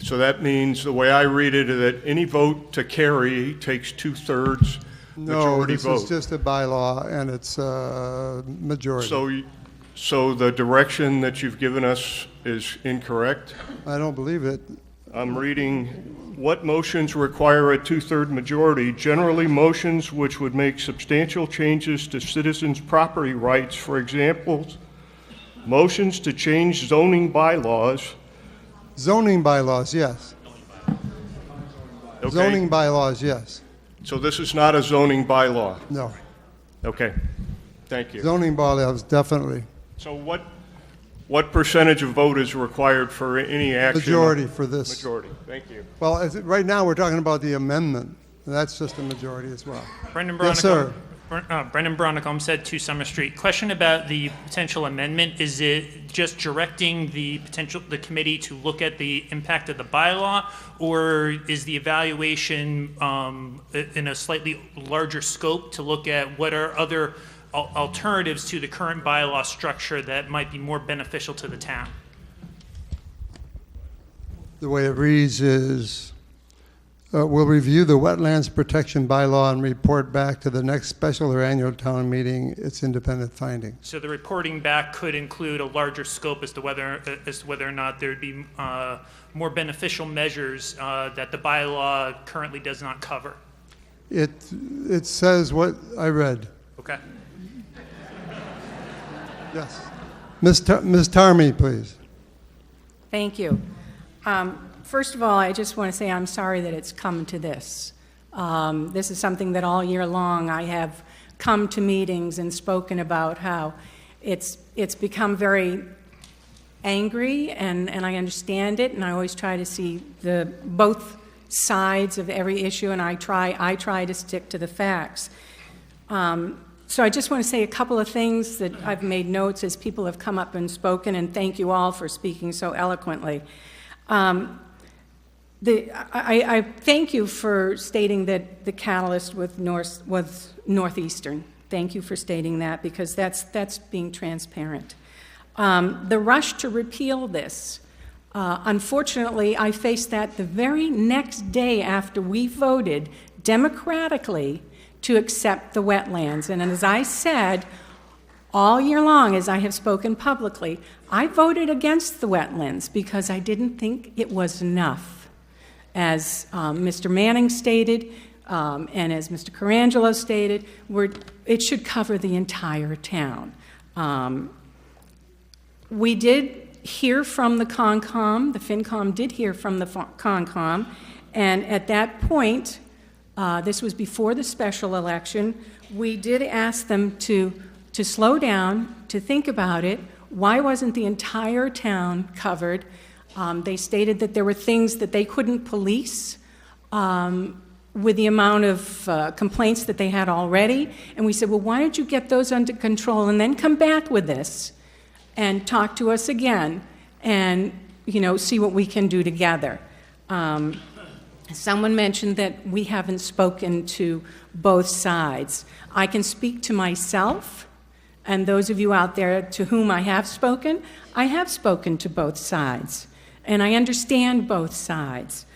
So that means, the way I read it, is that any vote to carry takes 2/3 No, majority this vote. is just a bylaw, and it's majority. So the direction that you've given us is incorrect? I don't believe it. I'm reading, what motions require a 2/3 majority? Generally, motions which would make substantial changes to citizens' property rights. For example, motions to change zoning bylaws. Zoning bylaws, yes. Okay. Zoning bylaws, yes. So this is not a zoning bylaw? No. Okay, thank you. Zoning bylaws, definitely. So what percentage of vote is required for any action? Majority for this. Majority, thank you. Well, right now, we're talking about the amendment, and that's just a majority as well. Brendan Yes, sir. Brendan Bronick, said 2 Summer Street. Question about the potential amendment. Is it just directing the committee to look at the impact of the bylaw, or is the evaluation in a slightly larger scope to look at what are other alternatives to the current bylaw structure that might be more beneficial to the town? The way it reads is, we'll review the wetlands protection bylaw and report back to the next special or annual town meeting its independent findings. So the reporting back could include a larger scope as to whether or not there would be more beneficial measures that the bylaw currently does not cover. It says what I read. Okay. Yes. Ms. Tarmy, please. Thank you. First of all, I just want to say I'm sorry that it's come to this. This is something that all year long I have come to meetings and spoken about how it's become very angry, and I understand it, and I always try to see both sides of every issue, and I try to stick to the facts. So I just want to say a couple of things that I've made notes as people have come up and spoken, and thank you all for speaking so eloquently. I thank you for stating that the catalyst was Northeastern. Thank you for stating that, because that's being transparent. The rush to repeal this, unfortunately, I faced that the very next day after we voted democratically to accept the wetlands. And as I said, all year long, as I have spoken publicly, I voted against the wetlands because I didn't think it was enough. As Mr. Manning stated, and as Mr. Carangelo stated, it should cover the entire town. We did hear from the Concom, the FinCom did hear from the Concom, and at that point, this was before the special election, we did ask them to slow down, to think about it. Why wasn't the entire town covered? They stated that there were things that they couldn't police with the amount of complaints that they had already. And we said, well, why don't you get those under control and then come back with this and talk to us again and, see what we can do together. Someone mentioned that we haven't spoken to both sides. I can speak to myself, and those of you out there to whom I have spoken to both sides, and I understand both sides.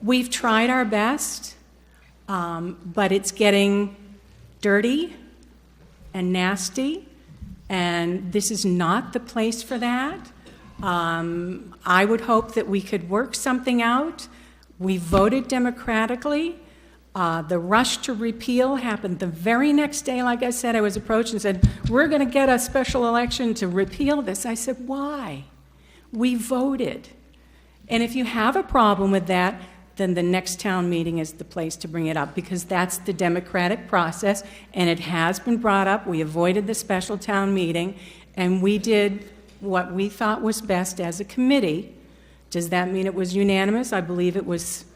We've tried our best, but it's getting dirty and nasty, and this is not the place for that. I would hope that we could work something out. We voted democratically. The rush to repeal happened the very next day. Like I said, I was approached and said, we're going to get a special election to repeal this. I said, why? We voted. And if you have a problem with that, then the next town meeting is the place to bring it up, because that's the democratic process, and it has been brought up. We avoided the special town meeting, and we did what we thought was best as a committee. Does that mean it was unanimous? I believe it was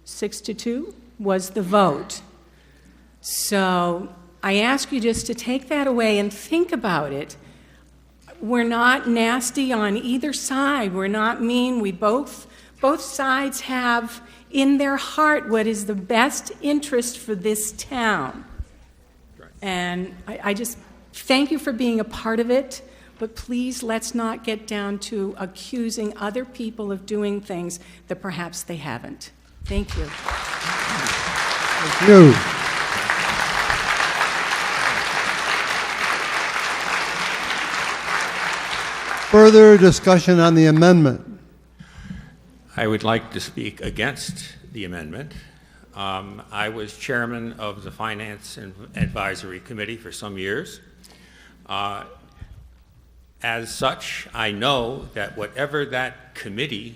6-2 was the vote. So I ask you just to take that away and think about it. We're not nasty on either side. We're not mean. Both sides have in their heart what is the best interest for this town. And I just thank you for being a part of it. But please, let's not get down to accusing other people of doing things that perhaps they haven't. Thank you. Thank you. Further discussion on the amendment? I would like to speak against the amendment. I was chairman of the Finance and Advisory Committee for some years. As such, I know that whatever that committee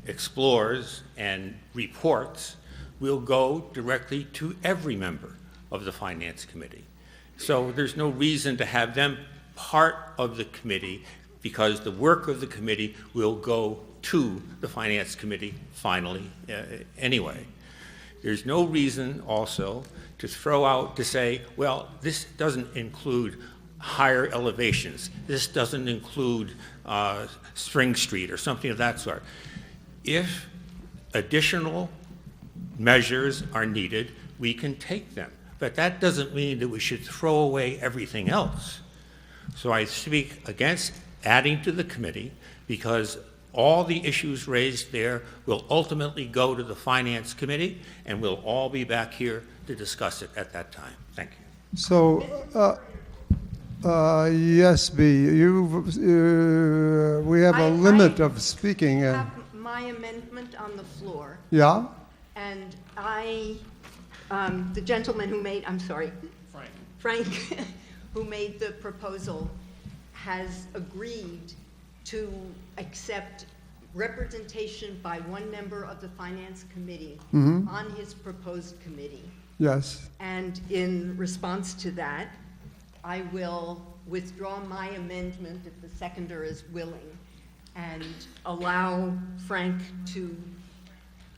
explores and reports will go directly to every member of the Finance Committee. So there's no reason to have them part of the committee, because the work of the committee will go to the Finance Committee finally anyway. There's no reason also to say, well, this doesn't include higher elevations. This doesn't include Spring Street or something of that sort. If additional measures are needed, we can take them. But that doesn't mean that we should throw away everything else. So I speak against adding to the committee, because all the issues raised there will ultimately go to the Finance Committee, and we'll all be back here to discuss it at that time. Thank you. So, yes, B, we have a limit of speaking. I have my amendment on the floor. Yeah? And the gentleman who made, I'm sorry. Frank, who made the proposal, has agreed to accept representation by one member of the Finance Committee Mhm. on his proposed committee. Yes. And in response to that, I will withdraw my amendment if the seconder is willing and allow Frank to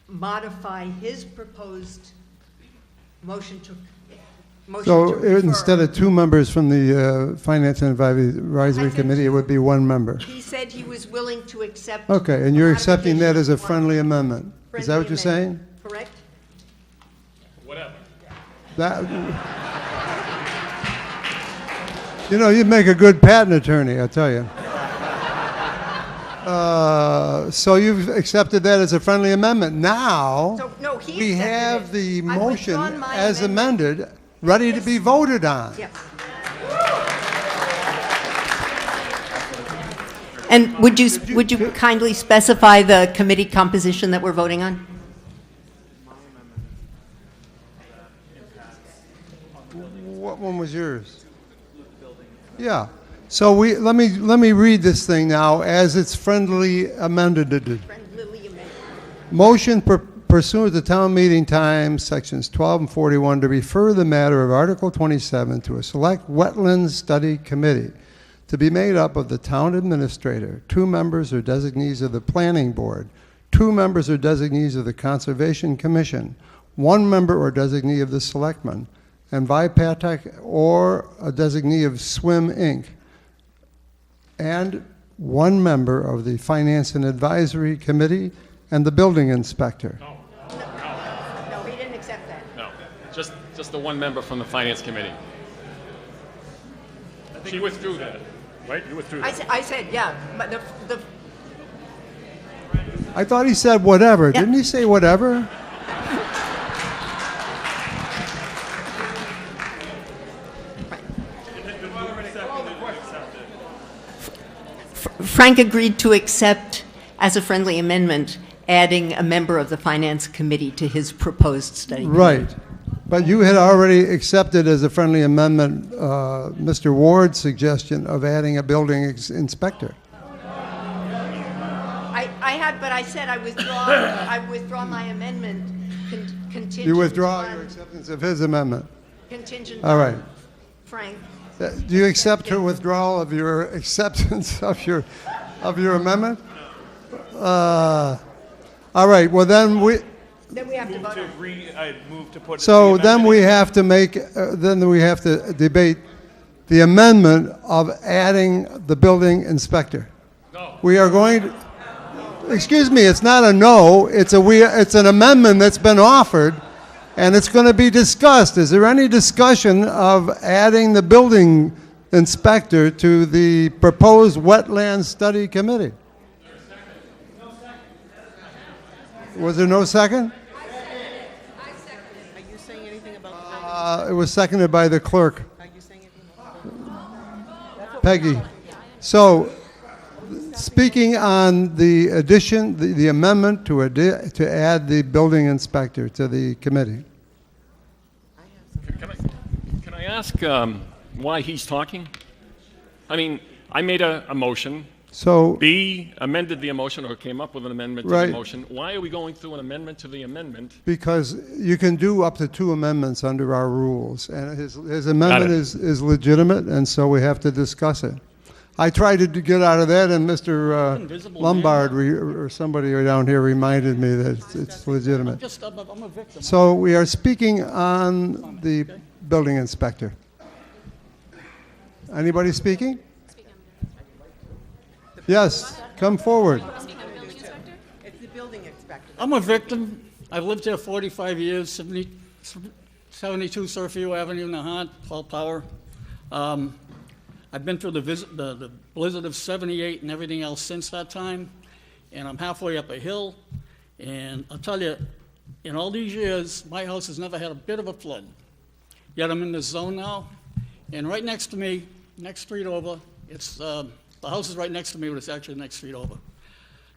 modify his proposed motion to So refer. instead of two members from the Finance and Advisory Committee, it would be one member. He said he was willing to accept. Okay, and you're accepting that as a friendly amendment? Is that what you're saying? Correct? Whatever. That, you know, you'd make a good patent attorney, I tell you. So you've accepted that as a friendly amendment. Now, So, no, he we accepted have it. the I've motion withdrawn my as amendment. amended, ready to be voted on. Yes. And would you kindly specify the committee composition that we're voting on? What one was yours? Yeah. So let me read this thing now as it's friendly amended. Motion pursuant to town meeting time, sections 12 and 41, to refer the matter of Article 27 to a select wetlands study committee to be made up of the town administrator, 2 members or designees of the planning board, 2 members or designees of the conservation commission, 1 member or designee of the selectmen, and Vipatek or a designee of Swim Inc., and 1 member of the Finance and Advisory Committee and the building inspector. No, he didn't accept that. No, just the one member from the Finance Committee. She withdrew that, right? You withdrew that. I said, yeah, but the I thought he said whatever. Didn't he say whatever? Frank agreed to accept as a friendly amendment, adding a member of the Finance Committee to his proposed study. Right. But you had already accepted as a friendly amendment Mr. Ward's suggestion of adding a building inspector. I had, but I said I withdraw my amendment contingent. You withdraw on- your acceptance of his amendment. Contingent. All right. on Frank. Do you accept her withdrawal of your acceptance of your amendment? All right. Well, then we. Then we have to vote on. I move to put. So then we have to make. Then we have to debate the amendment of adding the building inspector. No. We are going to. Excuse me. It's not a no. It's an amendment that's been offered. And it's going to be discussed. Is there any discussion of adding the building inspector to the proposed wetland study committee? Was there no second? Are you saying anything about It was seconded by the clerk. Peggy. So, speaking on the addition, the amendment to add the building inspector to the committee. Can I ask why he's talking? I mean, I made a motion. So B amended the motion or came up with an amendment to Right. the motion. Why are we going through an amendment to the amendment? Because you can do up to 2 amendments under our rules, and his amendment is legitimate, and so we have to discuss it. I tried to get out of that, and Mr. Lombard or somebody down here reminded me that it's legitimate. I'm a victim. So we are speaking on the building inspector. Anybody speaking? Yes, come forward. It's the building inspector. I'm a victim. I've lived here 45 years, 72 Surfview Avenue, Nahant, Paul Power. I've been through the blizzard of 78 and everything else since that time, and I'm halfway up a hill, and I'll tell you, in all these years, my house has never had a bit of a flood. Yet I'm in this zone now, and right next to me, next street over, it's the house is right next to me, but it's actually the next street over.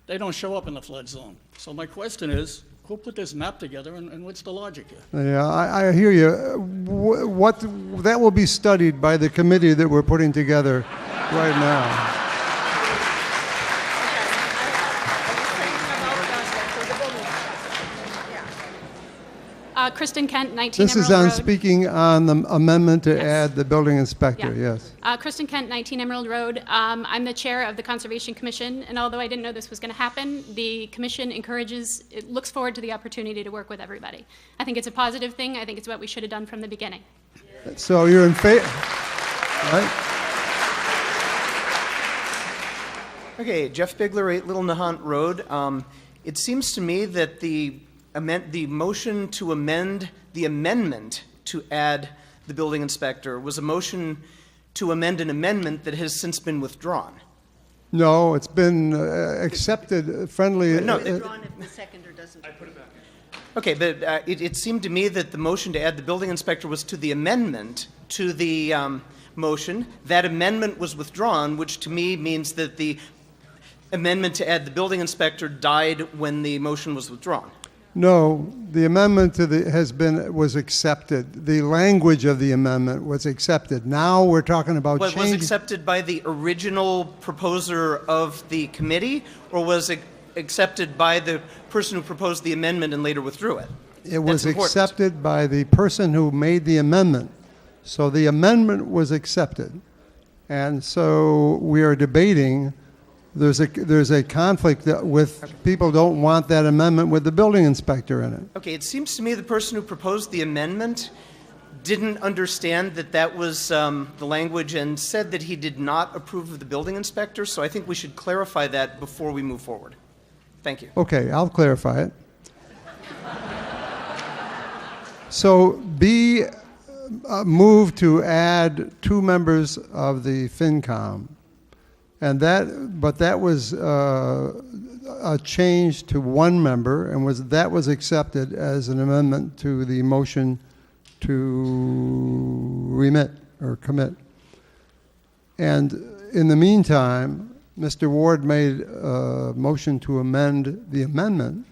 They don't show up in the flood zone. So my question is, who put this map together, and what's the logic here? Yeah, I hear you. What that will be studied by the committee that we're putting together right now. Kristen Kent, 19 This Emerald is on Road. speaking on the amendment to add the building inspector, Yeah. yes. Kristen Kent, 19 Emerald Road. I'm the chair of the Conservation Commission, and although I didn't know this was going to happen, the commission it looks forward to the opportunity to work with everybody. I think it's a positive thing. I think it's what we should have done from the beginning. So you're in favor, right? Okay, Jeff Bigler, 8 Little Nahant Road. It seems to me that the motion to amend the amendment to add the building inspector was a motion to amend an amendment that has since been withdrawn. No, it's been accepted, friendly. No, Withdrawn if the seconder doesn't. I put it back. Okay, but it seemed to me that the motion to add the building inspector was to the amendment to the motion. That amendment was withdrawn, which to me means that the amendment to add the building inspector died when the motion was withdrawn. No, the amendment to was accepted. The language of the amendment was accepted. Now we're talking about Was changing. accepted by the original proposer of the committee, or was it accepted by the person who proposed the amendment and later withdrew it? It was That's important. accepted by the person who made the amendment. So the amendment was accepted. And so we are debating, there's a conflict with, people don't want that amendment with the building inspector in it. Okay, it seems to me the person who proposed the amendment didn't understand that that was the language and said that he did not approve of the building inspector, so I think we should clarify that before we move forward. Thank you. Okay, I'll clarify it. So B moved to add 2 members of the FinCom. And that was a change to 1 member, and that was accepted as an amendment to the motion to remit or commit. And in the meantime, Mr. Ward made a motion to amend the amendment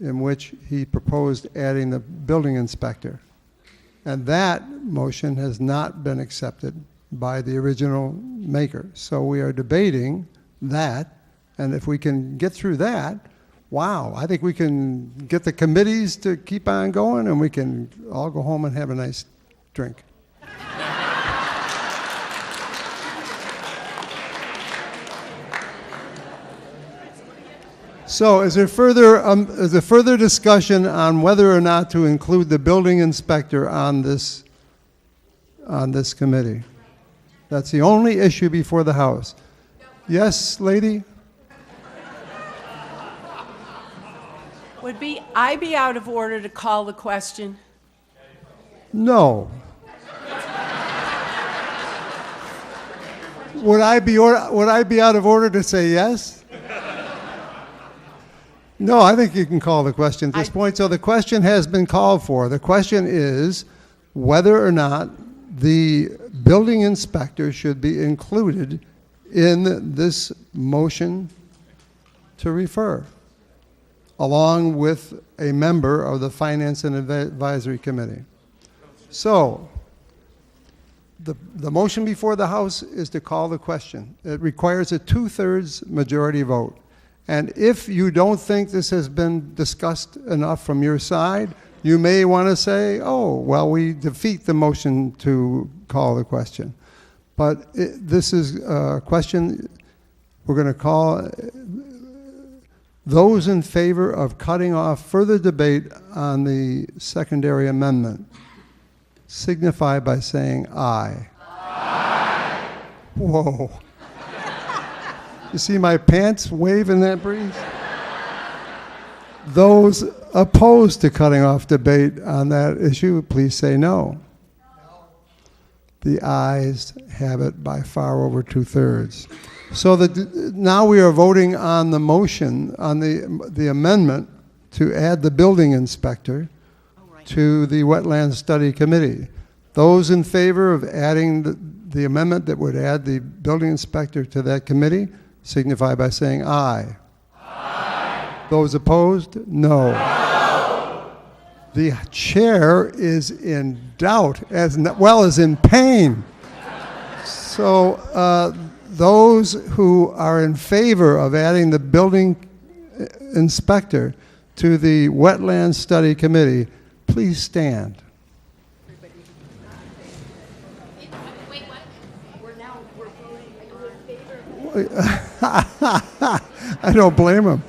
in which he proposed adding the building inspector. And that motion has not been accepted by the original maker. So we are debating that, and if we can get through that, wow, I think we can get the committees to keep on going, and we can all go home and have a nice drink. So is there further discussion on whether or not to include the building inspector on this committee? That's the only issue before the House. Yes, lady? Would I be out of order to call the question? No. Would I be out of order to say yes? No, I think you can call the question at this point. So the question has been called for. The question is whether or not the building inspector should be included in this motion to refer, along with a member of the Finance and Advisory Committee. So the motion before the House is to call the question. It requires a 2/3 majority vote. And if you don't think this has been discussed enough from your side, you may want to say, oh, well, we defeat the motion to call the question. But this is a question we're going to call. Those in favor of cutting off further debate on the secondary amendment signify by saying aye. Aye. Whoa. You see my pants wave in that breeze? Those opposed to cutting off debate on that issue, please say no. The ayes have it by far over 2/3. So now we are voting on the motion, on the amendment to add the building inspector to the Wetlands Study Committee. Those in favor of adding the amendment that would add the building inspector to that committee signify by saying aye. Aye. Those opposed? No. The chair is in doubt as well as in pain. So those who are in favor of adding the building inspector to the Wetlands Study Committee, please stand. I don't blame him.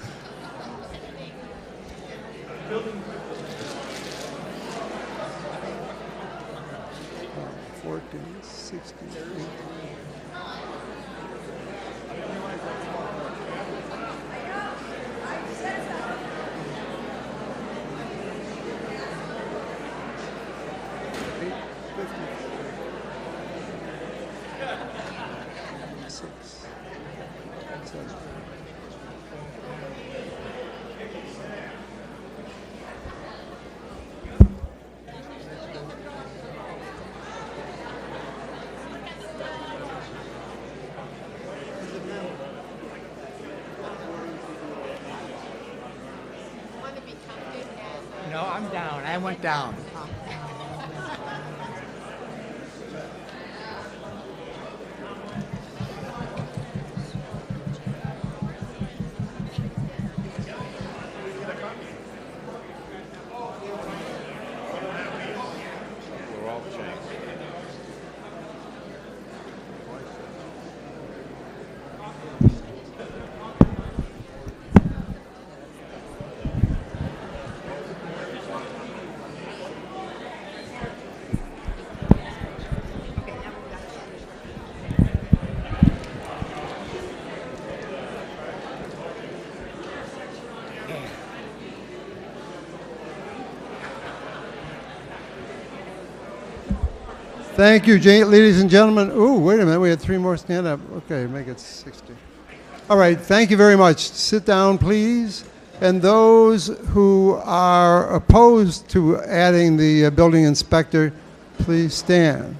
No, I'm down. I went down. We're all changed. Thank you, ladies and gentlemen. Ooh, wait a minute. We had 3 more stand up. Okay, make it 60. All right, thank you very much. Sit down, please. And those who are opposed to adding the building inspector, please stand.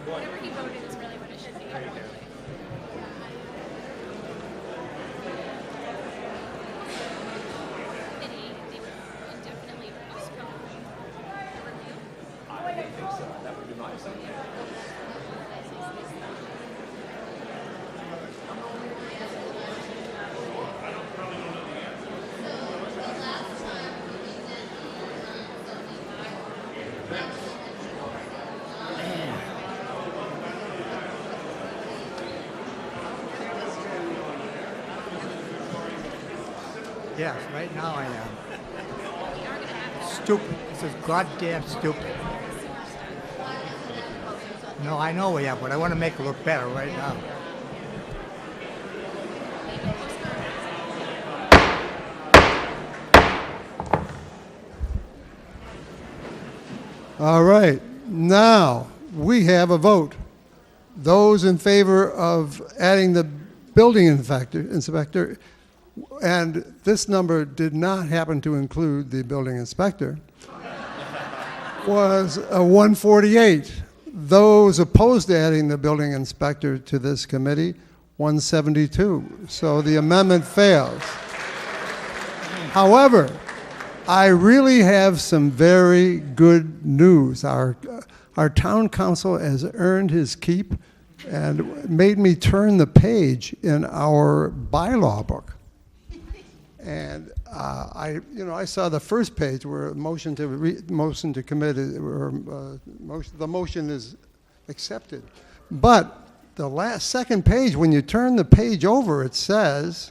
Whatever he voted is really what it should be. They would indefinitely postpone the review. I don't think so. That would be my assumption. Yes, right now I am. Stupid. This is goddamn stupid. No, I know we have, but I want to make it look better right now. All right, now we have a vote. Those in favor of adding the building inspector, and this number did not happen to include the building inspector, was 148. Those opposed to adding the building inspector to this committee, 172. So the amendment fails. However, I really have some very good news. Our town council has earned his keep and made me turn the page in our bylaw book. And I saw the first page where motion to commit, the motion is accepted. But the second page, when you turn the page over, it says,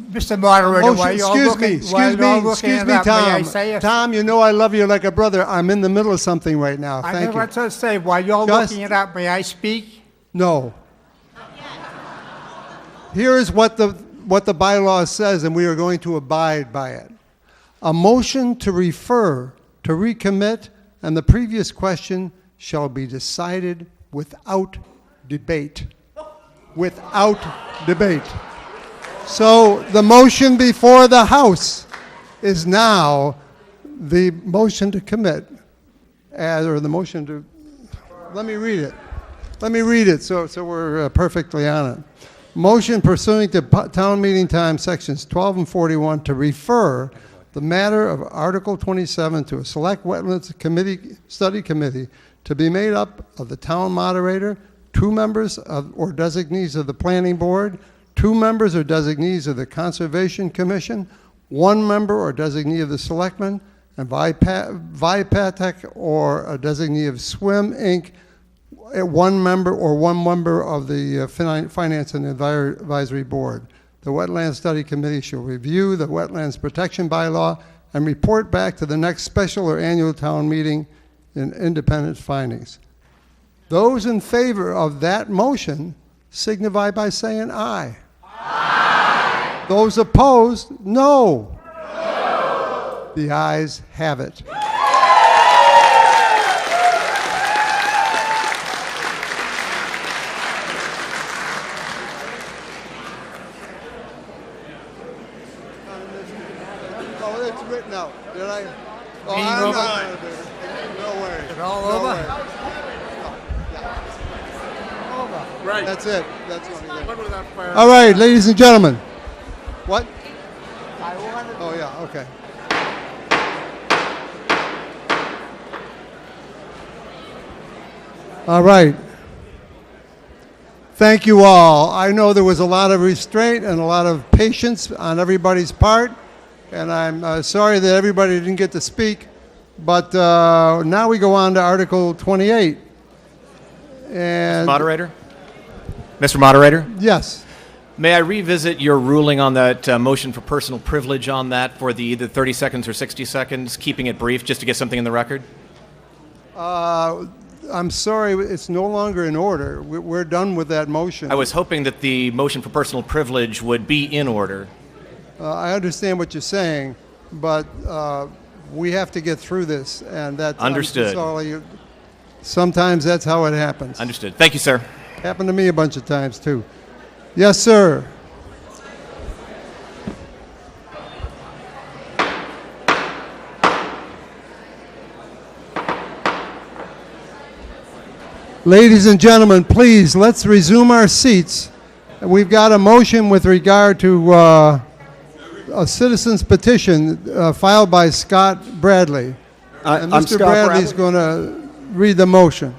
Mr. Moderator, while you're looking excuse it me, up, may I Tom. say it? Tom, you know I love you like a brother. I'm in the middle of something right now. I Thank know you. what to say. While you're looking it up, may I speak? No. Here is what the bylaw says, and we are going to abide by it. A motion to refer, to recommit, and the previous question shall be decided without debate. Without debate. So the motion before the House is now the motion to commit, or the motion to, let me read it. Let me read it so we're perfectly on it. Motion pursuant to town meeting time sections 12 and 41 to refer the matter of Article 27 to a select wetlands committee, study committee to be made up of the town moderator, 2 members or designees of the planning board, 2 members or designees of the Conservation Commission, 1 member or designee of the Selectmen, and VIPATEC or a designee of SWIM, Inc., 1 member or 1 member of the Finance and Advisory Board. The Wetlands Study Committee shall review the Wetlands Protection Bylaw and report back to the next special or annual town meeting in independent findings. Those in favor of that motion signify by saying aye. Aye. Those opposed, no. No. The ayes have it. Oh, it's written out. Did I? Oh, I'm not going to do it. No way. Is it all No over? way. Right. That's it. That's what All right, ladies and gentlemen. What? Oh, yeah, okay. All right. Thank you all. I know there was a lot of restraint and a lot of patience on everybody's part, and I'm sorry that everybody didn't get to speak, but now we go on to Article 28. And Moderator? Mr. Moderator? Yes. May I revisit your ruling on that motion for personal privilege on that for the either 30 seconds or 60 seconds, keeping it brief just to get something in the record? I'm sorry, it's no longer in order. We're done with that motion. I was hoping that the motion for personal privilege would be in order. I understand what you're saying, but we have to get through this, and that's Understood. Sometimes that's how it happens. Understood. Thank you, sir. Happened to me a bunch of times, too. Yes, sir. Ladies and gentlemen, please, let's resume our seats. We've got a motion with regard to a citizen's petition filed by Scott Bradley. And Mr. Bradley's going to read the motion.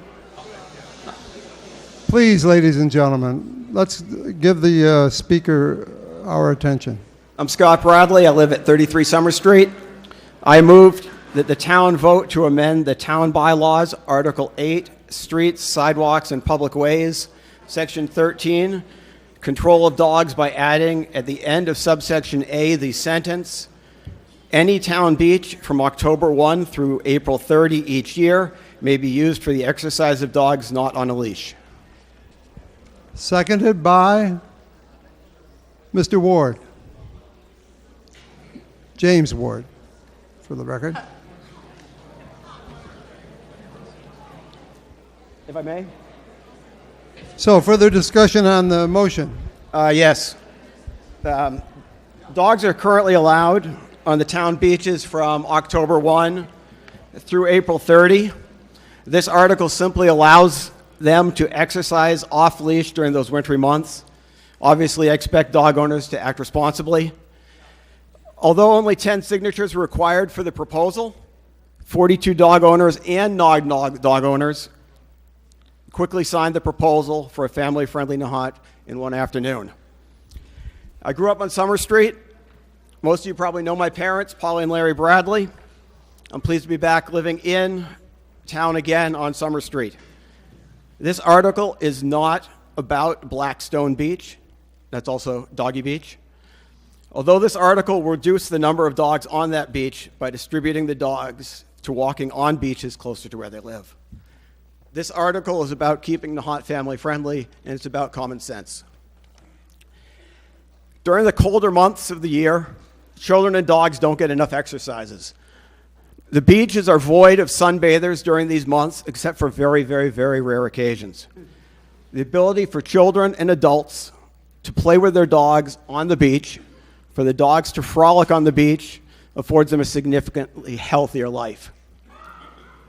Please, ladies and gentlemen, let's give the speaker our attention. I'm Scott Bradley. I live at 33 Summer Street. I moved that the town vote to amend the town bylaws, Article 8, Streets, Sidewalks, and Public Ways, Section 13, Control of Dogs, by adding at the end of subsection A the sentence, any town beach from October 1 through April 30 each year may be used for the exercise of dogs not on a leash. Seconded by Mr. Ward. James Ward, for the record. If I may? So, further discussion on the motion? Yes. Dogs are currently allowed on the town beaches from October 1 through April 30. This article simply allows them to exercise off-leash during those wintry months. Obviously, I expect dog owners to act responsibly. Although only 10 signatures were required for the proposal, 42 dog owners and non-dog owners quickly signed the proposal for a family-friendly Nahant in one afternoon. I grew up on Summer Street. Most of you probably know my parents, Polly and Larry Bradley. I'm pleased to be back living in town again on Summer Street. This article is not about Blackstone Beach. That's also Doggy Beach. Although this article will reduce the number of dogs on that beach by distributing the dogs to walking on beaches closer to where they live. This article is about keeping Nahant family friendly, and it's about common sense. During the colder months of the year, children and dogs don't get enough exercises. The beaches are void of sunbathers during these months, except for very, very, very rare occasions. The ability for children and adults to play with their dogs on the beach, for the dogs to frolic on the beach, affords them a significantly healthier life.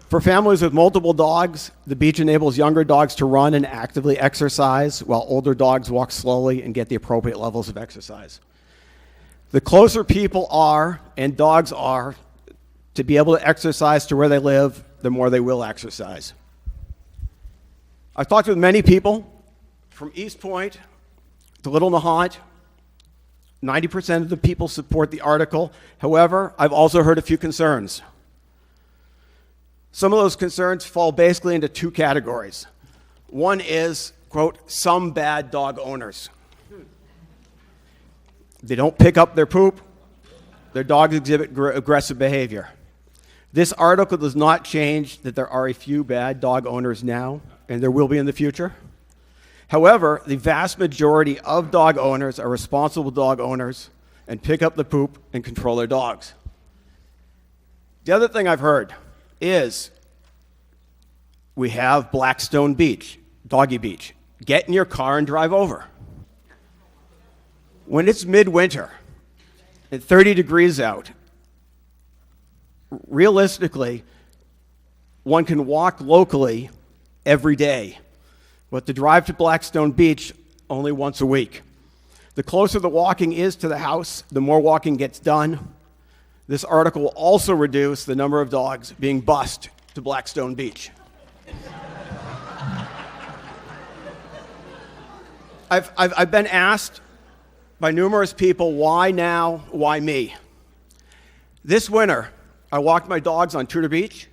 For families with multiple dogs, the beach enables younger dogs to run and actively exercise, while older dogs walk slowly and get the appropriate levels of exercise. The closer people are, and dogs are, to be able to exercise to where they live, the more they will exercise. I've talked with many people from East Point to Little Nahant. 90% of the people support the article. However, I've also heard a few concerns. Some of those concerns fall basically into two categories. One is, quote, some bad dog owners. They don't pick up their poop. Their dogs exhibit aggressive behavior. This article does not change that there are a few bad dog owners now, and there will be in the future. However, the vast majority of dog owners are responsible dog owners and pick up the poop and control their dogs. The other thing I've heard is we have Blackstone Beach, Doggy Beach. Get in your car and drive over. When it's midwinter and 30 degrees out, realistically, one can walk locally every day, but to drive to Blackstone Beach only once a week. The closer the walking is to the house, the more walking gets done. This article will also reduce the number of dogs being bused to Blackstone Beach. I've been asked by numerous people, why now, why me? This winter, I walked my dogs on Tudor Beach,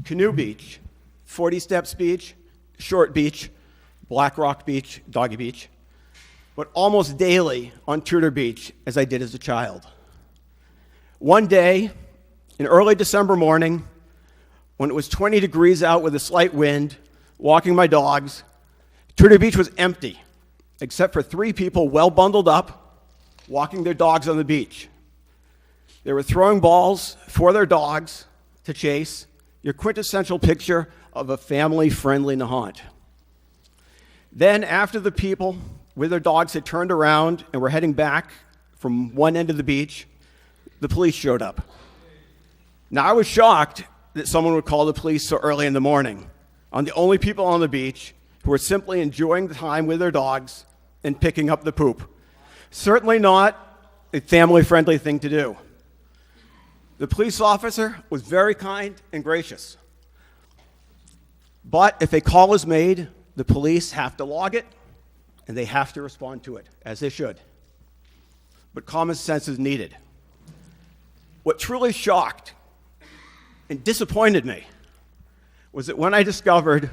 Canoe Beach, 40 Steps Beach, Short Beach, Black Rock Beach, Doggy Beach, but almost daily on Tudor Beach as I did as a child. One day, an early December morning, when it was 20 degrees out with a slight wind, walking my dogs, Tudor Beach was empty, except for 3 people well bundled up, walking their dogs on the beach. They were throwing balls for their dogs to chase, your quintessential picture of a family-friendly Nahant. Then, after the people with their dogs had turned around and were heading back from one end of the beach, the police showed up. Now, I was shocked that someone would call the police so early in the morning on the only people on the beach who were simply enjoying the time with their dogs and picking up the poop. Certainly not a family-friendly thing to do. The police officer was very kind and gracious. But if a call is made, the police have to log it, and they have to respond to it, as they should. But common sense is needed. What truly shocked and disappointed me was that when I discovered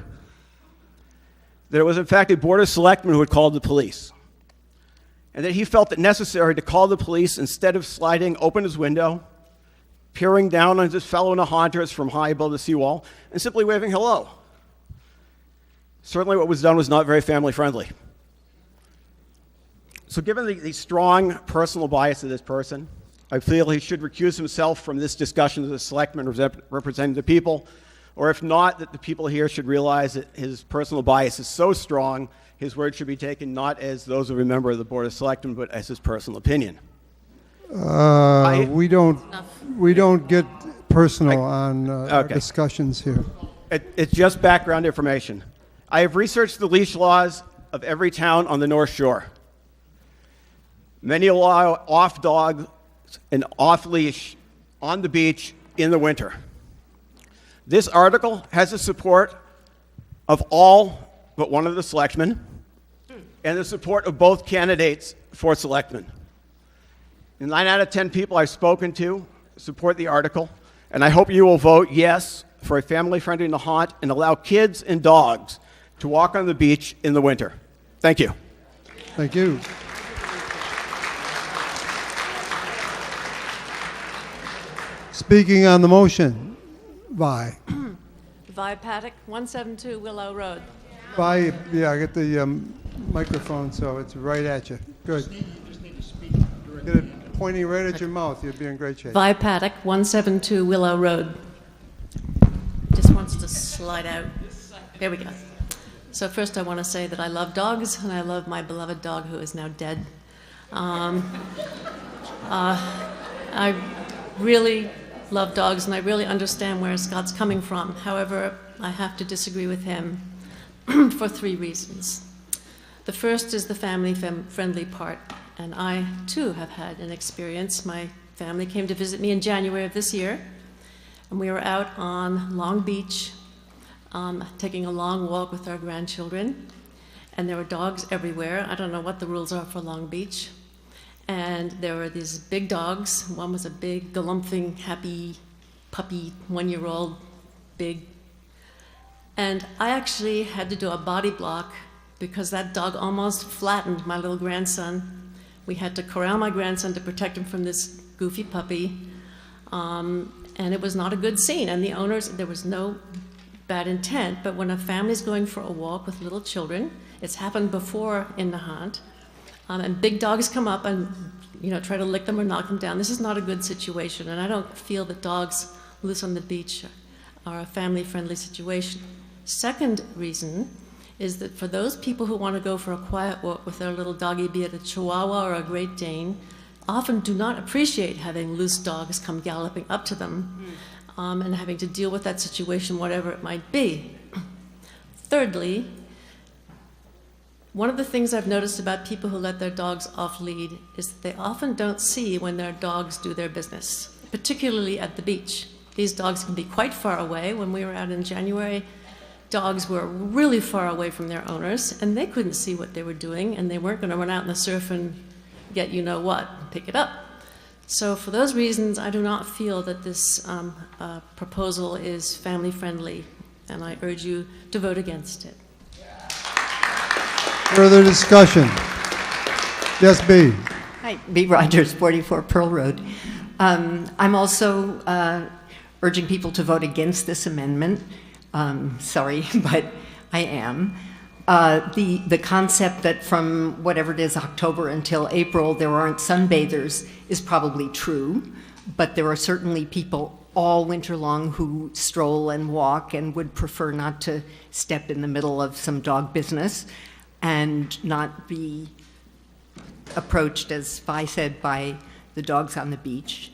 that it was in fact a Board of Selectmen who had called the police, and that he felt it necessary to call the police instead of sliding open his window, peering down on his fellow Nahanters from high above the seawall, and simply waving hello. Certainly what was done was not very family-friendly. So given the strong personal bias of this person, I feel he should recuse himself from this discussion as a selectman representing the people, or if not, that the people here should realize that his personal bias is so strong, his words should be taken not as those of a member of the Board of Selectmen, but as his personal opinion. We don't get personal on our discussions here. It's just background information. I have researched the leash laws of every town on the North Shore. Many allow off dog and off leash on the beach in the winter. This article has the support of all but one of the selectmen and the support of both candidates for selectmen. 9 out of 10 people I've spoken to support the article, and I hope you will vote yes for a family-friendly Nahant and allow kids and dogs to walk on the beach in the winter. Thank you. Thank you. Speaking on the motion, Vi. Vi Paddock, 172 Willow Road. Vi, yeah, get the microphone so it's right at you. Good. Get it pointing right at your mouth. You'll be in great shape. Vi Paddock, 172 Willow Road. Just wants to slide out. There we go. So first I want to say that I love dogs, and I love my beloved dog who is now dead. I really love dogs, and I really understand where Scott's coming from. However, I have to disagree with him for 3 reasons. The first is the family-friendly part, and I, too, have had an experience. My family came to visit me in January of this year, and we were out on Long Beach taking a long walk with our grandchildren, and there were dogs everywhere. I don't know what the rules are for Long Beach. And there were these big dogs. One was a big, galumphing, happy puppy, 1-year-old, big. And I actually had to do a body block because that dog almost flattened my little grandson. We had to corral my grandson to protect him from this goofy puppy. And it was not a good scene. And the owners, there was no bad intent, but when a family's going for a walk with little children, it's happened before in Nahant, and big dogs come up and try to lick them or knock them down. This is not a good situation, and I don't feel that dogs loose on the beach are a family-friendly situation. Second reason is that for those people who want to go for a quiet walk with their little doggy, be it a Chihuahua or a Great Dane, often do not appreciate having loose dogs come galloping up to them and having to deal with that situation, whatever it might be. Thirdly, one of the things I've noticed about people who let their dogs off lead is that they often don't see when their dogs do their business, particularly at the beach. These dogs can be quite far away. When we were out in January, dogs were really far away from their owners, and they couldn't see what they were doing, and they weren't going to run out in the surf and get you-know-what, pick it up. So for those reasons, I do not feel that this proposal is family-friendly, and I urge you to vote against it. Further discussion? Yes, B. Hi, B. Rogers, 44 Pearl Road. I'm also urging people to vote against this amendment. Sorry, but I am. The concept that from whatever it is, October until April, there aren't sunbathers is probably true, but there are certainly people all winter long who stroll and walk and would prefer not to step in the middle of some dog business and not be approached, as Vi said, by the dogs on the beach.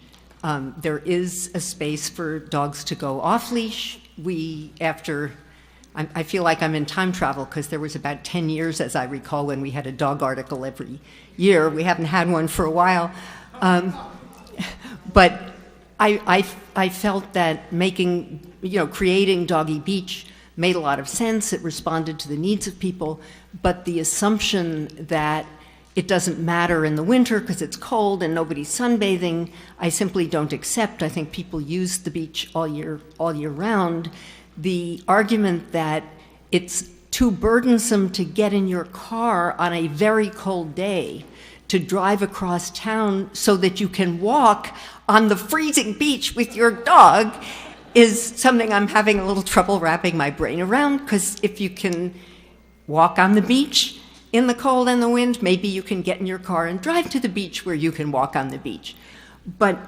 There is a space for dogs to go off-leash. I feel like I'm in time travel because there was about 10 years, as I recall, when we had a dog article every year. We haven't had one for a while. But I felt that creating Doggy Beach made a lot of sense. It responded to the needs of people. But the assumption that it doesn't matter in the winter because it's cold and nobody's sunbathing, I simply don't accept. I think people use the beach all year round. The argument that it's too burdensome to get in your car on a very cold day to drive across town so that you can walk on the freezing beach with your dog is something I'm having a little trouble wrapping my brain around, because if you can walk on the beach in the cold and the wind, maybe you can get in your car and drive to the beach where you can walk on the beach. But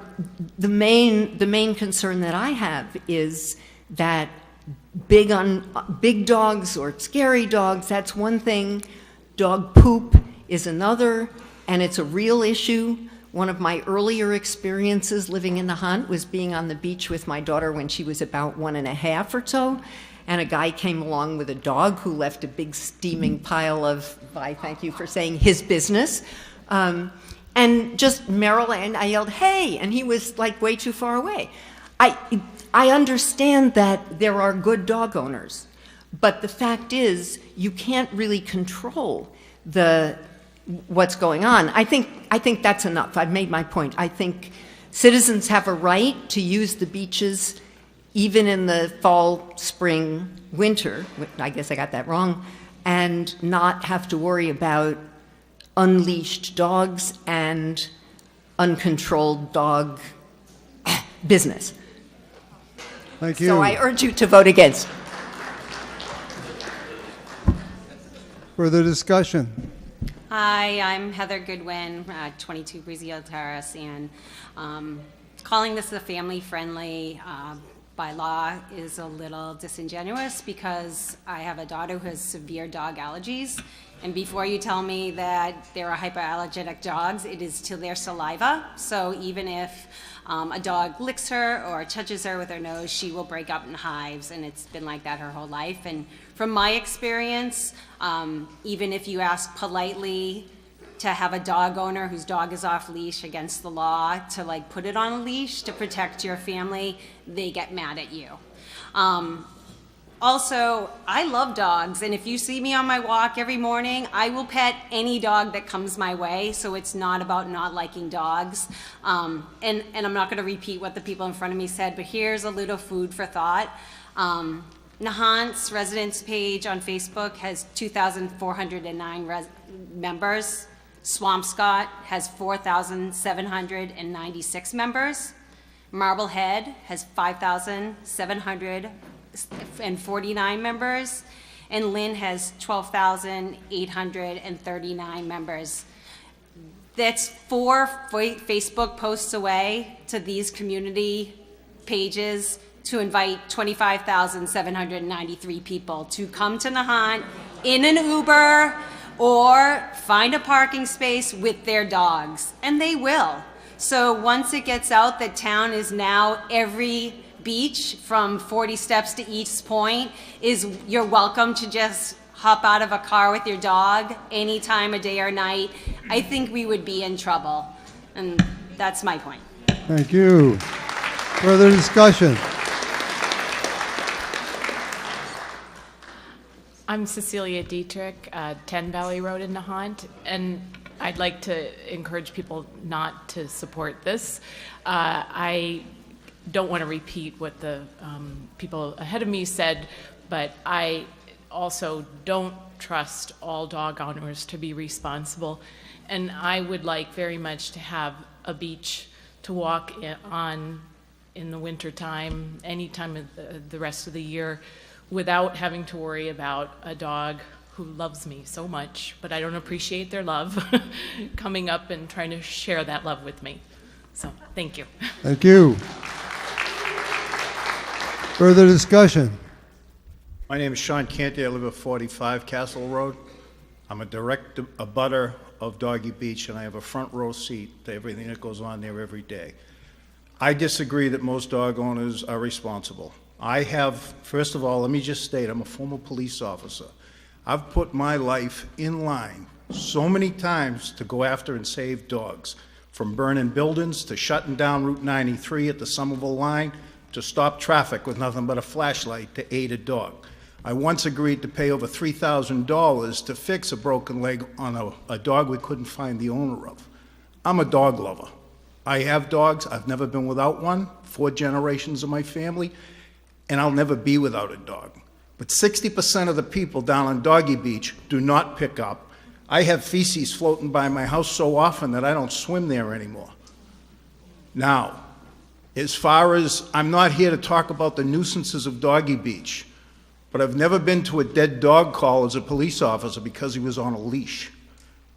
the main concern that I have is that big dogs or scary dogs, that's one thing. Dog poop is another, and it's a real issue. One of my earlier experiences living in Nahant was being on the beach with my daughter when she was about 1.5 or so, and a guy came along with a dog who left a big steaming pile of, thank you for saying, his business. And just merrily, and I yelled, "Hey!" and he was like way too far away. I understand that there are good dog owners, But the fact is, you can't really control what's going on. I think that's enough. I've made my point. I think citizens have a right to use the beaches even in the fall, spring, winter. I guess I got that wrong. And not have to worry about unleashed dogs and uncontrolled dog business. Thank you. So I urge you to vote against. Further discussion? Hi, I'm Heather Goodwin, 22 Breezy Terrace, and calling this a family-friendly bylaw is a little disingenuous because I have a daughter who has severe dog allergies, and before you tell me that there are hypoallergenic dogs, it is to their saliva. So even if a dog licks her or touches her with her nose, she will break up in hives, and it's been like that her whole life. And from my experience, even if you ask politely to have a dog owner whose dog is off leash against the law to like put it on a leash to protect your family, they get mad at you. Also, I love dogs, and if you see me on my walk every morning, I will pet any dog that comes my way, so it's not about not liking dogs. And I'm not going to repeat what the people in front of me said, but here's a little food for thought. Nahant's residence page on Facebook has 2,409 members. Swampscott has 4,796 members. Marblehead has 5,749 members. And Lynn has 12,839 members. That's 4 Facebook posts away to these community pages to invite 25,793 people to come to Nahant in an Uber or find a parking space with their dogs, and they will. So once it gets out that town is now every beach from 40 steps to East Point you're welcome to just hop out of a car with your dog any time of day or night, I think we would be in trouble. And that's my point. Thank you. Further discussion? I'm Cecilia Dietrich, 10 Valley Road in Nahant, and I'd like to encourage people not to support this. I don't want to repeat what the people ahead of me said, but I also don't trust all dog owners to be responsible, and I would like very much to have a beach to walk on in the wintertime, any time of the rest of the year, without having to worry about a dog who loves me so much, but I don't appreciate their love, coming up and trying to share that love with me. So, thank you. Thank you. Further discussion? My name is Sean Canty. I live at 45 Castle Road. I'm a direct abutter of Doggy Beach, and I have a front row seat to everything that goes on there every day. I disagree that most dog owners are responsible. First of all, let me just state, I'm a former police officer. I've put my life in line so many times to go after and save dogs, from burning buildings to shutting down Route 93 at the Somerville line to stop traffic with nothing but a flashlight to aid a dog. I once agreed to pay over $3,000 to fix a broken leg on a dog we couldn't find the owner of. I'm a dog lover. I have dogs. I've never been without one, 4 generations of my family, and I'll never be without a dog. But 60% of the people down on Doggy Beach do not pick up. I have feces floating by my house so often that I don't swim there anymore. Now, as far as, I'm not here to talk about the nuisances of Doggy Beach, but I've never been to a dead dog call as a police officer because he was on a leash.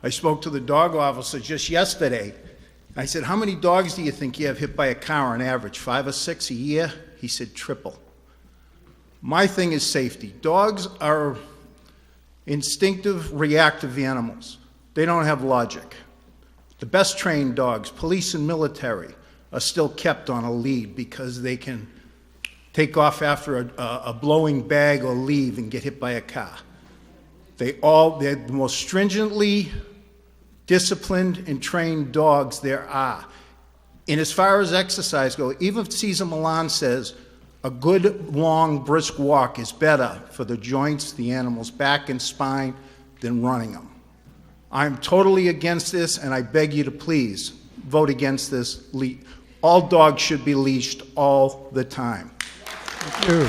I spoke to the dog officer just yesterday. I said, how many dogs do you think you have hit by a car on average, 5 or 6 a year? He said, triple. My thing is safety. Dogs are instinctive, reactive animals. They don't have logic. The best trained dogs, police and military, are still kept on a lead because they can take off after a blowing bag or leave and get hit by a car. They're the most stringently disciplined and trained dogs there are. And as far as exercise goes, even if Cesar Millan says A good, long, brisk walk is better for the joints, the animal's back and spine, than running them. I'm totally against this, and I beg you to please vote against this. All dogs should be leashed all the time. Thank you.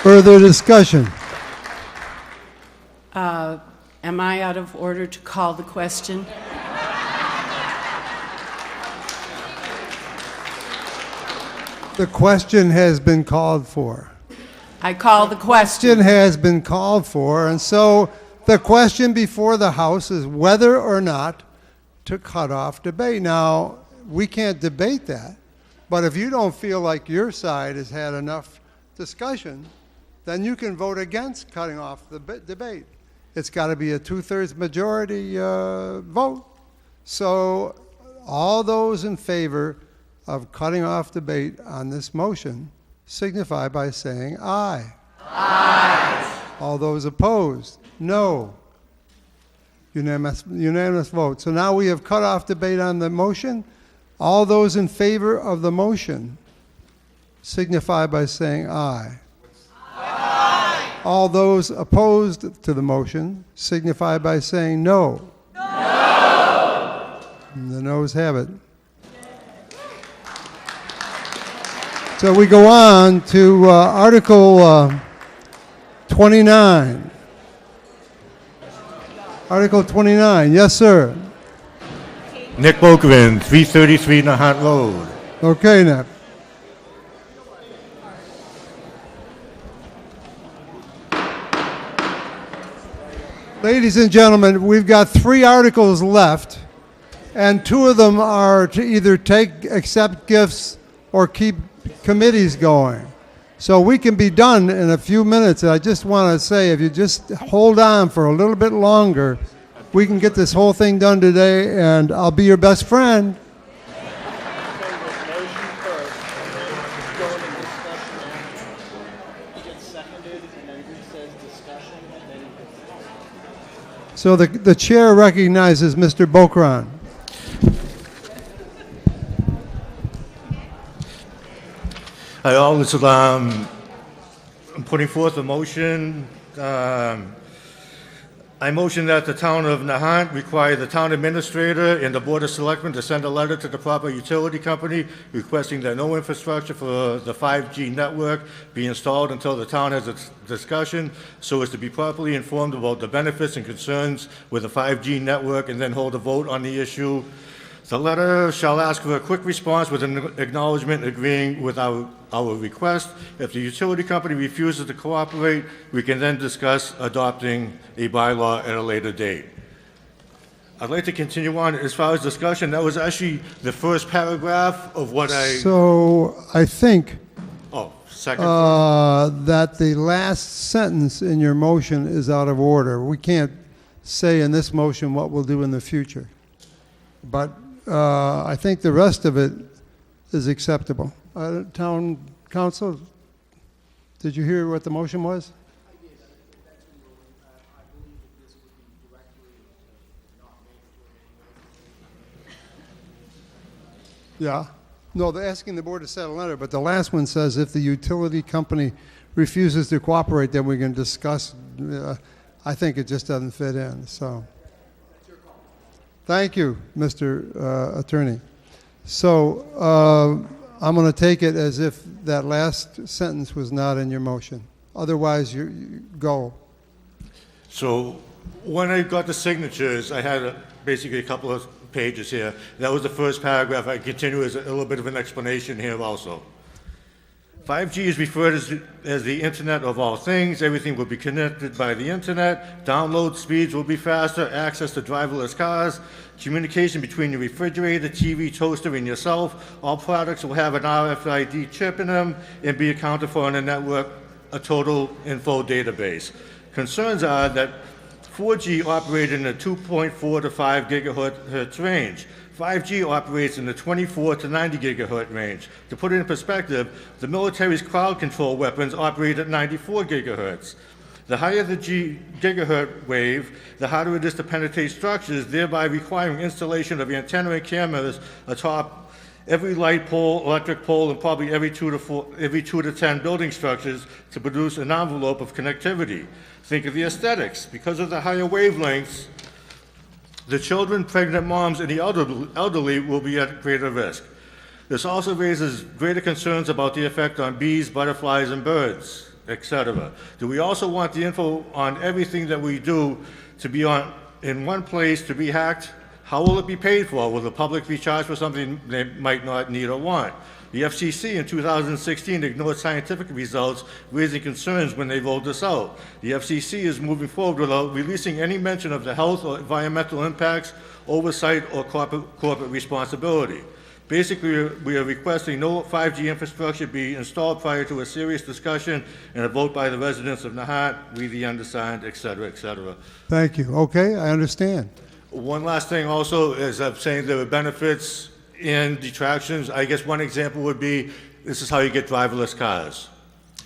Further discussion? Am I out of order to call the question? The question has been called for. I call the question. Question has been called for, and so the question before the House is whether or not to cut off debate. Now, we can't debate that, but if you don't feel like your side has had enough discussion, then you can vote against cutting off the debate. It's got to be a 2/3 majority vote. So all those in favor of cutting off debate on this motion signify by saying aye. Aye. All those opposed, no. Unanimous vote. So now we have cut off debate on the motion. All those in favor of the motion signify by saying aye. Aye. All those opposed to the motion signify by saying no. No. And the noes have it. So we go on to Article 29. Article 29. Yes, sir. Nick Bokeman, 333 Nahant Road. Okay, Nick. Ladies and gentlemen, we've got 3 articles left, and 2 of them are to either accept gifts or keep committees going. So we can be done in a few minutes. And I just want to say, if you just hold on for a little bit longer, we can get this whole thing done today, and I'll be your best friend. So the chair recognizes Mr. Bokran. I always, I'm putting forth a motion. I motion that the town of Nahant require the town administrator and the board of selectmen to send a letter to the proper utility company requesting that no infrastructure for the 5G network be installed until the town has a discussion so as to be properly informed about the benefits and concerns with the 5G network, and then hold a vote on the issue. The letter shall ask for a quick response with an acknowledgement agreeing with our request. If the utility company refuses to cooperate, we can then discuss adopting a bylaw at a later date. I'd like to continue on as far as discussion. That was actually the first paragraph of what I... So I think second that the last sentence in your motion is out of order. We can't say in this motion what we'll do in the future. But I think the rest of it is acceptable. Town council, did you hear what the motion was? Yeah. No, they're asking the board to set a letter, but the last one says if the utility company refuses to cooperate, then we can discuss. I think it just doesn't fit in, so. Thank you, Mr. Attorney. So I'm going to take it as if that last sentence was not in your motion. Otherwise, you go. So when I got the signatures, I had basically a couple of pages here. That was the first paragraph. I continue as a little bit of an explanation here also. 5G is referred as the Internet of all things. Everything will be connected by the Internet. Download speeds will be faster. Access to driverless cars. Communication between your refrigerator, TV, toaster, and yourself. All products will have an RFID chip in them and be accounted for on a network, a total info database. Concerns are that 4G operated in the 2.4 to 5 gigahertz range. 5G operates in the 24 to 90 gigahertz range. To put it in perspective, the military's crowd control weapons operate at 94 gigahertz. The higher the gigahertz wave, the harder it is to penetrate structures, thereby requiring installation of antenna and cameras atop every light pole, electric pole, and probably every 2 to 10 building structures to produce an envelope of connectivity. Think of the aesthetics. Because of the higher wavelengths, the children, pregnant moms, and the elderly will be at greater risk. This also raises greater concerns about the effect on bees, butterflies, and birds, etc. Do we also want the info on everything that we do to be in one place to be hacked? How will it be paid for? Will the public be charged for something they might not need or want? The FCC in 2016 ignored scientific results, raising concerns when they rolled this out. The FCC is moving forward without releasing any mention of the health or environmental impacts, oversight, or corporate responsibility. Basically, we are requesting no 5G infrastructure be installed prior to a serious discussion and a vote by the residents of Nahant, we the undersigned, et cetera, et cetera. Thank you. Okay, I understand. One last thing also is I'm saying there are benefits in detractions. I guess one example would be, this is how you get driverless cars.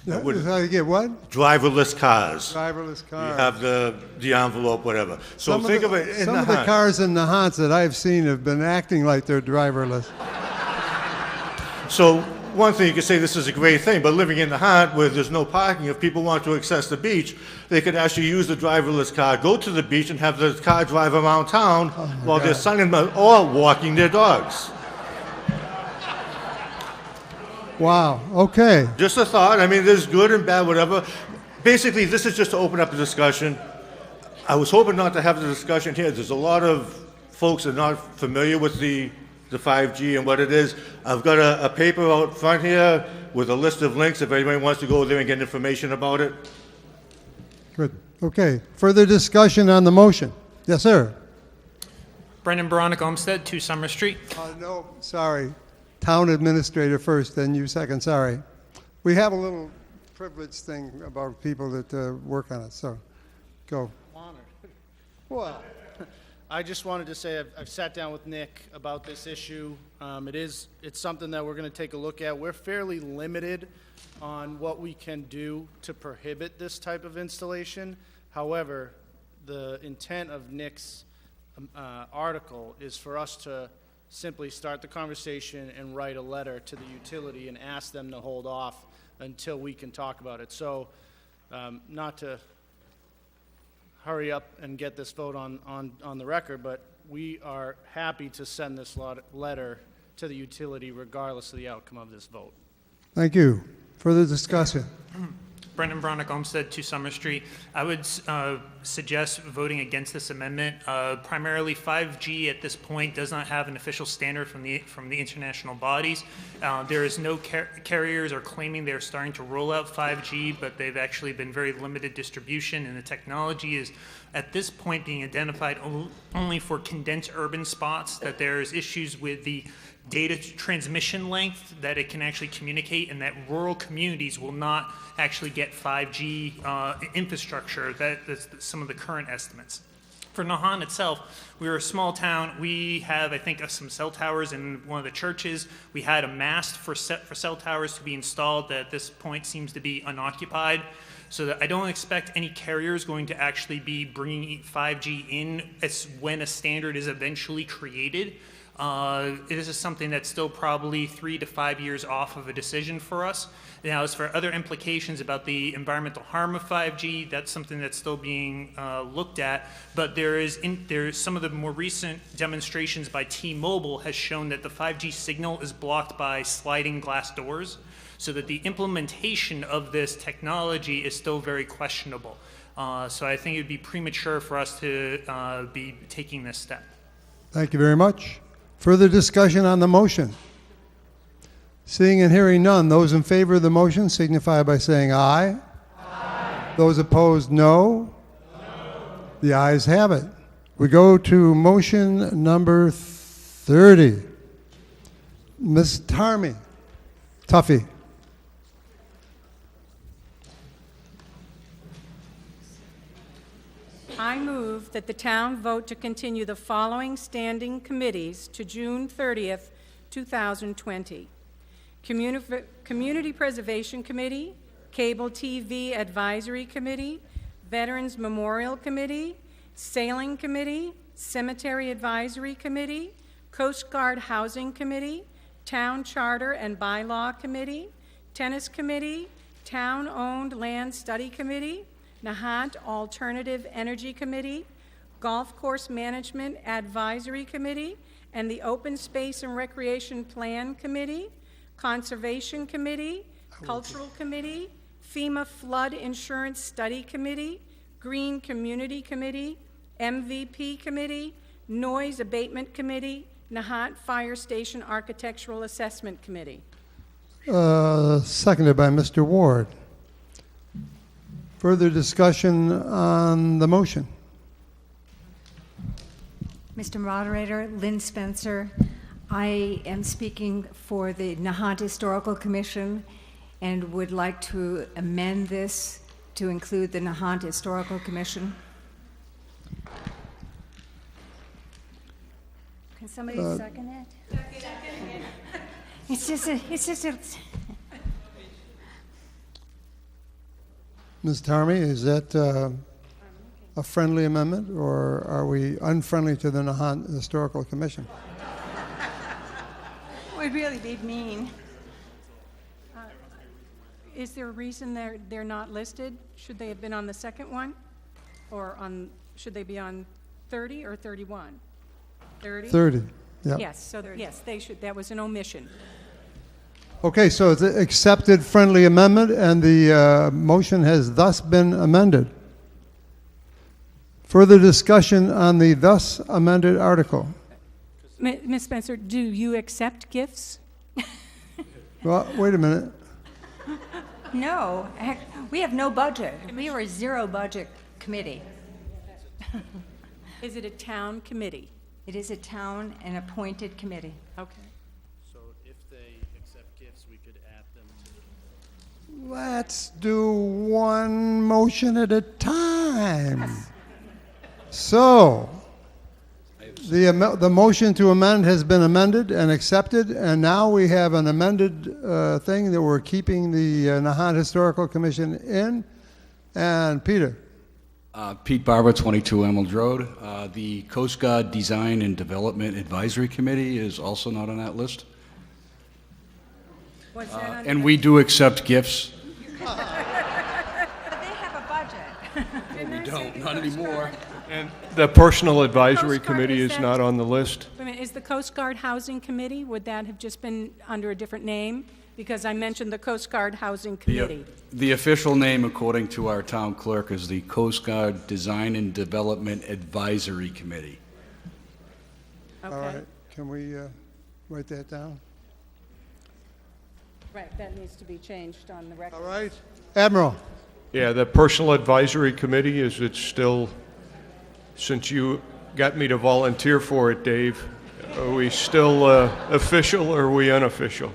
This is how you get what? Driverless cars. Driverless cars. You have the envelope, whatever. So think of it in some of the cars in Nahant that I've seen have been acting like they're driverless. So one thing, you could say this is a great thing, but living in Nahant where there's no parking, if people want to access the beach, they could actually use the driverless car, go to the beach, and have the car drive around town while their son-in-law or walking their dogs. Wow, okay. Just a thought. I mean, there's good and bad, whatever. Basically, this is just to open up the discussion. I was hoping not to have the discussion here. There's a lot of folks that are not familiar with the 5G and what it is. I've got a paper out front here with a list of links if anybody wants to go there and get information about it. Good. Okay. Further discussion on the motion? Yes, sir. Brendan Baronic Olmsted, 2 Summer Street. No, sorry. Town administrator first, then you second. Sorry. We have a little privilege thing about people that work on it, so go. Honored. Well, I just wanted to say I've sat down with Nick about this issue. It's something that we're going to take a look at. We're fairly limited on what we can do to prohibit this type of installation. However, the intent of Nick's article is for us to simply start the conversation and write a letter to the utility and ask them to hold off until we can talk about it. So not to hurry up and get this vote on the record, but we are happy to send this letter to the utility regardless of the outcome of this vote. Thank you. Further discussion? Brendan Baronic Olmsted, 2 Summer Street. I would suggest voting against this amendment. Primarily, 5G at this point does not have an official standard from the international bodies. There is no carriers are claiming they're starting to roll out 5G, but they've actually been very limited distribution, and the technology is at this point being identified only for condensed urban spots, that there's issues with the data transmission length that it can actually communicate, and that rural communities will not actually get 5G infrastructure. That's some of the current estimates. For Nahant itself, we're a small town. We have, I think, some cell towers in one of the churches. We had a mast for cell towers to be installed that at this point seems to be unoccupied. So that I don't expect any carriers going to actually be bringing 5G in when a standard is eventually created. This is something that's still probably 3 to 5 years off of a decision for us. Now, as for other implications about the environmental harm of 5G, that's something that's still being looked at. But there's some of the more recent demonstrations by T-Mobile has shown that the 5G signal is blocked by sliding glass doors, so that the implementation of this technology is still very questionable. So I think it would be premature for us to be taking this step. Thank you very much. Further discussion on the motion? Seeing and hearing none, those in favor of the motion signify by saying aye. Aye. Those opposed, no. The ayes have it. We go to motion number 30. Ms. Tuffy. I move that the town vote to continue the following standing committees to June 30th, 2020. Community Preservation Committee, Cable TV Advisory Committee, Veterans Memorial Committee, Sailing Committee, Cemetery Advisory Committee, Coast Guard Housing Committee, Town Charter and Bylaw Committee, Tennis Committee, Town-Owned Land Study Committee, Nahant Alternative Energy Committee, Golf Course Management Advisory Committee, and the Open Space and Recreation Plan Committee, Conservation Committee, Cultural Committee, FEMA Flood Insurance Study Committee, Green Community Committee, MVP Committee, Noise Abatement Committee, Nahant Fire Station Architectural Assessment Committee. Seconded by Mr. Ward. Further discussion on the motion? Mr. Moderator, Lynn Spencer. I am speaking for the Nahant Historical Commission and would like to amend this to include the Nahant Historical Commission. Can somebody second it? It's just a. Ms. Tarmy, is that a friendly amendment, or are we unfriendly to the Nahant Historical Commission? Would really be mean. Is there a reason they're not listed? Should they have been on the second one? Or should they be on 30 or 31? 30? 30, yeah. Yes, so yes, they should. That was an omission. Okay, so it's an accepted friendly amendment, and the motion has thus been amended. Further discussion on the thus amended article? Ms. Spencer, do you accept gifts? Well, wait a minute. No, heck, we have no budget. We are a zero budget committee. Is it a town committee? It is a town and appointed committee. Okay. So if they accept gifts, we could add them to. Let's do one motion at a time. Yes. So, the motion to amend has been amended and accepted, and now we have an amended thing that we're keeping the Nahant Historical Commission in. And Peter. Pete Barber, 22 Emerald Road. The Coast Guard Design and Development Advisory Committee is also not on that list. Was that and we do accept gifts. But they have a budget. We don't, not anymore. And the Personal Advisory Committee is not on the list. Wait a minute, is the Coast Guard Housing Committee, would that have just been under a different name? Because I mentioned the Coast Guard Housing Committee. The official name, according to our town clerk, is the Coast Guard Design and Development Advisory Committee. Okay. All right, can we write that down? Right, that needs to be changed on the record. All right. Admiral. Yeah, the Personal Advisory Committee, is it still, since you got me to volunteer for it, Dave, are we still official or are we unofficial?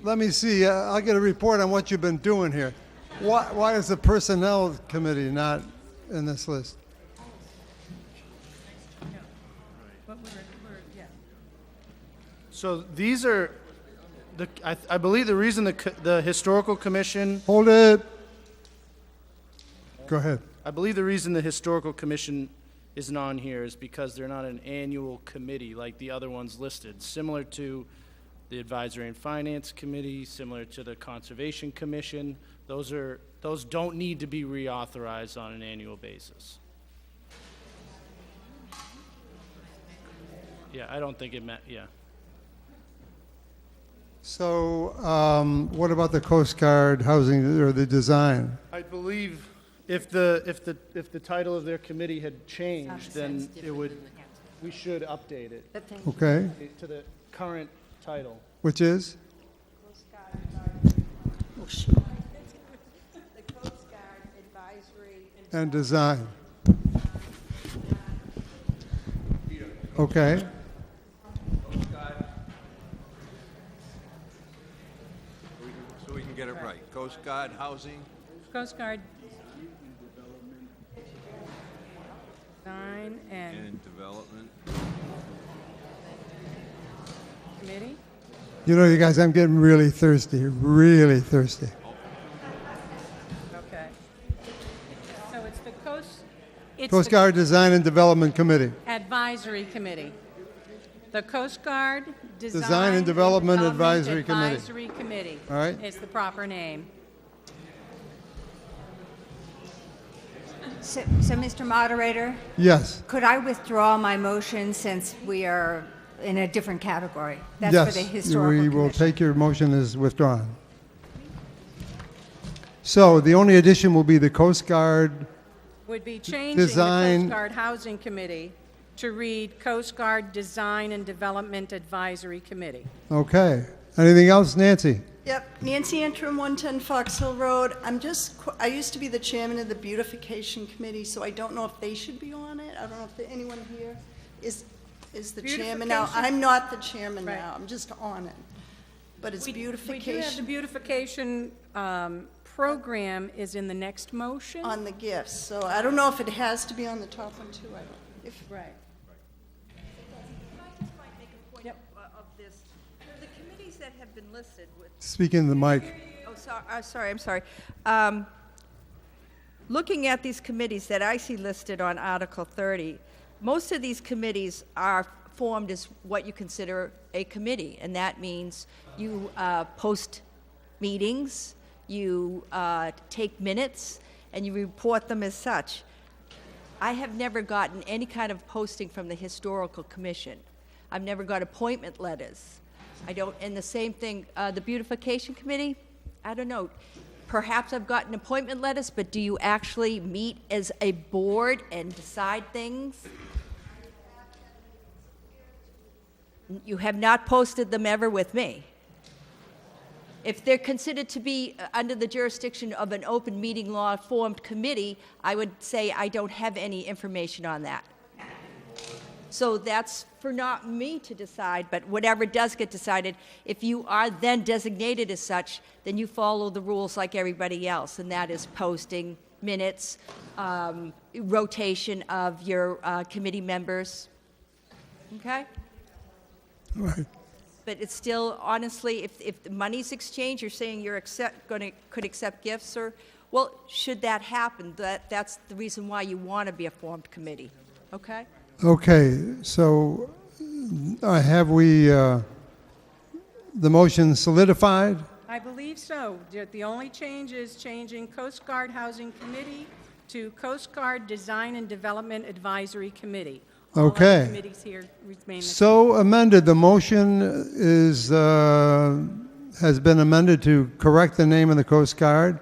Let me see. I'll get a report on what you've been doing here. Why is the Personnel Committee not in this list? So these are, I believe the reason the Historical Commission. Hold it. Go ahead. I believe the reason the Historical Commission isn't on here is because they're not an annual committee like the other ones listed, similar to the Advisory and Finance Committee, similar to the Conservation Commission. Those don't need to be reauthorized on an annual basis. Yeah, I don't think it meant, yeah. So what about the Coast Guard housing or the design? I believe if the title of their committee had changed, then we should update it. Okay. To the current title. Which is? The Coast Guard Advisory And Design. Okay. So we can get it right. Coast Guard Housing. Coast Guard Design and Development Committee. You know, you guys, I'm getting really thirsty, really thirsty. Okay. So it's the Coast Guard Design and Development Committee. Advisory Committee. The Coast Guard Design and Development Advisory Committee. Advisory Committee. All right. Is the proper name. So, Mr. Moderator, Yes. could I withdraw my motion since we are in a different category? That's Yes, for the Historical we will Commission. take your motion as withdrawn. So the only addition will be the Coast Guard. Would be changing Design- the Coast Guard Housing Committee to read Coast Guard Design and Development Advisory Committee. Okay. Anything else, Nancy? Yep, Nancy Antrim, 110 Fox Hill Road. I used to be the chairman of the Beautification Committee, so I don't know if they should be on it. I don't know if anyone here is the chairman now. Beautification- I'm not the chairman Right. now, I'm just on it. But it's We do have the beautification beautification program is in the next motion. on the gifts, so I don't know if it has to be on the top one too. I don't, if, Right. Yep. Of this, the committees that have been listed with. Speak in the mic. Oh, I'm sorry. Looking at these committees that I see listed on Article 30, most of these committees are formed as what you consider a committee, and that means you post meetings, you take minutes, and you report them as such. I have never gotten any kind of posting from the Historical Commission. I've never got appointment letters. I don't, and the same thing, the Beautification Committee, I don't know. Perhaps I've gotten appointment letters, but do you actually meet as a board and decide things? You have not posted them ever with me. If they're considered to be under the jurisdiction of an open meeting law formed committee, I would say I don't have any information on that. So that's for not me to decide, but whatever does get decided, if you are then designated as such, then you follow the rules like everybody else, and that is posting minutes, rotation of your committee members. Okay? Right. But it's still, honestly, if the money's exchanged, you're saying you're could accept gifts, or, well, should that happen, that's the reason why you want to be a formed committee. Okay? Okay, so have we the motion solidified? I believe so. The only change is changing Coast Guard Housing Committee to Coast Guard Design and Development Advisory Committee. All Okay. other committees here remain the So amended, the motion is has been amended to correct the name of the Coast Guard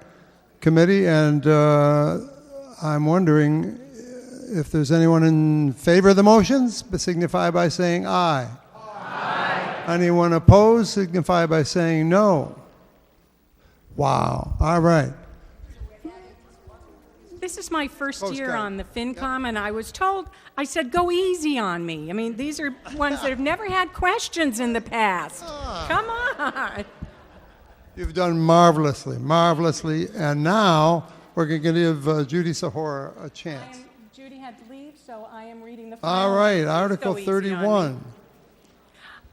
Committee, and I'm wondering if there's anyone in favor of the motions, signify by saying aye. Aye. Anyone opposed, signify by saying no. Wow. All right. This is my first Coast year Guard. on the FinCom, and I was told, I said, go easy on me. I mean, these are ones that have never had questions in the past. Come on. You've done marvelously, marvelously, and now we're going to give Judy Sahora a chance. Judy had to leave, so I am reading the final. All right, Please Article go easy on me. 31.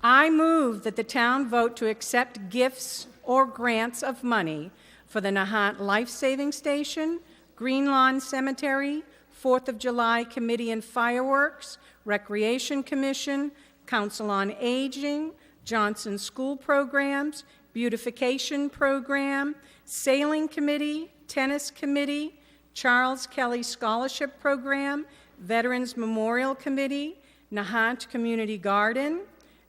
I move that the town vote to accept gifts or grants of money for the Nahant Life Saving Station, Green Lawn Cemetery, 4th of July Committee and Fireworks, Recreation Commission, Council on Aging, Johnson School Programs, Beautification Program, Sailing Committee, Tennis Committee, Charles Kelly Scholarship Program, Veterans Memorial Committee, Nahant Community Garden,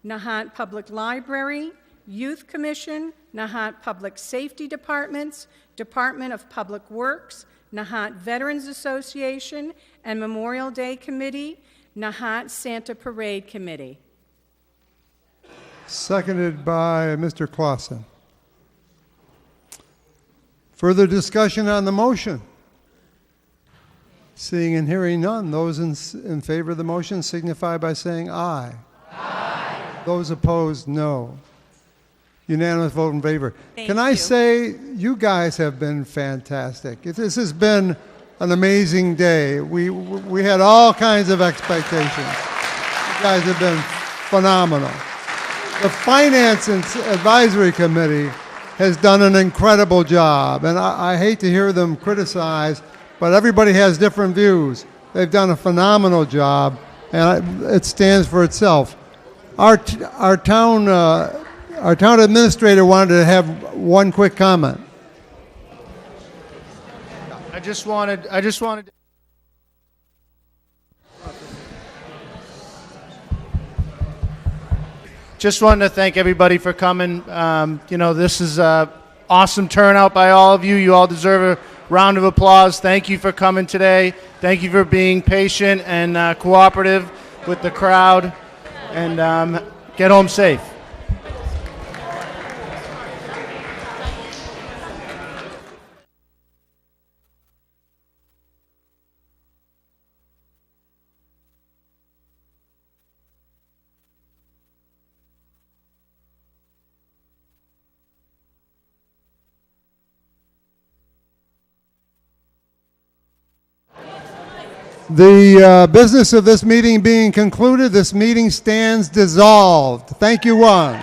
Nahant Public Library, Youth Commission, Nahant Public Safety Departments, Department of Public Works, Nahant Veterans Association and Memorial Day Committee, Nahant Santa Parade Committee. Seconded by Mr. Clausen. Further discussion on the motion? Seeing and hearing none, those in favor of the motion signify by saying aye. Aye. Those opposed, no. Unanimous vote in favor. Can I say, you guys have been fantastic. This has been an amazing day. We had all kinds of expectations. You guys have been phenomenal. The Finance and Advisory Committee has done an incredible job, and I hate to hear them criticized, but everybody has different views. They've done a phenomenal job, and it stands for itself. Our town administrator wanted to have one quick comment. I just wanted to thank everybody for coming. This is an awesome turnout by all of you. You all deserve a round of applause. Thank you for coming today. Thank you for being patient and cooperative with the crowd. And get home safe. The business of this meeting being concluded, this meeting stands dissolved. Thank you, one.